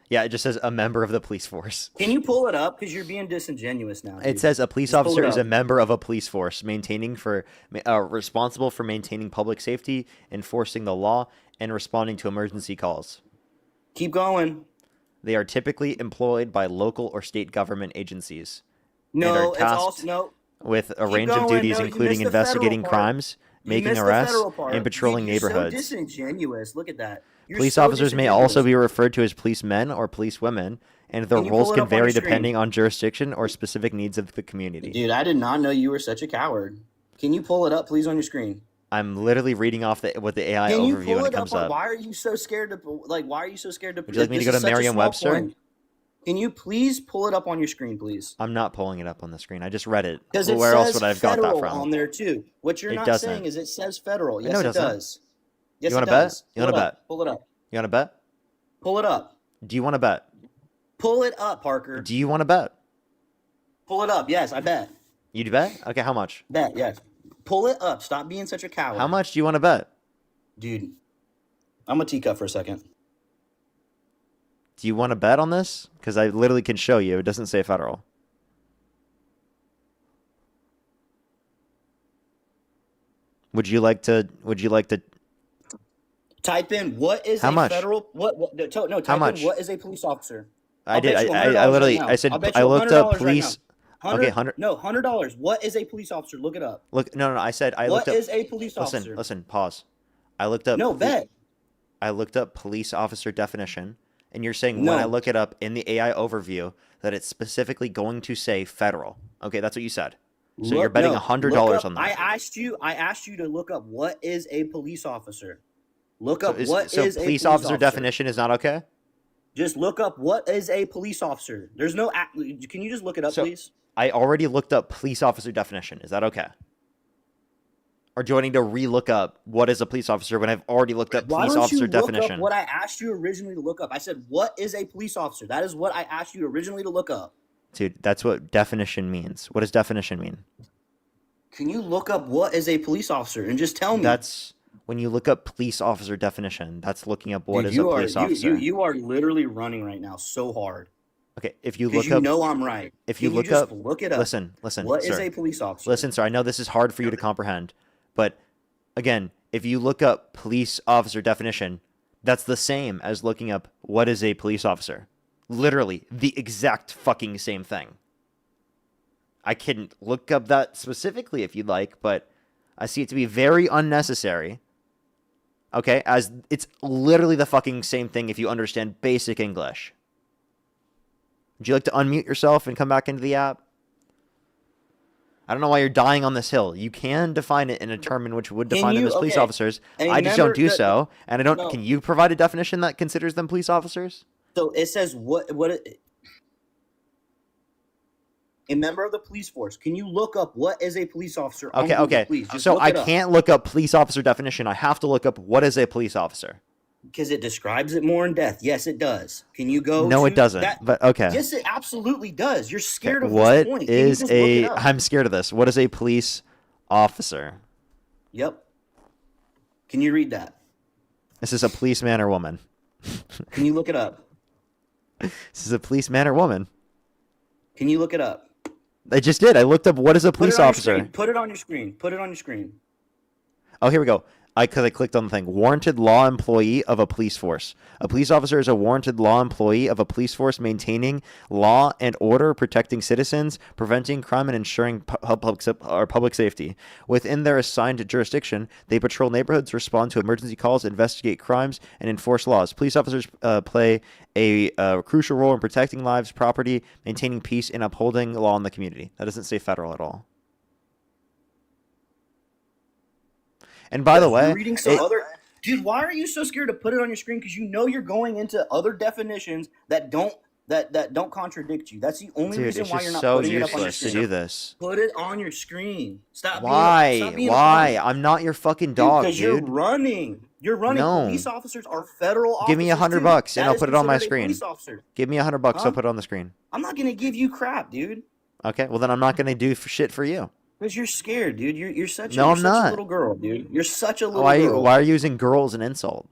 Yeah, it just says a member of the police force. Can you pull it up? Because you're being disingenuous now. It dude. says a police Just pull officer it is a up. member of a police force responsible for maintaining public safety, enforcing the law, and responding to emergency calls. Keep going. They are typically employed by local or state government agencies. and No, are it's tasked also no. with a Keep range of going. duties, No, you including missed the federal investigating part. crimes making missed the arrests, federal part. and patrolling Dude, you're neighborhoods. so disingenuous. Look at that. You're Police so officers may also disingenuous. be referred to as policemen or policewomen, and their Can you roles pull it can up on your vary screen? depending on jurisdiction or specific needs of the community. Dude, I did not know you were such a coward. Can you pull it up, please, on your screen? I'm literally reading off what the AI Can you overview pull when it it comes up? up. Why are you so scared to Why are you so scared to? Would you like me to this go is to such a small Merriam-Webster? point. Can you please pull it up on your screen, please? I'm not pulling it up on the screen. I just read it. Because it Where else says would I have got that federal from? on there too. What you're It not doesn't. saying is it says federal. Yes, No, it it doesn't. does. Yes, You want it to bet? does. You want to bet? Pull it up. You want to bet? Pull it up. Do you want to bet? Pull it up, Parker. Do you want to bet? Pull it up. Yes, I bet. You bet? Okay, how much? Bet. Yes. Pull it up. Stop being such a coward. How much do you want to bet? Dude, I'm a teacup for a second. Do you want to bet on this? Because I literally can show you. It doesn't say federal. Would you like to? Type in what is How a much? federal no type How much? in what is a police officer. I I'll did. bet you I $100 literally. right now. I said. I'll bet I you looked up $100 right police. now. Okay, $100. No, $100. What is a police officer? Look it up. Look. No. I said. I What looked up. is a police officer? Listen. Pause. I looked up. No, bet. I looked up police officer definition, and you're saying No. when I look it up in the AI overview that it's specifically going to say federal. Okay, that's what you said. So you're betting $100 on that. I asked you to look up what is a police officer. Look So up what so is a police officer definition is not okay? Just look up what is a police officer. There's no. Can you just look it up, So please? I already looked up police officer definition. Is that okay? Or do I need to re-look up what is a police officer when I've already looked up Why police don't officer you look definition? up what I asked you originally to look up? I said, what is a police officer? That is what I asked you originally to look up. Dude, that's what definition means. What does definition mean? Can you look up what is a police officer and just tell me? That's when you look up police officer definition, that's looking up what Dude, is a police officer. You are literally running right now so hard. Okay, if you Because look you up, know I'm right. if you Can look just up, look it up. listen, What is sir. a police officer? Listen, sir, I know this is hard for you to comprehend, but again, if you look up police officer definition, that's the same as looking up what is a police officer. Literally, the exact fucking same thing. I can look up that specifically if you'd like, but I see it to be very unnecessary. Okay, as it's literally the fucking same thing if you understand basic English. Would you like to unmute yourself and come back into the app? I don't know why you're dying on this hill. You can define it in a term in which would define them as police officers. I just don't do so, and I don't. No. Can you provide a definition that considers them police officers? So it says a member of the police force. Can you look up what is a police officer? on Okay, Google, okay. Please? Just So look I it up. can't look up police officer definition. I have to look up what is a police officer. Because it describes it more in depth. Yes, it does. Can you go? No, to it doesn't. that- But okay. Yes, it absolutely does. You're scared of What this point. Can you is just look it a? up? I'm scared of this. What is a police officer? Yep. Can you read that? This is a policeman or woman. Can you look it up? This is a policeman or woman. Can you look it up? I just did. I looked up what is a Put police it on your officer. screen. Put it on your screen. Put it on your screen. Oh, here we go. Because I clicked on the thing. Warranted law employee of a police force. A police officer is a warranted law employee of a police force maintaining law and order, protecting citizens, preventing crime, and ensuring public safety. Within their assigned jurisdiction, they patrol neighborhoods, respond to emergency calls, investigate crimes, and enforce laws. Police officers play a crucial role in protecting lives, property, maintaining peace, and upholding law in the community. That doesn't say federal at all. And by the way, You're reading some other. Dude, why are you so scared to put it on your screen? Because you know you're going into other definitions that don't contradict you. That's the only dude, reason it's why you're just not so putting it up on your useless to screen. do this. Put it on your screen. Stop. Why? Stop being a Why? punk. I'm not your fucking dog, Because dude. you're running. You're running. No. Police officers are federal officers. Give me $100 too. and That I'll is put it on my considered a screen. police officer. Give me $100, Huh? I'll put it on the screen. I'm not gonna give you crap, dude. Okay, well then I'm not gonna do shit for you. Because you're scared, dude. You're such. No, you're I'm such not. a little girl, dude. You're such a little Why girl. are you using girl as an insult?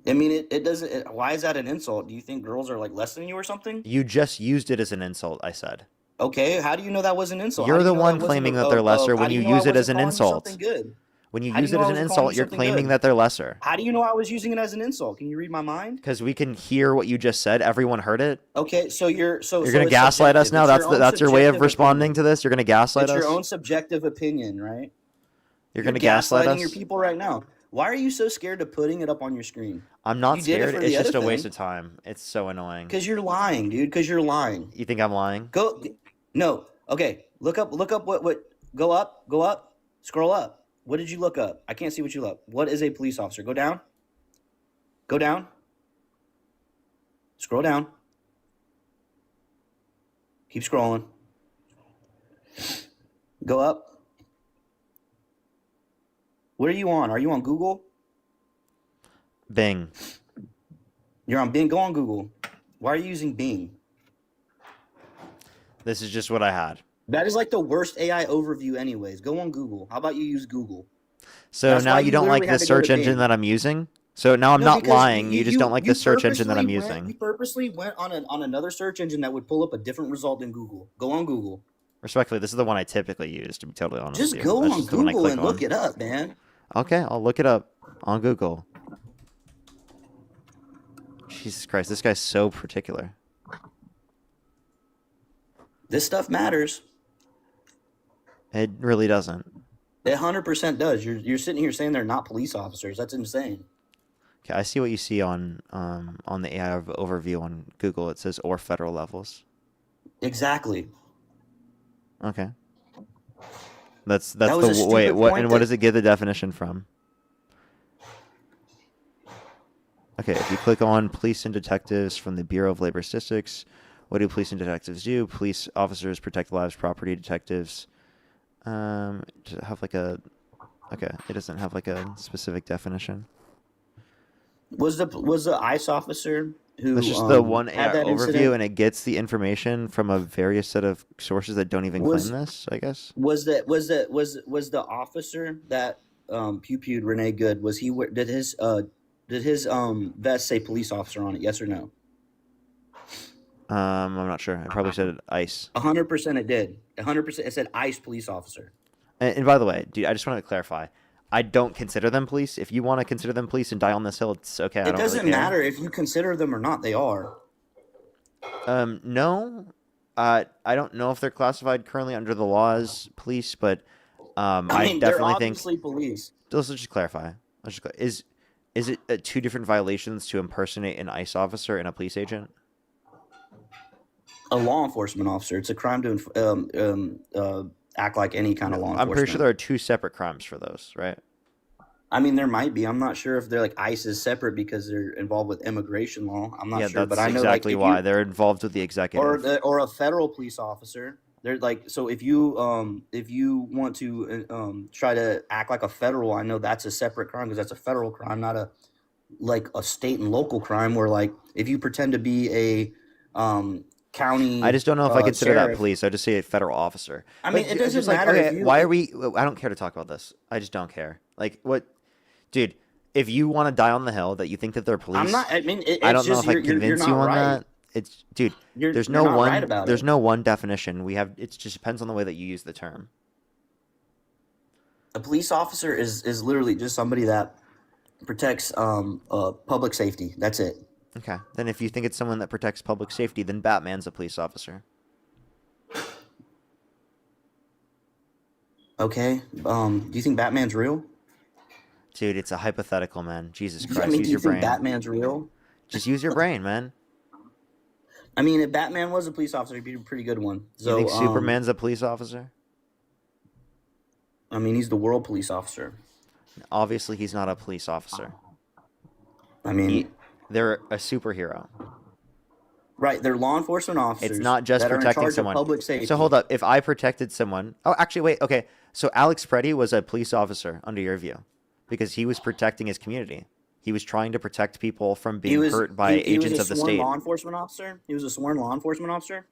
I mean, it doesn't. Why is that an insult? Do you think girls are like less than you or something? You just used it as an insult, I said. Okay, how do you know that was an insult? You're How do the you know one that wasn't claiming a- that they're lesser how when do you know I use it wasn't as an calling you insult. something good? When you How do use you it know as I an was calling insult, you you're something claiming good? that they're lesser. How do you know I was using it as an insult? Can you read my mind? Because we can hear what you just said. Everyone heard it. Okay, so you're You're gonna it's gaslight us subjective. now. It's your own That's your way of subjective responding opinion. to this. You're gonna gaslight It's your us. own subjective opinion, right? You're You're gonna gaslight gaslighting your us. people right now. Why are you so scared of putting it up on your screen? I'm not You did it scared. for It's the just other a waste thing. of time. It's so annoying. Because you're lying, dude. Because you're lying. You think I'm lying? Go. No. Okay. Look up what. Go up. Scroll up. What did you look up? I can't see what you look. What is a police officer? Go down. Go down. Scroll down. Keep scrolling. Go up. What are you on? Are you on Google? Bing. You're on Bing. Go on Google. Why are you using Bing? This is just what I had. That is like the worst AI overview anyways. Go on Google. How about you use Google? So That's now why you you don't like literally the had to go to search engine Bing. that I'm using? So now I'm No, not because lying. You just don't like the search engine that I'm You using. purposely went on another search engine that would pull up a different result than Google. Go on Google. Respectfully, this is the one I typically use, to be totally honest Just with you. go That's on just the one I Google click and on. look it up, man. Okay, I'll look it up on Google. Jesus Christ, this guy's so particular. This stuff matters. It really doesn't. It 100% does. You're sitting here saying they're not police officers. That's insane. Okay, I see what you see on the AI overview on Google. It says or federal levels. Exactly. Okay. That's That was a the stupid wait. What point and what that- does it give the definition from? Okay, if you click on police and detectives from the Bureau of Labor Statistics, what do police and detectives do? Police officers protect lives, property. Detectives does it have like a okay? It doesn't have like a specific definition. Was the ICE officer who That's just the one had AI that overview, incident? and it gets the information from a various set of sources that don't even Was- claim this. I guess. Was the officer that pew-pewed Renee Good? Was he did his vest say police officer on it? Yes or no? I'm not sure. I probably said ICE. 100% it did. 100% it said ICE police officer. And by the way, dude, I just want to clarify. I don't consider them police. If you want to consider them police and die on this hill, it's okay. I It don't doesn't really care. matter if you consider them or not. They are. No. I don't know if they're classified currently under the laws police, but I mean, definitely they're think. obviously police. Let's just clarify. Is it two different violations to impersonate an ICE officer and a police agent? A law enforcement officer. It's a crime to act like any kind of law enforcement. I'm pretty sure there are two separate crimes for those, right? I mean, there might be. I'm not sure if they're like ICE is separate because they're involved with immigration law. I'm not Yeah, sure, that's but I know exactly like, if why you, they're involved with the executive. or a federal police officer. They're like, so if you want to try to act like a federal, I know that's a separate crime because that's a federal crime, not a state and local crime. Where like if you pretend to be a county, I just don't know if I consider that sheriff. police. I just say a federal officer. I mean, But it it's doesn't just like, matter if okay, you- why are we? I don't care to talk about this. I just don't care. Like what, dude? If you want to die on the hill that you think that they're police, I'm not. I mean, I it's don't know just if I you're can convince not you on right. that. It's dude. There's no you're not one. right about There's it. no one definition. We have. It just depends on the way that you use the term. A police officer is literally just somebody that protects public safety. That's it. Okay. Then if you think it's someone that protects public safety, then Batman's a police officer. Okay. Do you think Batman's real? Dude, it's a hypothetical, man. Jesus I Christ, mean, use do you your think brain. Batman's real? Just use your brain, man. I mean, if Batman was a police officer, he'd be a pretty good one. So, you think Superman's a police officer? I mean, he's the world police officer. Obviously, he's not a police officer. I mean, They're a superhero. right? They're law enforcement officers. It's not just that are in protecting charge of someone. public safety. So hold up. If I protected someone, oh, actually, wait. Okay, so Alex Preddy was a police officer under your view, because he was protecting his community. He was trying to protect people from being hurt by agents of the He was a sworn state. law enforcement officer. He was a sworn law enforcement officer.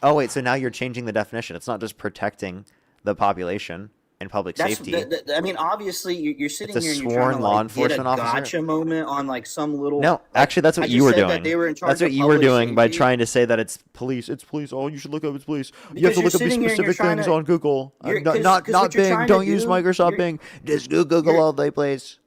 Oh wait, so now you're changing the definition. It's not just protecting the population. and public That's safety. I mean, obviously, you're sitting It's a here and you're trying to sworn law like get a enforcement officer. gotcha moment on like some little. No, Like, actually, that's I what just you were said that doing. they were in charge That's what of you were public doing by safety. trying to say that it's police. It's police. Oh, you should look up it's police. You have Because to you're look up these sitting here and you're specific trying things to. on Google. You're, Not cause, not cause not what you're Bing. trying to Don't use do, Microsoft you're, Bing. Just Google you're, all day, please.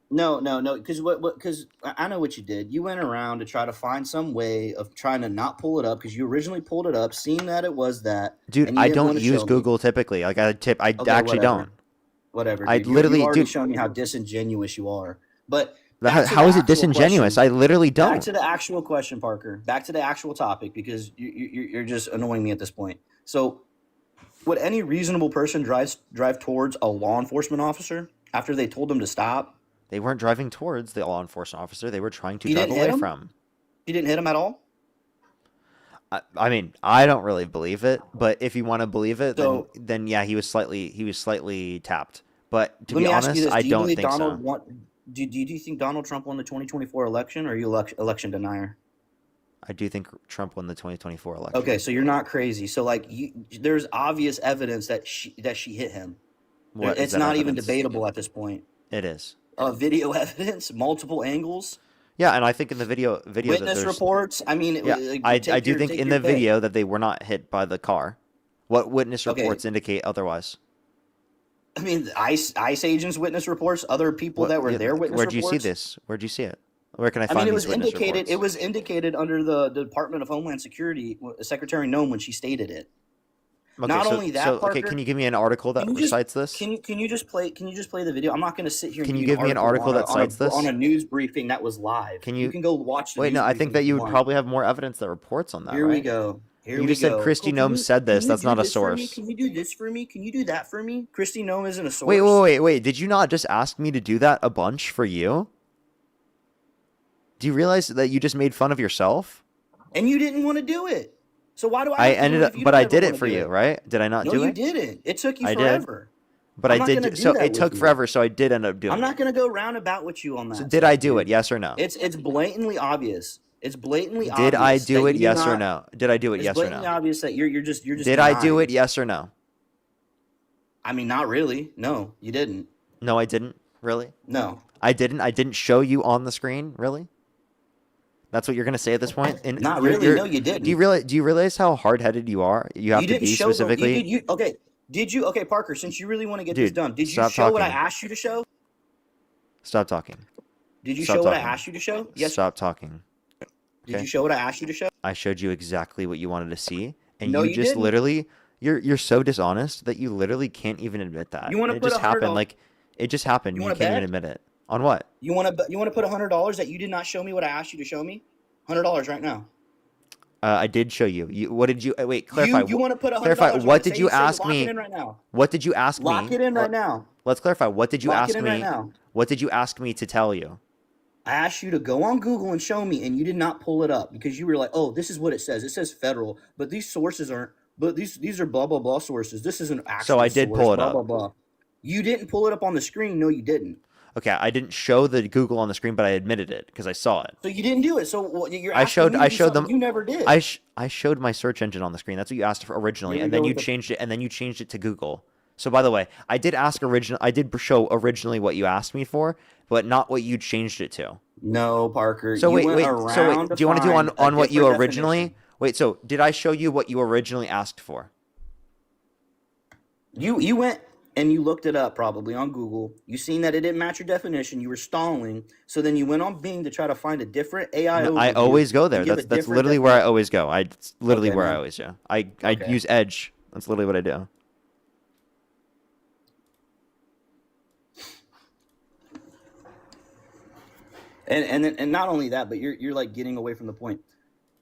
no, because because I know what you did. You went around to try to find some way of trying to not pull it up because you originally pulled it up, seeing that it was that, Dude, and you I didn't want don't to use show me. Google typically. Like I Okay, actually don't. Whatever, I dude. literally, You've already dude. shown me how disingenuous you are. But back to How the is it actual disingenuous? question. I literally Back don't. to the actual question, Parker. Back to the actual topic because you're just annoying me at this point. So, would any reasonable person drive towards a law enforcement officer after they told them to stop? They weren't driving towards the law enforcement officer. They were trying to You drive didn't hit away him? from. You didn't hit him at all? I mean, I don't really believe it, but if you want to believe it, So- then yeah, he was slightly tapped. But to Let be me ask you honest, this: I Do you don't believe think Donald so. do you think Donald Trump won the 2024 election, or are you election denier? I do think Trump won the 2024 election. Okay, so you're not crazy. So like, there's obvious evidence that she hit him. What is It's that not even evidence? debatable at this point. It is. Video evidence, multiple angles, Yeah, and I think in the video that witness there's reports. I mean, yeah, like, I take do your- think take in your the pick. video that they were not hit by the car. What witness Okay. reports indicate otherwise? I mean, ICE agents' witness reports, other people What, that were yeah, there witness where'd you reports. see this? Where'd you see it? Where can I I find mean, it these was witness indicated. reports? It was indicated under the Department of Homeland Security, Secretary Nome, when she stated it. Okay, Not so, only that, so Parker, okay, can you give me an article that can you just- recites this? Can you just play the video? I'm not going to sit here. And Can you give give me an article that cites this? on a news briefing that was live? Can You you can go watch. The Wait, news no, I briefing think that if you would want. probably have more evidence that reports on that, Here right? we go. Here You we just said go. Kristi Cole, Noem said this. can you That's do not a this for me? source. Can you do this for me? Can you do that for me? Kristi Noem isn't a source. Wait. Did you not just ask me to do that a bunch for you? Do you realize that you just made fun of yourself? And you didn't want to do it. So why do I? I have to do ended it up, if you but don't I ever did wanna it for do you, right? Did I not No, do you it? didn't. It took you I did. forever. But I'm I not did. gonna Do, do so that it took with you. forever. So I did end up doing I'm it. not going to go roundabout with you on that. So did I do it? Yes or no? It's blatantly obvious. It's blatantly obvious. Did I do that it? you Yes or not- no? Did I do it? It's Yes or blatantly no? obvious that you're just. Did I do denying. it? Yes or no? I mean, not really. No, you didn't. No, I didn't. Really? No. I didn't. I didn't show you on the screen. Really? That's what you're gonna say at this point? And Not you're- really. you're- No, you didn't. Do you realize how hard headed you are? You have You to didn't be show specifically. okay. Did you? Okay, Parker. Since you really want to get this Dude, done, did you stop show what I talking. asked you to show? Stop talking. Did you Stop show what I talking. asked you to show? Yes. Stop talking. Did Okay? you show what I asked you to show? I showed you exactly what you wanted to see, and No, you you just didn't. literally you're so dishonest that you literally can't even admit that. You wanna And it put just $100 happened. Like it just happened. You You wanna can't even bet? admit it. On what? You want to put $100 that you did not show me what I asked you to show me? $100 right now. I did show you. What did you wait? Clarify. You want to put $100? Clarify. on What it. did Say- you say ask lock me? it in right now. What did you ask me? Lock it in right now. Let's clarify. What did you Lock ask it in me? right now. What did you ask me to tell you? I asked you to go on Google and show me, and you did not pull it up because you were like, "Oh, this is what it says. It says federal, but these sources aren't. But these are blah blah blah sources. This is an actual." So I did source, pull it blah, up. Blah blah. You didn't pull it up on the screen. No, you didn't. Okay, I didn't show the Google on the screen, but I admitted it because I saw it. So you didn't do it. So what, you're I asking showed. me to I do showed them. something you never did. I showed my search engine on the screen. That's what you asked for originally, Here we and then go you with the- changed it. And then you changed it to Google. So by the way, I did ask original. I did show originally what you asked me for, but not what you changed it to. No, Parker. So you wait, went wait. So around wait. to Do you want to do find on a what you different originally? definition. Wait. So did I show you what you originally asked for? You went and you looked it up probably on Google. You seen that it didn't match your definition. You were stalling. So then you went on Bing to try to find a different AI. No, I overview always go and there. give a That's different literally where I definition. always go. It's literally Okay, where I man. always go. I Okay. use Edge. That's literally what I do. And not only that, but you're like getting away from the point.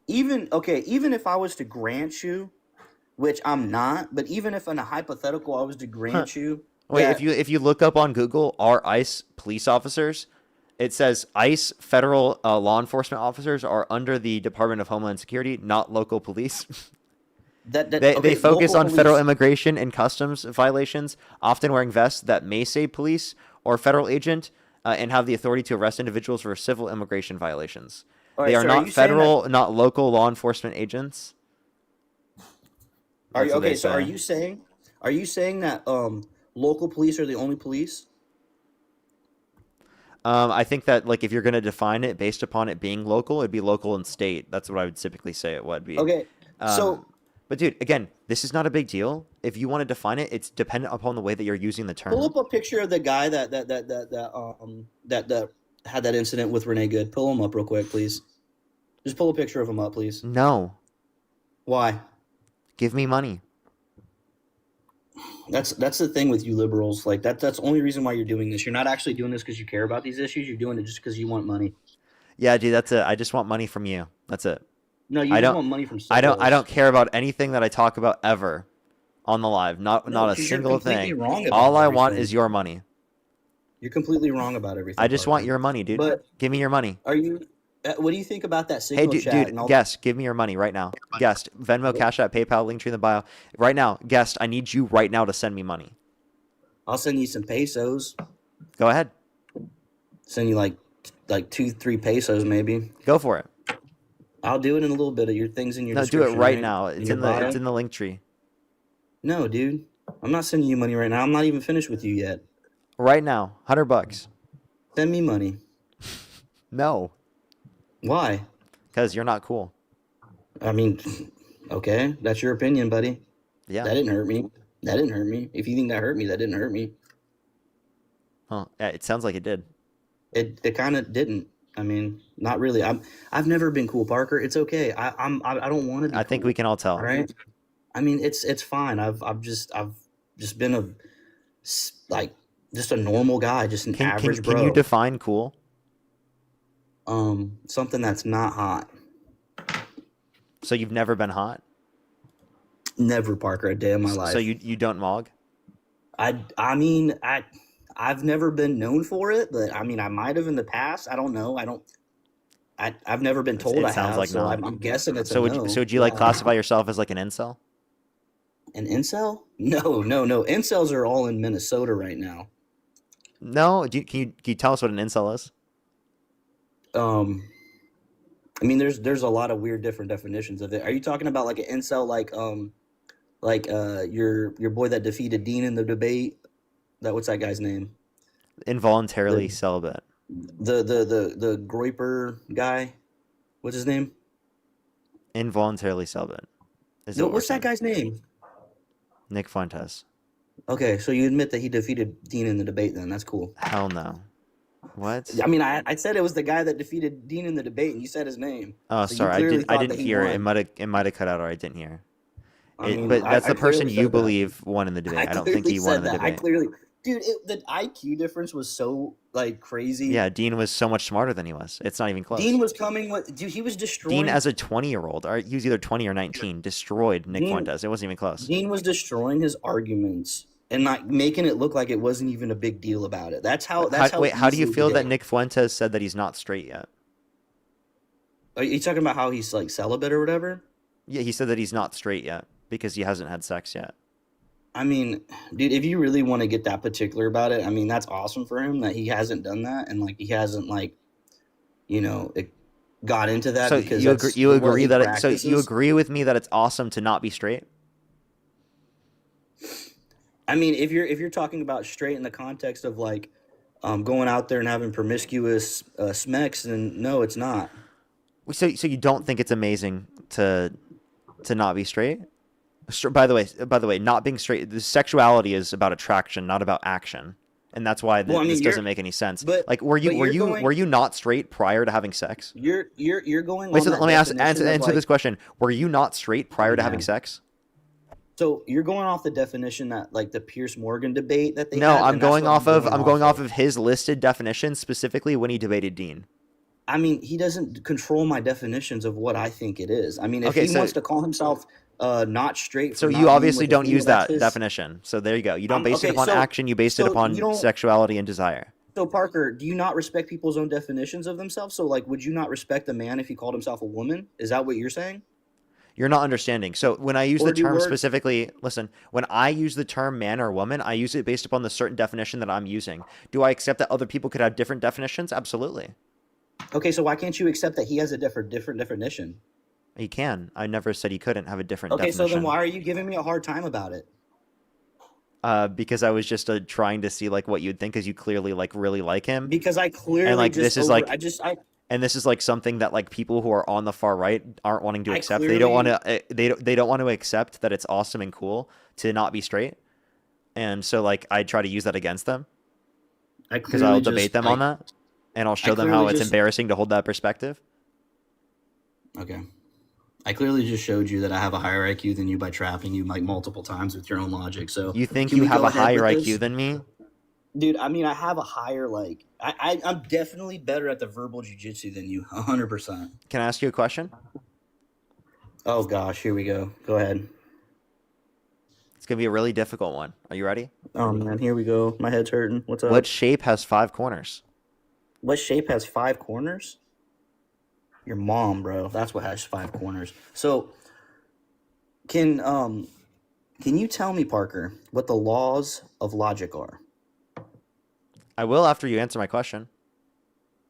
Even if I was to grant you, which I'm not, but even if in a hypothetical I was to grant you, Wait, that- if you look up on Google, are ICE police officers? It says ICE federal law enforcement officers are under the Department of Homeland Security, not local police. They focus local on federal police- immigration and customs violations, often wearing vests that may say police or federal agent, and have the authority to arrest individuals for civil immigration violations. All They right, are so are not you saying federal, not local law enforcement agents. Are you That's what okay? they So are say. you saying that local police are the only police? I think that like if you're gonna define it based upon it being local, it'd be local and state. That's what I would typically say it would be. Okay, so But dude, again, this is not a big deal. If you want to define it, it's dependent upon the way that you're using the term. pull up a picture of the guy that had that incident with Renee Good. Pull him up real quick, please. Just pull a picture of him up, please. No. Why? Give me money. That's the thing with you liberals. Like that's the only reason why you're doing this. You're not actually doing this because you care about these issues. You're doing it just because you want money. Yeah, dude, that's it. I just want money from you. That's it. No, you I just don't want money from I don't liberals. care about anything that I talk about ever on the live. Not a 'cause you're single completely thing. wrong about All I want everything. is your money. You're completely wrong about everything. I just want Parker. your money, dude. But Give me your money. are you? What do you think about that Hey, signal dude, chat? And all guest, give me your money right now. Guest, Venmo, Cash App, PayPal, link tree in the bio. Right now, guest, I need you right now to send me money. I'll send you some pesos. Go ahead. Send you like 2-3 pesos maybe. Go for it. I'll do it in a little bit of your things in your No, do it description, right now. It's your in bio. the link tree. No, dude. I'm not sending you money right now. I'm not even finished with you yet. Right now, $100. Send me money. No, Why? because you're not cool. I mean, okay, that's your opinion, buddy. Yeah. That didn't hurt me. That didn't hurt me. If you think that hurt me, that didn't hurt me. Huh. Yeah, it sounds like it did. It kind of didn't. I mean, not really. I've never been cool, Parker. It's okay. I don't want to be. I think we can all tell. All right. I mean, it's fine. I've just been just a normal guy, just an average bro. Can you define cool? Something that's not hot. So you've never been hot? Never, Parker, a day in my life. So you don't mog? I mean, I've never been known for it, but I mean, I might have in the past. I don't know. I've never been told It I sounds have, like so no. I'm guessing it's So a no. would you like classify yourself as like an incel? An incel? No. Incels are all in Minnesota right now. No. Can you tell us what an incel is? I mean, there's a lot of weird different definitions of it. Are you talking about like an incel, like your boy that defeated Dean in the debate? What's that guy's name? Involuntarily celibate. The Groiper guy. What's his name? Involuntarily celibate. No, what's that guy's name? Nick Fuentes. Okay, so you admit that he defeated Dean in the debate, then that's cool. Hell no. What? I mean, I said it was the guy that defeated Dean in the debate, and you said his name. Oh, So you sorry. clearly I thought didn't that he hear it. won. It might have cut out, or I didn't hear. I mean, But that's I the person clearly you said that. believe won in the debate. I don't think clearly he won in said the that. debate. Dude, the IQ difference was so like crazy. Yeah, Dean was so much smarter than he was. It's not even close. Dean was coming with, dude. He was destroying. Dean, as a 20-year-old, or he was either 20 or 19, destroyed Nick Dean- Fuentes. It wasn't even close. Dean was destroying his arguments and like making it look like it wasn't even a big deal about it. That's how. Wait, how do you easily feel he that did it. Nick Fuentes said that he's not straight yet? Are you talking about how he's like celibate or whatever? Yeah, he said that he's not straight yet because he hasn't had sex yet. I mean, dude, if you really want to get that particular about it, I mean, that's awesome for him that he hasn't done that and like he hasn't like, got into that. So because you that's agree? You the way agree he that? So practices. you agree with me that it's awesome to not be straight? I mean, if you're talking about straight in the context of like, going out there and having promiscuous smecks, then no, it's not. So you don't think it's amazing to not be straight? By the way, not being straight, the sexuality is about attraction, not about action, and that's why Well, I mean, this you're- doesn't make any sense. but- Like, were but you're you going- not straight prior to having sex? You're going. Wait, on so that let me answer definition of, like- this question. Were you not straight prior to having Yeah. sex? So you're going off the definition that like the Pierce Morgan debate that they No, had, I'm and that's going what off of going off his listed definition, specifically when he debated Dean. I mean, he doesn't control my definitions of what I think it is. I mean, if Okay, he so- wants to call himself not straight, So for you not being obviously with a don't female, use that that's his- definition. So there you go. You don't base it okay, upon so- action. You base it so upon you don't- sexuality and desire. So Parker, do you not respect people's own definitions of themselves? So like, would you not respect a man if he called himself a woman? Is that what you're saying? You're not understanding. So when I use Or the do term words- specifically, listen, when I use the term man or woman, I use it based upon the certain definition that I'm using. Do I accept that other people could have different definitions? Absolutely. Okay, so why can't you accept that he has a different definition? He can. I never said he couldn't have a different Okay, definition. so then why are you giving me a hard time about it? because I was just trying to see like what you'd think, because you clearly like really like him. Because I clearly And like just this is over. like, I and this is like something that like people who are on the far right aren't wanting to I accept. They don't want clearly to. They don't want to accept that it's awesome and cool to not be straight. And so like I try to use that against them, I because I'll clearly debate just them on that, and I'll I show them how clearly it's just embarrassing to hold that perspective. okay. I clearly just showed you that I have a higher IQ than you by trapping you like multiple times with your own logic. So You think can you we have go a ahead higher with IQ this? than me? Dude, I mean, I have a higher like I'm definitely better at the verbal jujitsu than you, 100%. Can I ask you a question? Oh gosh, here we go. Go ahead. It's gonna be a really difficult one. Are you ready? Oh man, here we go. My head's hurting. What's up? What shape has 5 corners? What shape has 5 corners? Your mom, bro. That's what has 5 corners. So, can you tell me, Parker, what the laws of logic are? I will after you answer my question.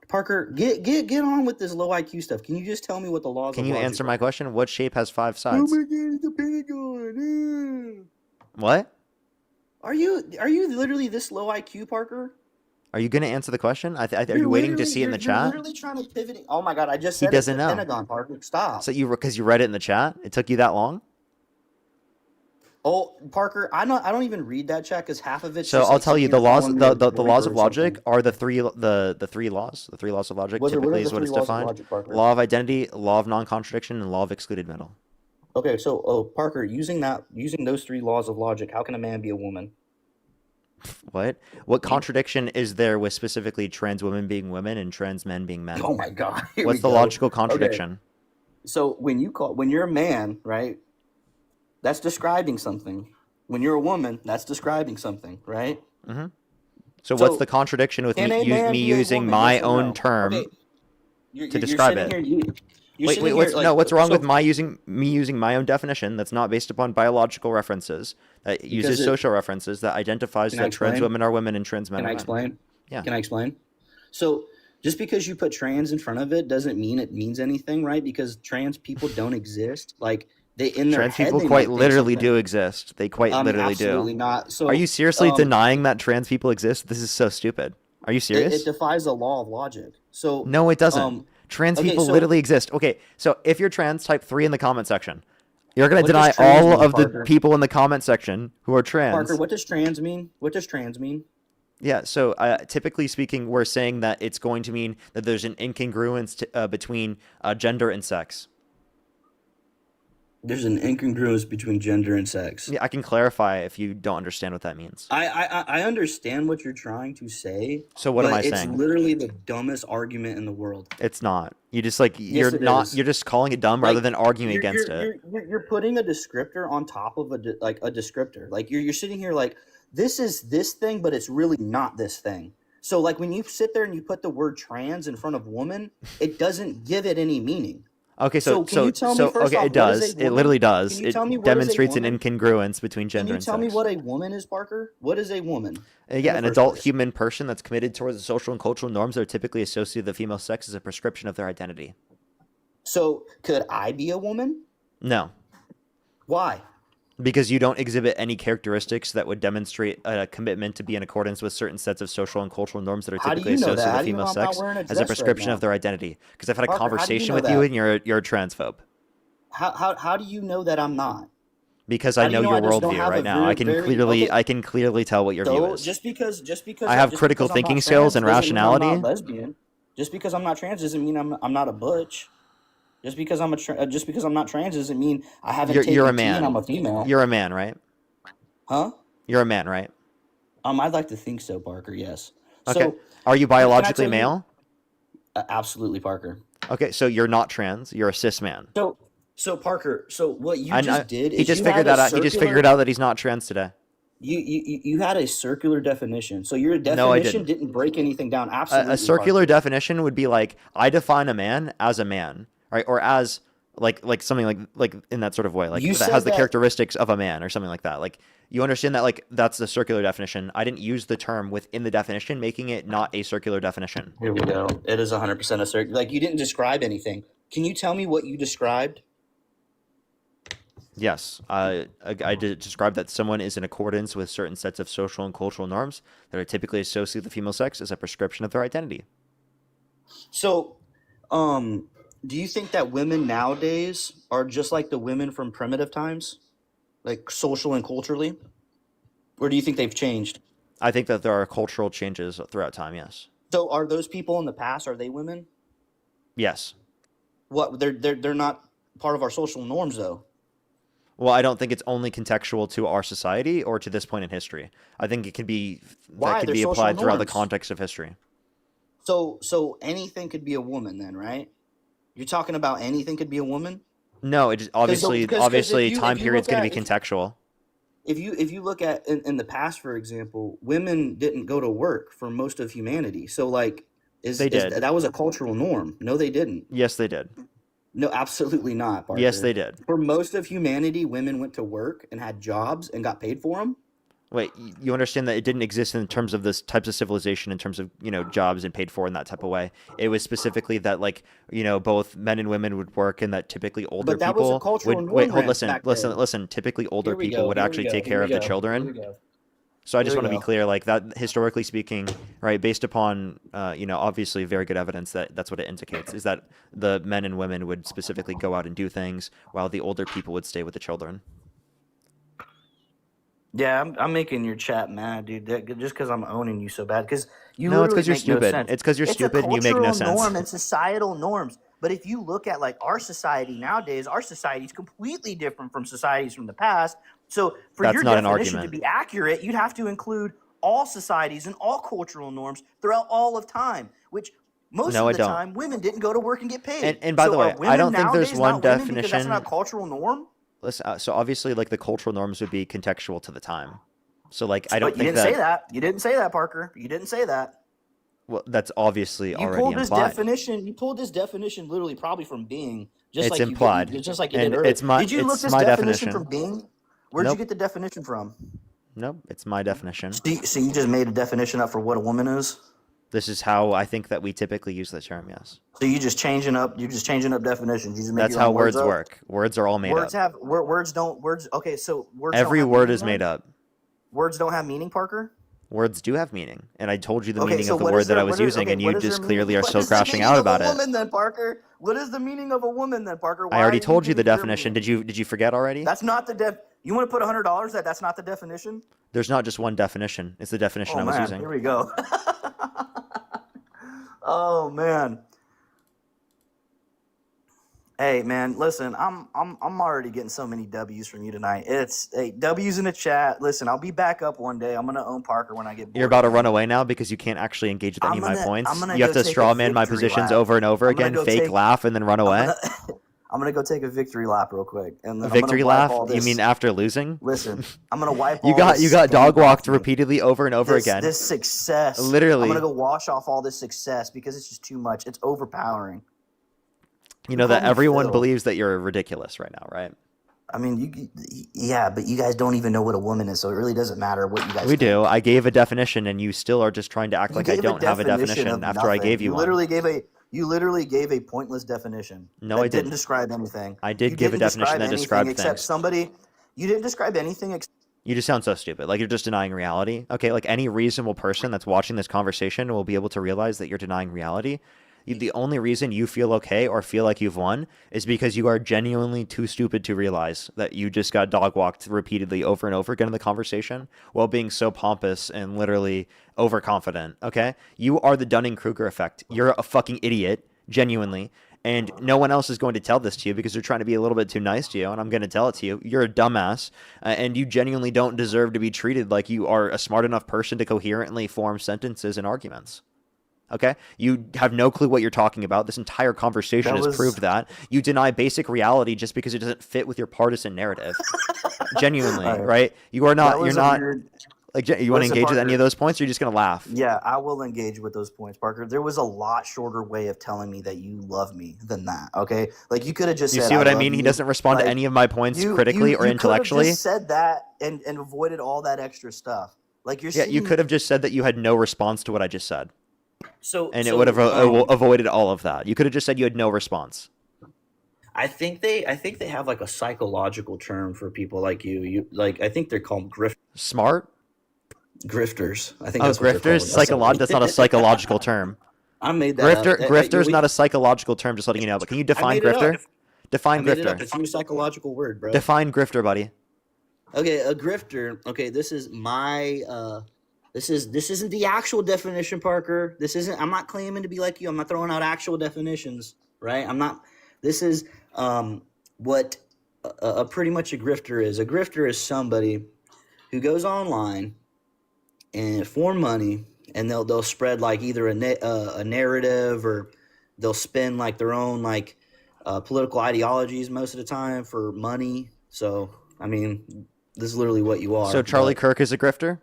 Parker, get on with this low IQ stuff. Can you just tell me what the laws Can of you logic answer are? my question? What shape has 5 Oh sides? my god, it's the Pentagon. What? Are you literally this low IQ, Parker? Are you gonna answer the question? Are You're you waiting to literally see it in the you're chat? literally trying to pivot. Oh my god, I just He said it's doesn't the know. Pentagon, Parker. Stop. So because you read it in the chat, it took you that long. Oh, Parker, I don't even read that chat because half of it's So just I'll like tell you sitting the here laws. calling me a The laws voiper of or logic something. are the three laws. The 3 laws of logic What are typically the is what 3 it's laws of defined. logic, Parker? Law of identity, law of non-contradiction, and law of excluded middle. Okay, so Parker, using those 3 laws of logic, how can a man be a woman? What contradiction is there with specifically trans women being women and trans men being men? Oh my god, here What's we the go. logical Okay, contradiction? so when you're a man, right? That's describing something. When you're a woman, that's describing something, right? Mm-hmm. So what's So the contradiction with can a me man be a using woman? my Yes or own no? term Okay, to you're describe sitting it? here. You're Wait, sitting here what's like wrong with so me using my own definition that's not based upon biological references, that because uses it. social references, that identifies Can I that trans explain? women are women and trans men Can are I men? explain? Yeah. Can I explain? So just because you put trans in front of it doesn't mean it means anything, right? Because trans people don't exist. Like they in their Trans head people they quite might think literally something. do exist. They quite literally do. Absolutely not. Are So you seriously denying that trans people exist? This is so stupid. Are you it serious? defies the law of logic. So No, it doesn't. Trans okay, people so literally exist. Okay, so if you're trans, type 3 in the comment section. You're going to what does deny trans all mean, of the Parker? people in the comment section who are Parker, trans. what does trans mean? What does trans mean? Yeah, so typically speaking, we're saying that it's going to mean that there's an incongruence between gender and sex. There's an incongruence between gender and sex. Yeah, I can clarify if you don't understand what that means. I understand what you're trying to say. So what am but I it's saying? literally the dumbest argument in the world. It's not. You just like Yes, it is. you're just calling it dumb rather than arguing against it. You're putting a descriptor on top of a descriptor. Like you're sitting here like this is this thing, but it's really not this thing. So like when you sit there and you put the word trans in front of woman, it doesn't give it any meaning. Okay, so can you tell me first okay, off, it what is does. a It woman? literally does. Can you It tell me what is a demonstrates an woman? incongruence between Can gender you and tell me sex. what a woman is, Parker? What is a woman? Yeah, in an the first adult place? human person that's committed towards the social and cultural norms that are typically associated with the female sex as a prescription of their identity. So could I be a woman? No, Why? because you don't exhibit any characteristics that would demonstrate a commitment to be in accordance with certain sets of social and cultural norms that are How do typically you know associated that? How with do you know female I'm not sex wearing a as a dress right prescription now? of their identity. Because I've had a Parker, how do you conversation know with you that? and you're a transphobe. How do you know that I'm not? Because How I do you know know your I just don't worldview have right a now. I very okay? I can clearly tell what your view So is. just because I have just critical because I'm thinking not skills trans and doesn't mean I'm not rationality. lesbian. Just because I'm not trans doesn't mean I'm not a butch. Just because just because I'm not trans doesn't mean I haven't You're a taken tea and I'm man. a female. You're a man, right? Huh? You're a man, right? I'd like to think so, Parker. Yes. Okay. So Are you can I biologically tell you? male? Absolutely, Parker. Okay, so you're not trans. You're a cis man. So Parker. So what you I just did he is just you figured had that a out. He just circular. figured out that he's not trans today. You had a circular definition. So your No, I definition didn't. didn't break anything down. Absolutely, A circular Parker. definition would be like, I define a man, right? Or as like something like in that sort of way, like You that said has the that. characteristics of a man or something like that. Like you understand that like that's the circular definition. I didn't use the term within the definition, making it not a circular definition. Here we go. It is 100% a circular. Like you didn't describe anything. Can you tell me what you described? Yes, I did describe that someone is in accordance with certain sets of social and cultural norms that are typically associated with the female sex as a prescription of their identity. So, do you think that women nowadays are just like the women from primitive times, like social and culturally, or do you think they've changed? I think that there are cultural changes throughout time. Yes. So, are those people in the past? Are they women? Yes. What they're not part of our social norms though. Well, I don't think it's only contextual to our society or to this point in history. I think it could be Why? that could They're be social applied throughout the norms. context of history. So anything could be a woman then, right? You're talking about anything could be a woman? No, it just obviously time period is going to be contextual. If you look at in the past, for example, women didn't go to work for most of humanity. So like They did. that was a cultural norm. No, they didn't. Yes, they did. No, absolutely not, Parker. Yes, they did. For most of humanity, women went to work and had jobs and got paid for them. Wait, you understand that it didn't exist in terms of this types of civilization, in terms of, jobs and paid for in that type of way. It was specifically that, like, both men and women would work, and that typically older But that was a people cultural would norm wait. Hold, back then. listen. Typically, older Here we people go, would here we actually go, take here care we of the go, children. here we go. So I just Here want we to be go. clear, like that, historically speaking, right, based upon, obviously very good evidence that that's what it indicates, is that the men and women would specifically go out and do things while the older people would stay with the children. Yeah, I'm making your chat mad, dude. Just because I'm owning you so bad, because you No, it's literally 'cause you're make no stupid. sense. It's 'cause you're stupid and you make no cultural sense. norm and societal norms. But if you look at like our society nowadays, our society is completely different from societies from the past. So for That's your not an definition to argument. be accurate, you'd have to include all societies and all cultural norms throughout all of time, which most No, of I the don't. time women didn't go to work and get paid. And by So the are way, I women don't think there's nowadays one not women because that's definition. not a cultural norm? Listen, so obviously, like the cultural norms would be contextual to the time. So like, I don't But you think didn't say that. You didn't say that, Parker. You didn't say that. Well, that's obviously You already pulled this implied. definition. You pulled this definition literally probably from Bing, just It's like implied. just like you And did earlier. it's my- Did you look it's this my definition definition. from Bing? Where'd Nope. you get the definition from? Nope, it's my definition. So you just made a definition up for what a woman is. This is how I think that we typically use the term. Yes, So you just changing up. You're just changing up definitions. You just make that's your how own words up? work. Words are all made Words up. have words don't words. Okay, so words. Every don't have word meaning is then? made up. Words don't have meaning, Parker. Words do have meaning, and I told you the Okay, meaning so of the what word is that there- I was what is- using, okay, and what you is there just meaning- clearly are what still is the crashing meaning out of about a it. woman then, Parker? What is the meaning of a woman then, Parker? I already Why told you the didn't give me your definition. meaning? Did you forget already? That's not the def. You want to put $100 that that's not the definition? There's not just one definition. It's the definition Oh I was man, using. here we go. Oh man. Hey man, listen, I'm already getting so many W's from you tonight. It's W's in the chat. Listen, I'll be back up one day. I'm gonna own Parker when I get bored. You're about to run away now because you can't actually engage with any of my I'm points. gonna You have go to take a straw man my victory positions lap. over and over I'm gonna again, go fake take- laugh, and then run away. I'm gonna go take a victory lap real quick, and A then victory I'm gonna wipe laugh? all You this. mean after losing? Listen, I'm gonna wipe. You all got this you got stank dog off walked me. repeatedly over and over this, again. This success. Literally. I'm gonna go wash off all this success because it's just too much. It's overpowering. You know call that me everyone Phil. believes that you're ridiculous right now, right? I mean, yeah, but you guys don't even know what a woman is, so it really doesn't matter what you guys. We think. do. I gave a definition, and you still are just trying to act You like I gave don't have a definition of after I nothing. gave you one. You literally gave a pointless definition. No, that I didn't. describe anything. I did You give a didn't definition that anything described except things. somebody. You didn't describe anything except. You just sound so stupid. Like you're just denying reality. Okay, like any reasonable person that's watching this conversation will be able to realize that you're denying reality. The only reason you feel okay or feel like you've won is because you are genuinely too stupid to realize that you just got dog walked repeatedly over and over again in the conversation while being so pompous and literally overconfident. Okay? You are the Dunning-Kruger effect. You're a fucking idiot, genuinely. And no one else is going to tell this to you because they're trying to be a little bit too nice to you, and I'm going to tell it to you. You're a dumbass, and you genuinely don't deserve to be treated like you are a smart enough person to coherently form sentences and arguments. Okay? You have no clue what you're talking about. This entire conversation has proved that. You deny basic reality just because it doesn't fit with your partisan narrative. Genuinely, right? You are not, you're not, like, you want to engage with any of those points, or you're just going to laugh? Yeah, I will engage with those points, Parker. There was a lot shorter way of telling me that you love me than that, okay? Like, you could have just You said, see what I love mean? He you. doesn't respond to Like, any of my points critically or you intellectually. could have just said that and avoided all that extra stuff. Like, you're Yeah, you sitting- could have just said that you had no response to what I just said. So, And it so, would have avoided all of that. You could have just said you had no response. I think they have like a psychological term for people like you. You like I think they're called Smart? grifters. I think Oh, that's what they're called. grifters? That's not a psychological term. I made that up. Grifter's not a psychological term, just letting you know. But can you define made it grifter? up. Define I made it up. grifter. It's a new psychological word, bro. Define grifter, buddy. Okay, a grifter. Okay, this is my this isn't the actual definition, Parker. This isn't I'm not claiming to be like you. I'm not throwing out actual definitions, right? I'm not this is what a pretty much a grifter is. A grifter is somebody who goes online and for money and they'll spread like either a narrative or they'll spin like their own like political ideologies most of the time for money. So, I mean, this is literally what you are. So Charlie Kirk is a grifter?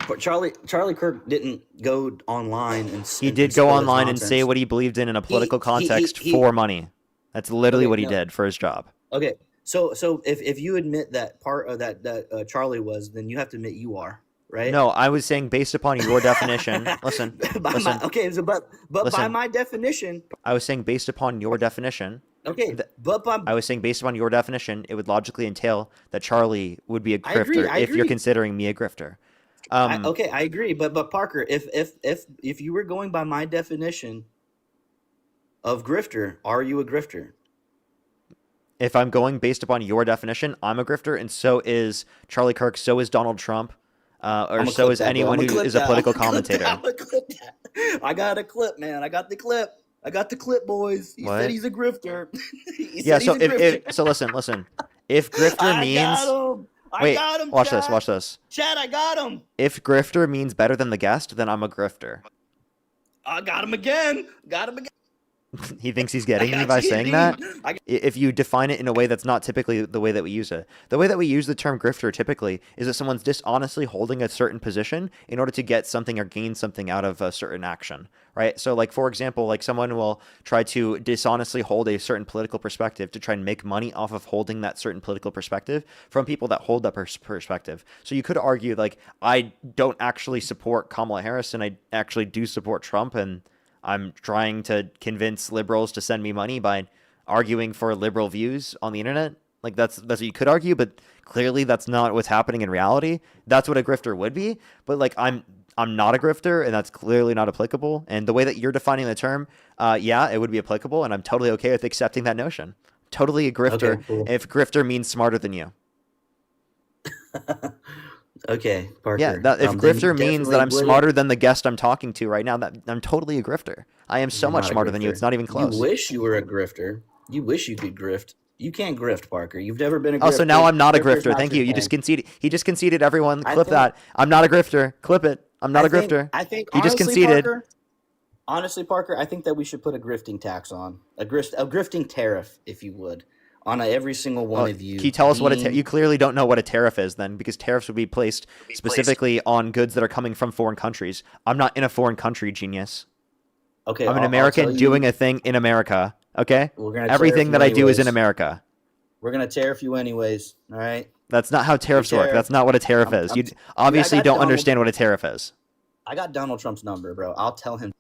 But Charlie Kirk didn't go online and he did go online and say what he believed in a political context for money. That's literally what he did for his job. Okay, so if you admit that part of that Charlie was, then you have to admit you are, right? No, I was saying based upon your definition. Listen. By my definition. I was saying based upon your definition. Okay, I was saying based upon your definition, it would logically entail that Charlie would be a grifter if you're considering me a grifter. Okay, I agree, but Parker, if you were going by my definition of grifter, are you a grifter? If I'm going based upon your definition, I'm a grifter, and so is Charlie Kirk, so is Donald Trump, or so is anyone who is a political commentator. I got a clip, man. I got the clip. I got the clip, boys. He said he's a grifter. So listen. If grifter means I got him. Watch Chad. this. Chad, I got him. If grifter means better than the guest, then I'm a grifter. I got him again. He thinks he's getting me by saying that. If you define it in a way that's not typically the way that we use it. The way that we use the term grifter typically is that someone's dishonestly holding a certain position in order to get something or gain something out of a certain action, right? So like, for example, like someone will try to dishonestly hold a certain political perspective to try and make money off of holding that certain political perspective from people that hold that perspective. So you could argue like, I don't actually support Kamala Harris and I actually do support Trump, and I'm trying to convince liberals to send me money by arguing for liberal views on the internet. Like that's what you could argue, but clearly that's not what's happening in reality. That's what a grifter would be. But like I'm not a grifter, and that's clearly not applicable. And the way that you're defining the term, yeah, it would be applicable, and I'm totally okay with accepting that notion. Totally a grifter if grifter means smarter than you. Okay, Parker. Yeah, if grifter means that I'm smarter than the guest I'm talking to right now, that I'm totally a grifter. I am so much smarter than you. It's not even close. You wish you were a grifter. You wish you could grift. You can't grift, Parker. You've never been a grifter. Oh, so now I'm not a grifter. Thank you. You just conceded. He just conceded, everyone. Clip that. I'm not a grifter. Clip it. I'm not a grifter. I think he just conceded. Honestly, Parker, I think that we should put a grifting tax on. A grifting tariff, if you would, on every single one of you. Can you tell us what you clearly don't know what a tariff is then, because tariffs would be placed specifically on goods that are coming from foreign countries. I'm not in a foreign country, genius. Okay, I'm an American doing a thing in America. Okay, everything that I do is in America. We're gonna tariff you anyways. All right. That's not how tariffs work. That's not what a tariff is. You obviously don't understand what a tariff is. I got Donald Trump's number, bro. I'll tell him.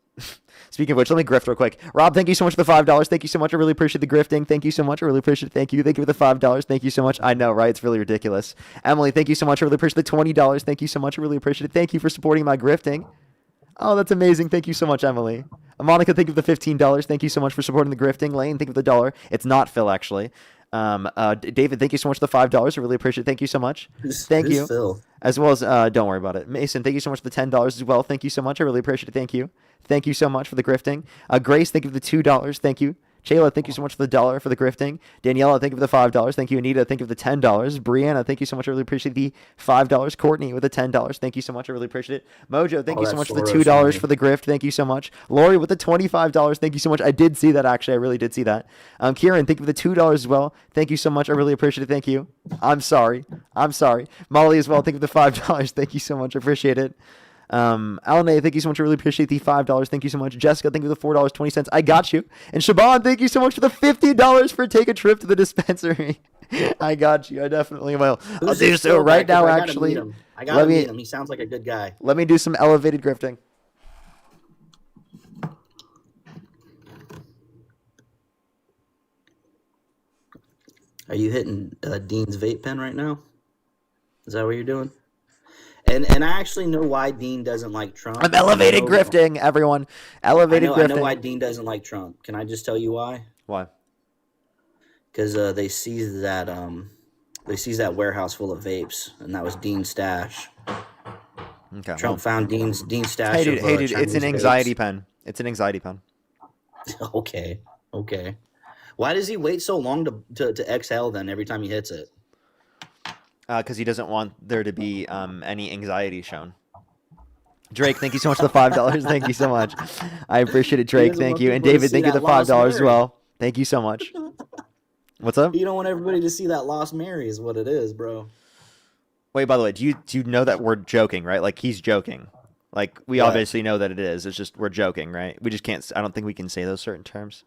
Speaking of which, let me grift real quick. Rob, thank you so much for the $5. Thank you so much. I really appreciate the grifting. Thank you so much. I really appreciate it. Thank you. Thank you for the $5. Thank you so much. I know, right? It's really ridiculous. Emily, thank you so much. I really appreciate the $20. Thank you so much. I really appreciate it. Thank you for supporting my grifting. Oh, that's amazing. Thank you so much, Emily. Monica, thank you for the $15. Thank you so much for supporting the grifting. Lane, thank you for the $1. It's not Phil, actually. David, thank you so much for the $5. I really appreciate it. Thank you so much. Thank you. Phil? As well as, don't worry about it. Mason, thank you so much for the $10 as well. Thank you so much. I really appreciate it. Thank you. Thank you so much for the grifting. Grace, thank you for the $2. Thank you. Chayla, thank you so much for the $1 for the grifting. Daniela, thank you for the $5. Thank you. Anita, thank you for the $10. Brianna, thank you so much. I really appreciate the $5. Courtney with the $10. Thank you so much. I really appreciate it. Mojo, thank you so much for the $2 for the grift. Thank you so much. Lori with the $25. Thank you so much. I did see that, actually. I really did see that. Kieran, thank you for the $2 as well. Thank you so much. I really appreciate it. Thank you. I'm sorry. Molly as well. Thank you for the $5. Thank you so much. I appreciate it. Alan A, thank you so much. I really appreciate the $5. Thank you so much. Jessica, thank you for the $4.20. I got you. And Shaban, thank you so much for the $50 for take a trip to the dispensary. I got you. I definitely will. I'll do so right now, actually. I gotta meet him. He sounds like a good guy. Let me do some elevated grifting. Are you hitting Dean's vape pen right now? Is that what you're doing? And I actually know why Dean doesn't like Trump. I'm elevated grifting, everyone. Elevated I grifting. know why Dean doesn't like Trump. Can I just tell you why? Why? Because they seized that warehouse full of vapes, and that was Dean's stash. Okay. Trump found Dean's stash. Hey, dude. Of, Hey, dude. It's an Chinese anxiety vapes. pen. It's an anxiety pen. Okay. Why does he wait so long to exhale then every time he hits it? Because he doesn't want there to be any anxiety shown. Drake, thank you so much for the $5. Thank you so much. I appreciate it, Drake. doesn't Thank want you. And people to David, see thank you that for the $5 Lost as Mary. well. Thank you so much. What's up? You don't want everybody to see that Lost Mary is what it is, bro. Wait, by the way, do you know that we're joking, right? Like, he's joking. Like, we What? obviously know that it is. It's just we're joking, right? We just can't. I don't think we can say those certain terms.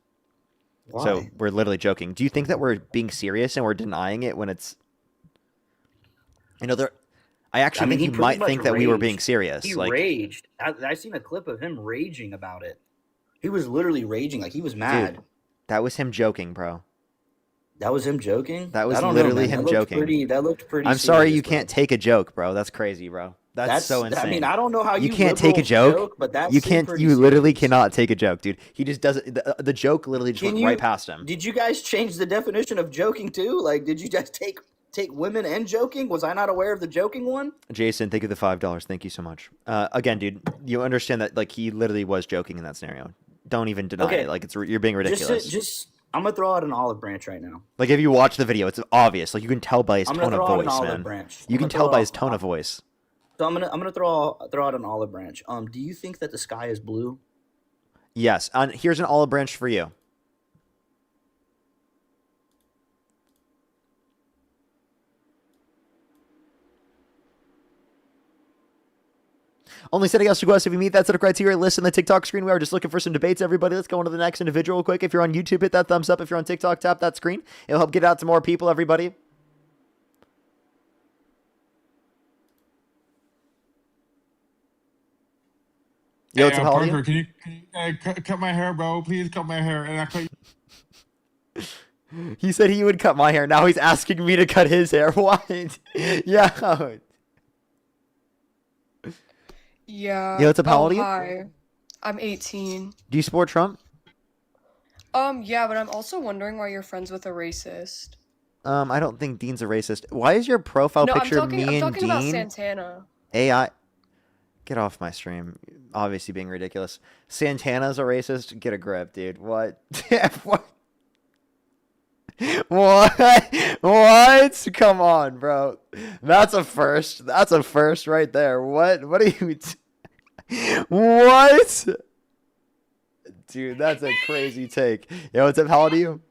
Why? So we're literally joking. Do you think that we're being serious and we're denying it when it's? I actually think he you pretty might much think that we were raged. being serious. He Like, raged. I seen a clip of him raging about it. He was literally raging, like he was mad. dude, that was him joking, bro. That was him joking. That was I don't literally know, man. him That looked joking. That looked pretty. I'm sorry serious, you bro. can't take a joke, bro. That's crazy, bro. That's so insane. I mean, I don't know how You can't take a liberals joke. but that You seemed can't. pretty You literally serious. cannot take a joke, dude. He just doesn't. The joke literally just went right past him. Did you guys change the definition of joking too? Like, did you guys take women and joking? Was I not aware of the joking one? Jason, thank you for the $5. Thank you so much. Again, dude, you understand that like he literally was joking in that scenario. Don't even deny Okay. it. Like you're being ridiculous. Just I'm gonna throw out an olive branch right now. Like if you watch the video, it's obvious. Like you can tell by his I'm tone gonna of throw out an voice, olive man. branch. You I'm can gonna tell throw by out- his tone of voice. So I'm gonna throw out an olive branch. Do you think that the sky is blue? Yes. Here's an olive branch for you. Only setting us requests if you meet that set of criteria list on the TikTok screen. We are just looking for some debates, everybody. Let's go on to the next individual quick. If you're on YouTube, hit that thumbs up. If you're on TikTok, tap that screen. It'll help get out to more people, everybody. Yo, what's up, Holly? Parker, can you cut my hair, bro? Please cut my hair. And I cut. He said he would cut my hair. Now he's asking me to cut his hair. What? Yeah. Yeah. Yo, what's up? How old are you? Hi. I'm 18. Do you support Trump? Yeah, but I'm also wondering why you're friends with a racist. I don't think Dean's a racist. Why is your profile No, picture I'm me and talking about Dean? Santana. AI. Get off my stream. Obviously being ridiculous. Santana's a racist. Get a grip, dude. What? What? What? Come on, bro. That's a first. That's a first right there. What? What are you? What? Dude, that's a crazy take. Yo, what's up? How old are you?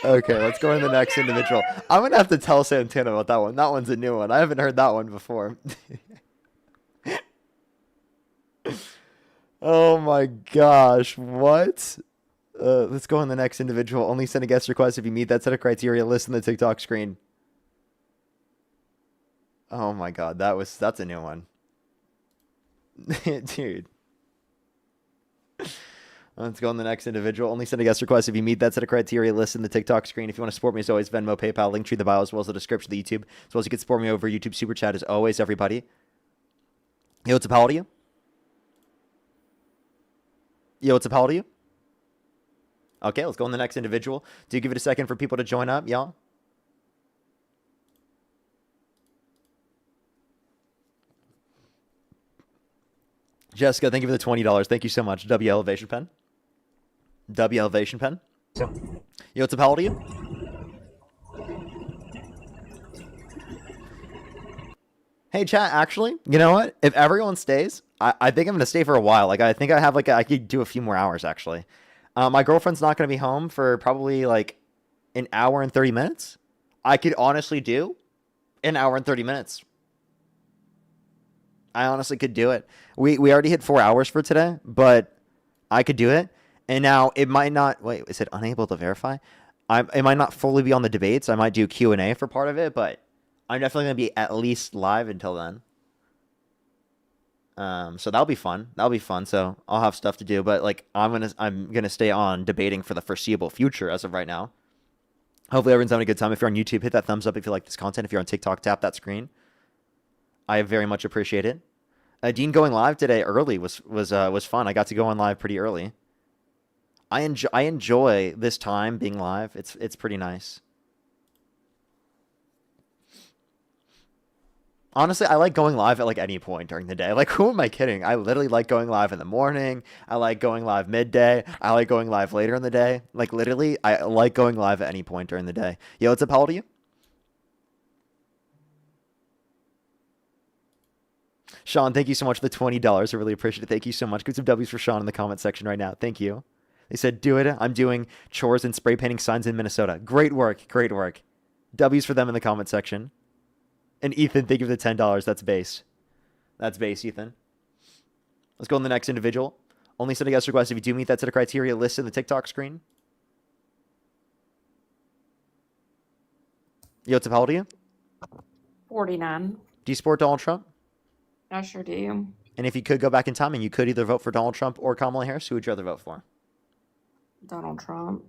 Okay, let's go to the next individual. I'm gonna have to tell Santana about that one. That one's a new one. I haven't heard that one before. Oh my gosh, what? Let's go on the next individual. Only send a guest request if you meet that set of criteria. List on the TikTok screen. Oh my god, that's a new one. Dude. Let's go on the next individual. Only send a guest request if you meet that set of criteria. List in the TikTok screen. If you want to support me, as always, Venmo, PayPal, link tree in the bio, as well as the description of the YouTube. As well as you can support me over YouTube Super Chat, as always, everybody. Yo, what's up? How old are you? Yo, what's up? How old are you? Okay, let's go on the next individual. Do give it a second for people to join up, y'all. Jessica, thank you for the $20. Thank you so much. W Elevation Pen. W Elevation Pen. Yo, what's up? How old are you? Hey, chat, actually, you know what? If everyone stays, I think I'm going to stay for a while. Like, I think I have, I could do a few more hours, actually. My girlfriend's not going to be home for probably, an hour and 30 minutes. I could honestly do an hour and 30 minutes. I honestly could do it. We already hit 4 hours for today, but I could do it. And now it might not... Wait, is it unable to verify? It might not fully be on the debates. I might do Q&A for part of it, but I'm definitely going to be at least live until then. So that'll be fun. That'll be fun. So I'll have stuff to do, but like I'm gonna stay on debating for the foreseeable future as of right now. Hopefully everyone's having a good time. If you're on YouTube, hit that thumbs up if you like this content. If you're on TikTok, tap that screen. I very much appreciate it. Dean going live today early was fun. I got to go on live pretty early. I enjoy this time being live. It's pretty nice. Honestly, I like going live at like any point during the day. Like, who am I kidding? I literally like going live in the morning. I like going live midday. I like going live later in the day. Like, literally, I like going live at any point during the day. Yo, what's up? How old are you? Sean, thank you so much for the $20. I really appreciate it. Thank you so much. Get some W's for Sean in the comment section right now. Thank you. They said, do it. I'm doing chores and spray painting signs in Minnesota. Great work. Great work. W's for them in the comment section. And Ethan, thank you for the $10. That's base. That's base, Ethan. Let's go on the next individual. Only sending guest requests if you do meet that set of criteria listed in the TikTok screen. Yo, what's up? How old are you? 49. Do you support Donald Trump? I sure do. And if you could go back in time and you could either vote for Donald Trump or Kamala Harris, who would you rather vote for? Donald Trump.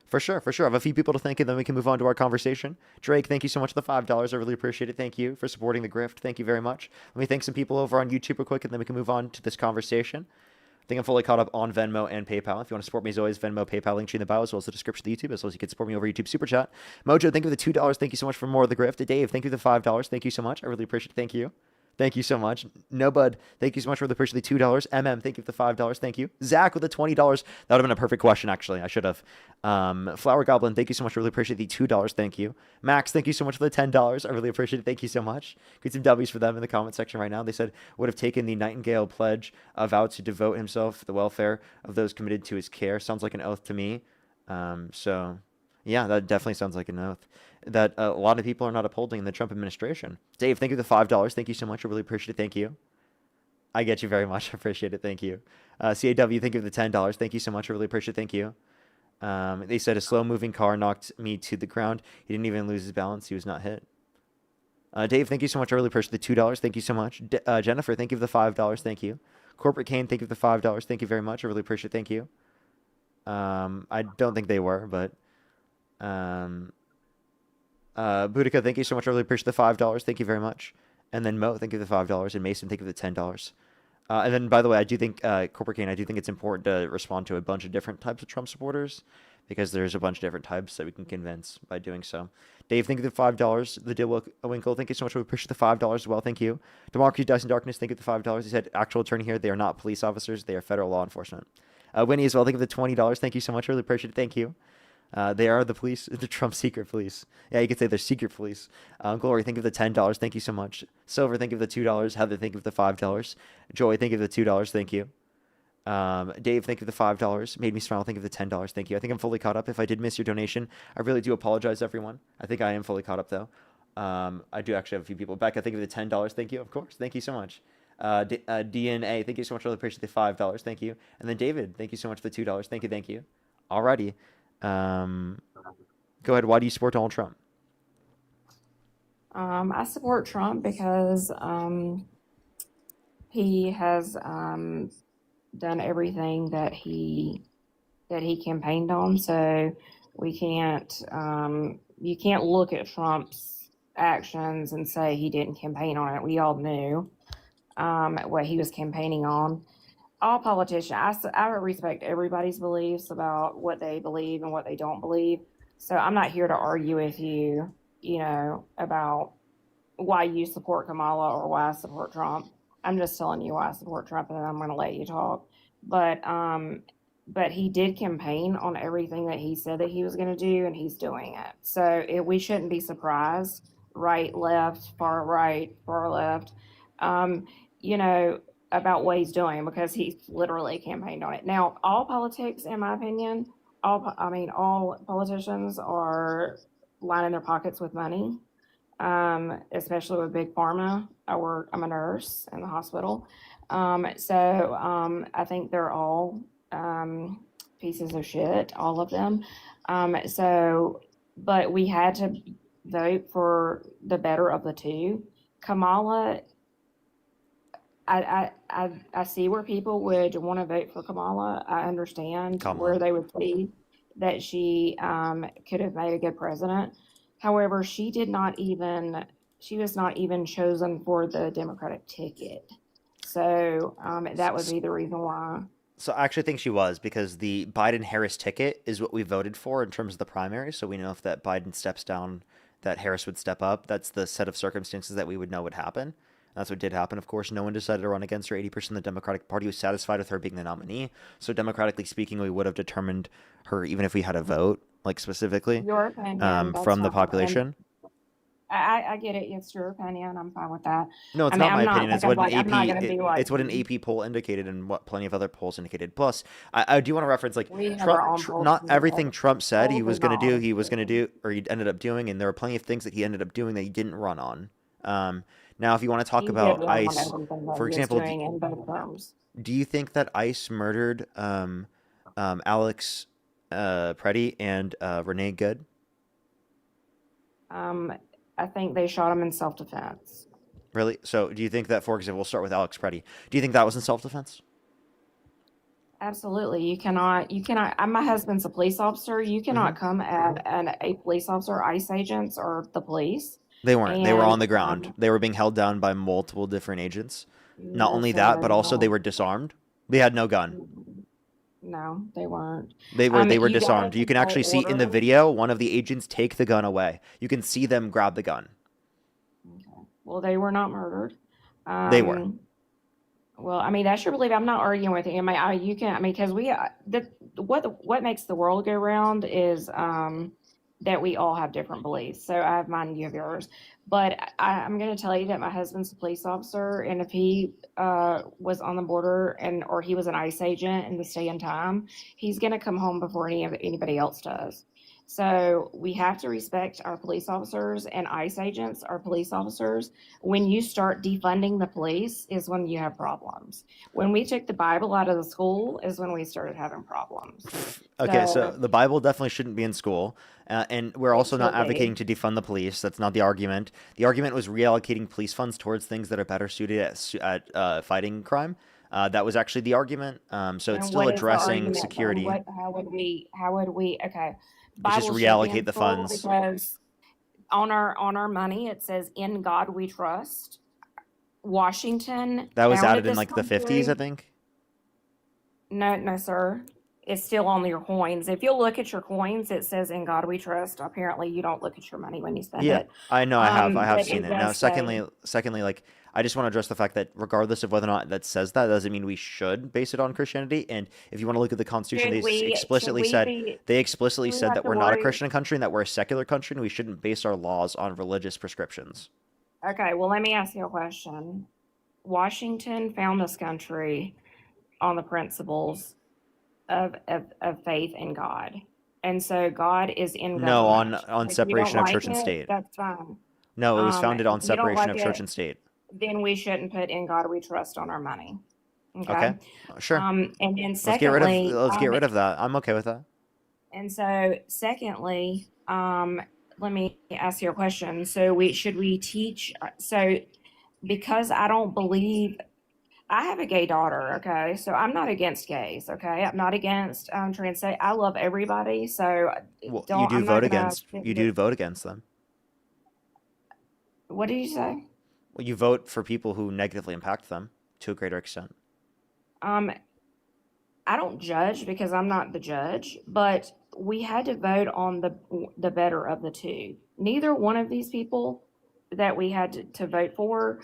For sure, for sure. I have a few people to thank, and then we can move on to our conversation. Drake, thank you so much for the $5. I really appreciate it. Thank you for supporting the grift. Thank you very much. Let me thank some people over on YouTube real quick, and then we can move on to this conversation. I think I'm fully caught up on Venmo and PayPal. If you want to support me, as always, Venmo, PayPal, link tree in the bio, as well as the description of the YouTube, as well as you can support me over YouTube Super Chat. Mojo, thank you for the $2. Thank you so much for more of the grift. Dave, thank you for the $5. Thank you so much. I really appreciate it. Thank you. Thank you so much. No Bud, thank you so much for the push of the $2. MM, thank you for the $5. Thank you. Zach with the $20. That would have been a perfect question, actually. I should have. Flower Goblin, thank you so much. I really appreciate the $2. Thank you. Max, thank you so much for the $10. I really appreciate it. Thank you so much. Get some W's for them in the comment section right now. They said would have taken the Nightingale pledge, a vow to devote himself to the welfare of those committed to his care. Sounds like an oath to me. So, yeah, that definitely sounds like an oath that a lot of people are not upholding in the Trump administration. Dave, thank you for the $5. Thank you so much. I really appreciate it. Thank you. I get you very much. I appreciate it. Thank you. CAW, thank you for the $10. Thank you so much. I really appreciate it. Thank you. They said a slow-moving car knocked me to the ground. He didn't even lose his balance. He was not hit. Dave, thank you so much. I really appreciate the $2. Thank you so much. Jennifer, thank you for the $5. Thank you. Corporate Kane, thank you for the $5. Thank you very much. I really appreciate it. Thank you. I don't think they were, but... Boudica, thank you so much. I really appreciate the $5. Thank you very much. And then Mo, thank you for the $5. And Mason, thank you for the $10. And then, by the way, I do think, Corporate Kane, I do think it's important to respond to a bunch of different types of Trump supporters because there's a bunch of different types that we can convince by doing so. Dave, thank you for the $5. The Winkle, thank you so much. We appreciate the $5 as well. Thank you. Democracy Dice in Darkness, thank you for the $5. He said, actual attorney here. They are not police officers. They are federal law enforcement. Winnie as well, thank you for the $20. Thank you so much. I really appreciate it. Thank you. They are the police, the Trump secret police. Yeah, you could say they're secret police. Glory, thank you for the $10. Thank you so much. Silver, thank you for the $2. Heather, thank you for the $5. Joy, thank you for the $2. Thank you. Dave, thank you for the $5. Made me smile. Thank you for the $10. Thank you. I think I'm fully caught up. If I did miss your donation, I really do apologize, everyone. I think I am fully caught up, though. I do actually have a few people. Becca, thank you for the $10. Thank you. Of course. Thank you so much. DNA, thank you so much. I really appreciate the $5. Thank you. And then David, thank you so much for the $2. Thank you. Thank you. Alrighty. Go ahead. Why do you support Donald Trump? I support Trump because he has done everything that he campaigned on. So we can't you can't look at Trump's actions and say he didn't campaign on it. We all knew what he was campaigning on. All politicians, I respect everybody's beliefs about what they believe and what they don't believe. So I'm not here to argue with you, about why you support Kamala or why I support Trump. I'm just telling you why I support Trump, and then I'm going to let you talk. But he did campaign on everything that he said that he was going to do, and he's doing it. So we shouldn't be surprised, right, left, far right, far left, about what he's doing because he's literally campaigned on it. Now, all politics, in my opinion, all politicians are lining their pockets with money, especially with big pharma. I'm a nurse in the hospital. So I think they're all pieces of shit, all of them. But we had to vote for the better of the two. Kamala, I see where people would want to vote for Kamala. I understand where Kamala. they would see that she could have made a good president. However, she was not even chosen for the Democratic ticket. So that would be the reason why. So I actually think she was, because the Biden-Harris ticket is what we voted for in terms of the primary. So we know if that Biden steps down, that Harris would step up. That's the set of circumstances that we would know would happen. That's what did happen. Of course, no one decided to run against her. 80% of the Democratic Party was satisfied with her being the nominee. So democratically speaking, we would have determined her even if we had a vote, like specifically, Your opinion, that's from the fine. population. I get it. It's your opinion. I'm fine with that. No, it's I mean, not my I'm not opinion. like It's I'm what like an I'm not gonna AP. be like It's what an AP poll indicated, and what plenty of other polls indicated. Plus, I do want to reference, like, we have our own polls. not everything Trump said he Polls was are going not to do, honest. he was going to do, or he ended up doing, and there are plenty of things that he ended up doing that he didn't run on. Now, if you want to talk He did about run on ICE, everything that for he was example, doing in both terms. do you think that ICE murdered Alex Preddy and Renee Good? I think they shot him in self-defense. Really? So do you think that, for example, we'll start with Alex Preddy. Do you think that was in self-defense? Absolutely. You cannot, my husband's a police officer. You cannot come at a police officer, ICE agents, or the police. They weren't. They were on And the ground. They were being held down by multiple different agents. Not no, only that, sir, but also they no. were disarmed. They had no gun. No, they weren't. They were You gotta disarmed. You can control actually see in the order. video one of the agents take the gun away. You can see them grab the gun. Well, they were not murdered. They were. Well, I mean, that's your belief. I'm not arguing with you. I mean, you can. I mean, because what makes the world go round is that we all have different beliefs. So I have mine, you have yours. But I'm going to tell you that my husband's a police officer, and if he was on the border or he was an ICE agent in this day and time, he's going to come home before anybody else does. So we have to respect our police officers, and ICE agents are police officers. When you start defunding the police is when you have problems. When we took the Bible out of the school is when we started having problems. Okay, so the Bible definitely shouldn't be in school. And we're also not advocating to defund the police. That's not the argument. The argument was reallocating police funds towards things that are better suited at fighting crime. That was actually the argument. So And it's still what is the addressing argument? security. How would we, okay. It's just Bible should be in reallocate the school funds. because on our money, it says, "In God we trust." Washington That was founded added in this like the 50s, I country. think. No, sir. It's still on your coins. If you look at your coins, it says "In God we trust." Apparently, you don't look at your money when you spend Yeah, it. I know. I have But seen it it. Now, does say, secondly, like, I just want to address the fact that regardless of whether or not that says that, doesn't mean we should base it on Christianity. And if you want to look at the Constitution, should we explicitly should said we be they explicitly do we said have that to we're not a worry? Christian country and that we're a secular country, and we shouldn't base our laws on religious prescriptions. Okay, well, let me ask you a question. Washington found this country on the principles of faith in God. And so God is in No, government. on If you don't separation of like church and it, state. that's fine. No, it was founded on If you don't separation like of church it, and state. then we shouldn't put "In God we trust" on our money. Okay, Okay. sure. And then Let's get rid of secondly, let's get rid of that. I'm okay with that. and so secondly, let me ask you a question. So should we teach? So because I don't believe. I have a gay daughter, okay? So I'm not against gays, okay? I'm not against trans. I love everybody, so Well, I'm not gonna. you do vote against them. What did you say? Well, you vote for people who negatively impact them to a greater extent. I don't judge because I'm not the judge, but we had to vote on the better of the two. Neither one of these people that we had to vote for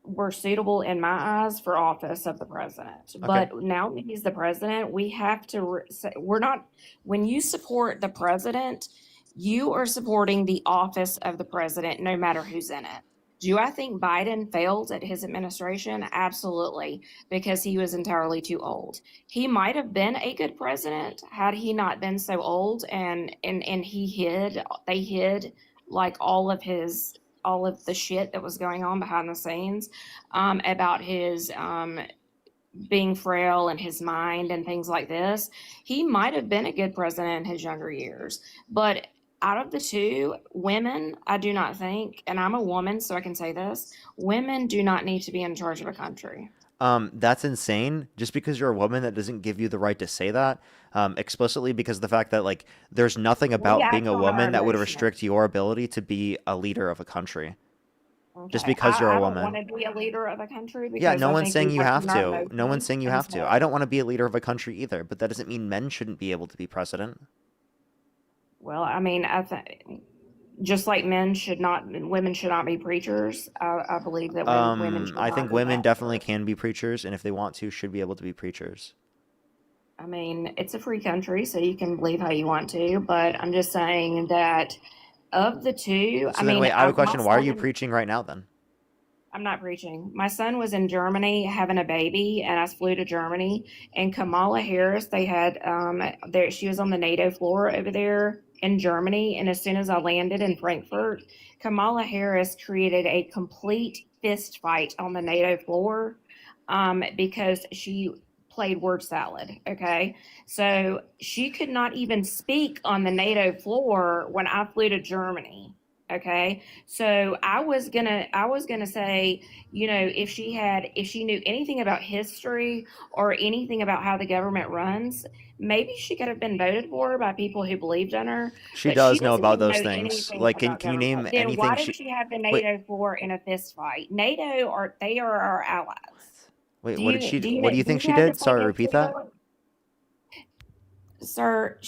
were suitable in my eyes for office of the president. Okay. But now that he's the president, we have to we're not when you support the president, you are supporting the office of the president no matter who's in it. Do I think Biden failed at his administration? Absolutely, because he was entirely too old. He might have been a good president had he not been so old and they hid like all of the shit that was going on behind the scenes about his being frail and his mind and things like this. He might have been a good president in his younger years, but out of the two, women, I do not think, and I'm a woman, so I can say this, women do not need to be in charge of a country. That's insane. Just because you're a woman, that doesn't give you the right to say that explicitly, because of the fact that like there's nothing We about being act a on our woman that would emotions. restrict your ability to be a leader of a country. Just Okay. because you're a I don't want woman. to be a leader of a country Yeah, because no I one's think we saying you act have on our to. No one's emotions, saying you and have to. so I don't want to be a leader of a country either, but that doesn't mean men shouldn't be able to be president. well, I mean, I think just like women should not be preachers. I believe that women should I not think be women definitely pastors. can be preachers, and if they want to, should be able to be preachers. I mean, it's a free country, so you can believe how you want to, but I'm just saying that of the two, I So then, mean, wait, I have a my question. Why are you son, preaching right now then? I'm not preaching. My son was in Germany having a baby, and I flew to Germany. And Kamala Harris, they had there. She was on the NATO floor over there in Germany. And as soon as I landed in Frankfurt, Kamala Harris created a complete fist fight on the NATO floor because she played word salad. Okay, so she could not even speak on the NATO floor when I flew to Germany. Okay, so I was gonna say, you know, if she knew anything about history or anything about how the government runs, maybe she could have been voted for by people who believed in her, She but she does know doesn't about even those know things. anything Like, about can you name government. Then anything why did she? she have the Wait, NATO floor in a fist fight? NATO they are our allies. wait. Do What did you she? What do you do think you she have the did? same Sorry, repeat that. info? Sir,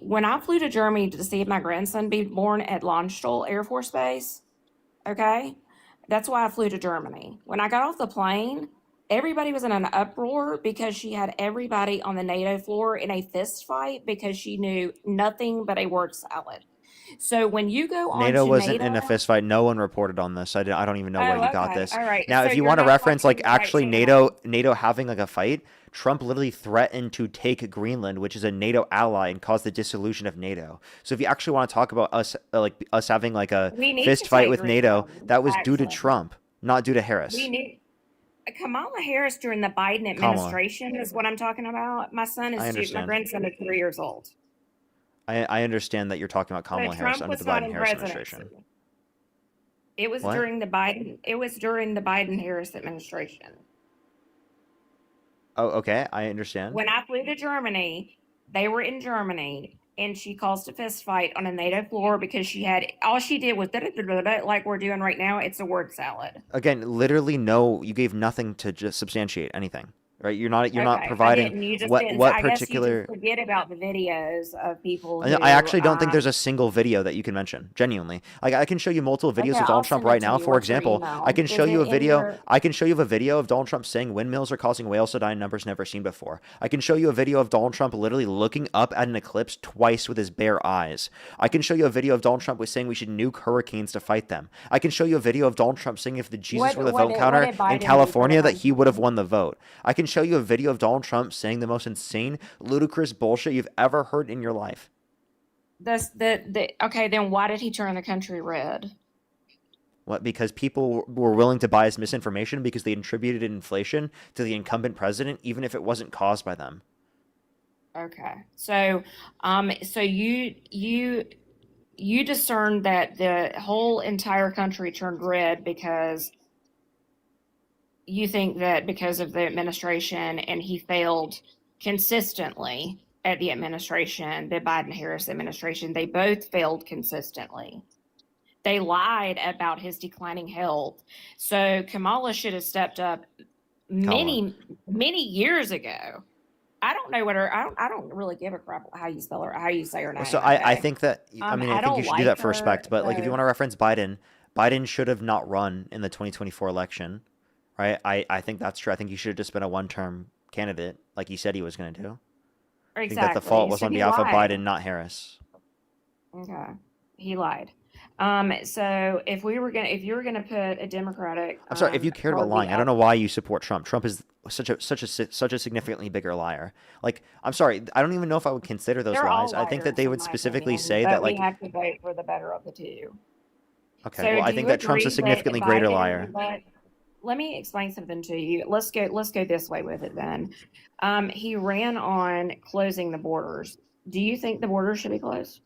when I flew to Germany to see my grandson be born at Landstuhl Air Force Base, okay, that's why I flew to Germany. When I got off the plane, everybody was in an uproar because she had everybody on the NATO floor in a fist fight because she knew nothing but a word salad. So when you go on NATO to wasn't in a NATO, fist fight. No one reported on this. I don't even know where oh, you got okay, this. all right. Now, So if you you're want to not reference like watching the right actually channel. NATO having like a fight, Trump literally threatened to take Greenland, which is a NATO ally, and cause the dissolution of NATO. So if you actually want to talk about us like us having like a We need to fist fight take with NATO, Greenland, that was due to actually. Trump, not due to We Harris. need Kamala Harris during the Biden Kamala. administration is what I'm talking about. My I my understand. grandson is 3 years old. I understand that you're talking about So Kamala Harris Trump under the was not in Biden-Harris presidency. administration. It was What? during the Biden-Harris administration. Oh, okay. I understand. When I flew to Germany, they were in Germany, and she caused a fist fight on a NATO floor because all she did was like we're doing right now. It's a word salad. Again, literally no. You gave nothing to just substantiate anything, right? You're not Okay, I providing didn't. You just what didn't. what I guess you particular. just forget about the videos of people I who. actually don't think there's a single video that you can mention. Genuinely, like I can show you multiple videos Okay, of I'll Donald Trump send it right to now. you. For What's your example, I email? can show Is you it a in video. your? I can show you a video of Donald Trump saying windmills are causing whales to die in numbers never seen before. I can show you a video of Donald Trump literally looking up at an eclipse twice with his bare eyes. I can show you a video of Donald Trump saying we should nuke hurricanes to fight them. I can show you a video of Donald Trump saying if the Jesus were the vote counter did Biden in do for California the that he would have country? won the vote. I can show you a video of Donald Trump saying the most insane, ludicrous bullshit you've ever heard in your life. Okay, then why did he turn the country red? What? Because people were willing to buy his misinformation because they attributed inflation to the incumbent president, even if it wasn't caused by them. Okay, so you discerned that the whole entire country turned red because you think that because of the administration and he failed consistently at the administration, the Biden-Harris administration, they both failed consistently. They lied about his declining health. So Kamala should have stepped up Kamala. many years ago. I don't know what her. I don't really give a crap how you spell her, how you say her name. So I Okay. think that I mean I I think you don't should do that like for her. respect. But like if you So want to reference Biden, Biden should have not run in the 2024 election, right? I think that's true. I think he should have just been a one-term candidate, like he said he was going to do. I think that the fault exactly. was So on he behalf of lied. Biden, not Harris. Okay, he lied. So if you were gonna put a Democratic I'm sorry, if you cared about Party lying, I don't up, know why you support Trump. Trump is such a significantly bigger liar. Like, I'm sorry, I don't even know if I would consider those they're all lies. I think that liars they in would my specifically opinion, say but that we like, have to vote for the better of the two. okay, So well, I do think you that Trump's a agree that significantly greater liar. let me explain something to you. Let's go this way with it then. He ran on closing the borders. Do you think the borders should be closed?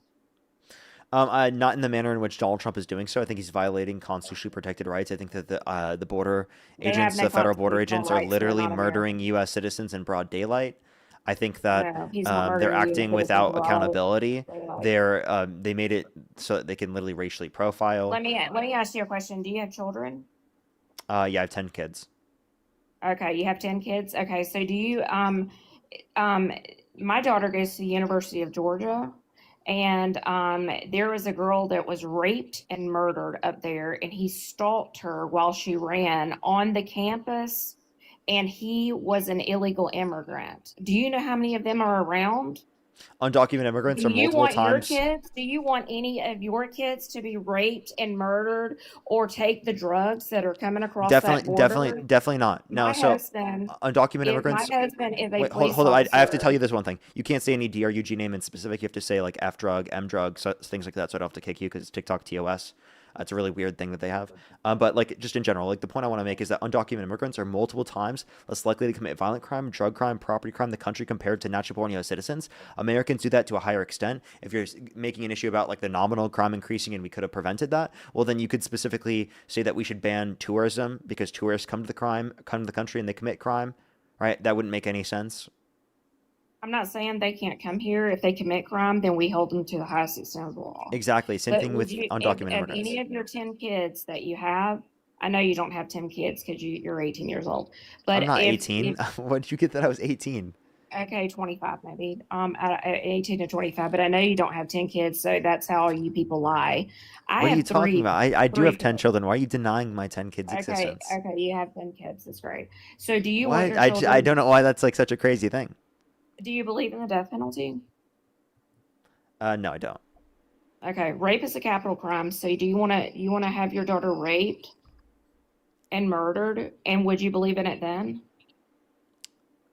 Not in the manner in which Donald Trump is doing so. I think he's violating constitutionally protected rights. I think that the border They have agents, no the federal border constitutional agents, are rights. They're literally not murdering American. U.S. citizens in broad daylight. I think that No, he's not they're murdering U.S. acting citizens without abroad. accountability. Like, They made it so that they can literally racially profile. let me ask you a question. Do you have children? Yeah, I have 10 kids. Okay, you have 10 kids. Okay, so do you my daughter goes to the University of Georgia, and there was a girl that was raped and murdered up there, and he stalked her while she ran on the campus, and he was an illegal immigrant. Do you know how many of them are around? Undocumented immigrants Do are you multiple want your times. kids? Do you want any of your kids to be raped and murdered or take the drugs that are coming across that border? Definitely not. No, My so husband undocumented my immigrants. husband is a Wait, police hold up. I have to tell officer. you this one thing. You can't say any DRUG name in specific. You have to say like F drug, M drug, so, things like that. So I don't have to kick you because it's TikTok TOS. It's a really weird thing that they have. But like just in general, like the point I want to make is that undocumented immigrants are multiple times less likely to commit violent crime, drug crime, property crime in the country compared to naturally born U.S. citizens. Americans do that to a higher extent. If you're making an issue about like the nominal crime increasing and we could have prevented that, well then you could specifically say that we should ban tourism because tourists come to the country and they commit crime, right? That wouldn't make any sense. I'm not saying they can't come here. If they commit crime, then we hold them to the highest extent of the law. Exactly. Same But thing would with you, undocumented of immigrants. any of your 10 kids that you have, I know you don't have 10 kids because you're 18 years old, but I'm not if 18. When did you get that I was 18? okay, 25 maybe, at 18 to 25, but I know you don't have 10 kids, so that's how you people lie. I What are have you talking three, about? I do three have 10 kids. children. Why are you denying my 10 kids' Okay, existence? okay, you have 10 kids. That's great. So do you want What? your I children, don't know why that's like such a crazy thing. do you believe in the death penalty? No, I don't. Okay, rape is a capital crime. So do you want to have your daughter raped and murdered? And would you believe in it then?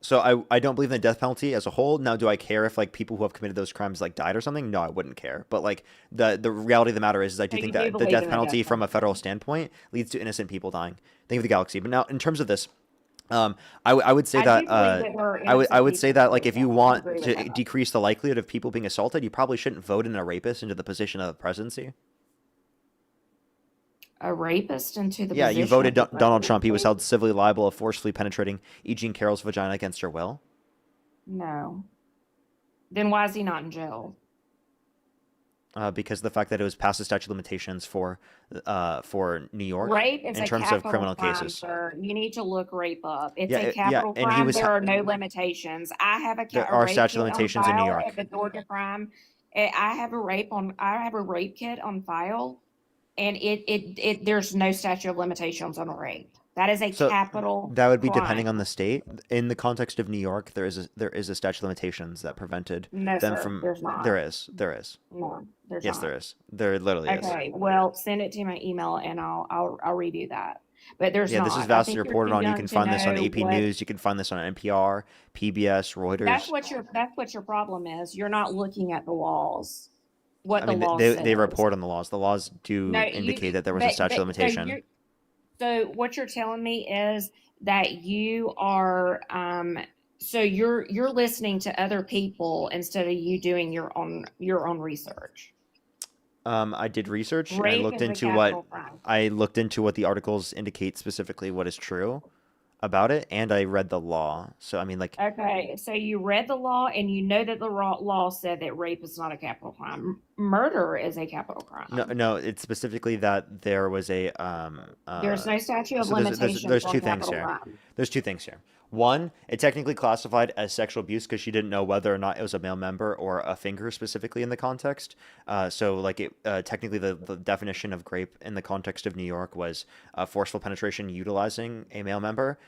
So I don't believe in the death penalty as a whole. Now, do I care if like people who have committed those crimes like died or something? No, I wouldn't care. But like the reality of the matter is I do So think you do that the believe death in the penalty death from a penalty. federal standpoint leads to innocent people dying. Think of the galaxy. But now in terms of this, I would say I that do believe that there are I innocent would say people that who like do if you that. I want agree with to that. decrease the likelihood of people being assaulted, you probably shouldn't vote in a rapist into the position of the presidency. A rapist into the Yeah, you position voted of the Donald Trump. He was presidency? held civilly liable of forcefully penetrating E. Jean Carroll's vagina against her will. No. Then why is he not in jail? Because of the fact that it was past the statute of limitations for New York Rape is in a terms of capital criminal crime, cases. sir. You need to look rape up. It's Yeah, a yeah, capital and he crime. was. There are no limitations. I have There a are rape statute kit of on limitations in New file York. at the Georgia crime. I have a rape kit on file, and there's no statute of limitations on a rape. That is a So capital that would be crime. depending on the state. In the context of New York, there is a statute of limitations that prevented No, them sir, from. there's not. There is. No, there's Yes, not. there is. There literally is. Okay, well, send it to my email and I'll review that. But there's Yeah, not. this is I vastly think you're reported too on. You young can to find this on know AP what. News. You can find this on NPR, PBS, Reuters. That's what your problem is. You're not looking at the laws. What I the mean, law they says. report on the laws. The laws do No, indicate that there was a statute of limitation. So what you're telling me is that you are so you're listening to other people instead of you doing your own research. I did research and Rape is a capital crime. I looked into what the articles indicate specifically what is true about it, and I read the law. So I mean, like, Okay, so you read the law and you know that the law said that rape is not a capital crime. Murder is a capital crime. no, it's specifically that there was a There's no statute of so limitations there's on two things capital here. crime. There's two things here. One, it technically classified as sexual abuse because she didn't know whether or not it was a male member or a finger specifically in the context. So like it technically the definition of rape in the context of New York was forceful penetration utilizing a male member.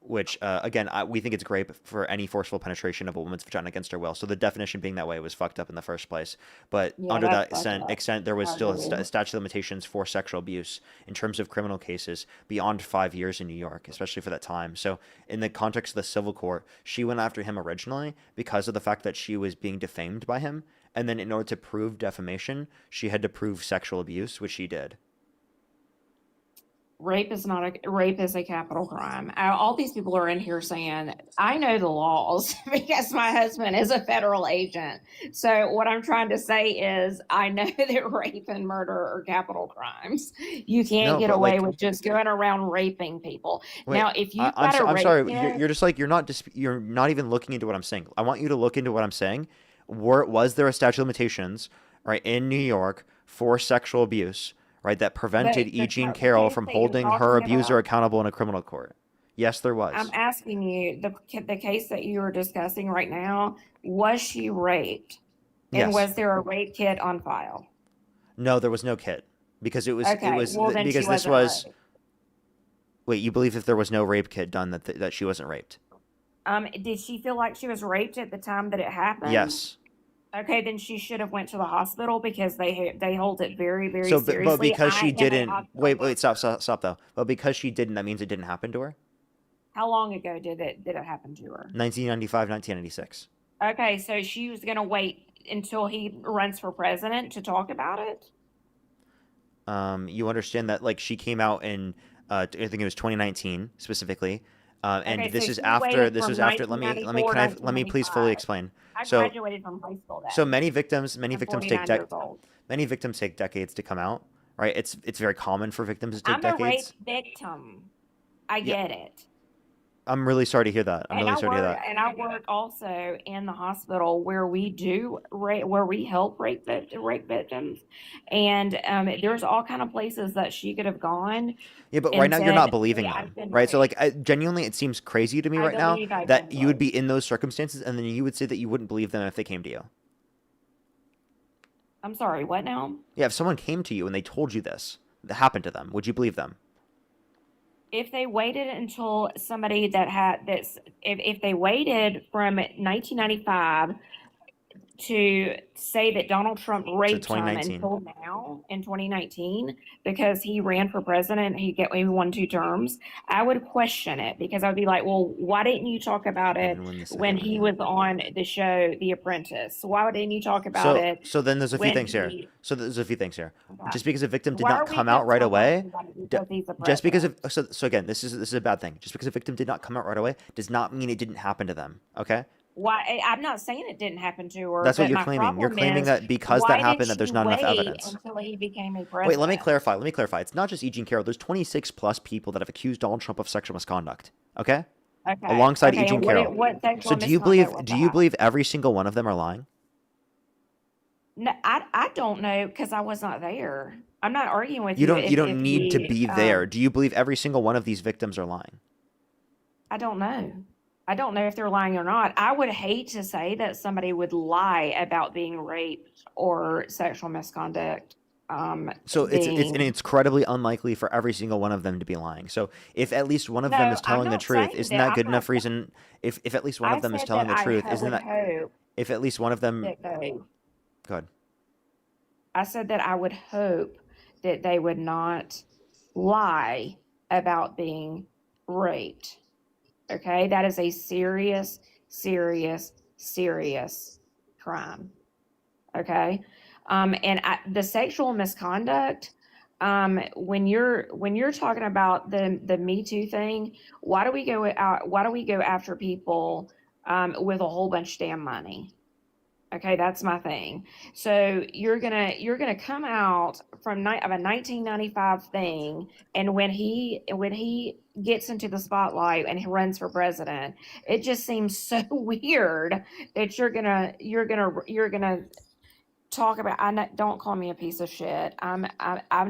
Which again, we think it's rape for any forceful penetration of a woman's vagina against her will. So the definition being that way was fucked up in the first place. But Yeah, under that that's fucked up. extent, there was I still agree. a statute of limitations for sexual abuse in terms of criminal cases beyond 5 years in New York, especially for that time. So in the context of the civil court, she went after him originally because of the fact that she was being defamed by him. And then in order to prove defamation, she had to prove sexual abuse, which she did. Rape is not a rape is a capital crime. All these people are in here saying, I know the laws because my husband is a federal agent. So what I'm trying to say is I know that rape and murder are capital crimes. You can't No, get but away like, with just going around raping people. wait, Now, if you've got a I'm rape sorry. kit, You're just like you're not even looking into what I'm saying. I want you to look into what I'm saying. Was there a statute of limitations, right, in New York for sexual abuse, right, that prevented E. Jean the Carroll case from that you're holding her talking abuser about, accountable in a criminal court? Yes, there I'm was. asking you, the case that you are discussing right now, was she raped? And Yes. was there a rape kit on file? No, there was no kit because Okay, well then she because this wasn't was. raped. Wait, you believe if there was no rape kit done that she wasn't raped? Did she feel like she was raped at the time that it happened? Yes. Okay, then she should have went to the hospital because they hold it very, very So, but seriously. because I she am a didn't, hospital wait, worker. stop though. But because she didn't, that means it didn't happen to her. How long ago did it happen to her? 1995, 1996. Okay, so she was gonna wait until he runs for president to talk about it? You understand that like she came out in, I think it was 2019 specifically, and Okay, this so is she after waited this from was after. Let me 1994 to let me please fully 1995. explain. I So graduated from high school so then. many victims I'm 49 years old. many victims take decades to come out. Right? It's very common for victims to take I'm a rape decades. victim. I Yeah, get it. I'm really sorry to hear that. I'm And really I sorry to hear work that. and I work also in the hospital where we do where we help rape victims. And there's all kind of places that she could have gone Yeah, but right and now you're not said, "Hey, believing I've them, been right? So raped." like, genuinely, it seems crazy to me I right now believe I've that been you would raped. be in those circumstances, and then you would say that you wouldn't believe them if they came to you. I'm sorry, what now? Yeah, if someone came to you and they told you this that happened to them, would you believe them? If they waited until somebody that had this, if they waited from 1995 to say that Donald Trump To raped him 2019. until now in 2019 because he ran for president, he won 2 terms, I would question it because I would be like, well, why didn't you talk about it And when the when second he one. was on the show The Apprentice? Why didn't you talk about it So then there's a few when things here. he? So there's a few things here. Okay. Just because a victim did Why not are we come out right canceling away, somebody d- because he's the just because of president? so again, this is a bad thing. Just because a victim did not come out right away does not mean it didn't happen to them. Okay? Why? I'm not saying it didn't happen to her, That's what but you're my claiming. You're problem claiming is, that because that why did happened, that she there's not enough wait evidence. until he became a Wait, let me president? clarify. Let me clarify. It's not just E. Jean Carroll. There's 26 plus people that have accused Donald Trump of sexual misconduct. Okay? Okay, Alongside E. okay, Jean and Carroll. what So sexual misconduct was do you that? believe every single one of them are lying? No, I don't know because I was not there. I'm not arguing with You you don't if need to you be there. Do you believe every single one of these victims are lying? I don't know. I don't know if they're lying or not. I would hate to say that somebody would lie about being raped or sexual misconduct. So it's Being incredibly unlikely for every single one of them to be lying. So if at least one of them no, is I'm telling the not truth, saying isn't that. that I'm good enough not. reason? If at least one I of them is said telling that the truth, I isn't would that hope if at least one of them? that they. Good. I said that I would hope that they would not lie about being raped. Okay, that is a serious, serious, serious crime. Okay, and the sexual misconduct. When you're talking about the Me Too thing, why do we go out? Why do we go after people with a whole bunch of damn money? Okay, that's my thing. So you're gonna come out from of a 1995 thing, and when he gets into the spotlight and he runs for president, it just seems so weird that you're gonna talk about. Don't call me a piece of shit. I'm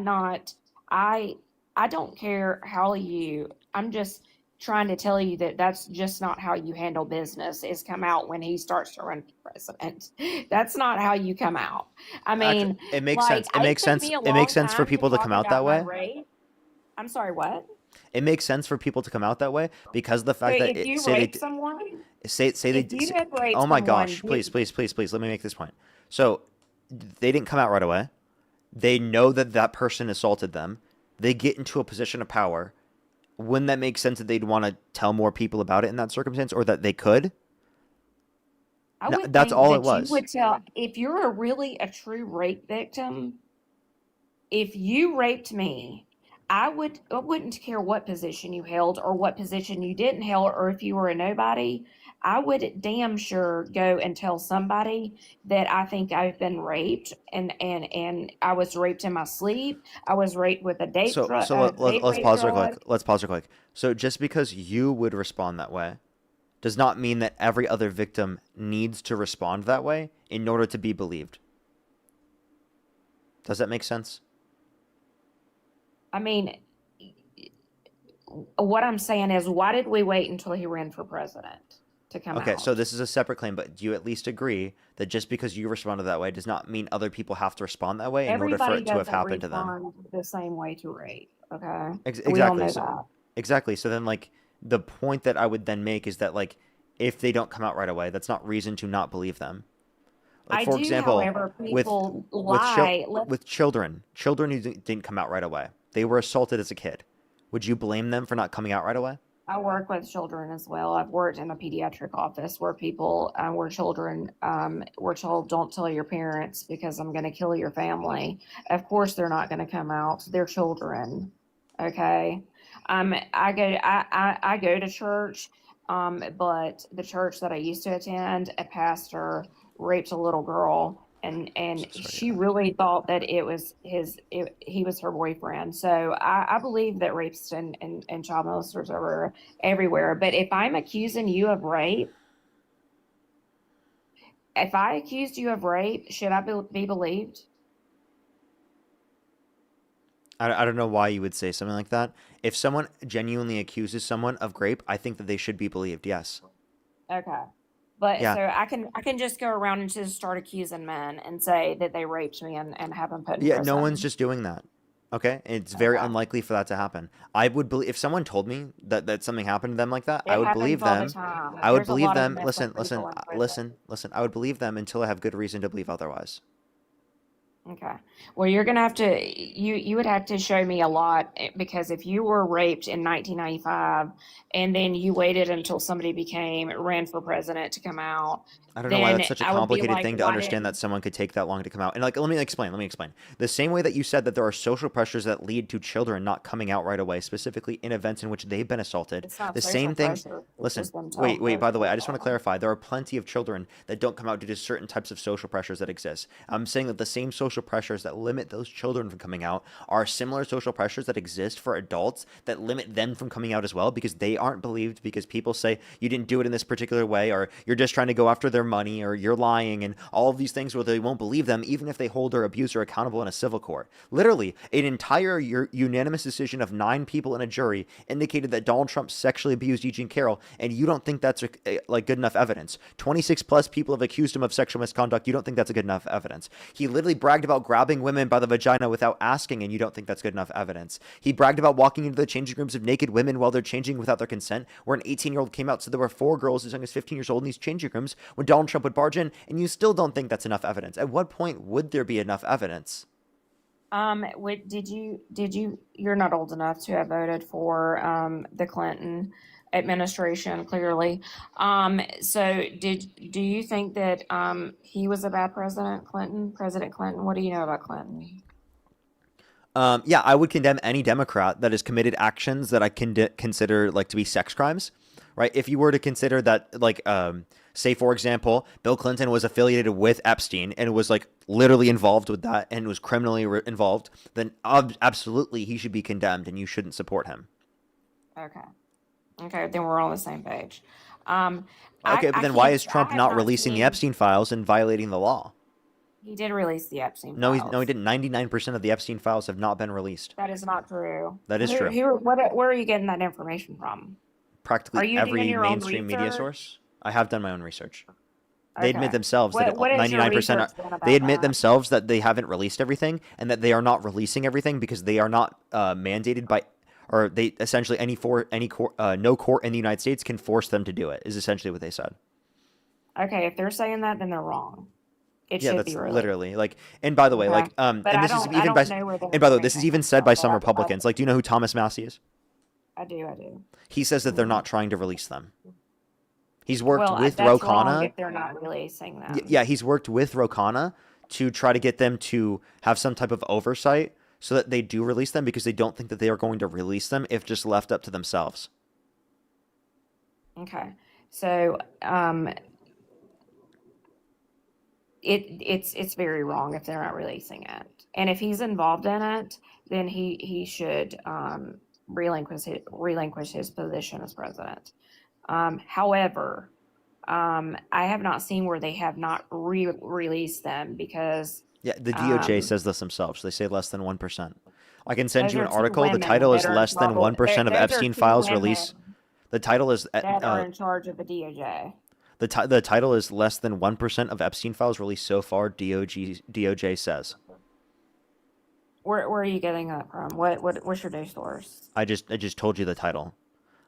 not. I I don't care how you. I'm just trying to tell you that that's just not how you handle business. Is come out when he starts to run for president. That's not how you come out. I Actually, mean, it makes like sense. It it makes took sense. me a It makes long sense for time to people to talk come out about that my way. race. I'm sorry, what? It makes sense for people to come out that way because of the So fact that if you say they rape someone, say they if you have raped oh my someone, gosh, please, let me make this point. So they didn't come out right away. They know that that person assaulted them. They get into a position of power. Wouldn't that make sense that they'd want to tell more people about it in that circumstance, or that they could? I No, would that's think all it that you was. would tell if you're a true rape victim, if you raped me, I wouldn't care what position you held or what position you didn't hold or if you were a nobody. I would damn sure go and tell somebody that I think I've been raped and I was raped in my sleep. I was raped with a So date let's rape pause real quick. drug. Let's pause real quick. So just because you would respond that way does not mean that every other victim needs to respond that way in order to be believed. Does that make sense? I mean, what I'm saying is, why did we wait until he ran for president to come Okay, out? so this is a separate claim, but do you at least agree that just because you responded that way does not mean other people have to respond that way in order for Everybody it to have doesn't happened to them? respond the same way to rape. Okay, we all Exactly. know So, that. exactly. So then, like, the point that I would then make is that, like, if they don't come out right away, that's not reason to not believe them. Like, I for do, example, however, with people with lie. Let with children who didn't come out right away, they were assaulted as a kid. Would you blame them for not coming out right away? I work with children as well. I've worked in a pediatric office where people, where children, were told, "Don't tell your parents because I'm going to kill your family." Of course, they're not going to come out. They're children. Okay. I go to church, but the church that I used to attend, a pastor raped a little girl, and she really thought that it was he was her boyfriend. So I believe that rapes and child molesters are everywhere. But if I'm accusing you of rape, if I accused you of rape, should I be believed? I don't know why you would say something like that. If someone genuinely accuses someone of rape, I think that they should be believed. Yes. Okay. But Yeah. so I can just go around and just start accusing men and say that they raped me and have them put in Yeah. prison. No one's just doing that. Okay. It's very unlikely for that to happen. I would believe if someone told me that something happened to them like that, I It would happens believe all the them. time. I would There's a believe lot of them. missing Listen. people in prison. Listen. I would believe them until I have good reason to believe otherwise. Okay. Well, you're gonna have to you would have to show me a lot because if you were raped in 1995 and then you waited until somebody ran for president to come out, I don't know why then that's such a I would be complicated like, thing to why understand didn't that someone could take that long to come out. And like, let me explain. The same way that you said that there are social pressures that lead to children not coming out right away, specifically in events in which they've been assaulted. it's not The social same thing. pressure. It's Listen, just them wait. telling By the way, I folks. just want to clarify. There are plenty of children that don't come out due to certain types of social pressures that exist. I'm saying that the same social pressures that limit those children from coming out are similar social pressures that exist for adults that limit them from coming out as well because they aren't believed because people say you didn't do it in this particular way or you're just trying to go after their money or you're lying and all of these things where they won't believe them even if they hold their abuser accountable in a civil court. Literally, an entire unanimous decision of 9 people in a jury indicated that Donald Trump sexually abused Eugene Carroll, and you don't think that's like good enough evidence. 26 plus people have accused him of sexual misconduct. You don't think that's a good enough evidence. He literally bragged about grabbing women by the vagina without asking, and you don't think that's good enough evidence. He bragged about walking into the changing rooms of naked women while they're changing without their consent, where an 18-year-old came out, so there were 4 girls as young as 15 years old in these changing rooms when Donald Trump would barge in, and you still don't think that's enough evidence. At what point would there be enough evidence? You're not old enough to have voted for the Clinton administration, clearly. So do you think that he was a bad President Clinton? What do you know about Clinton? Yeah, I would condemn any Democrat that has committed actions that I consider like to be sex crimes, right? If you were to consider that, like, say, for example, Bill Clinton was affiliated with Epstein and was like literally involved with that and was criminally involved, then absolutely he should be condemned and you shouldn't support him. Okay, then we're all on the same page. Okay, but then why is Trump not releasing the Epstein files and violating the law? He did release the Epstein No, files. he didn't. 99% of the Epstein files have not been released. That is not true. That is true. Where are you getting that information from? Are Practically you doing every your own mainstream media research? source. I have done my own research. They admit Okay. themselves that What is your 99% research are, then about they admit that? themselves that they haven't released everything and that they are not releasing everything because they are not mandated by, or they essentially no court in the United States can force them to do it, is essentially what they said. Okay, if they're saying that, then they're wrong. It Yeah, should that's be released. literally like, and by the way, Okay. like, But and I this is don't even by, know where the and by the way, this is information even comes said by from, some but Republicans. Like, do you know who Thomas Massey is? I do. He says that they're not trying to release them. He's worked Well, with that's wrong Ro if they're not releasing them. Yeah, he's worked with Ro to try to get them to have some type of oversight so that they do release them because they don't think that they are going to release them if just left up to themselves. Okay. So it's very wrong if they're not releasing it. And if he's involved in it, then he should relinquish his position as president. However, I have not seen where they have not released them because Yeah, the DOJ says this themselves. They say less than 1%. I can send those you an are two article. The women title that is are in less than trouble. 1% of Those are Epstein two files women release. The title is that are in charge of the DOJ. the title is less than 1% of Epstein files released so far. DOJ says. Where are you getting that from? What's your news source? I just told you the title.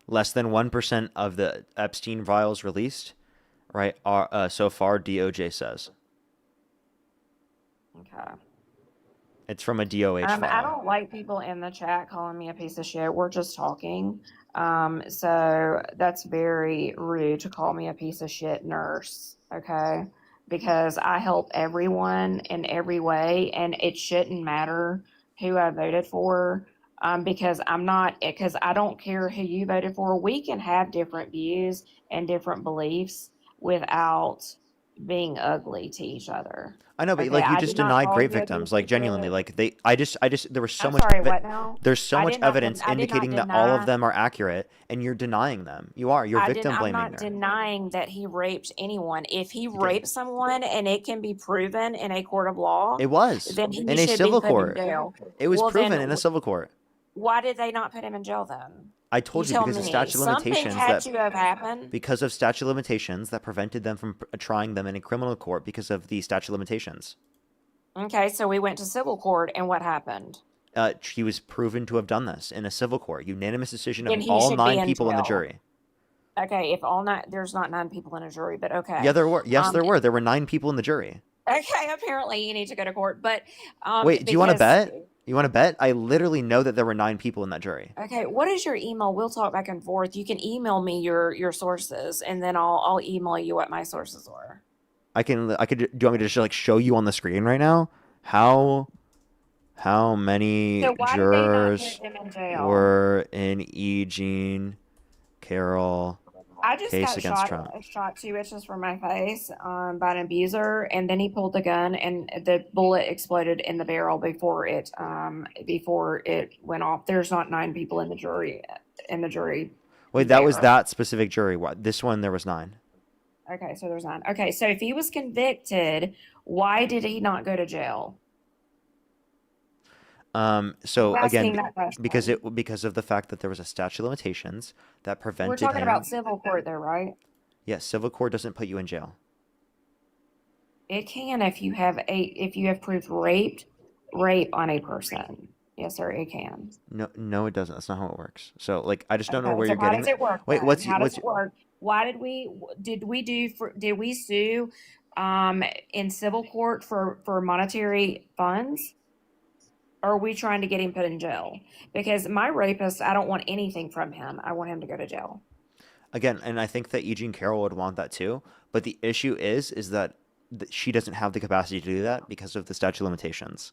Less than 1% of the Epstein files released, right? Are so far. DOJ says. Okay. It's from a DOH I file. don't like people in the chat calling me a piece of shit. We're just talking. So that's very rude to call me a piece of shit nurse, okay? Because I help everyone in every way, and it shouldn't matter who I voted for, because I don't care who you voted for. We can have different views and different beliefs without being ugly to each other. I know, but Okay, like you I just did not denied call rape you a victims, piece like of genuinely, shit. like there was so I'm much. sorry, what now? There's so I much did not evidence I did not indicating that all of deny. them are accurate, and you're denying them. You're victim I'm blaming not her. denying that he raped anyone. If he You did. raped someone and it can be proven in a court of law, It was then he in a should be civil put in court. jail. It was Well, proven then in a civil court. why did they not put him in jail then? I told you tell because of me. statute of Something limitations had to have happened. because of statute of limitations that prevented them from trying them in a criminal court because of the statute of limitations. Okay, so we went to civil court, and what happened? He was proven to have done this in a civil court, unanimous decision Then of he all should be 9 in people in the jail. jury. Okay, if there's not 9 people in a jury, but okay. Yeah, there were. Yes, there were. There were 9 people in the jury. Okay, apparently you need to go to court, but Wait, do you want to because- bet? You want to bet? I literally know that there were 9 people in that jury. Okay, what is your email? We'll talk back and forth. You can email me your sources, and then I'll email you what my sources are. I could. Do you want me to just like show you on the screen right now how many So why did they not jurors put them in jail? were in E. Jean Carroll I just case got against Trump? shot 2 inches from my face by an abuser, and then he pulled the gun, and the bullet exploded in the barrel before it went off. There's not 9 people in the jury. Wait, that was there. that specific jury. What? This one there was 9. Okay, so there's 9. Okay, so if he was convicted, why did he not go to jail? So I'm asking again, that question. because of the fact that there was a statute of limitations that prevented We're talking him. about civil court there, right? Yes, civil court doesn't put you in jail. It can if you have proved rape on a person. Yes, sir, it can. No, it doesn't. That's not how it works. So like, I just don't know Okay, where so you're how getting. does it work? Wait, then? How does it what's work? Why did we sue in civil court for monetary funds? Or are we trying to get him put in jail? Because my rapist, I don't want anything from him. I want him to go to jail. again? And I think that E. Jean Carroll would want that too. But the issue is that she doesn't have the capacity to do that because of the statute of limitations.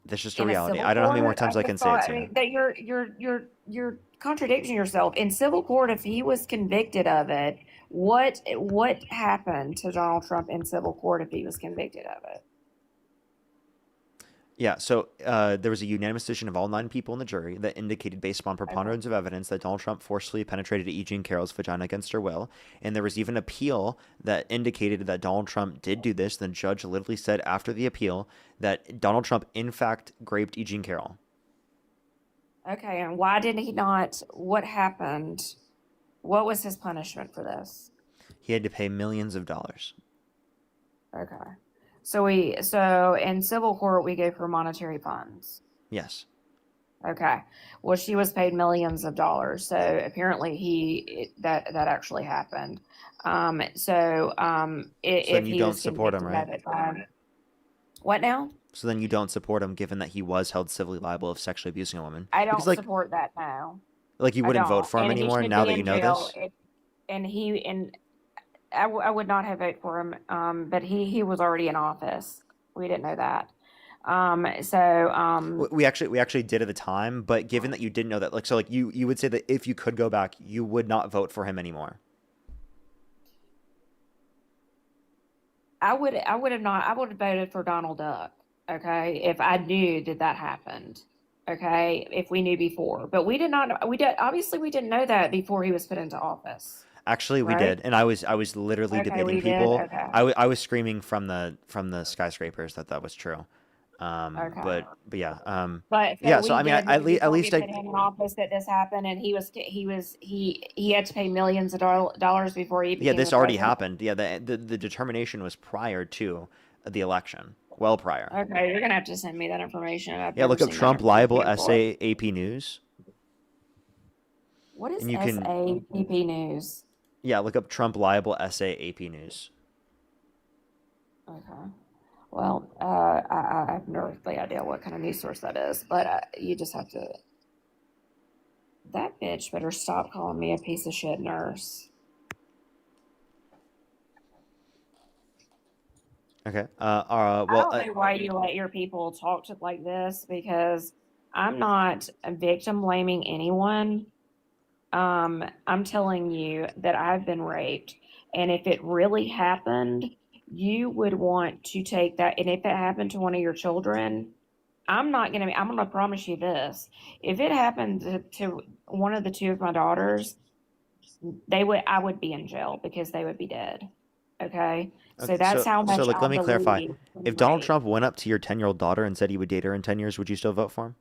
That's just a In reality. civil I don't know how many more court, times I can just say it thought- to you. mean, that you're contradicting yourself. In civil court, if he was convicted of it, what happened to Donald Trump in civil court if he was convicted of it? Yeah, so there was a unanimous decision of all 9 people in the jury that indicated, based upon preponderance of evidence, that Donald Trump forcefully penetrated E. Jean Carroll's vagina against her will. And there was even appeal that indicated that Donald Trump did do this. The judge literally said after the appeal that Donald Trump, in fact, raped E. Jean Carroll. Okay, and why did he not? What happened? What was his punishment for this? He had to pay millions of dollars. Okay. So in civil court we go for monetary funds. Yes. Okay. Well, she was paid millions of dollars. So apparently that actually happened. If then you he don't was support him, convicted right? of it, what now? So then you don't support him, given that he was held civilly liable of sexually abusing a woman. I don't Because, like, support that now. like you I wouldn't vote don't. for him And he anymore should now be that you in know jail. this. I would not have voted for him, but he was already in office. We didn't know that. We actually did at the time, but given that you didn't know that, like, so like you would say that if you could go back, you would not vote for him anymore. I would have voted for Donald Duck, okay, if I knew that happened. Okay, if we knew before. But we did not obviously we didn't know that before he was put into office. Actually, we Right? did, and I was literally Okay, debating we did? people. Okay. I was screaming from the skyscrapers that was true. Okay. But yeah, But so yeah. we So I mean, did at before we least put him in office that this happened, and he had to pay millions of dollars before he yeah, became this the already president. happened. Yeah, the determination was prior to the election, well prior. Okay, you're gonna have to send me that information. I've Yeah, never look up seen that Trump information libel before. essay AP News, What is and you can SAPP News? yeah look up Trump libel essay AP News. Okay. Well, I have no earthly idea what kind of news source that is, but you just have to. That bitch better stop calling me a piece of shit nurse. Okay. I Well, don't know why you let your people talk to like this because I'm not victim blaming anyone. I'm telling you that I've been raped, and if it really happened, you would want to take that. And if it happened to one of your children, I'm gonna promise you this: if it happened to one of the two of my daughters, I would be in jail because they would be dead. Okay, so that's how much like, I let me clarify. believe in If Donald rape. Trump went up to your 10-year-old daughter and said he would date her in 10 years, would you still vote for him?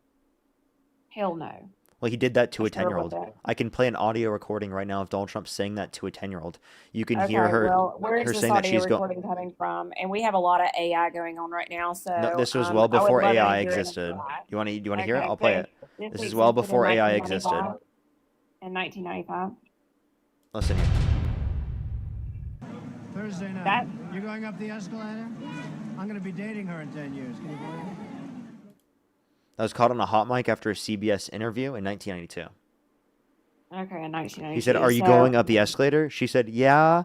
Hell no. Well, he did that to I a sure would 10-year-old. not. I can play an audio recording right now of Donald Trump saying that to a 10-year-old. You can Okay, hear well, where is her this saying that audio she's going. recording coming from? And we have a lot of AI going on right now, so No, this was well I would before love to AI hear it in existed. live. You want to hear it? Okay, I'll play so it. this This is well existed in before AI existed. 1995. In 1995. Listen here. Thursday night. That- You're going up the escalator? I'm going to be dating her in 10 years. Can you believe it? That was caught on a hot mic after a CBS interview in 1992. Okay, in 1992. He said, "Are you so going up the escalator?" She said, "Yeah."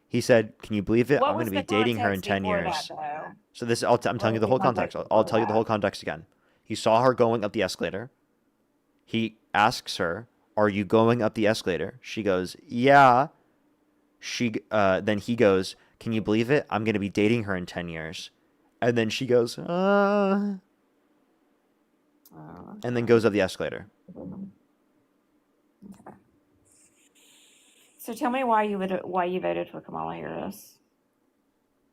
He said, "Can you believe it? What I'm going was to be the dating her in context 10 before years." that, though? So this, I'm telling you the whole context. I'll tell you the whole context again. He saw her going up the escalator. He asks her, "Are you going up the escalator?" She goes, "Yeah." Then he goes, "Can you believe it? I'm going to be dating her in 10 years." And then she goes, and then goes up the escalator. Okay. So tell me why you voted for Kamala Harris.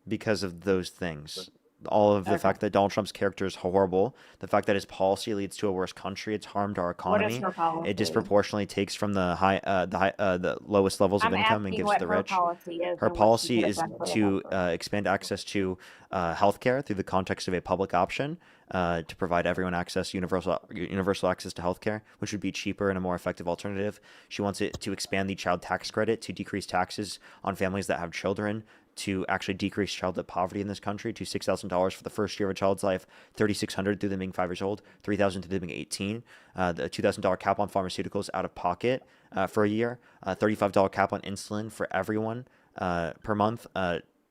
Because of those things. All of the Okay. fact that Donald Trump's character is horrible, the fact that his policy leads to a worse country, it's harmed our What is economy. her policy? It disproportionately takes from the lowest levels of I'm income and asking gives what to the her rich. policy is Her and what she policy could have is done for the to country. expand access to healthcare through the context of a public option, to provide everyone universal access to healthcare, which would be cheaper and a more effective alternative. She wants it to expand the child tax credit to decrease taxes on families that have children, to actually decrease childhood poverty in this country to $6,000 for the first year of a child's life, $3,600 through them being 5 years old, $3,000 through them being 18, the $2,000 cap on pharmaceuticals out of pocket for a year, $35 cap on insulin for everyone per month,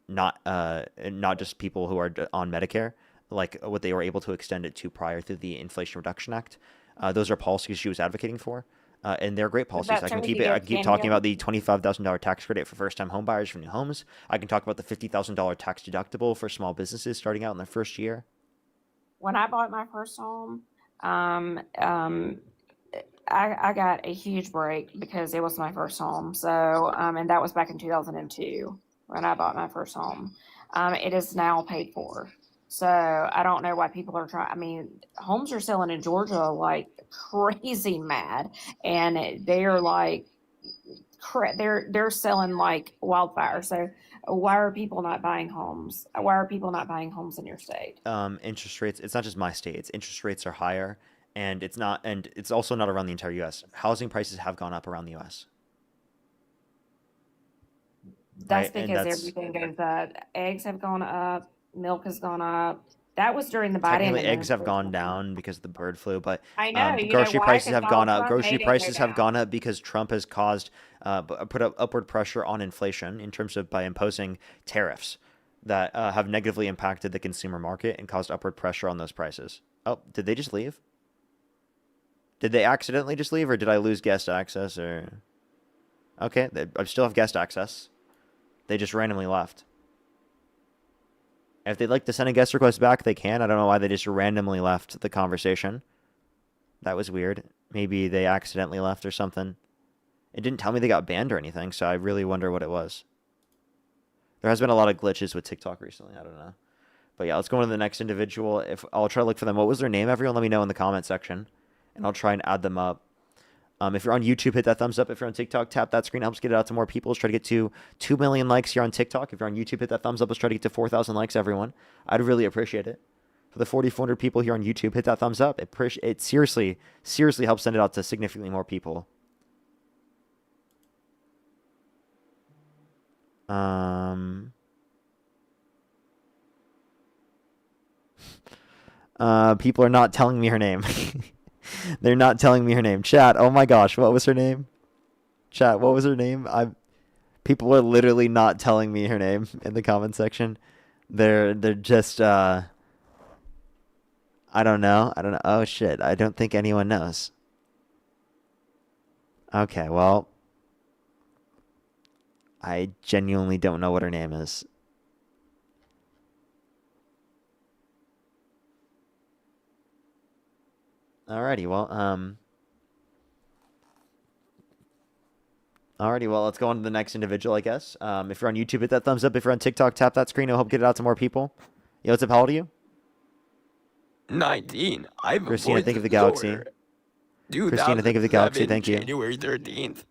not just people who are on Medicare, like what they were able to extend it to prior to the Inflation Reduction Act. Those are policies she was advocating for. And they're great policies. that I can turns keep you it. I guys can keep can talking get- about the $25,000 tax credit for first-time homebuyers for new homes. I can talk about the $50,000 tax deductible for small businesses starting out in their first year. When I bought my first home, I got a huge break because it was my first home. So, and that was back in 2002 when I bought my first home. It is now paid for. So I don't know why people are trying. I mean, homes are selling in Georgia like crazy mad, and they're like, they're selling like wildfire. So why are people not buying homes? Why are people not buying homes in your state? Interest rates. It's not just my state. It's interest rates are higher, and it's also not around the entire U.S. Housing prices have gone up around the U.S. That's Right, and because that's- everything goes up. Eggs have gone up. Milk has gone up. That was during the Biden Technically, eggs have administration. gone down because of the bird flu, but I know, you know grocery why? prices 'Cause have Donald gone up. Trump Grocery made it go prices have down. gone up because Trump has caused put up upward pressure on inflation in terms of by imposing tariffs. that have negatively impacted the consumer market and caused upward pressure on those prices. Oh, did they just leave? Did they accidentally just leave, or did I lose guest access? Or okay, I still have guest access. They just randomly left. If they'd like to send a guest request back, they can. I don't know why they just randomly left the conversation. That was weird. Maybe they accidentally left or something. It didn't tell me they got banned or anything, so I really wonder what it was. There has been a lot of glitches with TikTok recently. I don't know. But yeah, let's go on to the next individual. I'll try to look for them. What was their name, everyone? Let me know in the comment section, and I'll try and add them up. If you're on YouTube, hit that thumbs up. If you're on TikTok, tap that screen. It helps get it out to more people. Let's try to get to 2 million likes here on TikTok. If you're on YouTube, hit that thumbs up. Let's try to get to 4,000 likes, everyone. I'd really appreciate it. For the 4,400 people here on YouTube, hit that thumbs up. It seriously helps send it out to significantly more people. People are not telling me her name. They're not telling me her name. Chat, oh my gosh, what was her name? Chat, what was her name? People are literally not telling me her name in the comment section. They're just I don't know. Oh shit, I don't think anyone knows. Okay, well, I genuinely don't know what her name is. Alrighty, well, let's go on to the next individual, I guess. If you're on YouTube, hit that thumbs up. If you're on TikTok, tap that screen. It'll help get it out to more people. Yo, what's up? How old are you? 19. I'm Christina, think of the galaxy. Christina, think of the galaxy. Thank you. January 13th.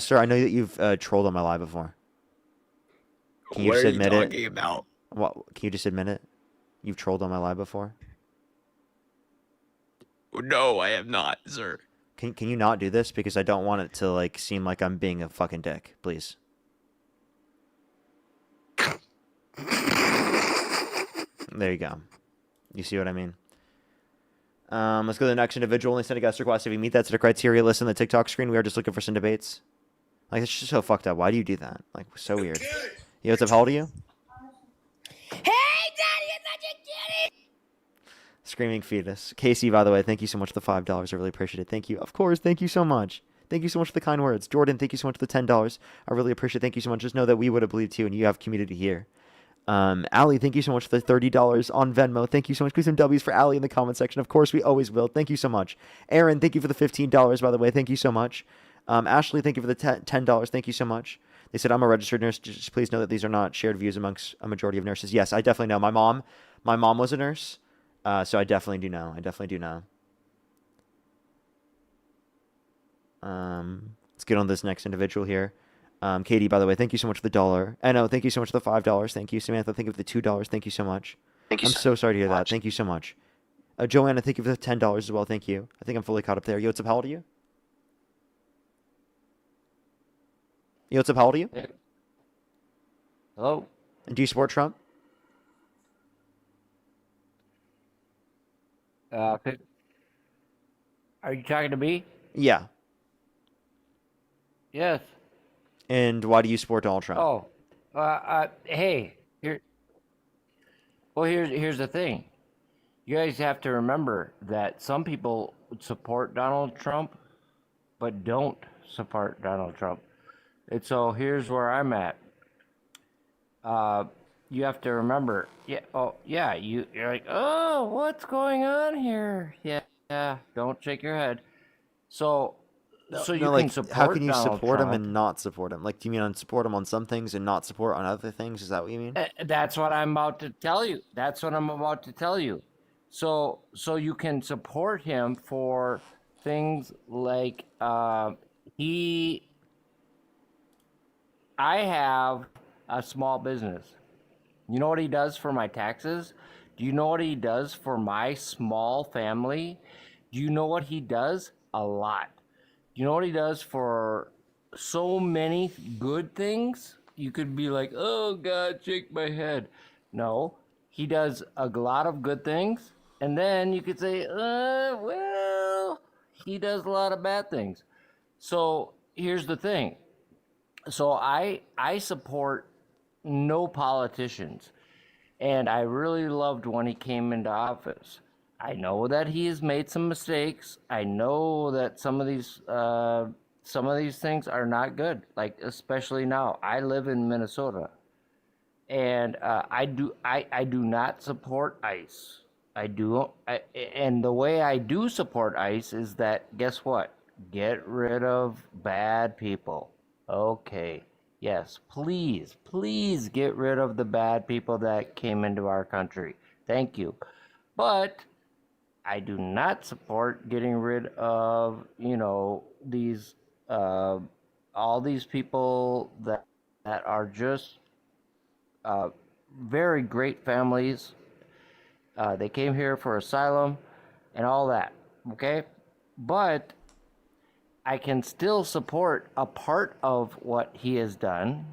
Sir, I know that you've trolled on my live before. Can you What just are you admit talking it? about? What? Can you just admit it? You've trolled on my live before. No, I have not, sir. Can you not do this, because I don't want it to like seem like I'm being a fucking dick, please. There you go. You see what I mean? Let's go to the next individual. Only send a guest request if you meet that set of criteria listed on the TikTok screen. We are just looking for some debates. Like, it's just so fucked up. Why do you do that? Like, so weird. Yo, what's up? How old are you? Hey, Daddy, it's such a kitty! Screaming fetus. Casey, by the way, thank you so much for the $5. I really appreciate it. Thank you. Of course, thank you so much. Thank you so much for the kind words. Jordan, thank you so much for the $10. I really appreciate it. Thank you so much. Just know that we would have believed you, and you have community here. Allie, thank you so much for the $30 on Venmo. Thank you so much. Please some W's for Allie in the comment section. Of course, we always will. Thank you so much. Aaron, thank you for the $15, by the way. Thank you so much. Ashley, thank you for the $10. Thank you so much. They said, I'm a registered nurse. Just please know that these are not shared views amongst a majority of nurses. Yes, I definitely know. My mom was a nurse. So I definitely do know. Let's get on this next individual here. Katie, by the way, thank you so much for the $1. No, thank you so much for the $5. Thank you. Samantha, thank you for the $2. Thank you so much. I'm so sorry to hear that. Thank you so much. Joanna, thank you for the $10 as well. Thank you. I think I'm fully caught up there. Yo, what's up? How old are you? Yo, what's up? How old are you? Hello? And do you support Trump? Are you talking to me? Yeah. Yes. And why do you support Donald Trump? Oh, hey, here's the thing. You guys have to remember that some people support Donald Trump, but don't support Donald Trump. And so here's where I'm at. You have to remember, you're like, oh, what's going on here? Yeah, don't shake your head. So you can support how can you Donald support him Trump. and not support him? Like, do you mean support him on some things and not support on other things? Is that what you mean? That's what I'm about to tell you. So you can support him for things like I have a small business. You know what he does for my taxes? Do you know what he does for my small family? Do you know what he does? A lot. Do you know what he does for so many good things? You could be like, oh God, shake my head. No, he does a lot of good things. And then you could say, well, he does a lot of bad things. So here's the thing. So I support no politicians. And I really loved when he came into office. I know that he has made some mistakes. I know that some of these things are not good. Like especially now, I live in Minnesota, and I do not support ICE. And the way I do support ICE is that guess what? Get rid of bad people. Okay. Yes, please get rid of the bad people that came into our country. Thank you. But I do not support getting rid of, these all these people that are just very great families. They came here for asylum and all that. Okay? But I can still support a part of what he has done.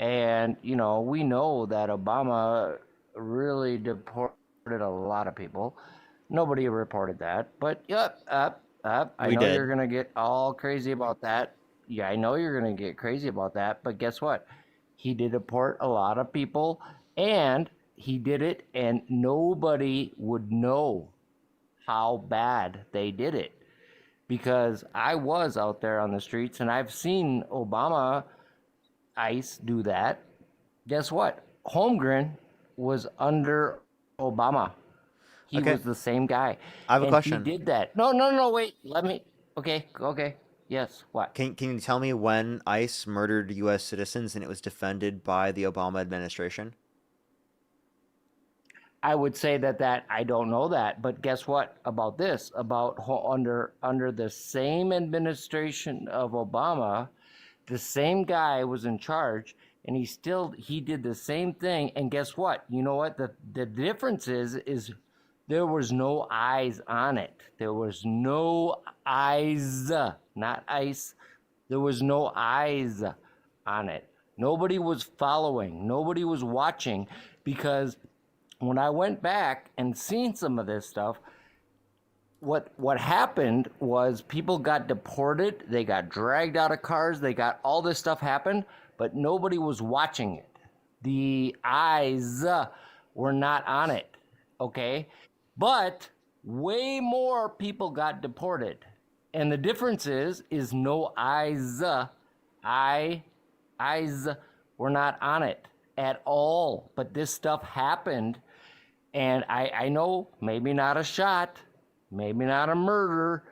And, we know that Obama really deported a lot of people. Nobody reported that. But, I We know did. you're going to get all crazy about that. Yeah, I know you're going to get crazy about that. But guess what? He did deport a lot of people. And he did it, and nobody would know how bad they did it. Because I was out there on the streets and I've seen Obama ICE do that. Guess what? Holmgren was under Obama. He Okay. was the same guy. I have a And question. he did that. No, wait. Let me. Okay. Yes. What? Can you tell me when ICE murdered U.S. citizens and it was defended by the Obama administration? I would say that I don't know that, but guess what about this? About under the same administration of Obama, the same guy was in charge, and he did the same thing. And guess what? You know what the difference is there was no eyes on it. There was no eyes, not ice. There was no eyes on it. Nobody was following. Nobody was watching, because when I went back and seen some of this stuff, what happened was people got deported, they got dragged out of cars, they got all this stuff happened, but nobody was watching it. The eyes were not on it, okay? But way more people got deported. And the difference is no eyes. Eyes were not on it at all. But this stuff happened. And I know maybe not a shot, maybe not a murder,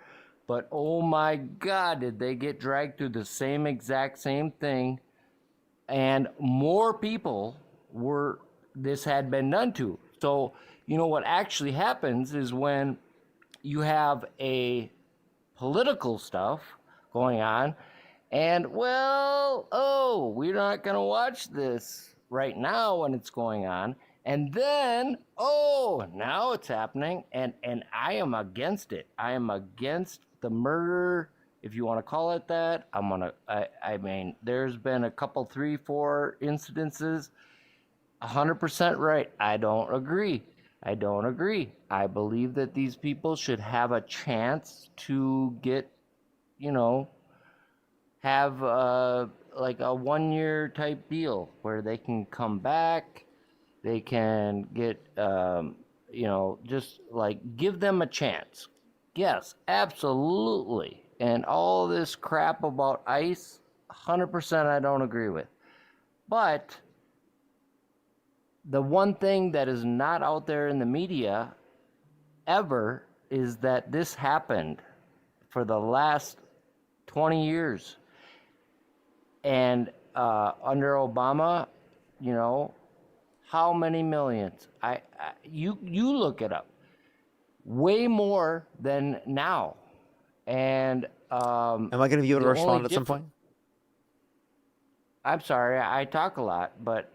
but oh my God, did they get dragged through the same thing. And more people this had been done to. So, what actually happens is when you have a political stuff going on, and we're not going to watch this right now when it's going on. And then, now it's happening, and I am against it. I am against the murder, if you want to call it that. I mean, there's been a couple, 3, 4 incidences. 100% right. I don't agree. I believe that these people should have a chance to get, have like a 1-year type deal where they can come back. They can get, just like give them a chance. Yes, absolutely. And all this crap about ICE, 100% I don't agree with. But the one thing that is not out there in the media ever is that this happened for the last 20 years. And under Obama, how many millions? You look it up. Way more than now. And am I going to be able to respond at some point? I'm sorry, I talk a lot, but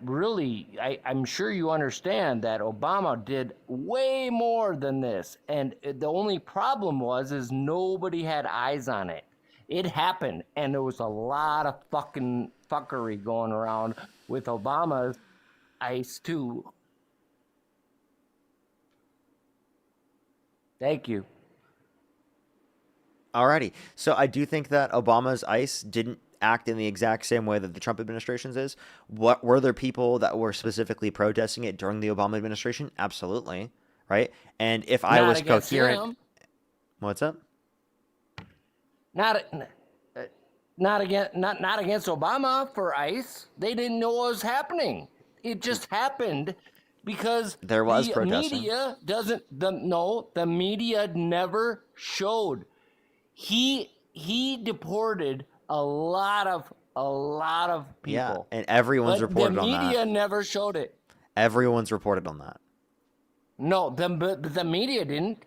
really, I'm sure you understand that Obama did way more than this. And the only problem is nobody had eyes on it. It happened, and there was a lot of fucking fuckery going around with Obama's ICE too. Thank you. Alrighty. So I do think that Obama's ICE didn't act in the exact same way that the Trump administration is. What were there people that were specifically protesting it during the Obama administration? Absolutely, right? And if I Not was against coherent, him. what's up? Not not against Obama for ICE. They didn't know what was happening. It just happened because There was the protesting. media doesn't. The media never showed. He deported a lot of Yeah, people. and everyone's But reported the on media that. never showed it. Everyone's reported on that. No, the media didn't.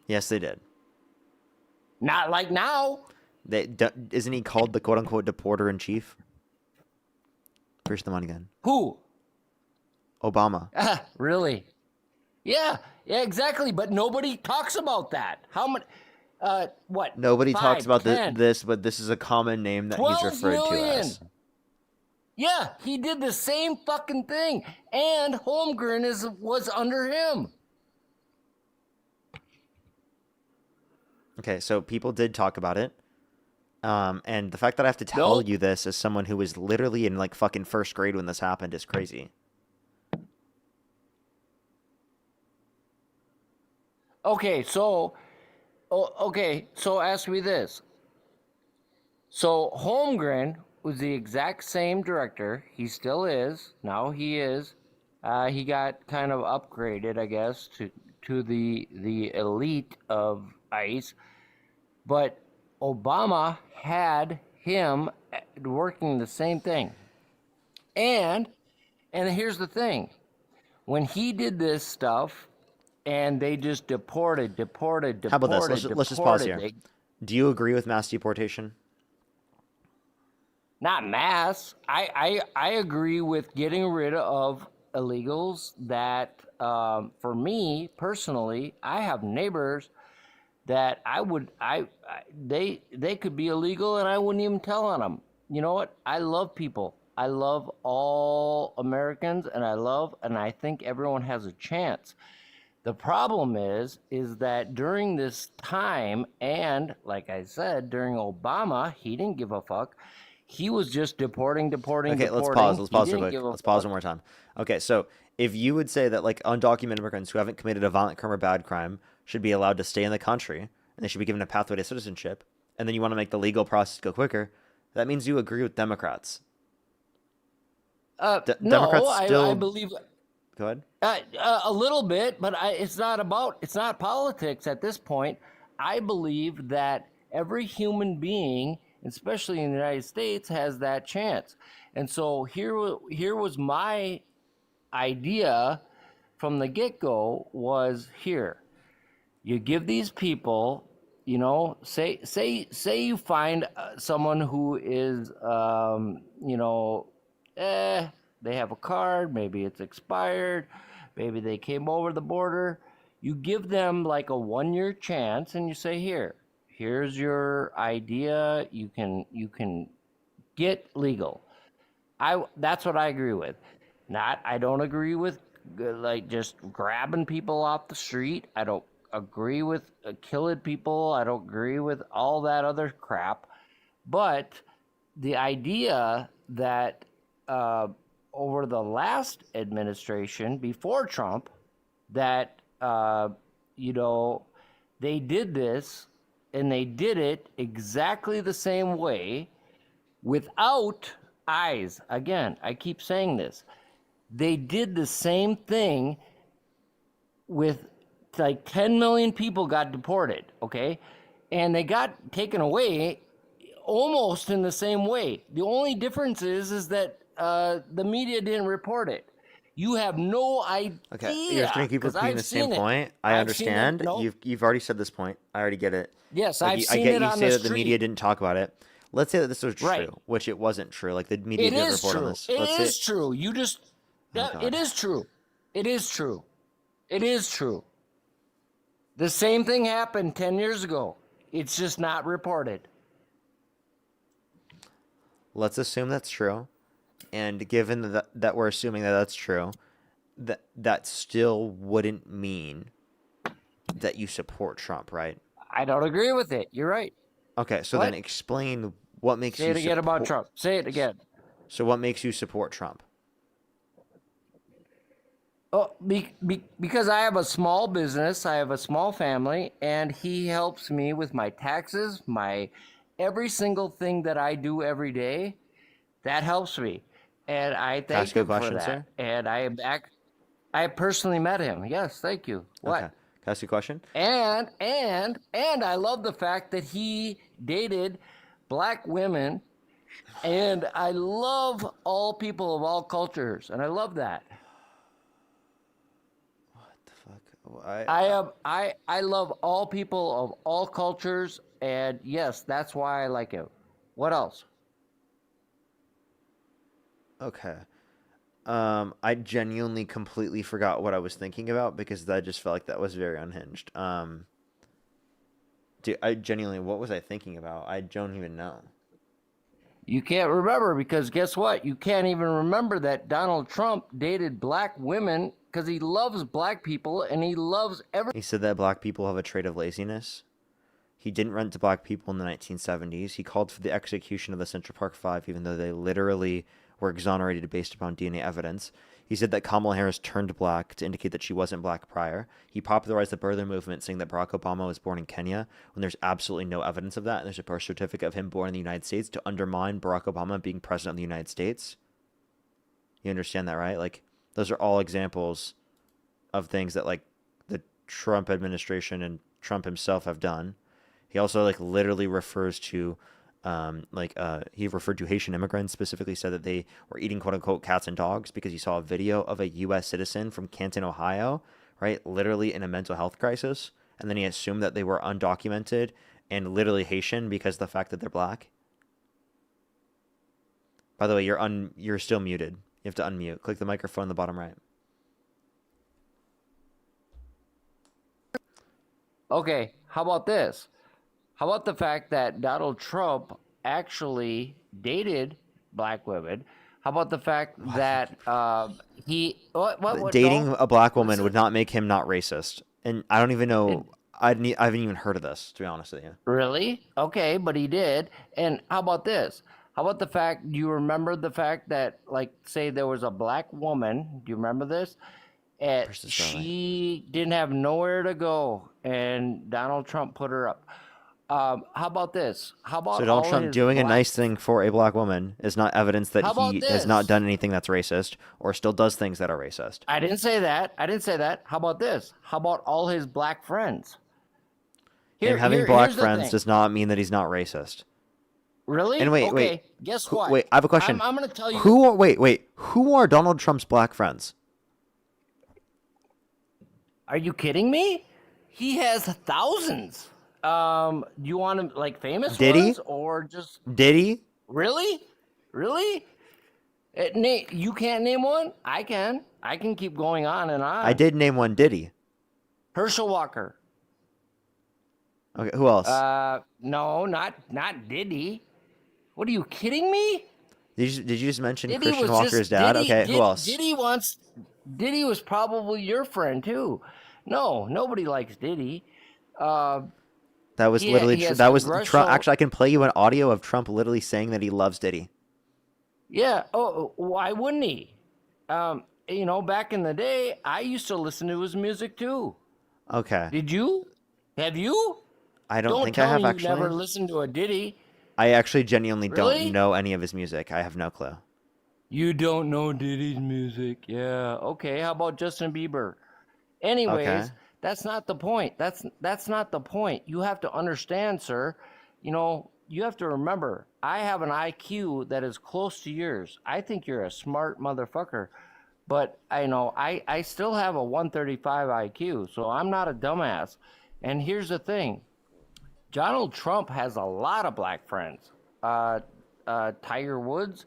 Yes, they did. Not like now. Isn't he called the quote-unquote deporter in chief? Push them on again. Who? Obama. Really? Yeah, exactly. But nobody talks about that. How many? What? Nobody talks 5, about 10, this, but this is a common name that he's 12 referred to million. as. Yeah, he did the same fucking thing, and Holmgren was under him. Okay, so people did talk about it. And the fact that I have to tell Nope. you this as someone who was literally in like fucking first grade when this happened is crazy. Okay, so ask me this. So Holmgren was the exact same director. He still is. Now he is. He got kind of upgraded, I guess, to the elite of ICE. But Obama had him working the same thing. And here's the thing. When he did this stuff, and they just deported. How about this? Let's just pause here. Do you agree with mass deportation? Not mass. I agree with getting rid of illegals that, for me personally, I have neighbors that they could be illegal and I wouldn't even tell on them. You know what? I love people. I love all Americans, and I think everyone has a chance. The problem is that during this time, and like I said, during Obama, he didn't give a fuck. He was just deporting. Okay, let's pause. Let's pause real quick. Let's pause one more time. Okay, so if you would say that like undocumented immigrants who haven't committed a violent crime or bad crime should be allowed to stay in the country and they should be given a pathway to citizenship, and then you want to make the legal process go quicker, that means you agree with Democrats. No, Democrats still... I believe. Go ahead. A little bit, but it's not politics at this point. I believe that every human being, especially in the United States, has that chance. And so here was my idea from the get-go was here. You give these people, you know, say you find someone who is, they have a card, maybe it's expired, maybe they came over the border. You give them like a 1-year chance and you say, here's your idea. You can get legal. That's what I agree with. I don't agree with like just grabbing people off the street. I don't agree with killing people. I don't agree with all that other crap. But the idea that over the last administration before Trump that they did this, and they did it exactly the same way without eyes. Again, I keep saying this. They did the same thing with like 10 million people got deported, okay? And they got taken away almost in the same way. The only difference is that the media didn't report it. You have no idea. Okay, you're just gonna keep repeating the same point. I understand. You've already said this point. I already get it. Yes, like, I've seen it on the street. I get you say that the media didn't talk about it. Let's say that this was true, which it wasn't true. Like the media didn't report on this. It is true. You just it is true. It is true. It is true. The same thing happened 10 years ago. It's just not reported. Let's assume that's true. And given that we're assuming that that's true, that still wouldn't mean that you support Trump, right? I don't agree with it. You're right. Okay, so then explain What makes Say you it again about support? Trump. Say it again. So what makes you support Trump? Oh, because I have a small business, I have a small family, and he helps me with my taxes, my every single thing that I do every day. That helps me, and I Can I ask thank you a him for question, that. sir? And I am back. I personally met him. Yes, thank you. Okay. What? Can I ask you a question? And I love the fact that he dated black women, and I love all people of all cultures, and I love that. I love all people of all cultures, and yes, that's why I like him. What else? Okay. I genuinely completely forgot what I was thinking about because I just felt like that was very unhinged. Dude, I genuinely, what was I thinking about? I don't even know. You can't remember because guess what? You can't even remember that Donald Trump dated black women because he loves black people and he loves every. He said that black people have a trait of laziness. He didn't rent to black people in the 1970s. He called for the execution of the Central Park Five, even though they literally were exonerated based upon DNA evidence. He said that Kamala Harris turned black to indicate that she wasn't black prior. He popularized the birther movement, saying that Barack Obama was born in Kenya, when there's absolutely no evidence of that, and there's a birth certificate of him born in the United States to undermine Barack Obama being president of the United States. You understand that, right? Like, those are all examples of things that, like, the Trump administration and Trump himself have done. He also, like, literally refers to he referred to Haitian immigrants, specifically said that they were eating quote unquote cats and dogs because he saw a video of a U.S. citizen from Canton, Ohio, right, literally in a mental health crisis, and then he assumed that they were undocumented and literally Haitian because of the fact that they're black. By the way, you're still muted. You have to unmute. Click the microphone in the bottom right. Okay, how about this? How about the fact that Donald Trump actually dated black women? How about the fact that he what Dating no? a black woman would not make him not racist, and I don't even know. I haven't even heard of this, to be honest with you. Really? Okay, but he did. And how about this? How about the fact, do you remember the fact that, like, say there was a black woman, do you remember this? And she didn't have nowhere to go, and Donald Trump put her up. How about this? How about So Donald all Trump his doing a black... nice thing for a black woman is not evidence that How about he has not this? done anything that's racist or still does things that are racist. I didn't say that. I didn't say that. How about this? How about all his black friends? Him having black Here's the friends thing. does not mean that he's not racist. Really? And wait, Okay, guess what? Wait, I have a question. I'm going to tell you. Who are Donald Trump's black friends? Are you kidding me? He has thousands. Do you want him like famous Did he? ones or just? Did he? Really? Really? You can't name one? I can. I can keep going on and on. I did name one. Did he? Herschel Walker. Okay, who else? No, not Diddy. What are you kidding me? Did you just mention Diddy Christian was Walker's just dad? Diddy, Okay, who else? Diddy was probably your friend too. No, nobody likes Diddy. That was he literally has that was congressional- Trump. Actually, I can play you an audio of Trump literally saying that he loves Diddy. Yeah. Oh, why wouldn't he? Back in the day, I used to listen to his music too. Okay. Did you? Have you? I don't think I tell have me actually. You never listened to a Diddy. I actually genuinely Really? don't know any of his music. I have no clue. You don't know Diddy's music. Yeah. Okay. How about Justin Bieber? Anyways, Okay. that's not the point. That's not the point. You have to understand, sir. You have to remember, I have an IQ that is close to yours. I think you're a smart motherfucker. But I still have a 135 IQ, so I'm not a dumbass. And here's the thing. Donald Trump has a lot of black friends. Tiger Woods,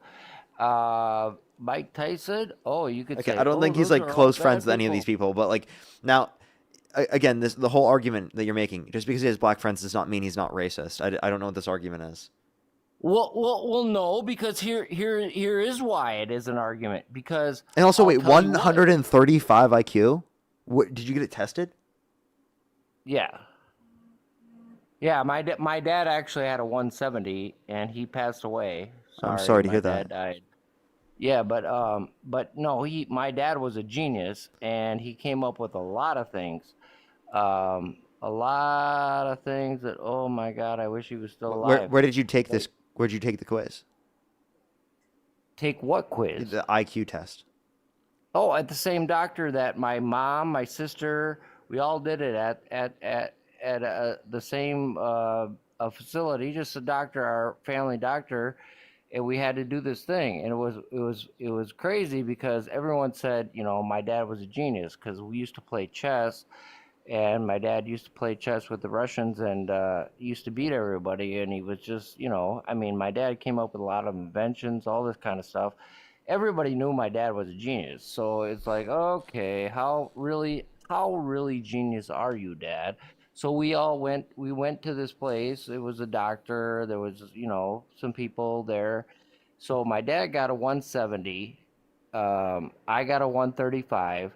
Mike Tyson. Oh, you could say. I don't think he's those like are all close bad friends with any of people. these people. But like now, again, the whole argument that you're making, just because he has black friends does not mean he's not racist. I don't know what this argument is. Well, no, because here is why it is an argument. Because And also, I'll wait, tell you what. 135 IQ? What did you get it tested? Yeah. Yeah, my dad actually had a 170 and he passed away. I'm Sorry, sorry to my hear dad that. died. Yeah, but no, my dad was a genius and he came up with a lot of things. A lot of things that, oh my God, I wish he was still alive. Where did you take Like, this? Where did you take the quiz? take what quiz? The IQ test. Oh, at the same doctor that my mom, my sister, we all did it at the same a facility. Just a doctor, our family doctor, and we had to do this thing, and it was crazy because everyone said, my dad was a genius because we used to play chess, and my dad used to play chess with the Russians and used to beat everybody, and he was just, I mean, my dad came up with a lot of inventions, all this kind of stuff. Everybody knew my dad was a genius, so it's like, okay, how really genius are you, Dad? So we went to this place. It was a doctor, there was, some people there. So my dad got a 170, I got a 135,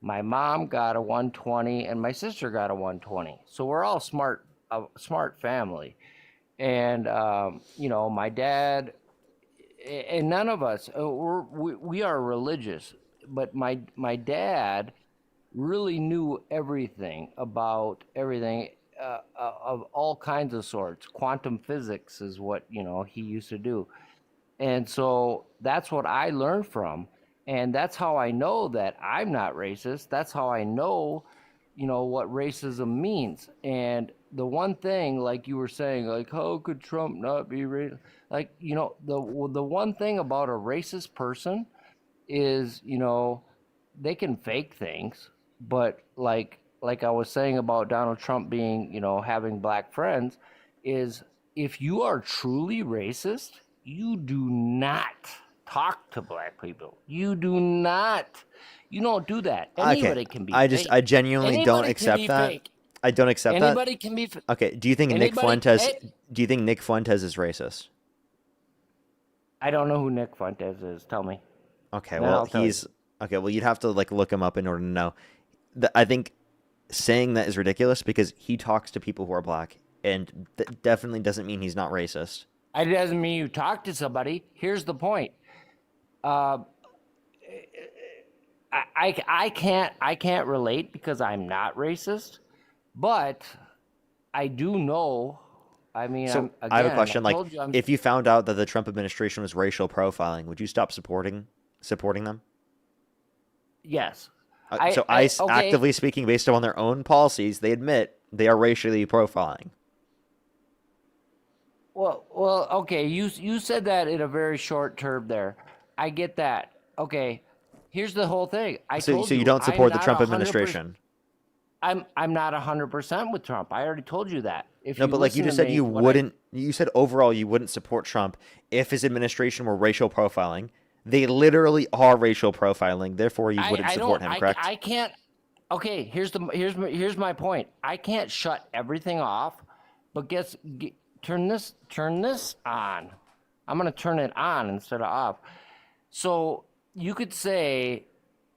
my mom got a 120, and my sister got a 120. So we're all a smart family. And my dad, and none of us, we are religious, but my dad really knew everything about everything, of all kinds of sorts. Quantum physics is what he used to do. And so that's what I learned from. And that's how I know that I'm not racist. That's how I know, what racism means. And the one thing, like you were saying, like, how could Trump not be racist? Like, the one thing about a racist person is, they can fake things, but like I was saying about Donald Trump being, having black friends, is if you are truly racist, you do not talk to black people. You don't do that. Okay, Anybody can be fake. I genuinely don't Anybody can accept be that. fake. I don't accept that. Anybody can be. Okay, do you think Nick Anybody. Fuentes? Do you think Nick Fuentes is racist? I don't know who Nick Fuentes is. Tell me. Okay, Then well I'll tell you. he's okay. Well, you'd have to look him up in order to know. I think saying that is ridiculous because he talks to people who are black, and that definitely doesn't mean he's not racist. It doesn't mean you talk to somebody. Here's the point. Uh, I can't relate because I'm not racist, but I do know. I mean, So again, I have a question. I told you I'm, If you found out that the Trump administration was racial profiling, would you stop supporting them? yes. So ICE, Okay. actively speaking, based on their own policies, they admit they are racially profiling. Well, okay. You said that in a very short term there. I get that. Okay. Here's the whole thing. So you don't support the Trump administration? I'm not 100% with Trump. I already told you that. If No, you but like you listen just to said, me you when wouldn't. You said overall you wouldn't support Trump if his administration were racial profiling. They literally are racial profiling. Therefore, you wouldn't support him, correct? I can't. Okay, here's my point. I can't shut everything off, but turn this on. I'm gonna turn it on instead of off. So you could say,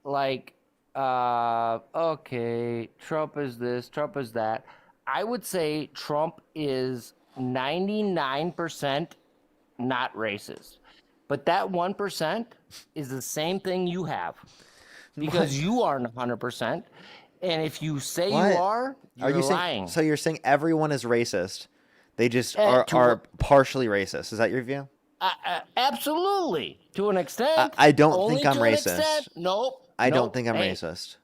like, okay, Trump is this, Trump is that. I would say Trump is 99% not racist. But that 1% is the same thing you have. Because you aren't 100%. And if you say What? you are you lying. saying? So you're saying everyone is racist? They just to are partially racist. Is that your view? Absolutely. To an extent. I don't Only think I'm to an racist. extent. Nope. I don't Nope. think I'm Hey, racist.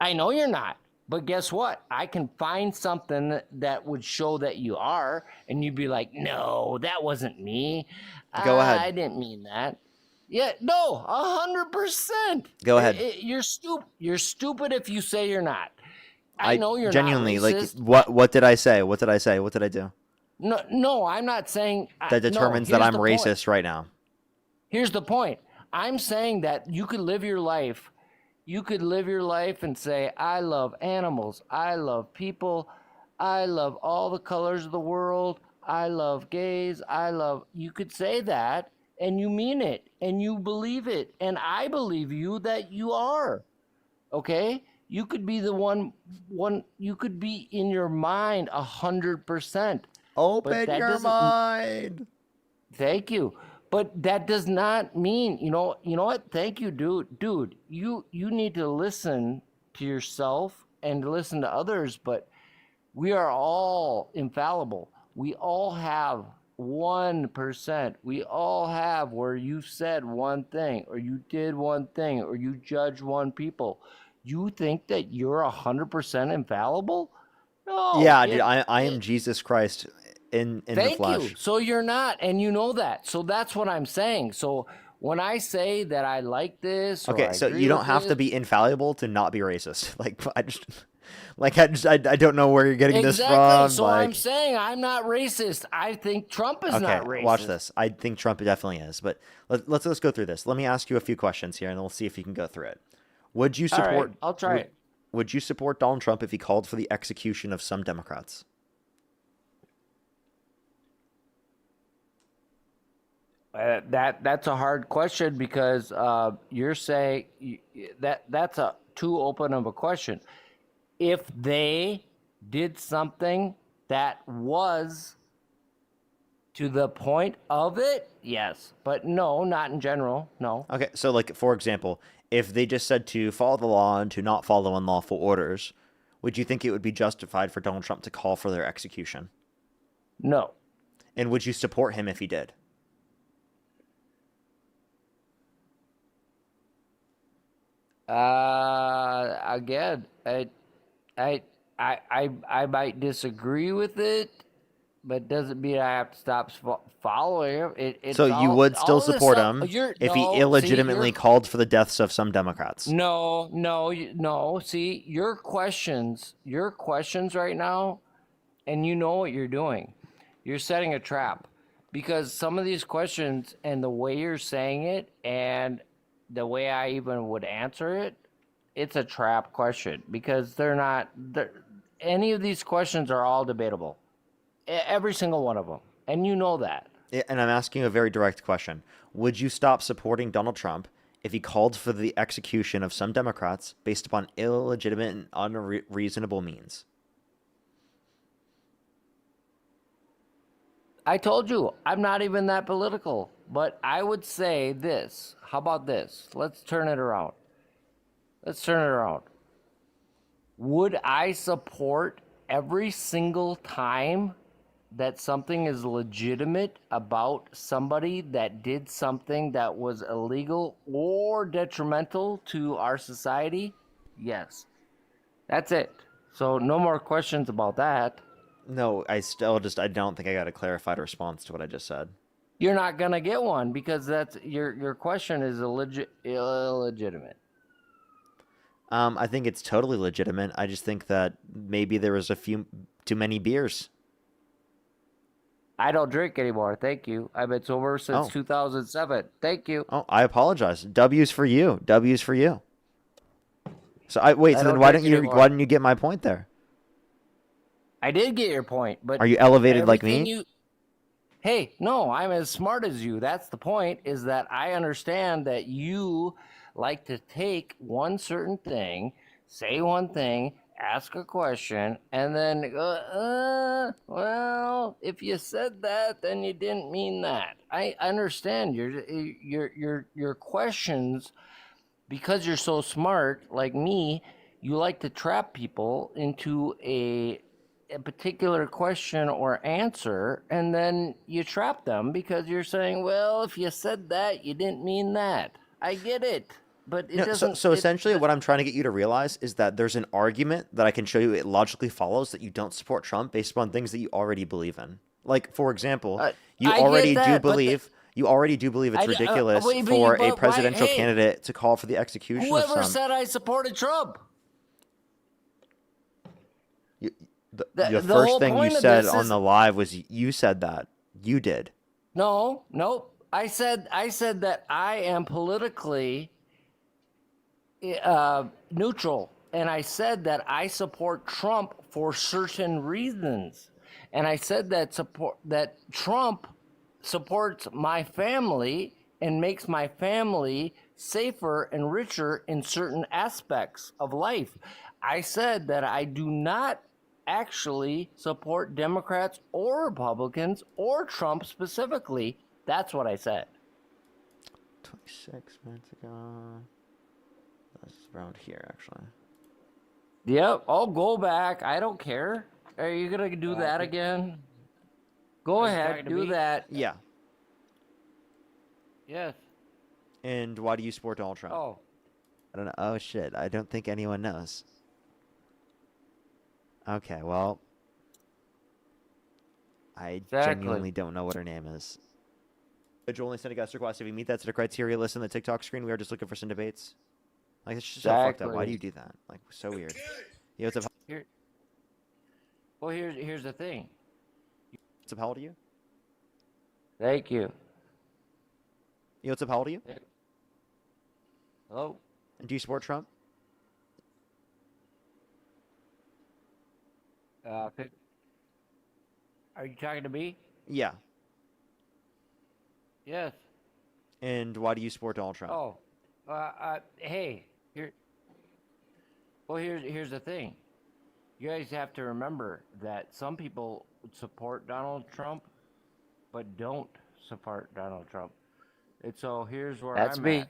I know you're not. But guess what? I can find something that would show that you are, and you'd be like, no, that wasn't me. Go ahead. I didn't mean that. Yeah, no, 100%. Go ahead. You're stupid. You're stupid if you say you're not. I know you're genuinely not racist. what did I say? What did I say? What did I do? No, I'm not saying That determines no, that I'm here's the point. racist right now. Here's the point. I'm saying that you could live your life. You could live your life and say, I love animals. I love people. I love all the colors of the world. I love gays. You could say that and you mean it and you believe it. And I believe you that you are. Okay? You could be the one. You could be in your mind 100%. Open your mind. Thank you. But that does not mean, you know what? Thank you, dude. Dude, you need to listen to yourself and listen to others, but we are all infallible. We all have 1%. We all have where you said one thing or you did one thing or you judge one people. You think that you're 100% infallible? No. Yeah, dude, I am Jesus Christ in the Thank flesh. you. So you're not, and you know that. So that's what I'm saying. So when I say that I like this, or Okay, I so agree you don't with have to this- be infallible to not be racist. I don't know where you're getting this exactly. from. So I'm saying I'm not racist. I think Trump is Okay, not racist. watch this. I think Trump definitely is, but let's go through this. Let me ask you a few questions here, and then we'll see if you can go through it. Would you All right, support? I'll try it. Would you support Donald Trump if he called for the execution of some Democrats? That's a hard question because you're saying that's a too open of a question. If they did something that was to the point of it, yes, but no, not in general. No. Okay, so like for example, if they just said to follow the law and to not follow unlawful orders, would you think it would be justified for Donald Trump to call for their execution? No. And would you support him if he did? Again, I might disagree with it, but doesn't mean I have to stop following him. So you would still support him if he illegitimately you're- called for the deaths of some Democrats? No. See, your questions right now, and you know what you're doing. You're setting a trap because some of these questions and the way you're saying it and the way I even would answer it, it's a trap question because any of these questions are all debatable. Every single one of them. And you know that. Yeah, and I'm asking a very direct question. Would you stop supporting Donald Trump if he called for the execution of some Democrats based upon illegitimate and unreasonable means? I told you, I'm not even that political, but I would say this. How about this? Let's turn it around. Would I support every single time that something is legitimate about somebody that did something that was illegal or detrimental to our society? Yes. That's it. So no more questions about that. No, I don't think I got a clarified response to what I just said. You're not gonna get one because that's your question is illegitimate. I think it's totally legitimate. I just think that maybe there was a few too many beers. I don't drink anymore. Thank you. I've been sober since Oh. 2007. Thank you. Oh, I apologize. W's for you. W's for you. So then why don't don't drink you anymore. why didn't you get my point there? I did get your point, but Are you elevated like everything me? Hey, no, I'm as smart as you. That's the point, is that I understand that you like to take one certain thing, say one thing, ask a question, and then go, well, if you said that, then you didn't mean that. I understand your questions, because you're so smart, like me, you like to trap people into a particular question or answer, and then you trap them because you're saying, well, if you said that, you didn't mean that. I get it, but it No, doesn't. so essentially what I'm trying to get you to realize is that there's an argument that I can show you it logically follows that you don't support Trump based upon things that you already believe in. Like, for example, you I get already that, do but believe it's ridiculous wait, for but a why- presidential hey, candidate to call for the execution of Whoever some. said I supported Trump? The the first whole thing you point of said this on is- the live was you said that. You did. No. I said that I am politically neutral, and I said that I support Trump for certain reasons, and I said that Trump supports my family and makes my family safer and richer in certain aspects of life. I said that I do not actually support Democrats or Republicans or Trump specifically. That's what I said. 26 minutes ago. That's around here, actually. Yep, I'll go back. I don't care. Are you going to do that again? Go ahead, do that. Yeah. Yes. And why do you support Donald Trump? Oh. I don't know. Oh, shit. I don't think anyone knows. Okay, well. I genuinely don't know what her name is. Joel only sent a guest request. If you meet that set of criteria list on the TikTok screen, we are just looking for some debates. Like, it's just so fucked up. Why do you do that? Like, so weird. You know, what's up? Well, here's the thing. What's up? How old are you? Thank you. You know what's up? How old are you? Hello? And do you support Trump? Are you talking to me? Yeah. Yes. And why do you support Donald Trump? Oh. Hey, here's the thing. You guys have to remember that some people support Donald Trump, but don't support Donald Trump. And so here's where That's I'm me. at.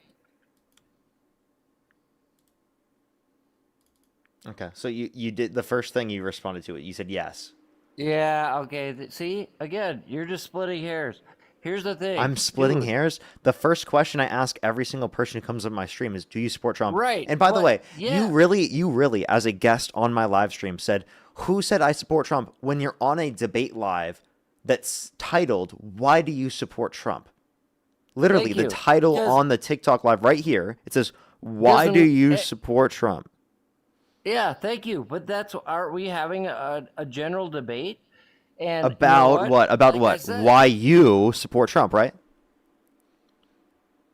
Okay, so you did the first thing you responded to it. You said yes. Yeah, okay. See, again, you're just splitting hairs. Here's the thing. I'm splitting Dude. hairs. The first question I ask every single person who comes on my stream is, do you support Trump? Right, And by the but- way, yeah. you really, as a guest on my live stream, said, who said I support Trump? When you're on a debate live that's titled, why do you support Trump? Literally, Thank the you. title Because- on the TikTok live right here, it says, why do Doesn't- you eh, support Trump? Yeah, thank you. But aren't we having a general debate? And you know About what? About Like I what? said, Why you support Trump, right?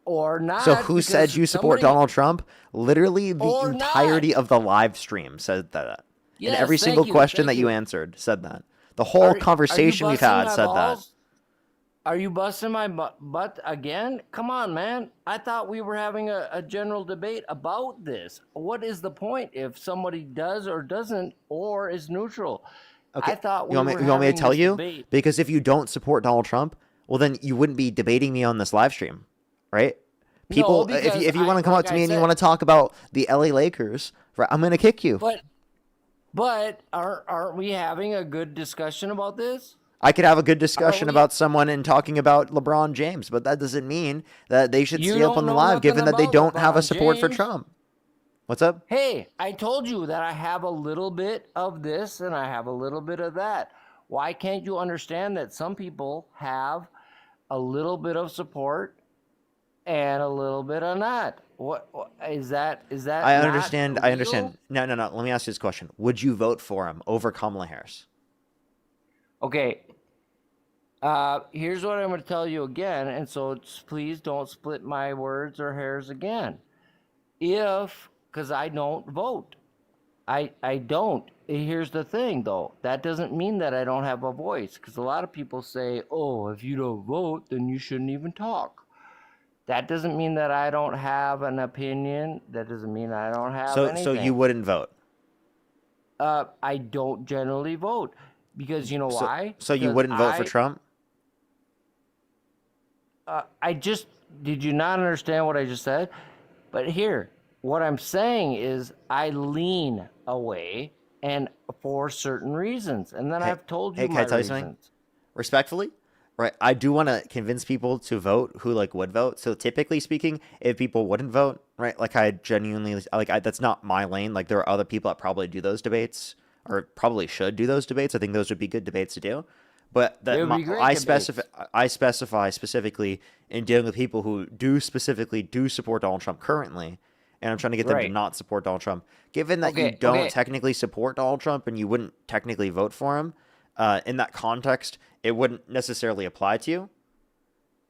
or not? So who said because you support somebody- Donald Trump? Literally the Or entirety of the live stream said that. Yes, and every thank single you, question thank that you you. answered said that. The whole Are you conversation we've busting had my said balls? Are you busting my butt again? Come on, man. I thought we were having a general debate about this. What is the point if somebody does or doesn't or is neutral? that. Okay. I thought we you were want me to having tell this you? debate. Because if you don't support Donald Trump, well then you wouldn't be debating me on this live stream, right? People, because if you want to come like up to me I and you said- want to talk about the LA Lakers, right, I'm gonna kick you. But aren't we having a good discussion about this? I could have a good discussion we- about someone and talking about LeBron James, but that doesn't mean that they should You stay up don't on the know live, nothing given that they about don't have a LeBron support for James. Trump. What's up? Hey, I told you that I have a little bit of this and I have a little bit of that. Why can't you understand that some people have a little bit of support and a little bit of not? What is that? Is that? I not understand. I understand. legal? No. Let me ask you this question: would you vote for him over Kamala Harris? Okay. Here's what I'm going to tell you again, and so please don't split my words or hairs again. Because I don't vote. I don't. Here's the thing, though. That doesn't mean that I don't have a voice, because a lot of people say, oh, if you don't vote, then you shouldn't even talk. That doesn't mean that I don't have an opinion. That doesn't mean I don't have anything. So you wouldn't vote. I don't generally vote, because you know why? So you Because wouldn't vote for I- Trump? Did you not understand what I just said? But here, what I'm saying is I lean away and for certain reasons. And then I've told you Hey, can my I tell you reasons. something? Respectfully, right? I do want to convince people to vote who would vote. So typically speaking, if people wouldn't vote, right? Like I genuinely that's not my lane. Like there are other people that probably do those debates or probably should do those debates. I think those would be good debates to do. But They would be great I debates. specify specifically in dealing with people who do support Donald Trump currently, and I'm trying to get them to Right. not support Donald Trump. Given that you Okay, don't okay. technically support Donald Trump and you wouldn't technically vote for him, in that context, it wouldn't necessarily apply to you.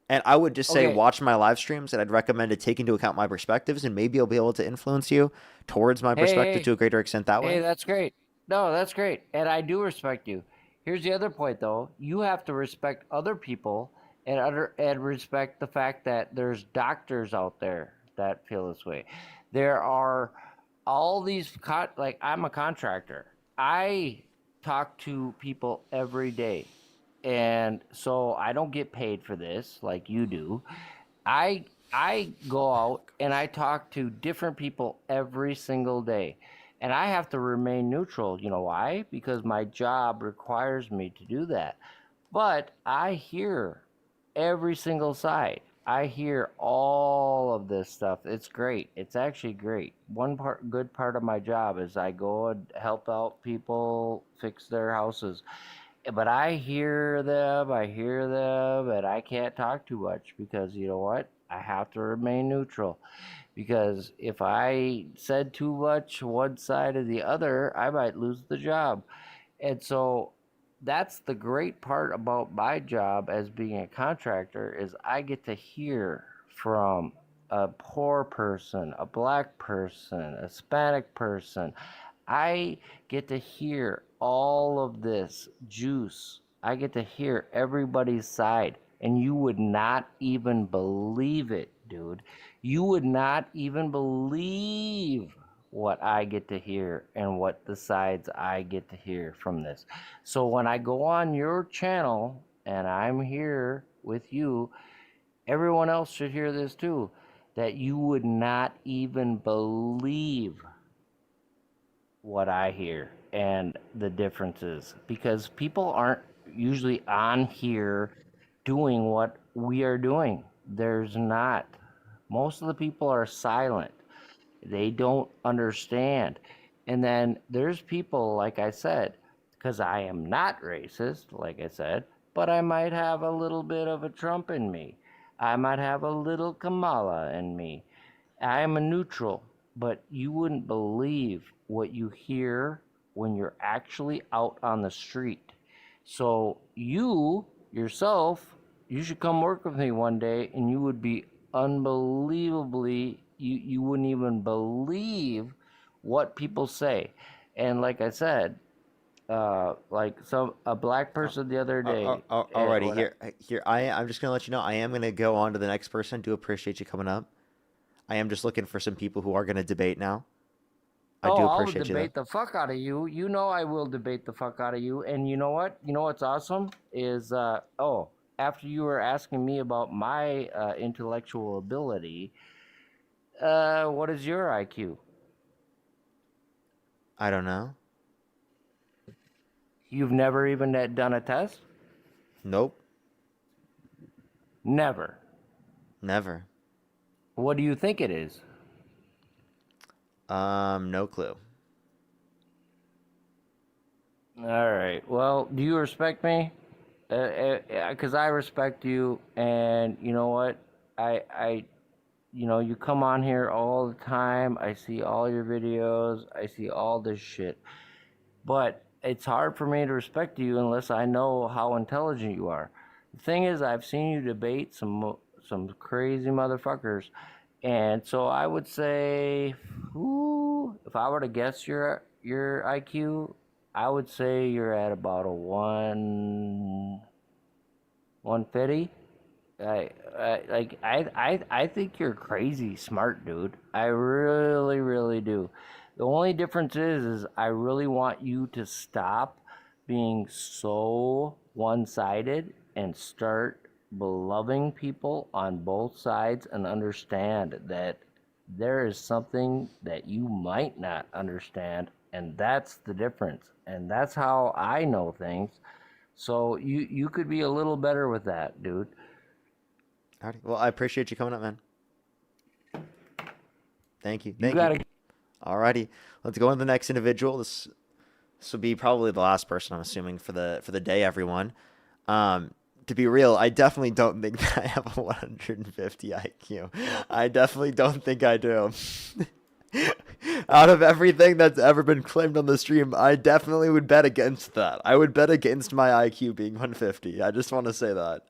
And I would just say Okay. watch my live streams, and I'd recommend to take into account my perspectives, and maybe I'll be able to influence you towards my perspective to a greater extent that way. Hey, that's great. No, that's great. And I do respect you. Here's the other point, though. You have to respect other people and respect the fact that there's doctors out there that feel this way. There are all these like I'm a contractor. I talk to people every day, and so I don't get paid for this like you do. I go out and I talk to different people every single day. And I have to remain neutral. You know why? Because my job requires me to do that. But I hear every single side. I hear all of this stuff. It's great. It's actually great. Good part of my job is I go and help out people fix their houses. But I hear them, and I can't talk too much because you know what? I have to remain neutral. Because if I said too much one side or the other, I might lose the job. And so that's the great part about my job as being a contractor is I get to hear from a poor person, a black person, a Hispanic person. I get to hear all of this juice. I get to hear everybody's side, and you would not even believe it, dude. You would not even believe what I get to hear and what the sides I get to hear from this. So when I go on your channel and I'm here with you, everyone else should hear this too, that you would not even believe what I hear and the differences because people aren't usually on here doing what we are doing. There's not. Most of the people are silent. They don't understand. And then there's people, like I said, because I am not racist, like I said, but I might have a little bit of a Trump in me. I might have a little Kamala in me. I am a neutral, but you wouldn't believe what you hear when you're actually out on the street. So you yourself, you should come work with me one day and you would be unbelievably, you wouldn't even believe what people say. And like I said, like a black person the other day. Alrighty, here. I'm just gonna let you know. I am gonna go on to the next person. Do appreciate you coming up. I am just looking for some people who are gonna debate now. I do appreciate I'll debate the fuck out of you. You know I will debate the fuck out of you. And you know what? You know what's awesome is after you were asking me about my intellectual ability, what is your IQ? I don't know. You've never even done a test? Nope. Never. Never. What do you think it is? No clue. All right. Well, do you respect me? Because I respect you, and you know what? You come on here all the time. I see all your videos. I see all this shit. But it's hard for me to respect you unless I know how intelligent you are. The thing is, I've seen you debate some crazy motherfuckers. And so I would say, if I were to guess your IQ, I would say you're at about a 150. I think you're crazy smart, dude. I really, really do. The only difference is I really want you to stop being so one-sided and start loving people on both sides and understand that there is something that you might not understand, and that's the difference. And that's how I know things. So you could be a little better with that, dude. Alrighty. Well, I appreciate you coming up, man. Thank you. Alrighty. Let's go on to the next individual. This will be probably the last person, I'm assuming, for the day, everyone. To be real, I definitely don't think that I have a 150 IQ. I definitely don't think I do. Out of everything that's ever been claimed on the stream, I definitely would bet against that. I would bet against my IQ being 150. I just want to say that.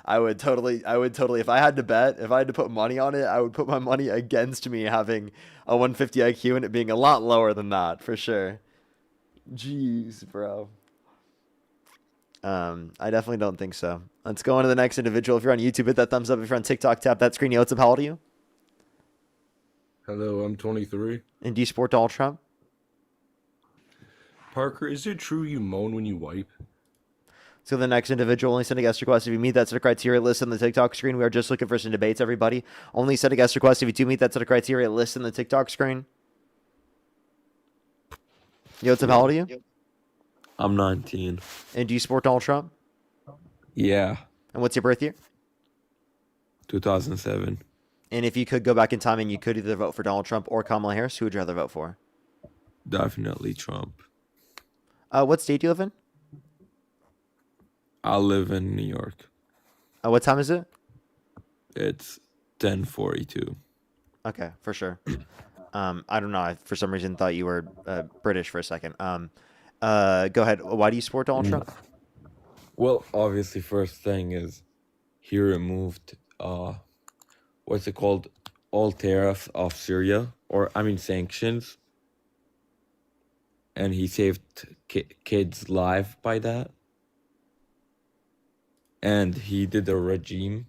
I would totally, if I had to bet, if I had to put money on it, I would put my money against me having a 150 IQ and it being a lot lower than that, for sure. Jeez, bro. I definitely don't think so. Let's go on to the next individual. If you're on YouTube, hit that thumbs up. If you're on TikTok, tap that screen. Yo, what's up? How old are you? Hello, I'm 23. And do you support Donald Trump? Parker, is it true you moan when you wipe? So the next individual, only send a guest request if you meet that set of criteria listed on the TikTok screen. We are just looking for some debates, everybody. Only send a guest request if you do meet that set of criteria listed on the TikTok screen. Yo, what's up? How old are you? I'm 19. And do you support Donald Trump? Yeah, And what's your birth year? 2007. And if you could go back in time and you could either vote for Donald Trump or Kamala Harris, who would you rather vote for? Definitely Trump. What state do you live in? I live in New York. What time is it? It's 10:42. Okay, for sure. I don't know. I, for some reason, thought you were British for a second. Go ahead. Why do you support Donald Trump? Well, obviously, first thing is he removed what's it called? All tariffs off Syria, or I mean sanctions, and he saved kids' life by that. And he did a regime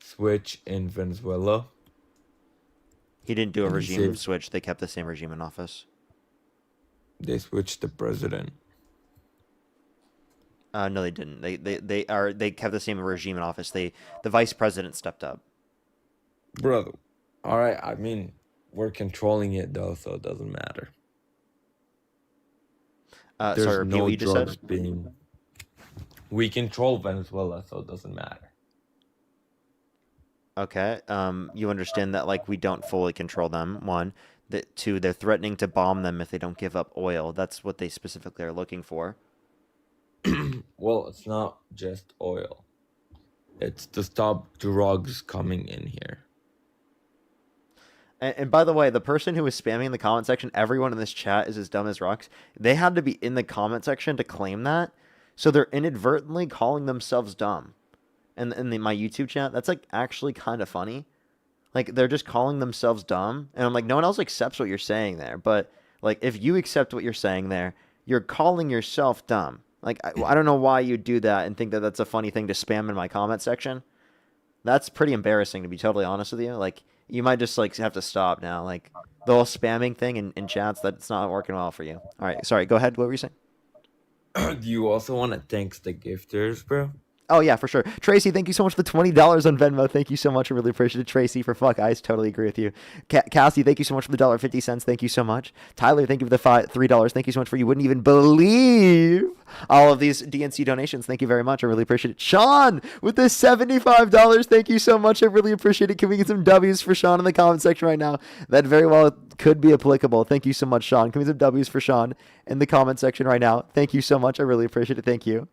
switch in Venezuela. He didn't do a And he regime saved- switch. They kept the same regime in office. They switched the president. No, they didn't. They kept the same regime in office. The vice president stepped up. Brother, all right. I mean, we're controlling it though, so it doesn't matter. There's Sorry, repeat no what you just drugs said. being. We control Venezuela, so it doesn't matter. Okay. You understand that like we don't fully control them. One, that two, they're threatening to bomb them if they don't give up oil. That's what they specifically are looking for. Well, it's not just oil. It's to stop drugs coming in here. And by the way, the person who was spamming in the comment section, everyone in this chat is as dumb as rocks. They had to be in the comment section to claim that. So they're inadvertently calling themselves dumb. And in my YouTube chat, that's like actually kind of funny. Like they're just calling themselves dumb. And I'm like, no one else accepts what you're saying there. But like if you accept what you're saying there, you're calling yourself dumb. Like I don't know why you do that and think that that's a funny thing to spam in my comment section. That's pretty embarrassing, to be totally honest with you. Like you might just like have to stop now. Like the whole spamming thing in chats, that's not working well for you. All right, sorry. Go ahead. What were you saying? Do you also want to thank the gifters, bro? Oh, yeah, for sure. Tracy, thank you so much for the $20 on Venmo. Thank you so much. I really appreciate it. Tracy, for fuck eyes, totally agree with you. Cassie, thank you so much for the $1.50. Thank you so much. Tyler, thank you for the $3. Thank you so much for you wouldn't even believe all of these DNC donations. Thank you very much. I really appreciate it. Sean, with the $75. Thank you so much. I really appreciate it. Can we get some W's for Sean in the comment section right now? That very well could be applicable. Thank you so much, Sean. Can we get some W's for Sean in the comment section right now? Thank you so much. I really appreciate it. Thank you.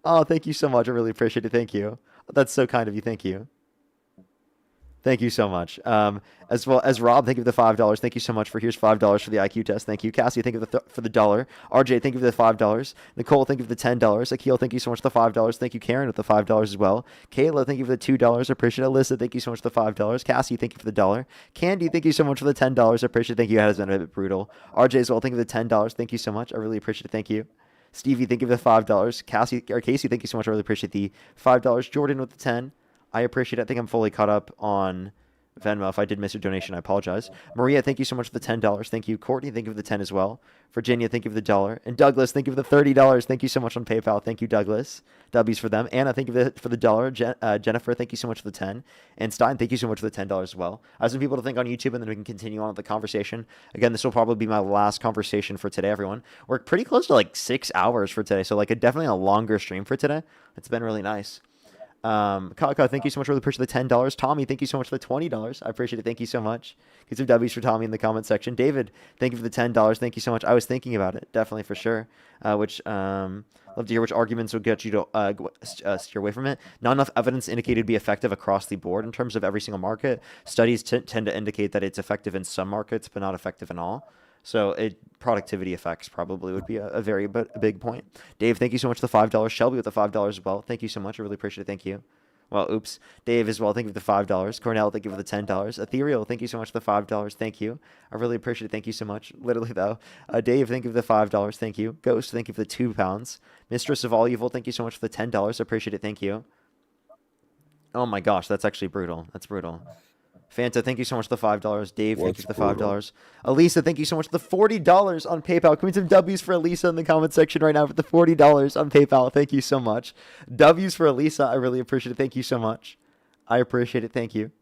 Oh, thank you so much. I really appreciate it. Thank you. That's so kind of you. Thank you. Thank you so much. As well as Rob, thank you for the $5. Thank you so much for here's $5 for the IQ test. Thank you. Cassie, thank you for the $1. RJ, thank you for the $5. Nicole, thank you for the $10. Akil, thank you so much for the $5. Thank you, Karen, with the $5 as well. Kayla, thank you for the $2. I appreciate it. Alyssa, thank you so much for the $5. Cassie, thank you for the $1. Candy, thank you so much for the $10. I appreciate it. Thank you. It has been a bit brutal. RJ as well, thank you for the $10. Thank you so much. I really appreciate it. Thank you. Stevie, thank you for the $5. Casey, thank you so much. I really appreciate the $5. Jordan with the 10. I appreciate it. I think I'm fully caught up on Venmo. If I did miss your donation, I apologize. Maria, thank you so much for the $10. Thank you. Courtney, thank you for the 10 as well. Virginia, thank you for the $1. And Douglas, thank you for the $30. Thank you so much on PayPal. Thank you, Douglas. W's for them. Anna, thank you for the $1. Jennifer, thank you so much for the 10. And Stein, thank you so much for the $10 as well. I have some people to thank on YouTube, and then we can continue on with the conversation. Again, this will probably be my last conversation for today, everyone. We're pretty close to like 6 hours for today, so like definitely a longer stream for today. It's been really nice. Kaka, thank you so much. Really appreciate the $10. Tommy, thank you so much for the $20. I appreciate it. Thank you so much. Get some W's for Tommy in the comment section. David, thank you for the $10. Thank you so much. I was thinking about it, definitely for sure. Love to hear which arguments would get you to steer away from it. Not enough evidence indicated to be effective across the board in terms of every single market. Studies tend to indicate that it's effective in some markets, but not effective in all. So productivity effects probably would be a big point. Dave, thank you so much for the $5. Shelby with the $5 as well. Thank you so much. I really appreciate it. Thank you. Well, oops. Dave as well, thank you for the $5. Cornell, thank you for the $10. Ethereal, thank you so much for the $5. Thank you. I really appreciate it. Thank you so much. Literally, though. Dave, thank you for the $5. Thank you. Ghost, thank you for the £2. Mistress of All Evil, thank you so much for the $10. I appreciate it. Thank you. Oh my gosh, that's actually brutal. That's brutal. Fanta, thank you so much for the $5. Dave, thank you for the $5. Elisa, thank you so much for the $40 on PayPal. Can we some W's for Elisa in the comment section right now for the $40 on PayPal? Thank you so much. W's for Elisa. I really appreciate it. Thank you so much. I appreciate it. Thank you.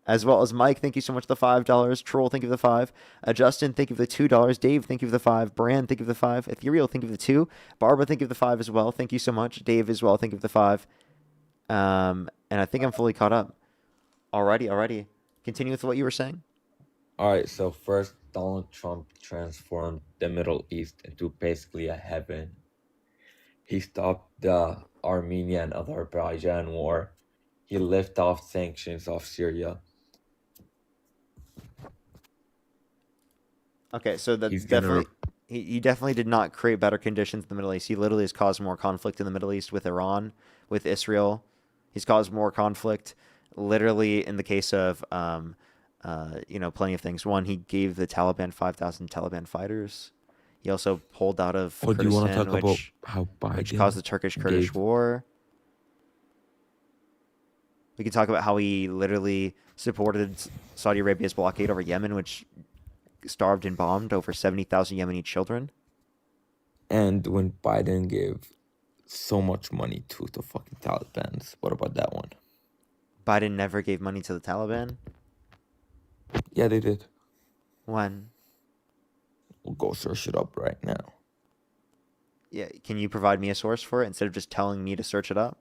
As well as Mike, thank you so much for the $5. Troll, thank you for the 5. Justin, thank you for the $2. Dave, thank you for the 5. Brand, thank you for the 5. Ethereal, thank you for the 2. Barbara, thank you for the 5 as well. Thank you so much. Dave as well, thank you for the 5. And I think I'm fully caught up. Alrighty. Continue with what you were saying. All right, so first, Donald Trump transformed the Middle East into basically a heaven. He stopped the Armenia and Azerbaijan war. He lifted off sanctions off Syria. Okay, so that's He's gonna definitely he definitely did not create better conditions in the Middle East. He literally has caused more conflict in the Middle East with Iran, with Israel. He's caused more conflict. Literally, in the case of plenty of things. One, he gave the Taliban 5,000 Taliban fighters. He also pulled out of Oh, do you want to Kurdistan, talk about how which Biden caused the Turkish-Kurdish gave war. We can talk about how he literally supported Saudi Arabia's blockade over Yemen, which starved and bombed over 70,000 Yemeni children. and when Biden gave so much money to the fucking Taliban? What about that one? Biden never gave money to the Taliban. Yeah, they did. When? We'll go search it up right now. Yeah, can you provide me a source for it instead of just telling me to search it up?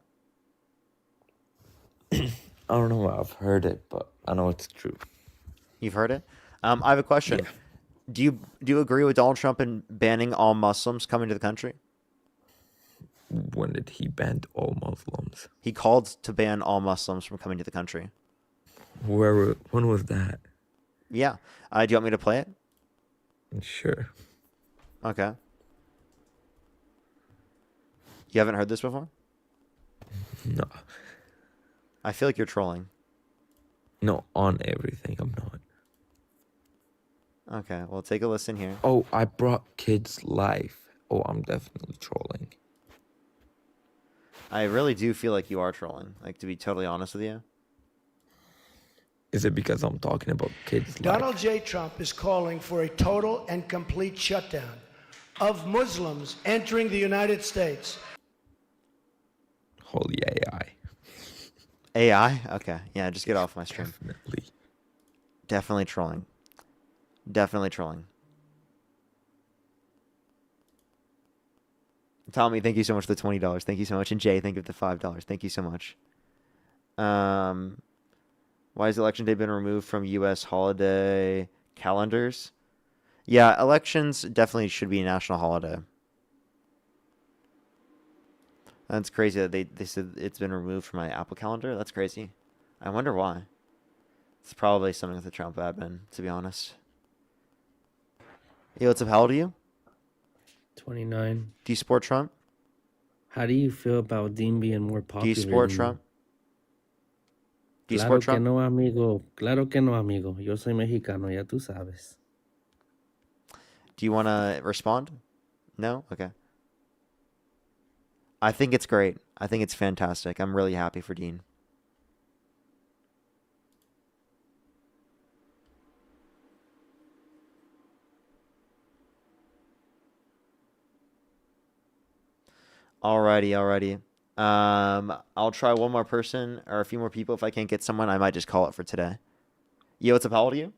I don't know. I've heard it, but I know it's true. You've heard it? I have a question. Yeah. Do you agree with Donald Trump in banning all Muslims coming to the country? When did he ban all Muslims? He called to ban all Muslims from coming to the country. When was that? Yeah. Do you want me to play it? Sure. Okay. You haven't heard this before? No. I feel like you're trolling. No, on everything, I'm not. Okay, well, take a listen here. Oh, I brought kids life. Oh, I'm definitely trolling. I really do feel like you are trolling, like, to be totally honest with you. Is it because I'm talking about kids life? Donald J. Trump is calling for a total and complete shutdown of Muslims entering the United States. Holy AI. AI? Okay, yeah, just get off my stream. Definitely. Definitely trolling. Definitely trolling. Tommy, thank you so much for the $20. Thank you so much. And Jay, thank you for the $5. Thank you so much. Why has election day been removed from U.S. holiday calendars? Yeah, elections definitely should be a national holiday. That's crazy that they said it's been removed from my Apple calendar. That's crazy. I wonder why. It's probably something with the Trump admin, to be honest. Yo, what's up? How old are you? 29. Do you support Trump? How do you feel about Dean being more popular? Do you support than Trump? Do you Claro support que Trump? no, amigo. Claro que no, amigo. Yo soy mexicano, ya tú sabes. Do you want to respond? No? Okay. I think it's great. I think it's fantastic. I'm really happy for Dean. Alrighty. I'll try one more person or a few more people. If I can't get someone, I might just call it for today. Yo, what's up? How old are you?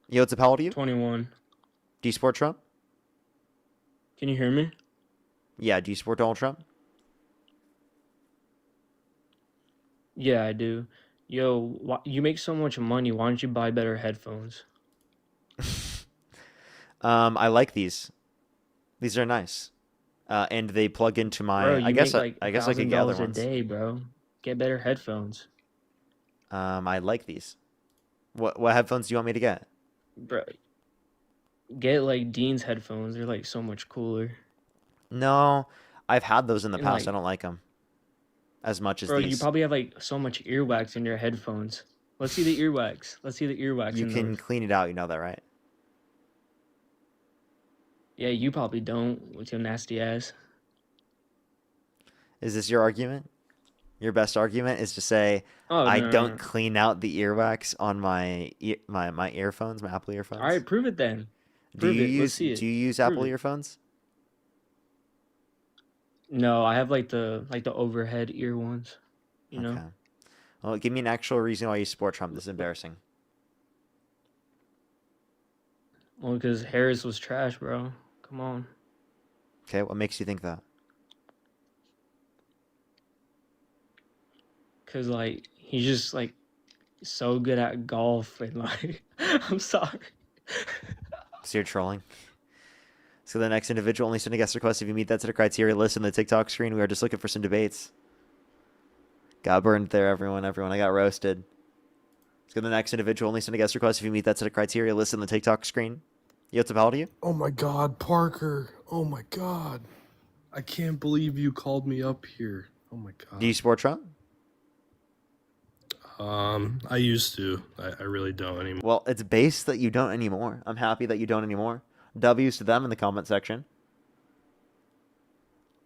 Yo, what's up? How old are you? 21. Do you support Trump? Can you hear me? Yeah, do you support Donald Trump? Yeah, I do. Yo, you make so much money. Why don't you buy better headphones? I like these. These are nice. And they plug into my. Bro, you I guess make like I could get other $1,000 a ones. day, bro. Get better headphones. I like these. What headphones do you want me to get? Bro, get like Dean's headphones. They're like so much cooler. No, I've had those in the And past. I like, don't like them as much as bro, you these. probably have like so much earwax in your headphones. Let's see the earwax. Let's see the earwax You in can those. clean it out. You know that, right? Yeah, you probably don't with your nasty ass. Is this your argument? Your best argument is to say Oh I no, no, don't no. clean out the earwax on my earphones, my Apple All earphones. right, prove it then. Do Prove you it. Let's use see do it. you use Prove Apple it. earphones? No, I have like the overhead ear ones. You know. Okay. Well, give me an actual reason why you support Trump. This is embarrassing. Well, because Harris was trash, bro. Come on. Okay, what makes you think that? Cause like he's just like so good at golf and like I'm sorry. So you're trolling. So the next individual only send a guest request if you meet that set of criteria list on the TikTok screen. We are just looking for some debates. Got burned there, everyone. I got roasted. Let's go to the next individual only send a guest request if you meet that set of criteria list on the TikTok screen. Yo, what's up, how old are you? Oh my God, Parker. Oh my God. I can't believe you called me up here. Oh my God. Do you support Trump? I used to. I really don't anymore. Well, it's based that you don't anymore. I'm happy that you don't anymore. W's to them in the comment section.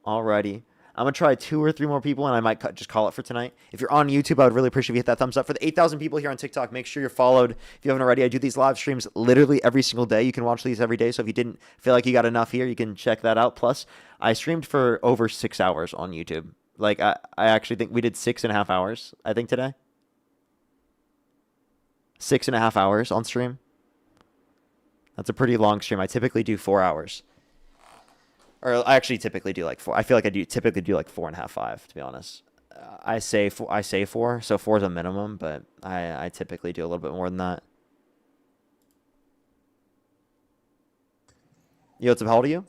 Alrighty. I'm going to try 2 or 3 more people, and I might just call it for tonight. If you're on YouTube, I would really appreciate if you hit that thumbs up. For the 8,000 people here on TikTok, make sure you're followed. If you haven't already, I do these live streams literally every single day. You can watch these every day, so if you didn't feel like you got enough here, you can check that out. Plus, I streamed for over 6 hours on YouTube. Like, I actually think we did 6.5 hours, I think, today. 6.5 hours on stream. That's a pretty long stream. I typically do 4 hours. Or I actually typically do like 4. I feel like I typically do like 4.5, 5, to be honest. I say 4, so 4 is a minimum, but I typically do a little bit more than that. Yo, what's up? How old are you?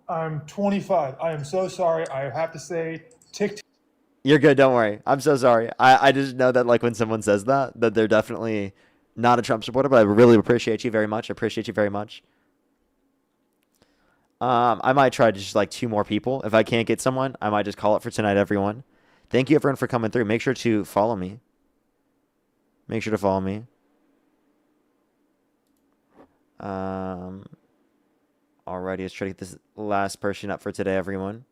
I'm 25. I am so sorry. I have to say, TikTok. You're good. Don't worry. I'm so sorry. I just know that like when someone says that they're definitely not a Trump supporter, but I really appreciate you very much. I appreciate you very much. I might try to just like 2 more people. If I can't get someone, I might just call it for tonight, everyone. Thank you, everyone, for coming through. Make sure to follow me. Make sure to follow me. Alrighty, let's try to get this last person up for today, everyone.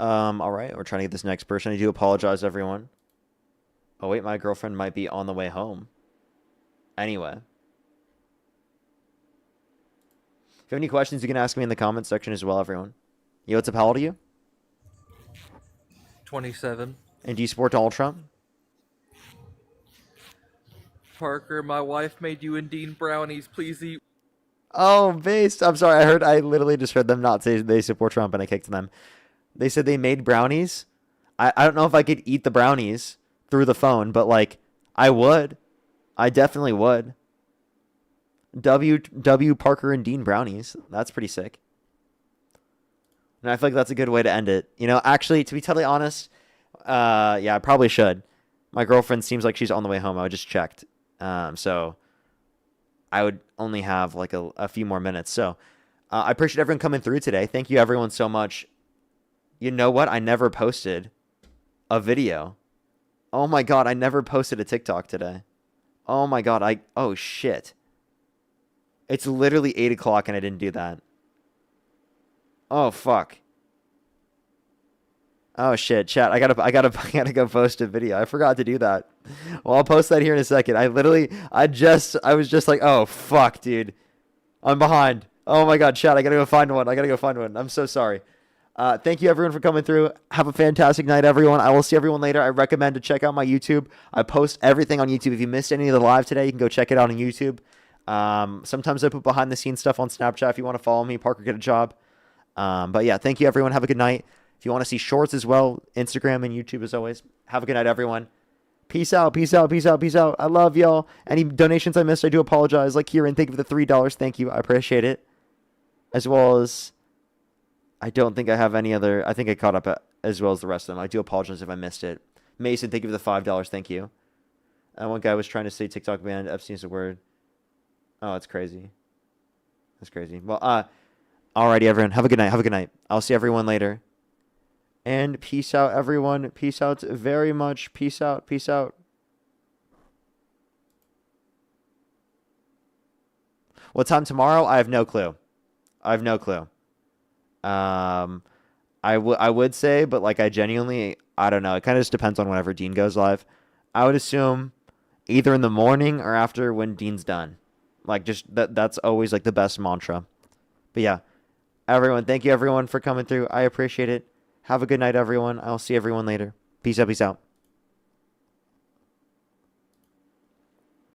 Alright, we're trying to get this next person. I do apologize, everyone. Oh, wait, my girlfriend might be on the way home. Anyway. If you have any questions, you can ask me in the comments section as well, everyone. Yo, what's up? How old are you? 27. And do you support Donald Trump? Parker, my wife made you and Dean brownies. Please eat. Oh, based. I'm sorry. I literally just heard them not say they support Trump and I kicked them. They said they made brownies. I don't know if I could eat the brownies through the phone, but like I would. I definitely would. W Parker and Dean brownies. That's pretty sick. And I feel like that's a good way to end it. You know, actually, to be totally honest, yeah, I probably should. My girlfriend seems like she's on the way home. I just checked. So I would only have like a few more minutes. So I appreciate everyone coming through today. Thank you, everyone, so much. You know what? I never posted a video. Oh my God, I never posted a TikTok today. Oh my God, oh shit. It's literally 8 o'clock and I didn't do that. Oh fuck. Oh shit, chat. I gotta go post a video. I forgot to do that. Well, I'll post that here in a second. I was just like, oh fuck, dude. I'm behind. Oh my God, chat. I gotta go find one. I'm so sorry. Thank you everyone for coming through. Have a fantastic night, everyone. I will see everyone later. I recommend to check out my YouTube. I post everything on YouTube. If you missed any of the live today, you can go check it out on YouTube. Sometimes I put behind the scenes stuff on Snapchat. If you want to follow me, Parker Get a Job. But yeah, thank you everyone. Have a good night. If you want to see shorts as well, Instagram and YouTube as always. Have a good night, everyone. Peace out, peace out, peace out, peace out. I love y'all. Any donations I missed, I do apologize. Like Kieran, thank you for the $3. Thank you. I appreciate it. As well as, I don't think I have any other. I think I caught up as well as the rest of them. I do apologize if I missed it. Mason, thank you for the $5. Thank you. And one guy was trying to say TikTok banned Epstein's a word. Oh, it's crazy. That's crazy. Well, alrighty, everyone. Have a good night. Have a good night. I'll see everyone later. And peace out, everyone. Peace out very much. Peace out. Peace out. What time tomorrow? I have no clue. I have no clue. I would say, but like I genuinely, I don't know. It kind of just depends on whenever Dean goes live. I would assume either in the morning or after when Dean's done. Like just that's always like the best mantra. But yeah, everyone, thank you everyone for coming through. I appreciate it. Have a good night, everyone. I'll see everyone later. Peace out. Peace out.